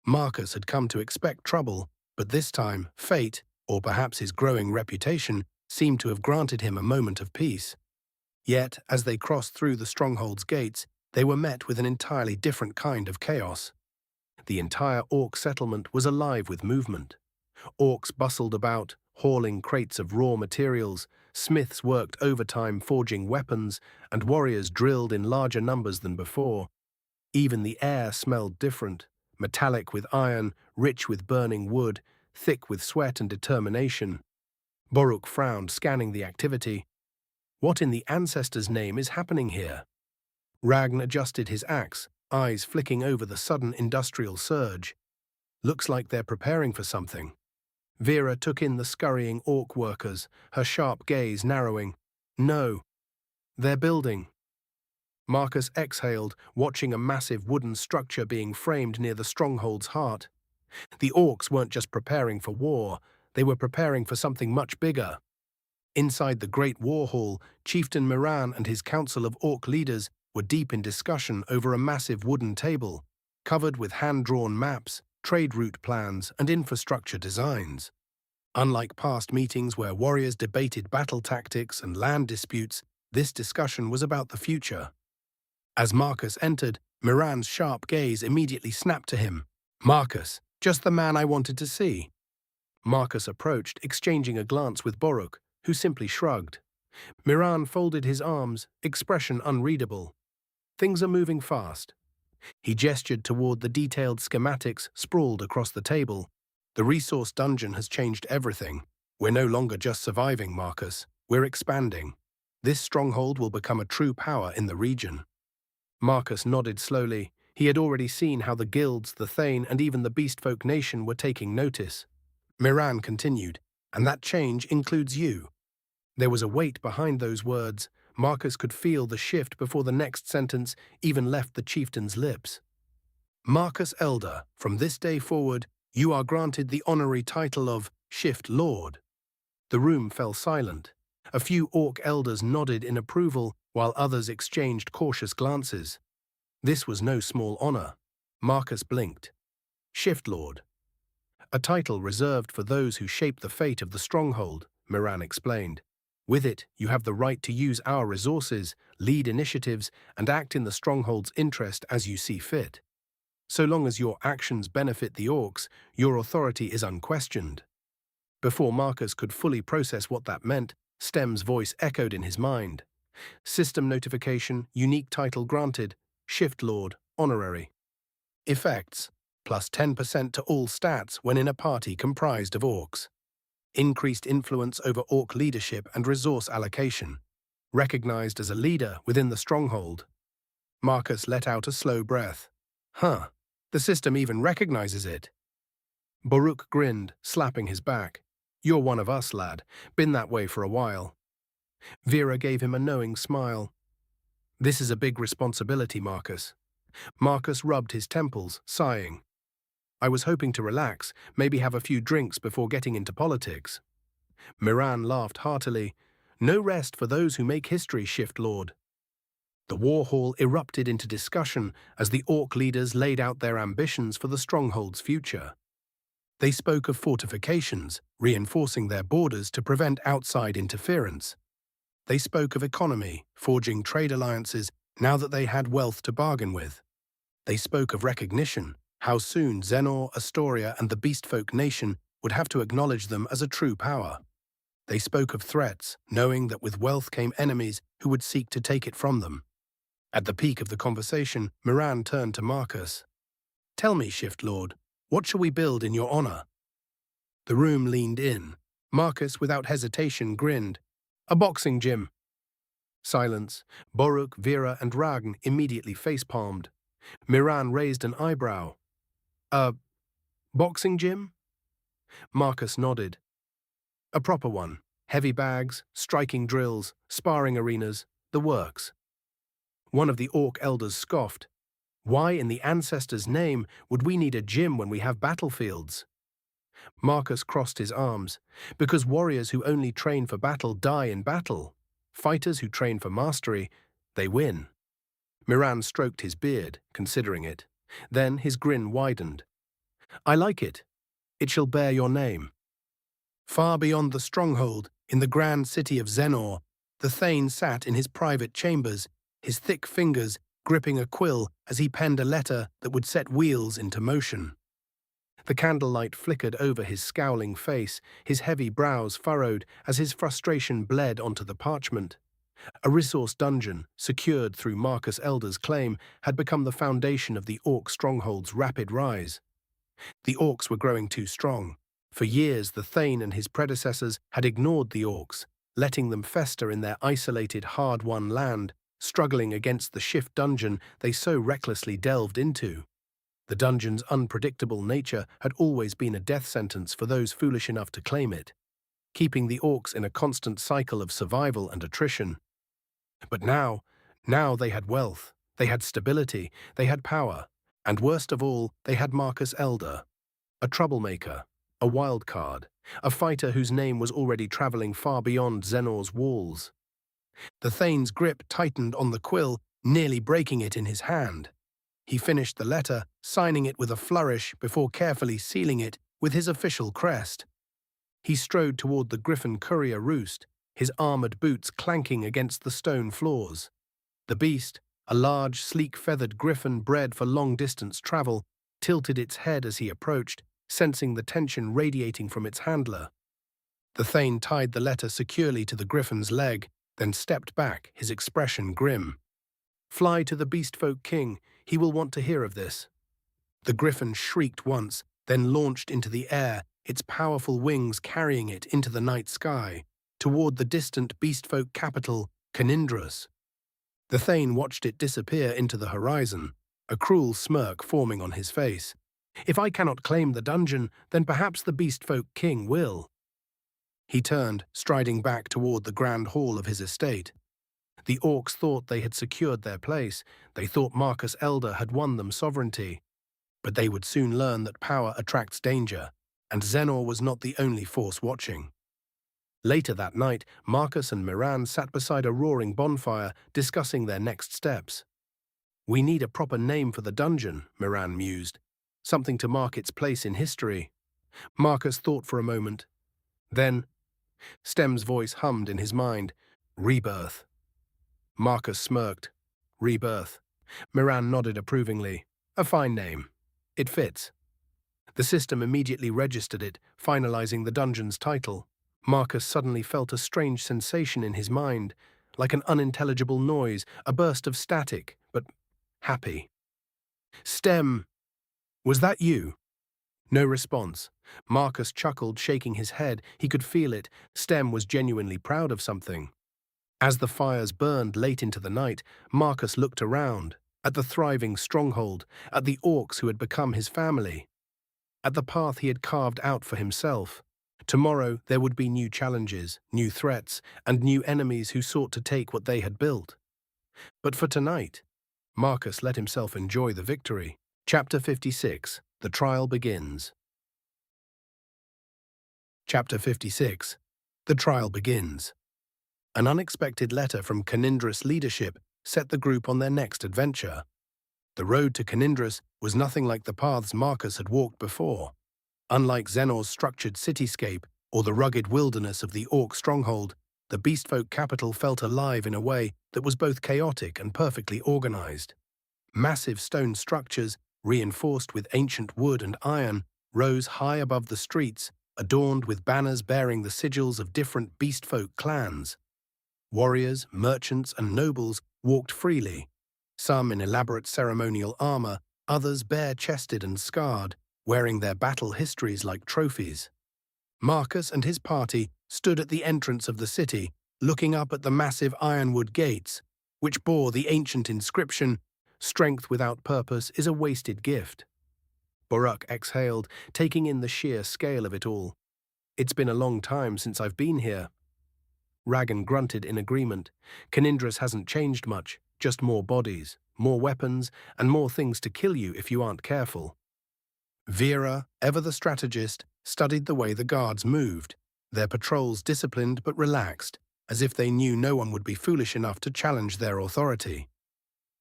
Marcus had come to expect trouble, but this time, fate, or perhaps his growing reputation, seemed to have granted him a moment of peace. Yet, as they crossed through the stronghold's gates, they were met with an entirely different kind of chaos. The entire Orc settlement was alive with movement. Orcs bustled about, hauling crates of raw materials, smiths worked overtime forging weapons, and warriors drilled in larger numbers than before. Even the air smelled different, metallic with iron, rich with burning wood, thick with sweat and determination. Boruk frowned, scanning the activity. What in the ancestors' name is happening here? Ragn adjusted his axe, eyes flicking over the sudden industrial surge. Looks like they're preparing for something. Vera took in the scurrying orc workers, her sharp gaze narrowing. No, they're building. Marcus exhaled, watching a massive wooden structure being framed near the stronghold's heart. The orcs weren't just preparing for war, they were preparing for something much bigger. Inside the Great War Hall, Chieftain Miran and his council of orc leaders were deep in discussion over a massive wooden table, covered with hand-drawn maps, trade route plans, and infrastructure designs. Unlike past meetings where warriors debated battle tactics and land disputes, this discussion was about the future. As Marcus entered, Miran's sharp gaze immediately snapped to him. Marcus, just the man I wanted to see. Marcus approached, exchanging a glance with Boruk, who simply shrugged. Miran folded his arms, expression unreadable. Things are moving fast. He gestured toward the detailed schematics sprawled across the table. The resource dungeon has changed everything. We're no longer just surviving, Marcus. We're expanding. This stronghold will become a true power in the region. Marcus nodded slowly. He had already seen how the guilds, the Thane, and even the Beastfolk nation were taking notice. Miran continued, and that change includes you. There was a weight behind those words. Marcus could feel the shift before the next sentence even left the chieftain's lips. Marcus Elder, from this day forward, you are granted the honorary title of Shift Lord. The room fell silent. A few orc elders nodded in approval, while others exchanged cautious glances. This was no small honor. Marcus blinked. Shift Lord. A title reserved for those who shape the fate of the stronghold, Miran explained. With it, you have the right to use our resources, lead initiatives, and act in the stronghold's interest as you see fit. So long as your actions benefit the orcs, your authority is unquestioned. Before Marcus could fully process what that meant, Stem's voice echoed in his mind. System notification, unique title granted, Shift Lord, honorary. Effects, plus 10% to all stats when in a party comprised of orcs. Increased influence over orc leadership and resource allocation. Recognized as a leader within the stronghold. Marcus let out a slow breath. Huh, the system even recognizes it. Boruk grinned, slapping his back. You're one of us, lad. Been that way for a while. Vera gave him a knowing smile. This is a big responsibility, Marcus. Marcus rubbed his temples, sighing. I was hoping to relax, maybe have a few drinks before getting into politics. Miran laughed heartily. No rest for those who make history, Shift Lord. The war hall erupted into discussion as the orc leaders laid out their ambitions for the stronghold's future. They spoke of fortifications, reinforcing their borders to prevent outside interference. They spoke of economy, forging trade alliances now that they had wealth to bargain with. They spoke of recognition, how soon Xenor, Astoria, and the Beastfolk nation would have to acknowledge them as a true power. They spoke of threats, knowing that with wealth came enemies who would seek to take it from them. At the peak of the conversation, Miran turned to Marcus. Tell me, Shift Lord, what shall we build in your honor? The room leaned in. Marcus, without hesitation, grinned. A boxing gym. Silence. Boruk, Vera, and Ragn immediately face-palmed. Miran raised an eyebrow. A boxing gym? Marcus nodded. A proper one. Heavy bags, striking drills, sparring arenas, the works. One of the orc elders scoffed. Why in the ancestors' name would we need a gym when we have battlefields? Marcus crossed his arms. Because warriors who only train for battle die in battle. Fighters who train for mastery, they win. Miran stroked his beard, considering it. Then his grin widened. I like it. It shall bear your name. Far beyond the stronghold, in the grand city of Zenor, the Thane sat in his private chambers, his thick fingers gripping a quill as he penned a letter that would set wheels into motion. The candlelight flickered over his scowling face, his heavy brows furrowed as his frustration bled onto the parchment. A resource dungeon, secured through Marcus Elder's claim, had become the foundation of the Orc stronghold's rapid rise. The Orcs were growing too strong. For years, the Thane and his predecessors had ignored the Orcs, letting them fester in their isolated, hard-won land, struggling against the shift dungeon they so recklessly delved into. The dungeon's unpredictable nature had always been a death sentence for those foolish enough to claim it, keeping the Orcs in a constant cycle of survival and attrition. But now they had wealth, they had stability, they had power, and worst of all, they had Marcus Elder, a troublemaker, a wild card, a fighter whose name was already traveling far beyond Zenor's walls. The Thane's grip tightened on the quill, nearly breaking it in his hand. He finished the letter, signing it with a flourish before carefully sealing it with his official crest. He strode toward the Griffin courier roost, his armored boots clanking against the stone floors. The beast, a large, sleek feathered griffin bred for long-distance travel, tilted its head as he approached, sensing the tension radiating from its handler. The Thane tied the letter securely to the griffin's leg, then stepped back, his expression grim. Fly to the Beastfolk King, he will want to hear of this. The griffin shrieked once, then launched into the air, its powerful wings carrying it into the night sky, toward the distant Beastfolk capital, Canindrus. The Thane watched it disappear into the horizon, a cruel smirk forming on his face. If I cannot claim the dungeon, then perhaps the Beastfolk King will. He turned, striding back toward the grand hall of his estate. The Orcs thought they had secured their place. They thought Marcus Elder had won them sovereignty. But they would soon learn that power attracts danger, and Zenor was not the only force watching. Later that night, Marcus and Miran sat beside a roaring bonfire, discussing their next steps. We need a proper name for the dungeon, Miran mused. Something to mark its place in history. Marcus thought for a moment. Then, Stem's voice hummed in his mind. Rebirth. Marcus smirked. Rebirth. Miran nodded approvingly. A fine name. It fits. The system immediately registered it, finalizing the dungeon's title. Marcus suddenly felt a strange sensation in his mind, like an unintelligible noise, a burst of static, but happy. Stem! Was that you? No response. Marcus chuckled, shaking his head. He could feel it. Stem was genuinely proud of something. As the fires burned late into the night, Marcus looked around, at the thriving stronghold, at the Orcs who had become his family, at the path he had carved out for himself. Tomorrow there would be new challenges, new threats, and new enemies who sought to take what they had built. But for tonight, Marcus let himself enjoy the victory. Chapter 56. The Trial Begins. Chapter 56. The Trial Begins. An unexpected letter from Canindrus leadership set the group on their next adventure. The road to Canindrus was nothing like the paths Marcus had walked before. Unlike Zenor's structured cityscape or the rugged wilderness of the Orc stronghold, the Beastfolk capital felt alive in a way that was both chaotic and perfectly organized. Massive stone structures, reinforced with ancient wood and iron, rose high above the streets, adorned with banners bearing the sigils of different Beastfolk clans. Warriors, merchants, and nobles walked freely, some in elaborate ceremonial armor, others bare-chested and scarred, wearing their battle histories like trophies. Marcus and his party stood at the entrance of the city, looking up at the massive ironwood gates, which bore the ancient inscription, "Strength without purpose is a wasted gift." Baruch exhaled, taking in the sheer scale of it all. "It's been a long time since I've been here." Ragan grunted in agreement. "Canindris hasn't changed much, just more bodies, more weapons, and more things to kill you if you aren't careful." Vera, ever the strategist, studied the way the guards moved, their patrols disciplined but relaxed, as if they knew no one would be foolish enough to challenge their authority.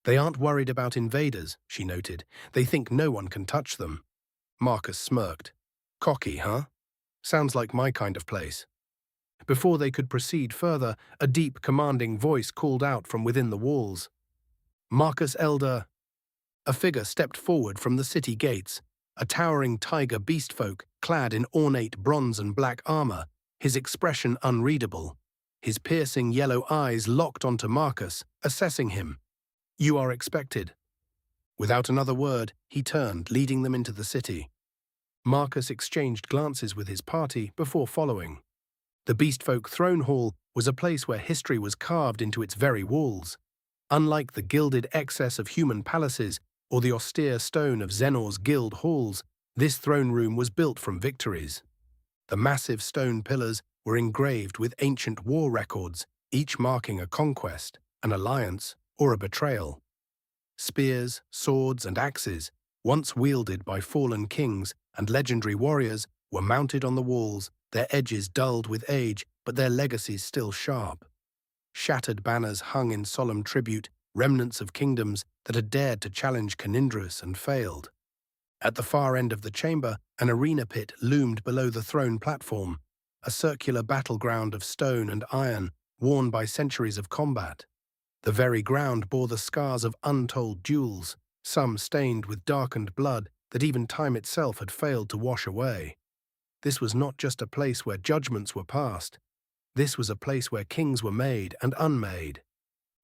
"They aren't worried about invaders," she noted. "They think no one can touch them." Marcus smirked. "Cocky, huh? Sounds like my kind of place." Before they could proceed further, a deep, commanding voice called out from within the walls. "Marcus Elder." A figure stepped forward from the city gates, a towering tiger beastfolk clad in ornate bronze and black armor, his expression unreadable. His piercing yellow eyes locked onto Marcus, assessing him. "You are expected." Without another word, he turned, leading them into the city. Marcus exchanged glances with his party before following. The Beastfolk Throne Hall was a place where history was carved into its very walls. Unlike the gilded excess of human palaces or the austere stone of Xenor's guild halls, this throne room was built from victories. The massive stone pillars were engraved with ancient war records, each marking a conquest, an alliance, or a betrayal. Spears, swords, and axes, once wielded by fallen kings and legendary warriors, were mounted on the walls, their edges dulled with age, but their legacies still sharp. Shattered banners hung in solemn tribute, remnants of kingdoms that had dared to challenge Canindris and failed. At the far end of the chamber, an arena pit loomed below the throne platform, a circular battleground of stone and iron, worn by centuries of combat. The very ground bore the scars of untold duels, some stained with darkened blood that even time itself had failed to wash away. This was not just a place where judgments were passed. This was a place where kings were made and unmade.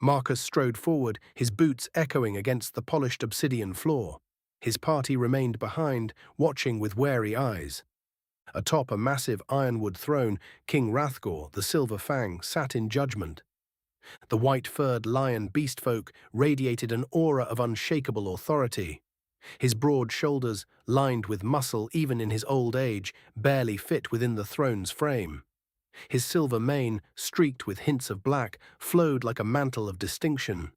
Marcus strode forward, his boots echoing against the polished obsidian floor. His party remained behind, watching with wary eyes. Atop a massive ironwood throne, King Hrathgor, the Silver Fang, sat in judgment. The white-furred lion beastfolk radiated an aura of unshakable authority. His broad shoulders, lined with muscle even in his old age, barely fit within the throne's frame. His silver mane, streaked with hints of black, flowed like a mantle of distinction.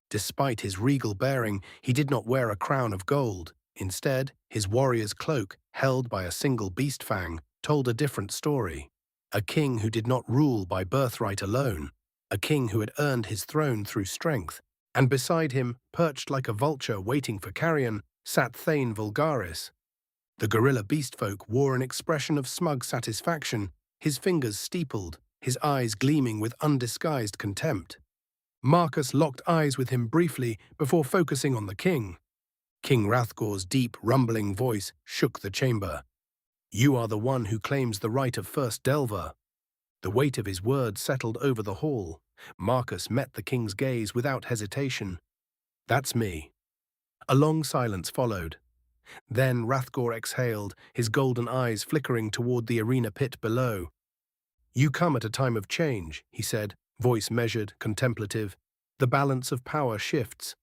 Despite his regal bearing, he did not wear a crown of gold. Instead, his warrior's cloak, held by a single beast fang, told a different story. A king who did not rule by birthright alone. A king who had earned his throne through strength. And beside him, perched like a vulture waiting for carrion, sat Thane Vulgaris. The gorilla beastfolk wore an expression of smug satisfaction, his fingers steepled, his eyes gleaming with undisguised contempt. Marcus locked eyes with him briefly before focusing on the king. King Hrathgor's deep, rumbling voice shook the chamber. "You are the one who claims the right of first Delver." The weight of his words settled over the hall. Marcus met the king's gaze without hesitation. "That's me." A long silence followed. Then Hrathgor exhaled, his golden eyes flickering toward the arena pit below. "You come at a time of change," he said, voice measured, contemplative. "The balance of power shifts.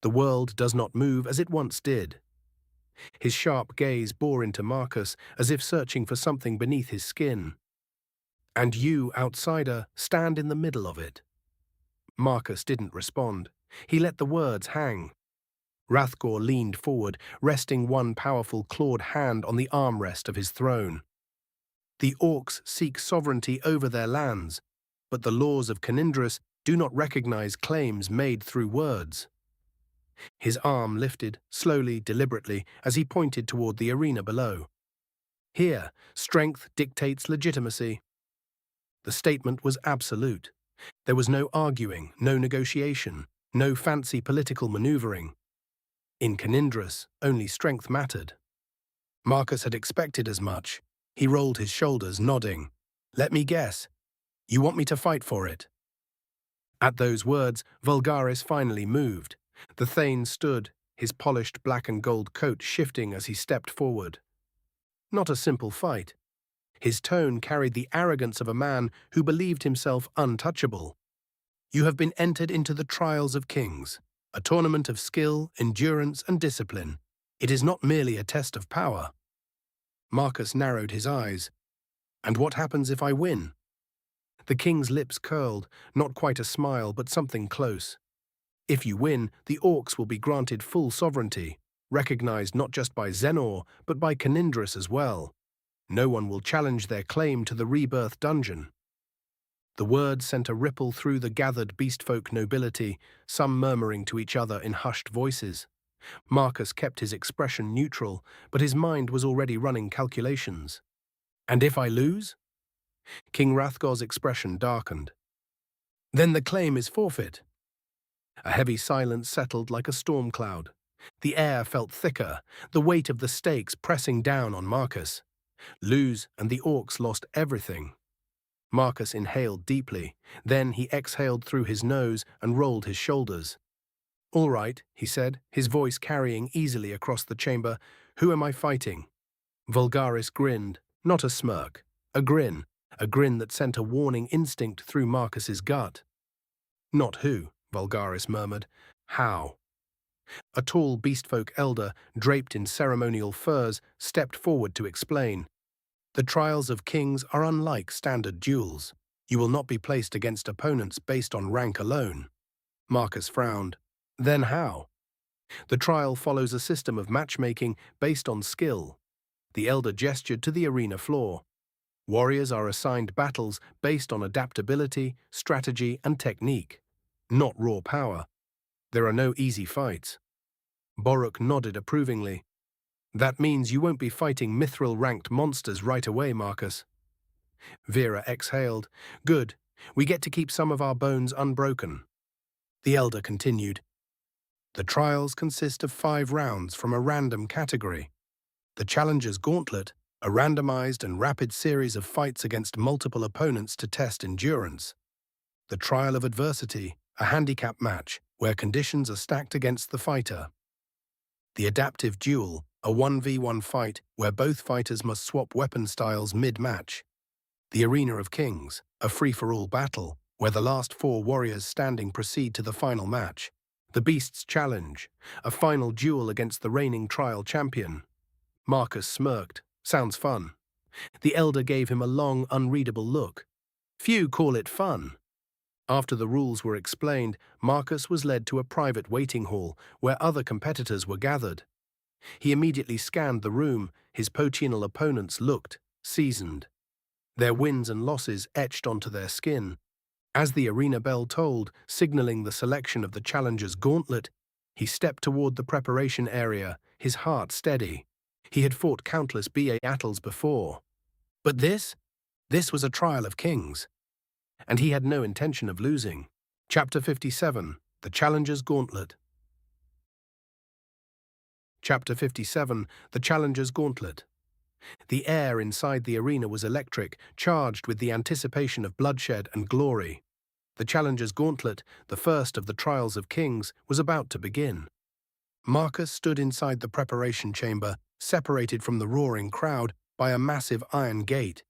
The world does not move as it once did." His sharp gaze bore into Marcus, as if searching for something beneath his skin. "And you, outsider, stand in the middle of it." Marcus didn't respond. He let the words hang. Hrathgor leaned forward, resting one powerful clawed hand on the armrest of his throne. "The Orcs seek sovereignty over their lands, but the laws of Canindris do not recognize claims made through words." His arm lifted, slowly, deliberately, as he pointed toward the arena below. "Here, strength dictates legitimacy." The statement was absolute. There was no arguing, no negotiation, no fancy political maneuvering. In Canindris, only strength mattered. Marcus had expected as much. He rolled his shoulders, nodding. "Let me guess. You want me to fight for it?" At those words, Vulgaris finally moved. The Thane stood, his polished black and gold coat shifting as he stepped forward. Not a simple fight. His tone carried the arrogance of a man who believed himself untouchable. You have been entered into the trials of kings, a tournament of skill, endurance, and discipline. It is not merely a test of power. Marcus narrowed his eyes. And what happens if I win? The king's lips curled, not quite a smile, but something close. If you win, the orcs will be granted full sovereignty, recognized not just by Xenor, but by Canindrus as well. No one will challenge their claim to the rebirth dungeon. The words sent a ripple through the gathered beastfolk nobility, some murmuring to each other in hushed voices. Marcus kept his expression neutral, but his mind was already running calculations. And if I lose? King Rathgor's expression darkened. Then the claim is forfeit. A heavy silence settled like a storm cloud. The air felt thicker, the weight of the stakes pressing down on Marcus. Lose, and the orcs lost everything. Marcus inhaled deeply, then he exhaled through his nose and rolled his shoulders. All right, he said, his voice carrying easily across the chamber. Who am I fighting? Vulgaris grinned, not a smirk, a grin that sent a warning instinct through Marcus's gut. Not who, Vulgaris murmured. How? A tall beastfolk elder, draped in ceremonial furs, stepped forward to explain. The trials of kings are unlike standard duels. You will not be placed against opponents based on rank alone. Marcus frowned. Then how? The trial follows a system of matchmaking based on skill. The elder gestured to the arena floor. Warriors are assigned battles based on adaptability, strategy, and technique, not raw power. There are no easy fights. Boruk nodded approvingly. That means you won't be fighting mithril-ranked monsters right away, Marcus. Vera exhaled. Good. We get to keep some of our bones unbroken. The elder continued. The trials consist of 5 rounds from a random category. The Challenger's Gauntlet, a randomized and rapid series of fights against multiple opponents to test endurance. The Trial of Adversity, a handicap match where conditions are stacked against the fighter. The Adaptive Duel, a 1v1 fight where both fighters must swap weapon styles mid-match. The Arena of Kings, a free-for-all battle where the last 4 warriors standing proceed to the final match. The Beast's Challenge, a final duel against the reigning trial champion. Marcus smirked. Sounds fun. The elder gave him a long, unreadable look. Few call it fun. After the rules were explained, Marcus was led to a private waiting hall where other competitors were gathered. He immediately scanned the room. His Pochinal opponents looked seasoned. Their wins and losses etched onto their skin. As the arena bell tolled, signaling the selection of the Challenger's Gauntlet, he stepped toward the preparation area, his heart steady. He had fought countless battles before. But this was a trial of kings. And he had no intention of losing. Chapter 57, The Challenger's Gauntlet. Chapter 57, The Challenger's Gauntlet. The air inside the arena was electric, charged with the anticipation of bloodshed and glory. The Challenger's Gauntlet, the first of the trials of kings, was about to begin. Marcus stood inside the preparation chamber, separated from the roaring crowd by a massive iron gate.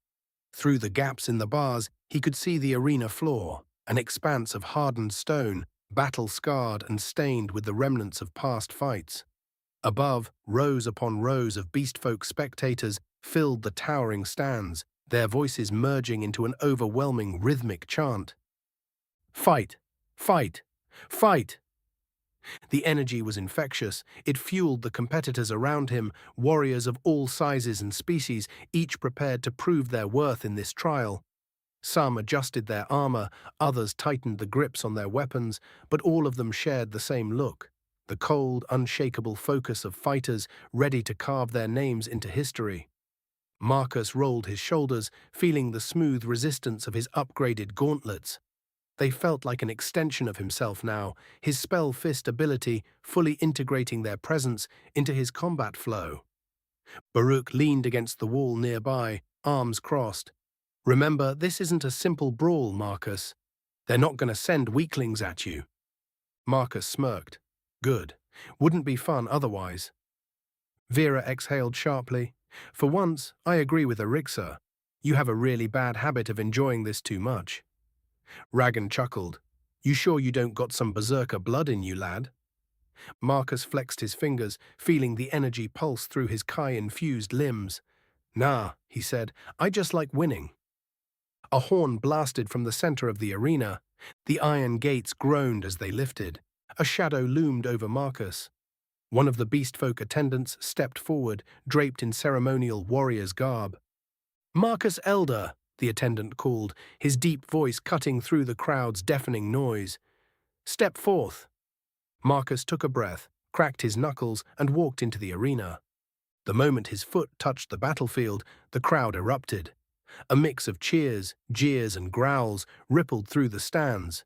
Through the gaps in the bars, he could see the arena floor, an expanse of hardened stone, battle-scarred and stained with the remnants of past fights. Above, rows upon rows of beastfolk spectators filled the towering stands, their voices merging into an overwhelming rhythmic chant. Fight! Fight! Fight! The energy was infectious. It fueled the competitors around him, warriors of all sizes and species, each prepared to prove their worth in this trial. Some adjusted their armor, others tightened the grips on their weapons, but all of them shared the same look, the cold, unshakable focus of fighters ready to carve their names into history. Marcus rolled his shoulders, feeling the smooth resistance of his upgraded gauntlets. They felt like an extension of himself now, his spell fist ability fully integrating their presence into his combat flow. Baruch leaned against the wall nearby, arms crossed. Remember, this isn't a simple brawl, Marcus. They're not going to send weaklings at you. Marcus smirked. Good. Wouldn't be fun otherwise. Vera exhaled sharply. For once, I agree with Arixa. You have a really bad habit of enjoying this too much. Ragan chuckled. You sure you don't got some berserker blood in you, lad? Marcus flexed his fingers, feeling the energy pulse through his Kai-infused limbs. Nah, he said, I just like winning. A horn blasted from the center of the arena. The iron gates groaned as they lifted. A shadow loomed over Marcus. One of the beastfolk attendants stepped forward, draped in ceremonial warrior's garb. Marcus Elder, the attendant called, his deep voice cutting through the crowd's deafening noise. Step forth. Marcus took a breath, cracked his knuckles, and walked into the arena. The moment his foot touched the battlefield, the crowd erupted. A mix of cheers, jeers, and growls rippled through the stands.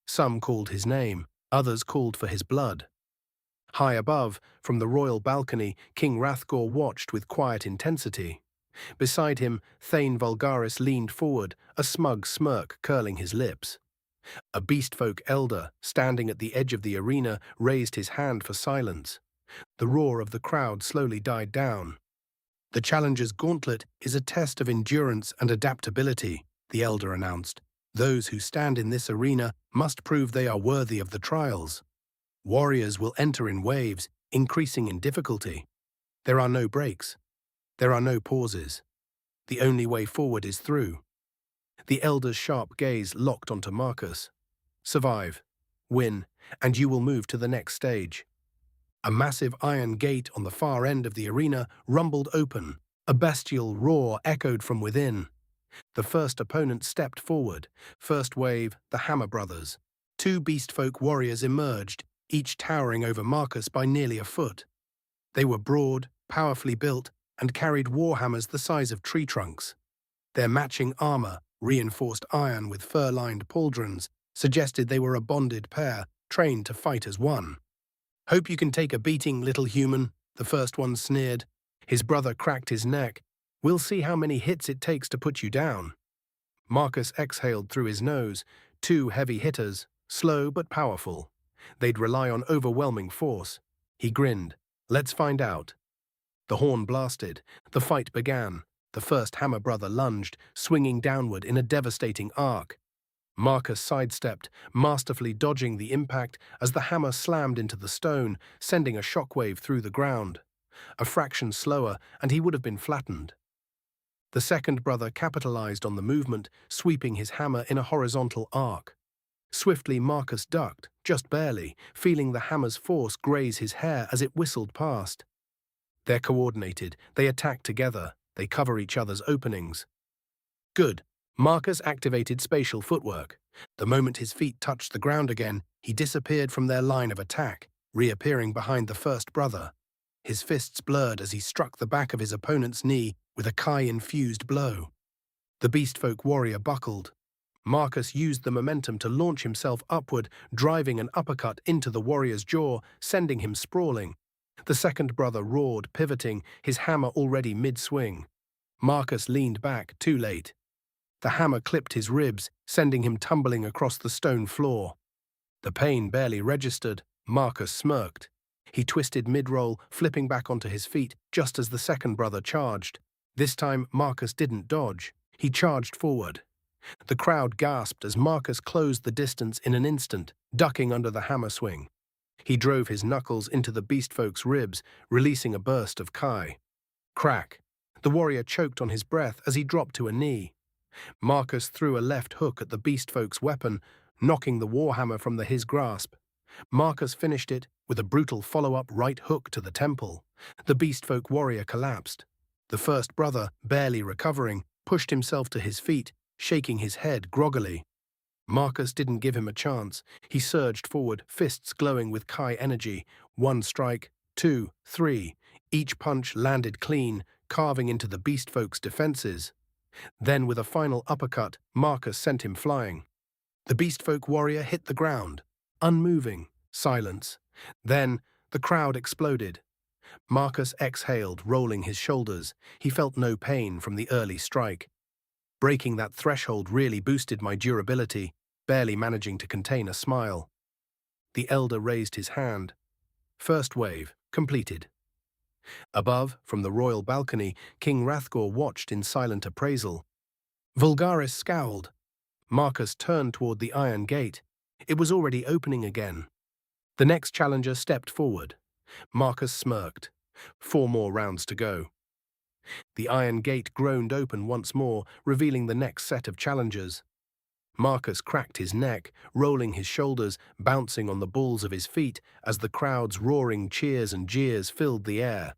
Some called his name, others called for his blood. High above, from the royal balcony, King Hrathgor watched with quiet intensity. Beside him, Thane Vulgaris leaned forward, a smug smirk curling his lips. A beastfolk elder, standing at the edge of the arena, raised his hand for silence. The roar of the crowd slowly died down. The challenger's gauntlet is a test of endurance and adaptability, the elder announced. Those who stand in this arena must prove they are worthy of the trials. Warriors will enter in waves, increasing in difficulty. There are no breaks. There are no pauses. The only way forward is through. The elder's sharp gaze locked onto Marcus. Survive, win, and you will move to the next stage. A massive iron gate on the far end of the arena rumbled open. A bestial roar echoed from within. The first opponent stepped forward. First wave, the Hammer Brothers. Two beastfolk warriors emerged, each towering over Marcus by nearly a foot. They were broad, powerfully built, and carried warhammers the size of tree trunks. Their matching armor, reinforced iron with fur-lined pauldrons, suggested they were a bonded pair, trained to fight as one. Hope you can take a beating, little human, the first one sneered. His brother cracked his neck. We'll see how many hits it takes to put you down. Marcus exhaled through his nose. Two heavy hitters, slow but powerful. They'd rely on overwhelming force. He grinned. Let's find out. The horn blasted. The fight began. The first Hammer Brother lunged, swinging downward in a devastating arc. Marcus sidestepped, masterfully dodging the impact as the hammer slammed into the stone, sending a shockwave through the ground. A fraction slower, and he would have been flattened. The second brother capitalized on the movement, sweeping his hammer in a horizontal arc. Swiftly Marcus ducked, just barely, feeling the hammer's force graze his hair as it whistled past. They're coordinated, they attack together, they cover each other's openings. Good. Marcus activated spatial footwork. The moment his feet touched the ground again, he disappeared from their line of attack, reappearing behind the first brother. His fists blurred as he struck the back of his opponent's knee with a Kai-infused blow. The beastfolk warrior buckled. Marcus used the momentum to launch himself upward, driving an uppercut into the warrior's jaw, sending him sprawling. The second brother roared, pivoting, his hammer already mid-swing. Marcus leaned back, too late. The hammer clipped his ribs, sending him tumbling across the stone floor. The pain barely registered. Marcus smirked. He twisted mid-roll, flipping back onto his feet just as the second brother charged. This time, Marcus didn't dodge. He charged forward. The crowd gasped as Marcus closed the distance in an instant, ducking under the hammer swing. He drove his knuckles into the beastfolk's ribs, releasing a burst of Kai. Crack! The warrior choked on his breath as he dropped to a knee. Marcus threw a left hook at the beastfolk's weapon, knocking the warhammer from his grasp. Marcus finished it with a brutal follow-up right hook to the temple. The beastfolk warrior collapsed. The first brother, barely recovering, pushed himself to his feet, shaking his head groggily. Marcus didn't give him a chance. He surged forward, fists glowing with Kai energy. One strike, two, three. Each punch landed clean, carving into the beastfolk's defenses. Then, with a final uppercut, Marcus sent him flying. The beastfolk warrior hit the ground. Unmoving. Silence. Then, the crowd exploded. Marcus exhaled, rolling his shoulders. He felt no pain from the early strike. Breaking that threshold really boosted my durability, barely managing to contain a smile. The elder raised his hand. First wave, completed. Above, from the royal balcony, King Hrathgor watched in silent appraisal. Vulgaris scowled. Marcus turned toward the iron gate. It was already opening again. The next challenger stepped forward. Marcus smirked. 4 more rounds to go. The iron gate groaned open once more, revealing the next set of challengers. Marcus cracked his neck, rolling his shoulders, bouncing on the balls of his feet as the crowd's roaring cheers and jeers filled the air.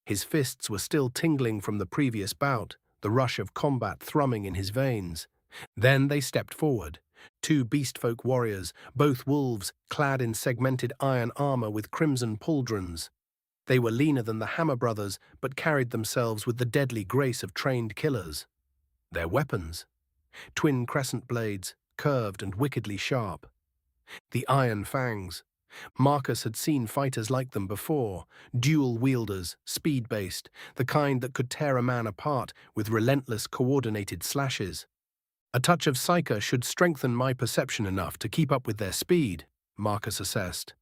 His fists were still tingling from the previous bout, the rush of combat thrumming in his veins. Then they stepped forward. 2 beastfolk warriors, both wolves, clad in segmented iron armor with crimson pauldrons. They were leaner than the Hammer brothers, but carried themselves with the deadly grace of trained killers. Their weapons: twin crescent blades, curved and wickedly sharp. The iron fangs. Marcus had seen fighters like them before, dual wielders, speed-based, the kind that could tear a man apart with relentless coordinated slashes. A touch of Psyker should strengthen my perception enough to keep up with their speed, Marcus assessed.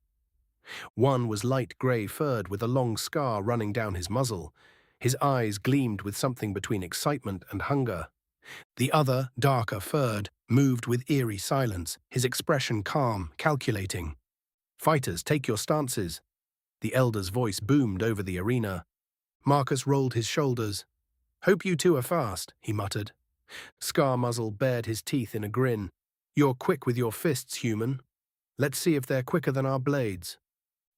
One was light grey-furred with a long scar running down his muzzle. His eyes gleamed with something between excitement and hunger. The other, darker furred, moved with eerie silence, his expression calm, calculating. "Fighters, take your stances." The elder's voice boomed over the arena. Marcus rolled his shoulders. "Hope you two are fast," he muttered. Scar Muzzle bared his teeth in a grin. "You're quick with your fists, human. Let's see if they're quicker than our blades."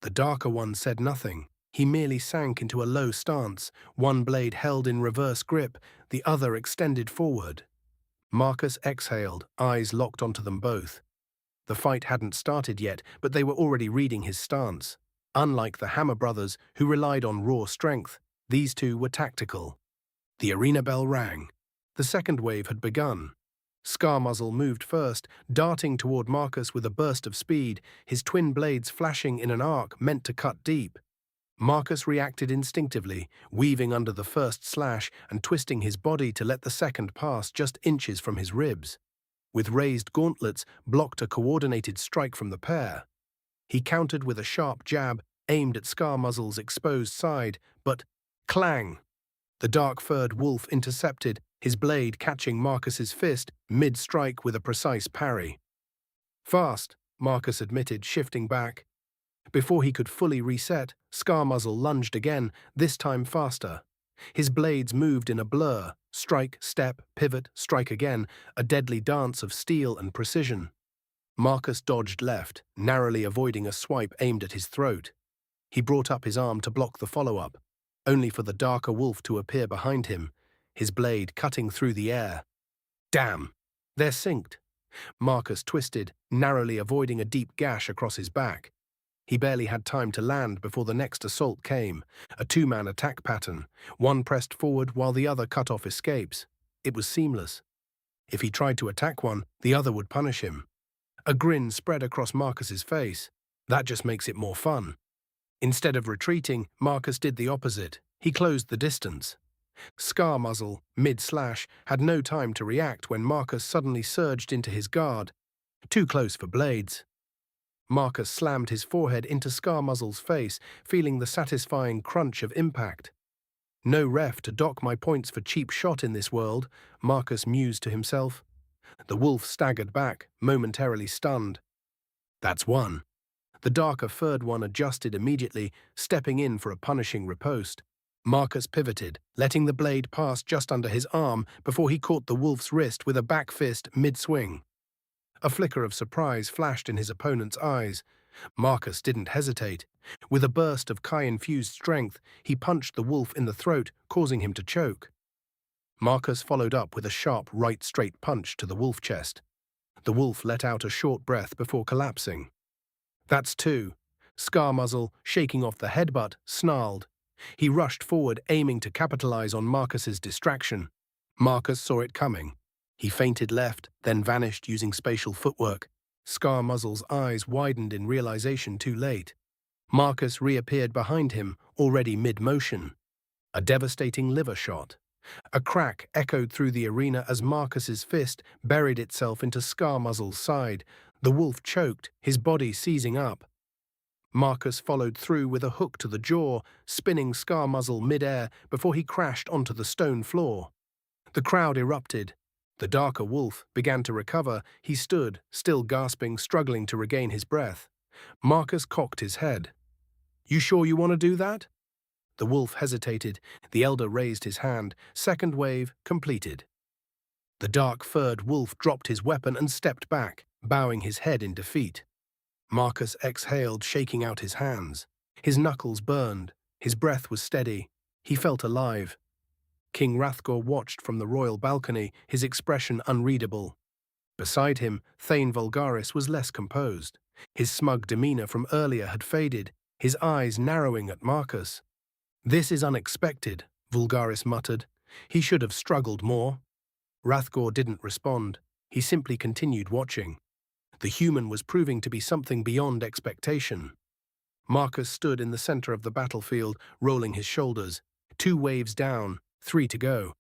The darker one said nothing. He merely sank into a low stance, one blade held in reverse grip, the other extended forward. Marcus exhaled, eyes locked onto them both. The fight hadn't started yet, but they were already reading his stance. Unlike the Hammer brothers, who relied on raw strength, these two were tactical. The arena bell rang. The second wave had begun. Scarmuzzle moved first, darting toward Marcus with a burst of speed, his twin blades flashing in an arc meant to cut deep. Marcus reacted instinctively, weaving under the first slash and twisting his body to let the second pass just inches from his ribs. With raised gauntlets, blocked a coordinated strike from the pair. He countered with a sharp jab, aimed at Scarmuzzle's exposed side, but clang! The dark-furred wolf intercepted, his blade catching Marcus's fist mid-strike with a precise parry. "Fast," Marcus admitted, shifting back. Before he could fully reset, Scarmuzzle lunged again, this time faster. His blades moved in a blur, strike, step, pivot, strike again, a deadly dance of steel and precision. Marcus dodged left, narrowly avoiding a swipe aimed at his throat. He brought up his arm to block the follow-up, only for the darker wolf to appear behind him, his blade cutting through the air. Damn! They're synced. Marcus twisted, narrowly avoiding a deep gash across his back. He barely had time to land before the next assault came, a 2-man attack pattern, one pressed forward while the other cut off escapes. It was seamless. If he tried to attack one, the other would punish him. A grin spread across Marcus's face. That just makes it more fun. Instead of retreating, Marcus did the opposite. He closed the distance. Scarmuzzle, mid-slash, had no time to react when Marcus suddenly surged into his guard. Too close for blades. Marcus slammed his forehead into Scarmuzzle's face, feeling the satisfying crunch of impact. No ref to dock my points for cheap shot in this world, Marcus mused to himself. The wolf staggered back, momentarily stunned. That's one. The darker furred one adjusted immediately, stepping in for a punishing riposte. Marcus pivoted, letting the blade pass just under his arm before he caught the wolf's wrist with a back fist mid-swing. A flicker of surprise flashed in his opponent's eyes. Marcus didn't hesitate. With a burst of Kai-infused strength, he punched the wolf in the throat, causing him to choke. Marcus followed up with a sharp right straight punch to the wolf chest. The wolf let out a short breath before collapsing. That's two. Scarmuzzle, shaking off the headbutt, snarled. He rushed forward, aiming to capitalize on Marcus's distraction. Marcus saw it coming. He feinted left, then vanished using spatial footwork. Scarmuzzle's eyes widened in realization too late. Marcus reappeared behind him, already mid-motion. A devastating liver shot. A crack echoed through the arena as Marcus's fist buried itself into Scarmuzzle's side. The wolf choked, his body seizing up. Marcus followed through with a hook to the jaw, spinning Scarmuzzle mid-air before he crashed onto the stone floor. The crowd erupted. The darker wolf began to recover. He stood, still gasping, struggling to regain his breath. Marcus cocked his head. "You sure you want to do that?" The wolf hesitated. The elder raised his hand. Second wave completed. The dark-furred wolf dropped his weapon and stepped back, bowing his head in defeat. Marcus exhaled, shaking out his hands. His knuckles burned. His breath was steady. He felt alive. King Hrathgor watched from the royal balcony, his expression unreadable. Beside him, Thane Vulgaris was less composed. His smug demeanor from earlier had faded, his eyes narrowing at Marcus. "This is unexpected," Vulgaris muttered. "He should have struggled more." Hrathgor didn't respond. He simply continued watching. The human was proving to be something beyond expectation. Marcus stood in the center of the battlefield, rolling his shoulders. 2 waves down, 3 to go.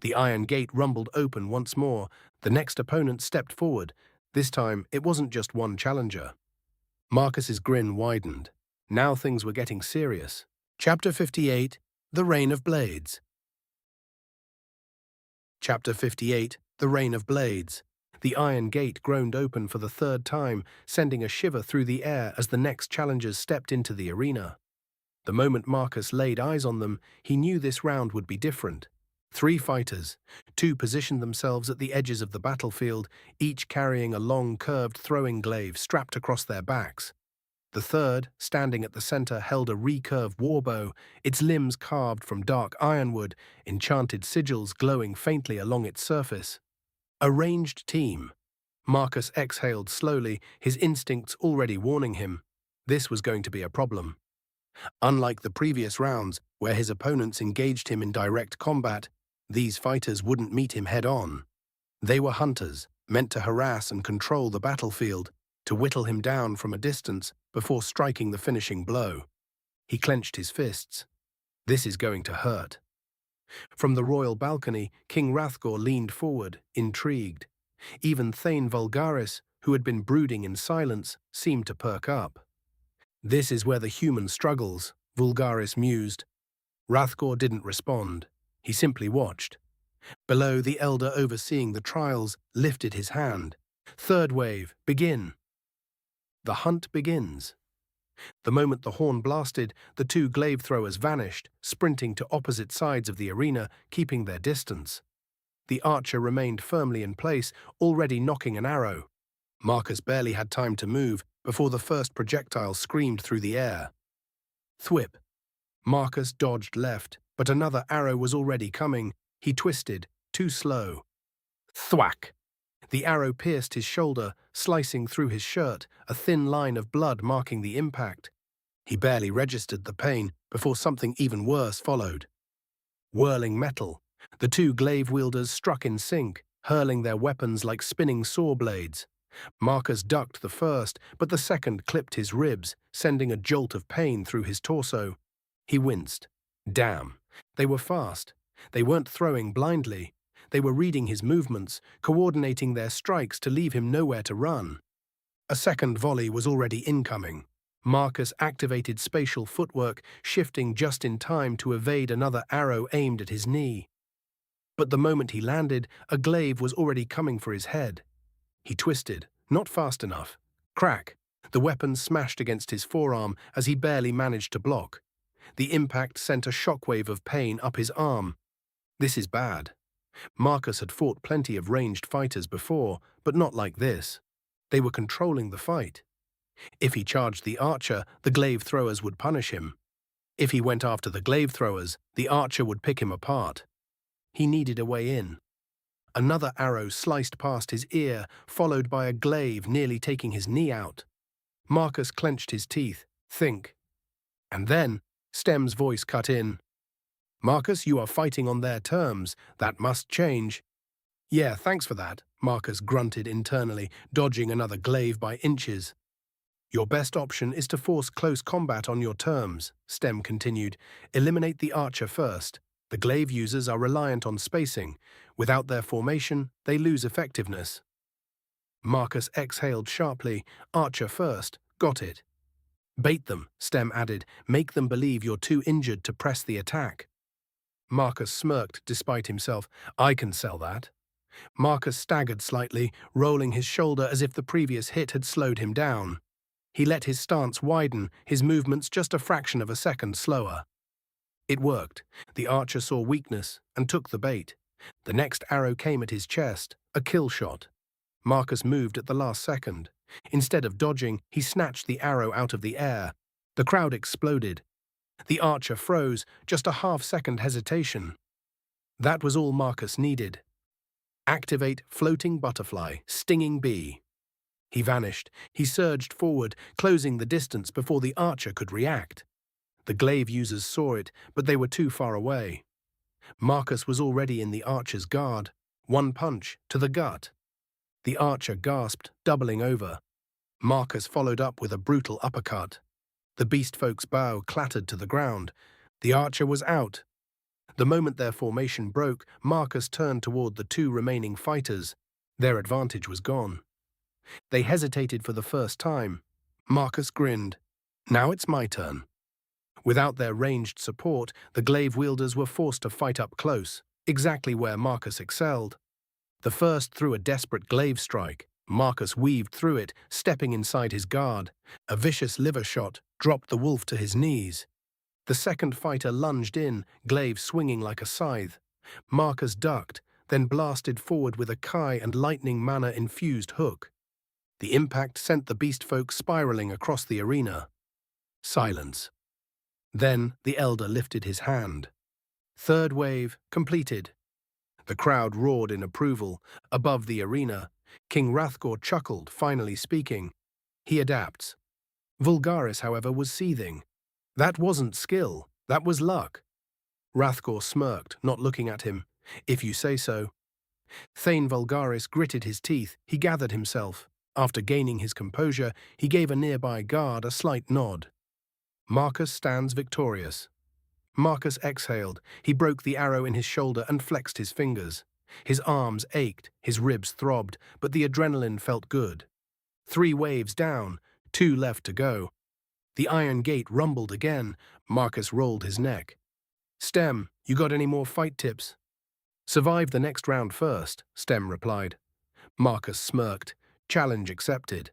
The iron gate rumbled open once more. The next opponent stepped forward. This time, it wasn't just one challenger. Marcus's grin widened. Now things were getting serious. Chapter 58, The Reign of Blades. Chapter 58, The Reign of Blades. The iron gate groaned open for the 3rd time, sending a shiver through the air as the next challengers stepped into the arena. The moment Marcus laid eyes on them, he knew this round would be different. 3 fighters. 2 positioned themselves at the edges of the battlefield, each carrying a long, curved throwing glaive strapped across their backs. The 3rd, standing at the center, held a recurve warbow, its limbs carved from dark ironwood, enchanted sigils glowing faintly along its surface. A ranged team. Marcus exhaled slowly, his instincts already warning him. This was going to be a problem. Unlike the previous rounds, where his opponents engaged him in direct combat, these fighters wouldn't meet him head-on. They were hunters, meant to harass and control the battlefield, to whittle him down from a distance before striking the finishing blow. He clenched his fists. This is going to hurt. From the royal balcony, King Hrathgor leaned forward, intrigued. Even Thane Vulgaris, who had been brooding in silence, seemed to perk up. "This is where the human struggles," Vulgaris mused. Hrathgor didn't respond. He simply watched. Below, the elder overseeing the trials lifted his hand. "3rd wave, begin." The hunt begins. The moment the horn blasted, the 2 glaive throwers vanished, sprinting to opposite sides of the arena, keeping their distance. The archer remained firmly in place, already nocking an arrow. Marcus barely had time to move before the first projectile screamed through the air. Thwip. Marcus dodged left, but another arrow was already coming. He twisted, too slow. Thwack! The arrow pierced his shoulder, slicing through his shirt, a thin line of blood marking the impact. He barely registered the pain before something even worse followed. Whirling metal. The 2 glaive wielders struck in sync, hurling their weapons like spinning saw blades. Marcus ducked the first, but the second clipped his ribs, sending a jolt of pain through his torso. He winced. Damn. They were fast. They weren't throwing blindly. They were reading his movements, coordinating their strikes to leave him nowhere to run. A second volley was already incoming. Marcus activated spatial footwork, shifting just in time to evade another arrow aimed at his knee. But the moment he landed, a glaive was already coming for his head. He twisted, not fast enough. Crack! The weapon smashed against his forearm as he barely managed to block. The impact sent a shockwave of pain up his arm. This is bad. Marcus had fought plenty of ranged fighters before, but not like this. They were controlling the fight. If he charged the archer, the glaive throwers would punish him. If he went after the glaive throwers, the archer would pick him apart. He needed a way in. Another arrow sliced past his ear, followed by a glaive nearly taking his knee out. Marcus clenched his teeth. Think. And then, Stem's voice cut in. "Marcus, you are fighting on their terms. That must change." "Yeah, thanks for that," Marcus grunted internally, dodging another glaive by inches. "Your best option is to force close combat on your terms," Stem continued. "Eliminate the archer first. The glaive users are reliant on spacing. Without their formation, they lose effectiveness." Marcus exhaled sharply. "Archer first. Got it." "Bait them," Stem added. "Make them believe you're too injured to press the attack." Marcus smirked despite himself. "I can sell that." Marcus staggered slightly, rolling his shoulder as if the previous hit had slowed him down. He let his stance widen, his movements just a fraction of a second slower. It worked. The archer saw weakness and took the bait. The next arrow came at his chest, a kill shot. Marcus moved at the last second. Instead of dodging, he snatched the arrow out of the air. The crowd exploded. The archer froze, just a half-second hesitation. That was all Marcus needed. Activate floating butterfly, stinging bee. He vanished. He surged forward, closing the distance before the archer could react. The glaive users saw it, but they were too far away. Marcus was already in the archer's guard. One punch, to the gut. The archer gasped, doubling over. Marcus followed up with a brutal uppercut. The beastfolk's bow clattered to the ground. The archer was out. The moment their formation broke, Marcus turned toward the two remaining fighters. Their advantage was gone. They hesitated for the first time. Marcus grinned. Now it's my turn. Without their ranged support, the glaive wielders were forced to fight up close, exactly where Marcus excelled. The first threw a desperate glaive strike. Marcus weaved through it, stepping inside his guard. A vicious liver shot dropped the wolf to his knees. The second fighter lunged in, glaive swinging like a scythe. Marcus ducked, then blasted forward with a Kai and lightning mana-infused hook. The impact sent the beastfolk spiraling across the arena. Silence. Then the elder lifted his hand. Third wave completed. The crowd roared in approval. Above the arena, King Hrathgor chuckled, finally speaking. He adapts. Vulgaris, however, was seething. That wasn't skill, that was luck. Hrathgor smirked, not looking at him. If you say so. Thane Vulgaris gritted his teeth. He gathered himself. After gaining his composure, he gave a nearby guard a slight nod. Marcus stands victorious. Marcus exhaled. He broke the arrow in his shoulder and flexed his fingers. His arms ached, his ribs throbbed, but the adrenaline felt good. 3 waves down, 2 left to go. The iron gate rumbled again. Marcus rolled his neck. Stem, you got any more fight tips? Survive the next round first, Stem replied. Marcus smirked. Challenge accepted.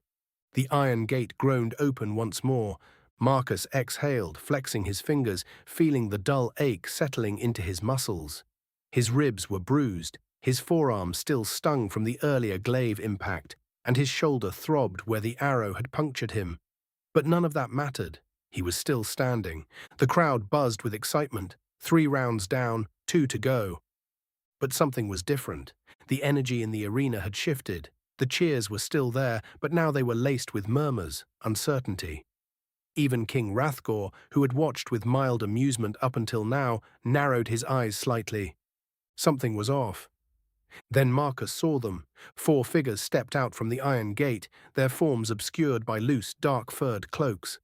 The iron gate groaned open once more. Marcus exhaled, flexing his fingers, feeling the dull ache settling into his muscles. His ribs were bruised, his forearm still stung from the earlier glaive impact, and his shoulder throbbed where the arrow had punctured him. But none of that mattered. He was still standing. The crowd buzzed with excitement. 3 rounds down, 2 to go. But something was different. The energy in the arena had shifted. The cheers were still there, but now they were laced with murmurs, uncertainty. Even King Hrathgor, who had watched with mild amusement up until now, narrowed his eyes slightly. Something was off. Then Marcus saw them. 4 figures stepped out from the iron gate, their forms obscured by loose, dark-furred cloaks.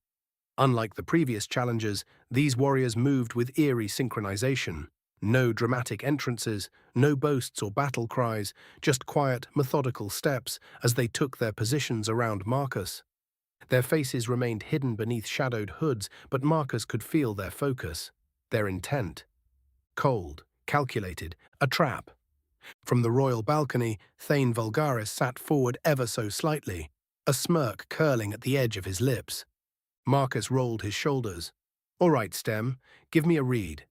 Unlike the previous challengers, these warriors moved with eerie synchronization. No dramatic entrances, no boasts or battle cries, just quiet, methodical steps as they took their positions around Marcus. Their faces remained hidden beneath shadowed hoods, but Marcus could feel their focus, their intent. Cold, calculated, a trap. From the royal balcony, Thane Vulgaris sat forward ever so slightly, a smirk curling at the edge of his lips. Marcus rolled his shoulders. All right, Stem, give me a read.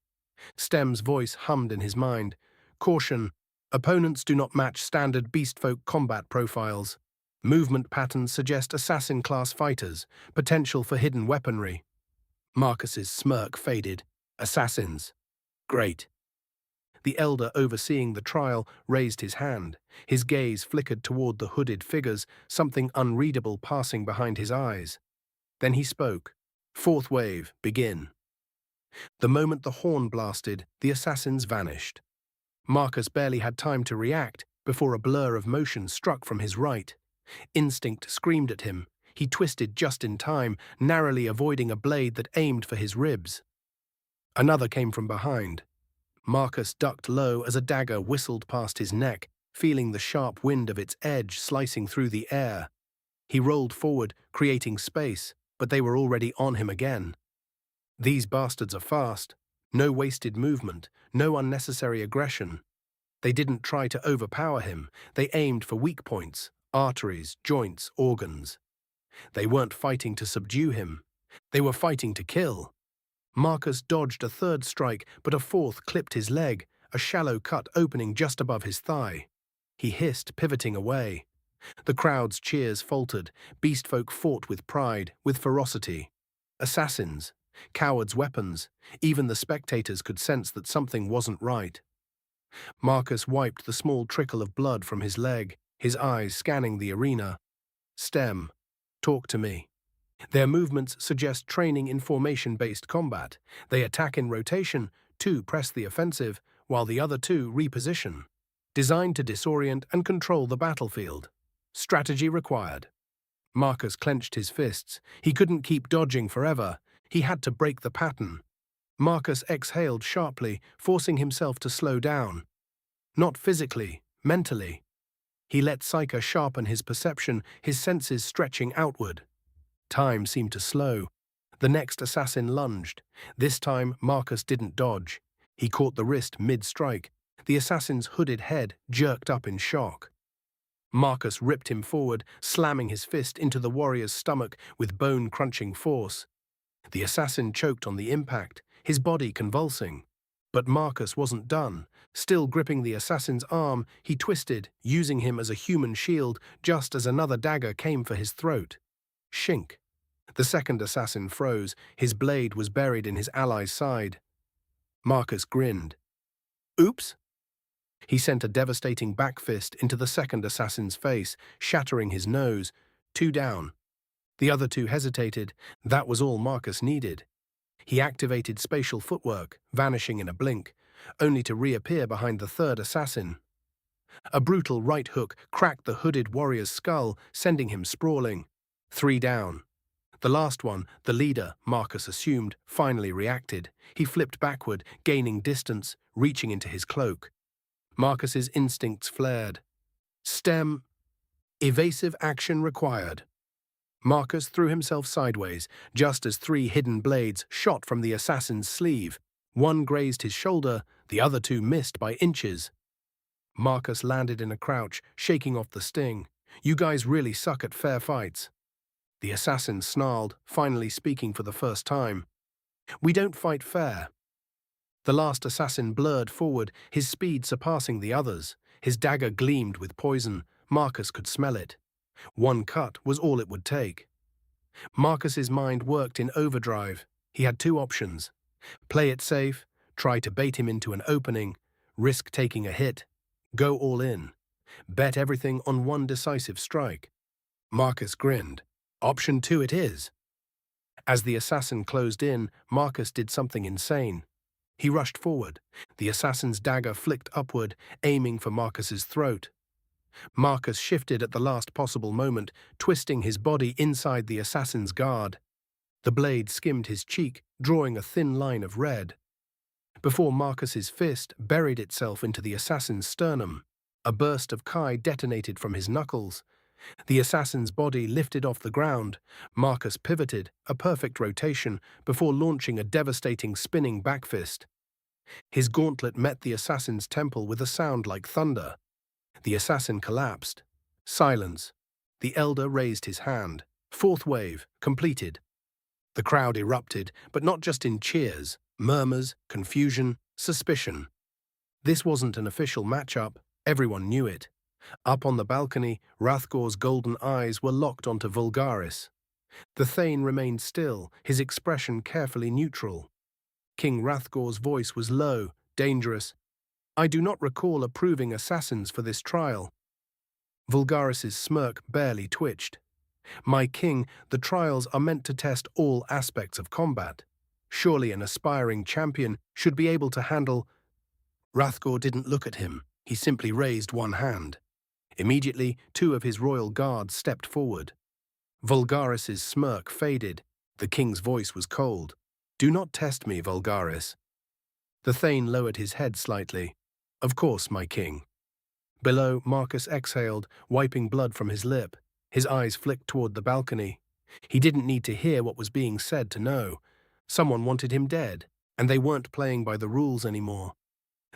Stem's voice hummed in his mind. Caution, opponents do not match standard beastfolk combat profiles. Movement patterns suggest assassin-class fighters, potential for hidden weaponry. Marcus's smirk faded. Assassins. Great. The elder overseeing the trial raised his hand. His gaze flickered toward the hooded figures, something unreadable passing behind his eyes. Then he spoke. 4th wave, begin. The moment the horn blasted, the assassins vanished. Marcus barely had time to react before a blur of motion struck from his right. Instinct screamed at him. He twisted just in time, narrowly avoiding a blade that aimed for his ribs. Another came from behind. Marcus ducked low as a dagger whistled past his neck, feeling the sharp wind of its edge slicing through the air. He rolled forward, creating space, but they were already on him again. These bastards are fast. No wasted movement, no unnecessary aggression. They didn't try to overpower him. They aimed for weak points, arteries, joints, organs. They weren't fighting to subdue him. They were fighting to kill. Marcus dodged a third strike, but a fourth clipped his leg, a shallow cut opening just above his thigh. He hissed, pivoting away. The crowd's cheers faltered. Beastfolk fought with pride, with ferocity. Assassins, cowards' weapons. Even the spectators could sense that something wasn't right. Marcus wiped the small trickle of blood from his leg, his eyes scanning the arena. Stem, talk to me. Their movements suggest training in formation-based combat. They attack in rotation, two press the offensive, while the other two reposition. Designed to disorient and control the battlefield. Strategy required. Marcus clenched his fists. He couldn't keep dodging forever. He had to break the pattern. Marcus exhaled sharply, forcing himself to slow down. Not physically, mentally. He let Psyche sharpen his perception, his senses stretching outward. Time seemed to slow. The next assassin lunged. This time, Marcus didn't dodge. He caught the wrist mid-strike. The assassin's hooded head jerked up in shock. Marcus ripped him forward, slamming his fist into the warrior's stomach with bone-crunching force. The assassin choked on the impact, his body convulsing. But Marcus wasn't done. Still gripping the assassin's arm, he twisted, using him as a human shield just as another dagger came for his throat. Shink. The second assassin froze. His blade was buried in his ally's side. Marcus grinned. Oops. He sent a devastating back fist into the second assassin's face, shattering his nose. 2 down. The other 2 hesitated. That was all Marcus needed. He activated spatial footwork, vanishing in a blink, only to reappear behind the third assassin. A brutal right hook cracked the hooded warrior's skull, sending him sprawling. 3 down. The last one, the leader, Marcus assumed, finally reacted. He flipped backward, gaining distance, reaching into his cloak. Marcus's instincts flared. Stem. Evasive action required. Marcus threw himself sideways, just as 3 hidden blades shot from the assassin's sleeve. One grazed his shoulder, the other 2 missed by inches. Marcus landed in a crouch, shaking off the sting. You guys really suck at fair fights. The assassin snarled, finally speaking for the first time. We don't fight fair. The last assassin blurred forward, his speed surpassing the others. His dagger gleamed with poison. Marcus could smell it. 1 cut was all it would take. Marcus's mind worked in overdrive. He had 2 options. Play it safe, try to bait him into an opening, risk taking a hit, go all in, bet everything on 1 decisive strike. Marcus grinned. Option 2 it is. As the assassin closed in, Marcus did something insane. He rushed forward. The assassin's dagger flicked upward, aiming for Marcus's throat. Marcus shifted at the last possible moment, twisting his body inside the assassin's guard. The blade skimmed his cheek, drawing a thin line of red. Before Marcus's fist buried itself into the assassin's sternum, a burst of chi detonated from his knuckles. The assassin's body lifted off the ground. Marcus pivoted, a perfect rotation, before launching a devastating spinning backfist. His gauntlet met the assassin's temple with a sound like thunder. The assassin collapsed. Silence. The elder raised his hand. 4th wave, completed. The crowd erupted, but not just in cheers, murmurs, confusion, suspicion. This wasn't an official matchup. Everyone knew it. Up on the balcony, Hrathgor's golden eyes were locked onto Vulgaris. The Thane remained still, his expression carefully neutral. King Hrathgor's voice was low, dangerous. I do not recall approving assassins for this trial. Vulgaris's smirk barely twitched. My king, the trials are meant to test all aspects of combat. Surely an aspiring champion should be able to handle... Hrathgor didn't look at him. He simply raised 1 hand. Immediately, 2 of his royal guards stepped forward. Vulgaris's smirk faded. The king's voice was cold. Do not test me, Vulgaris. The Thane lowered his head slightly. Of course, my king. Below, Marcus exhaled, wiping blood from his lip. His eyes flicked toward the balcony. He didn't need to hear what was being said to know. Someone wanted him dead, and they weren't playing by the rules anymore.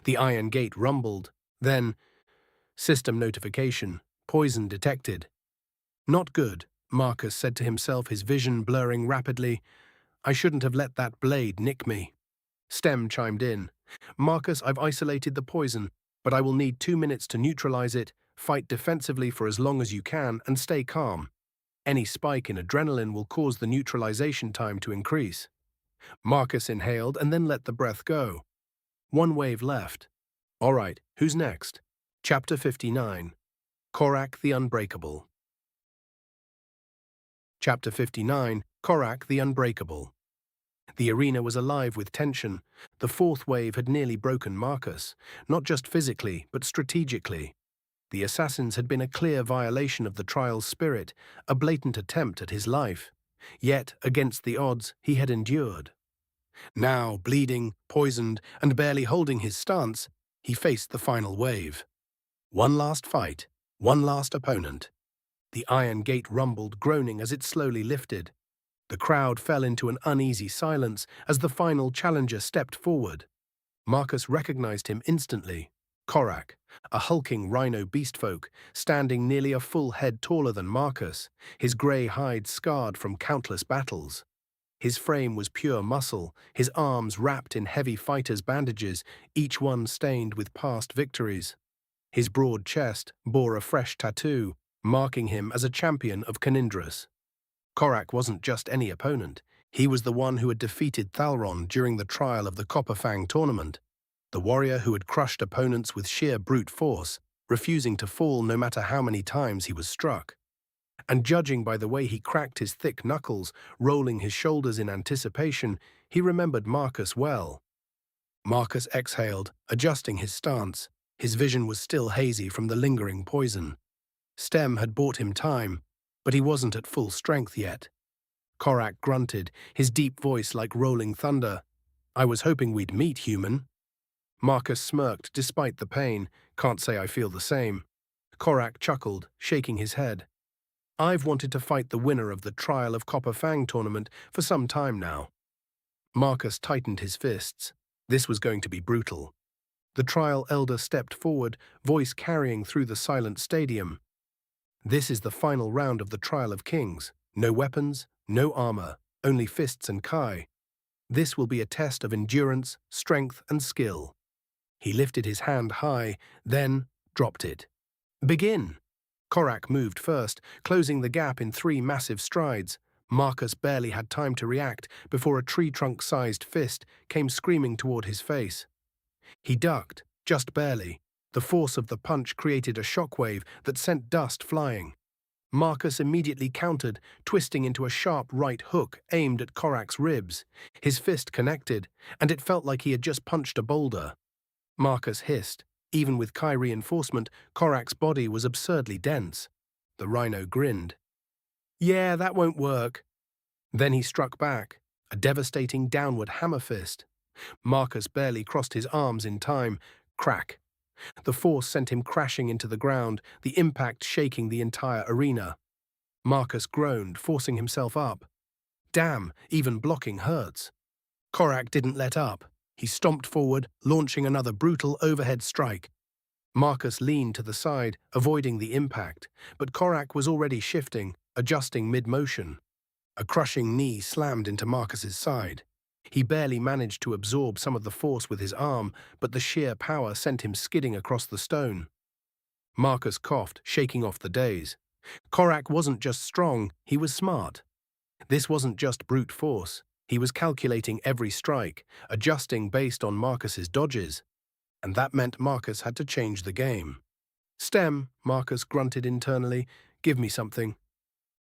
The iron gate rumbled. Then, system notification, poison detected. Not good, Marcus said to himself, his vision blurring rapidly. I shouldn't have let that blade nick me. Stem chimed in. Marcus, I've isolated the poison, but I will need 2 minutes to neutralize it. Fight defensively for as long as you can and stay calm. Any spike in adrenaline will cause the neutralization time to increase. Marcus inhaled and then let the breath go. 1 wave left. All right, who's next? Chapter 59. Korak the Unbreakable. Chapter 59. Korak the Unbreakable. The arena was alive with tension. The 4th wave had nearly broken Marcus, not just physically, but strategically. The assassins had been a clear violation of the trial's spirit, a blatant attempt at his life. Yet, against the odds, he had endured. Now, bleeding, poisoned, and barely holding his stance, he faced the final wave. One last fight, one last opponent. The iron gate rumbled, groaning as it slowly lifted. The crowd fell into an uneasy silence as the final challenger stepped forward. Marcus recognized him instantly. Korak, a hulking rhino beastfolk, standing nearly a full head taller than Marcus, his grey hide scarred from countless battles. His frame was pure muscle, his arms wrapped in heavy fighter's bandages, each one stained with past victories. His broad chest bore a fresh tattoo, marking him as a champion of Canindrus. Korak wasn't just any opponent. He was the one who had defeated Thalron during the trial of the Copperfang tournament, the warrior who had crushed opponents with sheer brute force, refusing to fall no matter how many times he was struck. And judging by the way he cracked his thick knuckles, rolling his shoulders in anticipation, he remembered Marcus well. Marcus exhaled, adjusting his stance. His vision was still hazy from the lingering poison. Stem had bought him time, but he wasn't at full strength yet. Korak grunted, his deep voice like rolling thunder. I was hoping we'd meet, human. Marcus smirked despite the pain. Can't say I feel the same. Korak chuckled, shaking his head. I've wanted to fight the winner of the Trial of Copperfang tournament for some time now. Marcus tightened his fists. This was going to be brutal. The trial elder stepped forward, voice carrying through the silent stadium. This is the final round of the Trial of Kings. No weapons, no armor, only fists and kai. This will be a test of endurance, strength, and skill. He lifted his hand high, then dropped it. Begin! Korak moved first, closing the gap in 3 massive strides. Marcus barely had time to react before a tree-trunk-sized fist came screaming toward his face. He ducked, just barely. The force of the punch created a shockwave that sent dust flying. Marcus immediately countered, twisting into a sharp right hook aimed at Korak's ribs. His fist connected, and it felt like he had just punched a boulder. Marcus hissed. Even with Kai reinforcement, Korak's body was absurdly dense. The rhino grinned. Yeah, that won't work. Then he struck back, a devastating downward hammer fist. Marcus barely crossed his arms in time. Crack. The force sent him crashing into the ground, the impact shaking the entire arena. Marcus groaned, forcing himself up. Damn, even blocking hurts. Korak didn't let up. He stomped forward, launching another brutal overhead strike. Marcus leaned to the side, avoiding the impact, but Korak was already shifting, adjusting mid-motion. A crushing knee slammed into Marcus's side. He barely managed to absorb some of the force with his arm, but the sheer power sent him skidding across the stone. Marcus coughed, shaking off the daze. Korak wasn't just strong, he was smart. This wasn't just brute force. He was calculating every strike, adjusting based on Marcus's dodges. And that meant Marcus had to change the game. Stem, Marcus grunted internally, give me something.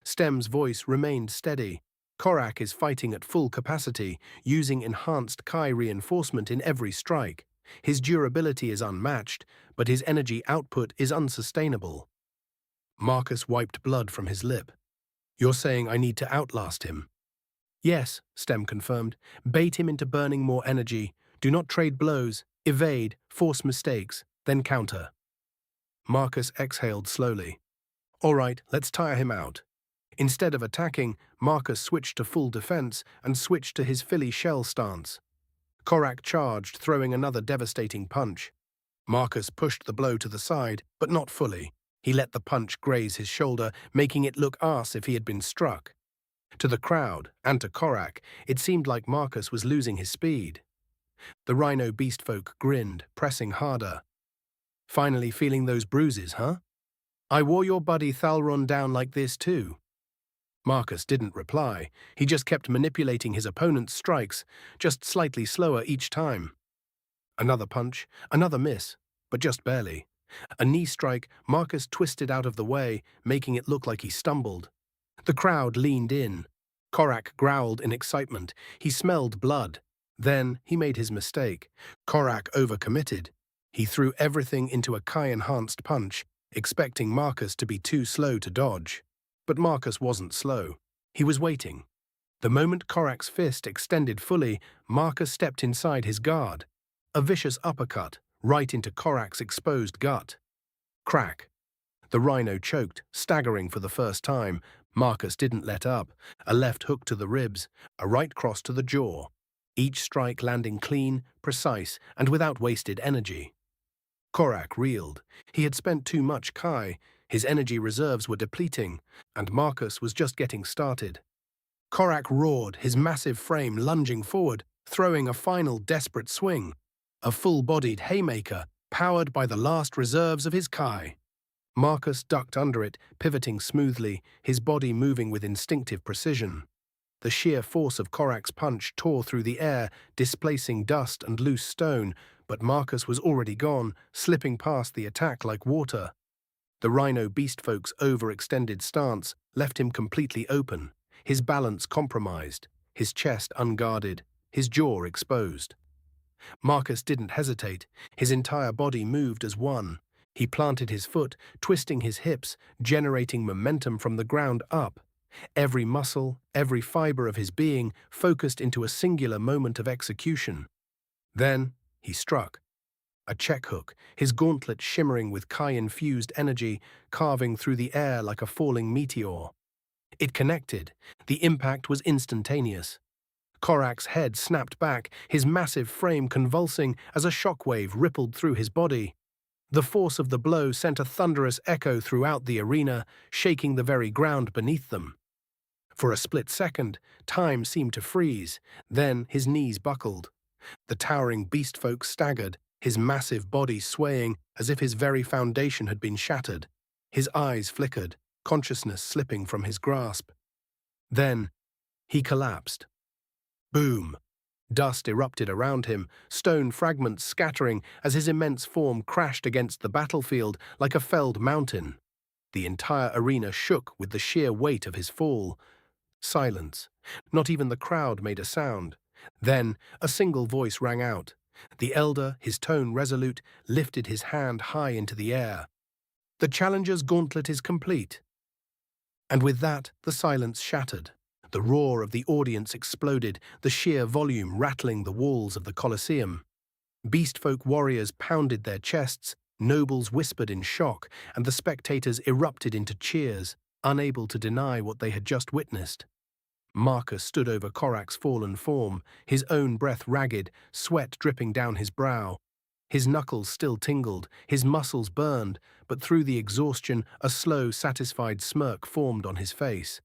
Stem's voice remained steady. Korak is fighting at full capacity, using enhanced Kai reinforcement in every strike. His durability is unmatched, but his energy output is unsustainable. Marcus wiped blood from his lip. You're saying I need to outlast him? Yes, Stem confirmed. Bait him into burning more energy. Do not trade blows, evade, force mistakes, then counter. Marcus exhaled slowly. All right, let's tire him out. Instead of attacking, Marcus switched to full defense and switched to his Philly shell stance. Korak charged, throwing another devastating punch. Marcus pushed the blow to the side, but not fully. He let the punch graze his shoulder, making it look as if he had been struck. To the crowd, and to Korak, it seemed like Marcus was losing his speed. The rhino beastfolk grinned, pressing harder. "Finally feeling those bruises, huh? I wore your buddy Thalron down like this too." Marcus didn't reply. He just kept manipulating his opponent's strikes, just slightly slower each time. Another punch, another miss, but just barely. A knee strike, Marcus twisted out of the way, making it look like he stumbled. The crowd leaned in. Korak growled in excitement. He smelled blood. Then he made his mistake. Korak overcommitted. He threw everything into a Kai-enhanced punch, expecting Marcus to be too slow to dodge. But Marcus wasn't slow. He was waiting. The moment Korak's fist extended fully, Marcus stepped inside his guard. A vicious uppercut, right into Korak's exposed gut. Crack. The rhino choked, staggering for the first time. Marcus didn't let up. A left hook to the ribs, a right cross to the jaw. Each strike landing clean, precise, and without wasted energy. Korak reeled. He had spent too much Kai. His energy reserves were depleting, and Marcus was just getting started. Korak roared, his massive frame lunging forward, throwing a final desperate swing. A full-bodied haymaker, powered by the last reserves of his Kai. Marcus ducked under it, pivoting smoothly, his body moving with instinctive precision. The sheer force of Korak's punch tore through the air, displacing dust and loose stone, but Marcus was already gone, slipping past the attack like water. The rhino beastfolk's overextended stance left him completely open, his balance compromised, his chest unguarded, his jaw exposed. Marcus didn't hesitate. His entire body moved as one. He planted his foot, twisting his hips, generating momentum from the ground up. Every muscle, every fiber of his being focused into a singular moment of execution. Then he struck. A check hook, his gauntlet shimmering with Kai-infused energy, carving through the air like a falling meteor. It connected. The impact was instantaneous. Korak's head snapped back, his massive frame convulsing as a shockwave rippled through his body. The force of the blow sent a thunderous echo throughout the arena, shaking the very ground beneath them. For a split second, time seemed to freeze. Then his knees buckled. The towering beastfolk staggered, his massive body swaying as if his very foundation had been shattered. His eyes flickered, consciousness slipping from his grasp. Then he collapsed. Boom! Dust erupted around him, stone fragments scattering as his immense form crashed against the battlefield like a felled mountain. The entire arena shook with the sheer weight of his fall. Silence. Not even the crowd made a sound. Then a single voice rang out. The elder, his tone resolute, lifted his hand high into the air. "The challenger's gauntlet is complete." And with that, the silence shattered. The roar of the audience exploded, the sheer volume rattling the walls of the Colosseum. Beastfolk warriors pounded their chests, nobles whispered in shock, and the spectators erupted into cheers, unable to deny what they had just witnessed. Marcus stood over Korak's fallen form, his own breath ragged, sweat dripping down his brow. His knuckles still tingled, his muscles burned, but through the exhaustion, a slow, satisfied smirk formed on his face.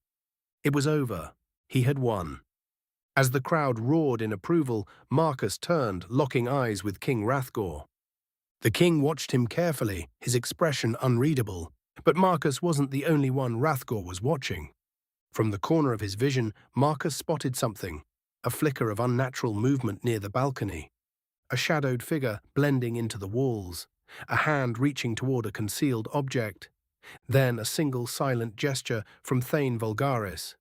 It was over. He had won. As the crowd roared in approval, Marcus turned, locking eyes with King Hrathgor. The king watched him carefully, his expression unreadable, but Marcus wasn't the only one Hrathgor was watching. From the corner of his vision, Marcus spotted something, a flicker of unnatural movement near the balcony. A shadowed figure blending into the walls, a hand reaching toward a concealed object. Then a single silent gesture from Thane Vulgaris.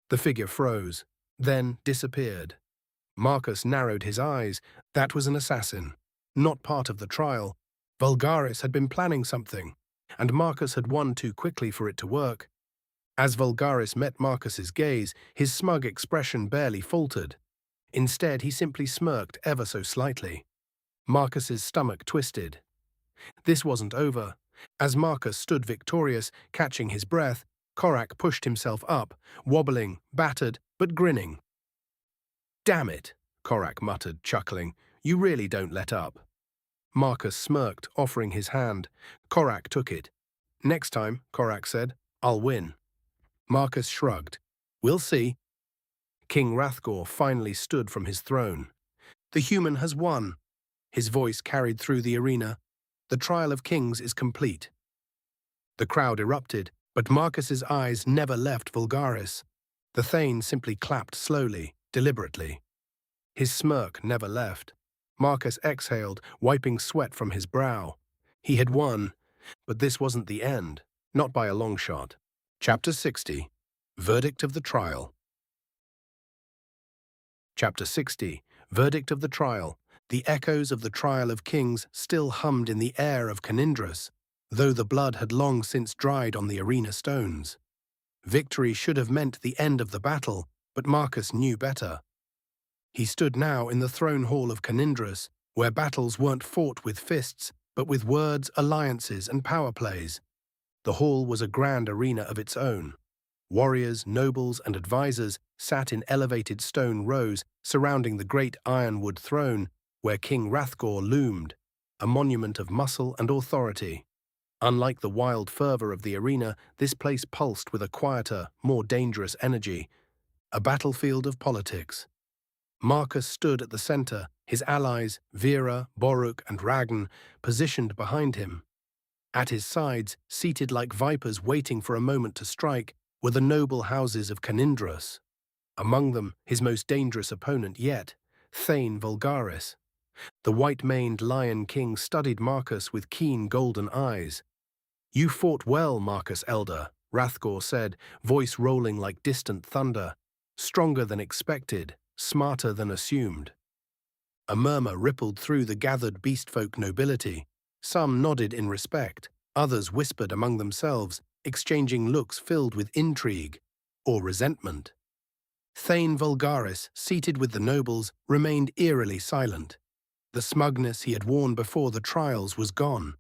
The figure froze, then disappeared. Marcus narrowed his eyes. That was an assassin, not part of the trial. Vulgaris had been planning something, and Marcus had won too quickly for it to work. As Vulgaris met Marcus's gaze, his smug expression barely faltered. Instead, he simply smirked ever so slightly. Marcus's stomach twisted. This wasn't over. As Marcus stood victorious, catching his breath, Korak pushed himself up, wobbling, battered, but grinning. "Damn it," Korak muttered, chuckling. "You really don't let up." Marcus smirked, offering his hand. Korak took it. Next time, Korak said, I'll win. Marcus shrugged. We'll see. King Hrathgor finally stood from his throne. The human has won. His voice carried through the arena. The trial of kings is complete. The crowd erupted, but Marcus's eyes never left Vulgaris. The Thane simply clapped slowly, deliberately. His smirk never left. Marcus exhaled, wiping sweat from his brow. He had won, but this wasn't the end, not by a long shot. Chapter 60. Verdict of the Trial. Chapter 60. Verdict of the Trial. The echoes of the Trial of Kings still hummed in the air of Canindrus, though the blood had long since dried on the arena stones. Victory should have meant the end of the battle, but Marcus knew better. He stood now in the throne hall of Canindrus, where battles weren't fought with fists, but with words, alliances, and power plays. The hall was a grand arena of its own. Warriors, nobles, and advisors sat in elevated stone rows surrounding the great ironwood throne, where King Hrathgor loomed, a monument of muscle and authority. Unlike the wild fervor of the arena, this place pulsed with a quieter, more dangerous energy, a battlefield of politics. Marcus stood at the center, his allies, Vera, Boruk, and Ragn, positioned behind him. At his sides, seated like vipers waiting for a moment to strike, were the noble houses of Canindrus. Among them, his most dangerous opponent yet, Thane Vulgaris. The white-maned Lion King studied Marcus with keen golden eyes. "You fought well, Marcus Elder," Hrathgor said, voice rolling like distant thunder. "Stronger than expected, smarter than assumed." A murmur rippled through the gathered beastfolk nobility. Some nodded in respect, others whispered among themselves, exchanging looks filled with intrigue or resentment. Thane Vulgaris, seated with the nobles, remained eerily silent. The smugness he had worn before the trials was gone.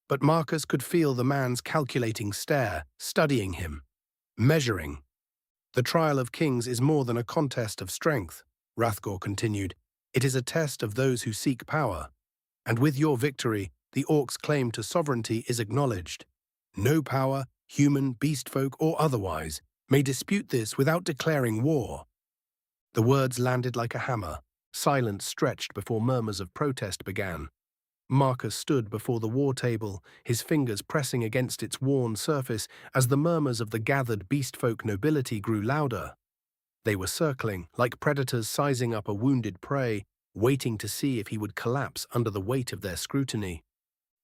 But Marcus could feel the man's calculating stare, studying him, measuring. "The trial of kings is more than a contest of strength," Hrathgor continued. "It is a test of those who seek power. And with your victory, the Orcs' claim to sovereignty is acknowledged. No power, human, beastfolk, or otherwise, may dispute this without declaring war." The words landed like a hammer. Silence stretched before murmurs of protest began. Marcus stood before the war table, his fingers pressing against its worn surface as the murmurs of the gathered beastfolk nobility grew louder. They were circling, like predators sizing up a wounded prey, waiting to see if he would collapse under the weight of their scrutiny.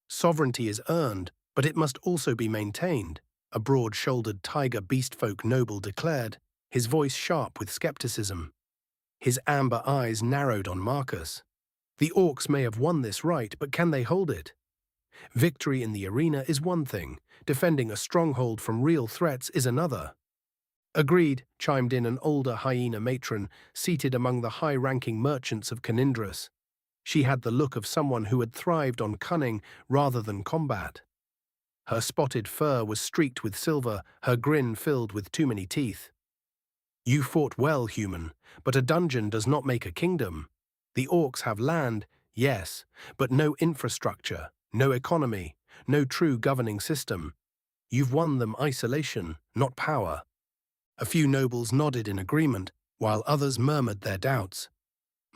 "Sovereignty is earned, but it must also be maintained," a broad-shouldered tiger beastfolk noble declared, his voice sharp with skepticism. His amber eyes narrowed on Marcus. "The Orcs may have won this right, but can they hold it? Victory in the arena is one thing, defending a stronghold from real threats is another." "Agreed," chimed in an older hyena matron, seated among the high-ranking merchants of Canindrus. She had the look of someone who had thrived on cunning rather than combat. Her spotted fur was streaked with silver, her grin filled with too many teeth. "You fought well, human, but a dungeon does not make a kingdom. The Orcs have land, yes, but no infrastructure, no economy, no true governing system. You've won them isolation, not power." A few nobles nodded in agreement, while others murmured their doubts.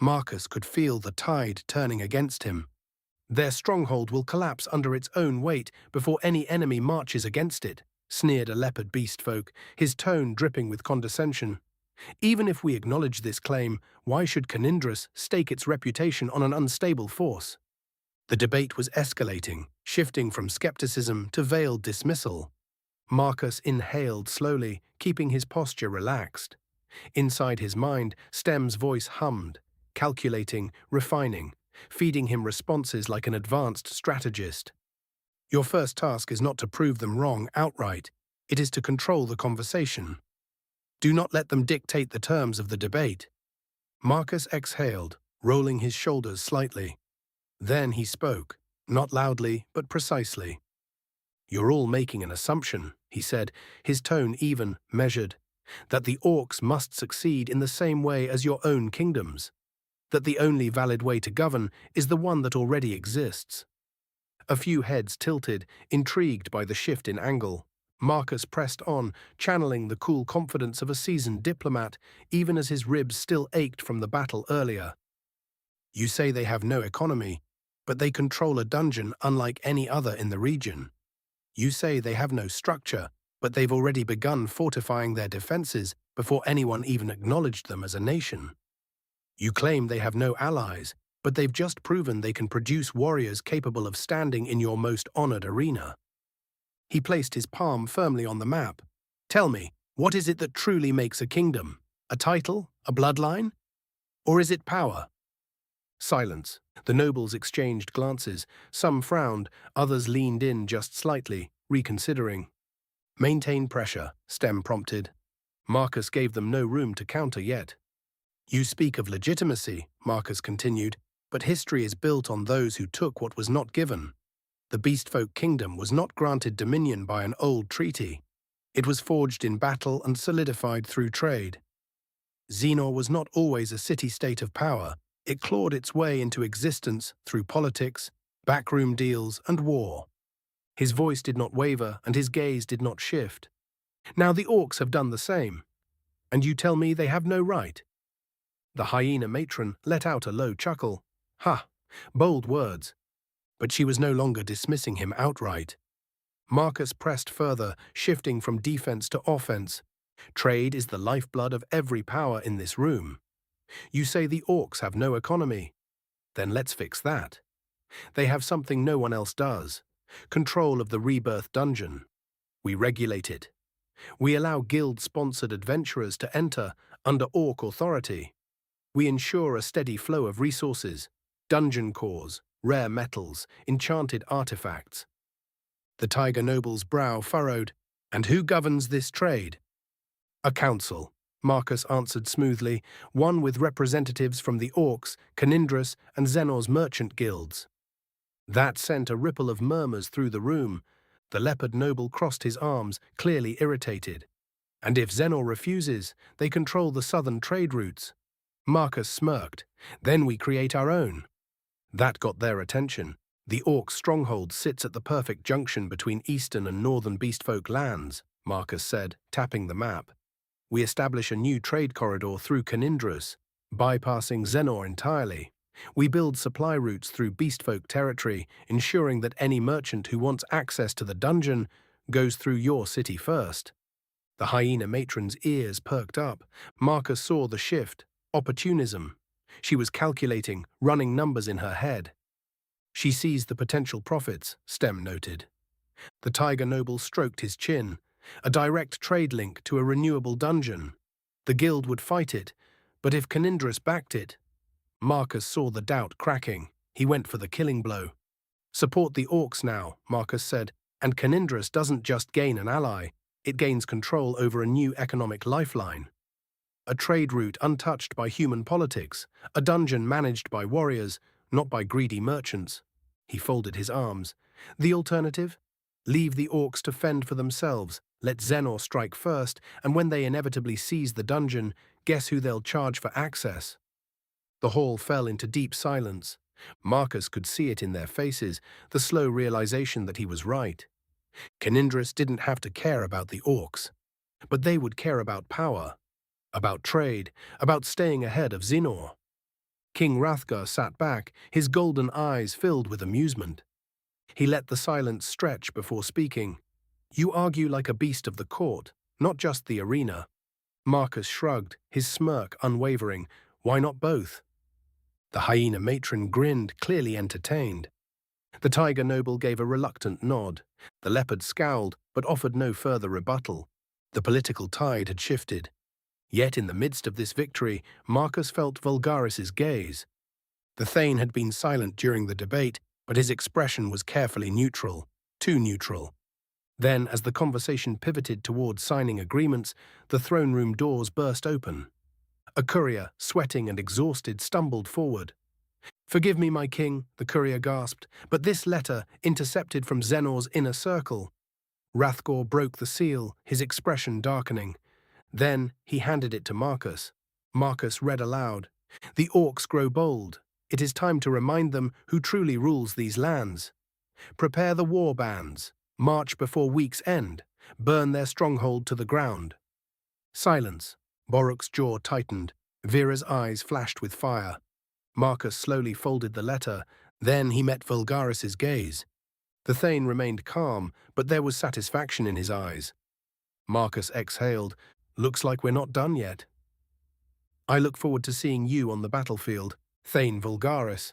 Marcus could feel the tide turning against him. "Their stronghold will collapse under its own weight before any enemy marches against it," sneered a leopard beastfolk, his tone dripping with condescension. "Even if we acknowledge this claim, why should Canindrus stake its reputation on an unstable force?" The debate was escalating, shifting from skepticism to veiled dismissal. Marcus inhaled slowly, keeping his posture relaxed. Inside his mind, Stem's voice hummed, calculating, refining, feeding him responses like an advanced strategist. "Your first task is not to prove them wrong outright. It is to control the conversation. Do not let them dictate the terms of the debate." Marcus exhaled, rolling his shoulders slightly. Then he spoke, not loudly, but precisely. "You're all making an assumption," he said, his tone even, measured, "that the Orcs must succeed in the same way as your own kingdoms. that the only valid way to govern is the one that already exists. A few heads tilted, intrigued by the shift in angle. Marcus pressed on, channeling the cool confidence of a seasoned diplomat, even as his ribs still ached from the battle earlier. You say they have no economy, but they control a dungeon unlike any other in the region. You say they have no structure, but they've already begun fortifying their defenses before anyone even acknowledged them as a nation. You claim they have no allies, but they've just proven they can produce warriors capable of standing in your most honored arena. He placed his palm firmly on the map. Tell me, what is it that truly makes a kingdom? A title? A bloodline? Or is it power? Silence. The nobles exchanged glances. Some frowned, others leaned in just slightly, reconsidering. Maintain pressure, Stem prompted. Marcus gave them no room to counter yet. You speak of legitimacy, Marcus continued, but history is built on those who took what was not given. The Beastfolk kingdom was not granted dominion by an old treaty. It was forged in battle and solidified through trade. Xenor was not always a city-state of power. It clawed its way into existence through politics, backroom deals, and war. His voice did not waver, and his gaze did not shift. Now the orcs have done the same. And you tell me they have no right? The hyena matron let out a low chuckle. Ha! Bold words. But she was no longer dismissing him outright. Marcus pressed further, shifting from defense to offense. Trade is the lifeblood of every power in this room. You say the orcs have no economy. Then let's fix that. They have something no one else does. Control of the rebirth dungeon. We regulate it. We allow guild-sponsored adventurers to enter under orc authority. We ensure a steady flow of resources, dungeon cores, rare metals, enchanted artifacts. The Tiger Noble's brow furrowed. And who governs this trade? A council, Marcus answered smoothly, one with representatives from the Orcs, Canindrus, and Xenor's merchant guilds. That sent a ripple of murmurs through the room. The Leopard Noble crossed his arms, clearly irritated. And if Xenor refuses, they control the southern trade routes. Marcus smirked. Then we create our own. That got their attention. The Orc stronghold sits at the perfect junction between eastern and northern Beastfolk lands, Marcus said, tapping the map. We establish a new trade corridor through Canindrus, bypassing Xenor entirely. We build supply routes through Beastfolk territory, ensuring that any merchant who wants access to the dungeon goes through your city first. The hyena matron's ears perked up. Marcus saw the shift. Opportunism. She was calculating, running numbers in her head. She sees the potential profits, Stem noted. The Tiger Noble stroked his chin. A direct trade link to a renewable dungeon. The guild would fight it, but if Canindrus backed it... Marcus saw the doubt cracking. He went for the killing blow. Support the orcs now, Marcus said, and Canindrus doesn't just gain an ally, it gains control over a new economic lifeline. A trade route untouched by human politics, a dungeon managed by warriors, not by greedy merchants. He folded his arms. The alternative? Leave the orcs to fend for themselves, let Xenor strike first, and when they inevitably seize the dungeon, guess who they'll charge for access? The hall fell into deep silence. Marcus could see it in their faces, the slow realization that he was right. Canindrus didn't have to care about the orcs, but they would care about power, about trade, about staying ahead of Xenor. King Hrathgar sat back, his golden eyes filled with amusement. He let the silence stretch before speaking. You argue like a beast of the court, not just the arena. Marcus shrugged, his smirk unwavering. Why not both? The hyena matron grinned, clearly entertained. The Tiger Noble gave a reluctant nod. The leopard scowled, but offered no further rebuttal. The political tide had shifted. Yet in the midst of this victory, Marcus felt Vulgaris's gaze. The Thane had been silent during the debate, but his expression was carefully neutral, too neutral. Then, as the conversation pivoted toward signing agreements, the throne room doors burst open. A courier, sweating and exhausted, stumbled forward. Forgive me, my king, the courier gasped, but this letter, intercepted from Xenor's inner circle. Hrathgar broke the seal, his expression darkening. Then he handed it to Marcus. Marcus read aloud. The orcs grow bold. It is time to remind them who truly rules these lands. Prepare the war bands. March before week's end. Burn their stronghold to the ground. Silence. Boruk's jaw tightened. Vera's eyes flashed with fire. Marcus slowly folded the letter. Then he met Vulgaris's gaze. The Thane remained calm, but there was satisfaction in his eyes. Marcus exhaled. Looks like we're not done yet. I look forward to seeing you on the battlefield, Thane Vulgaris.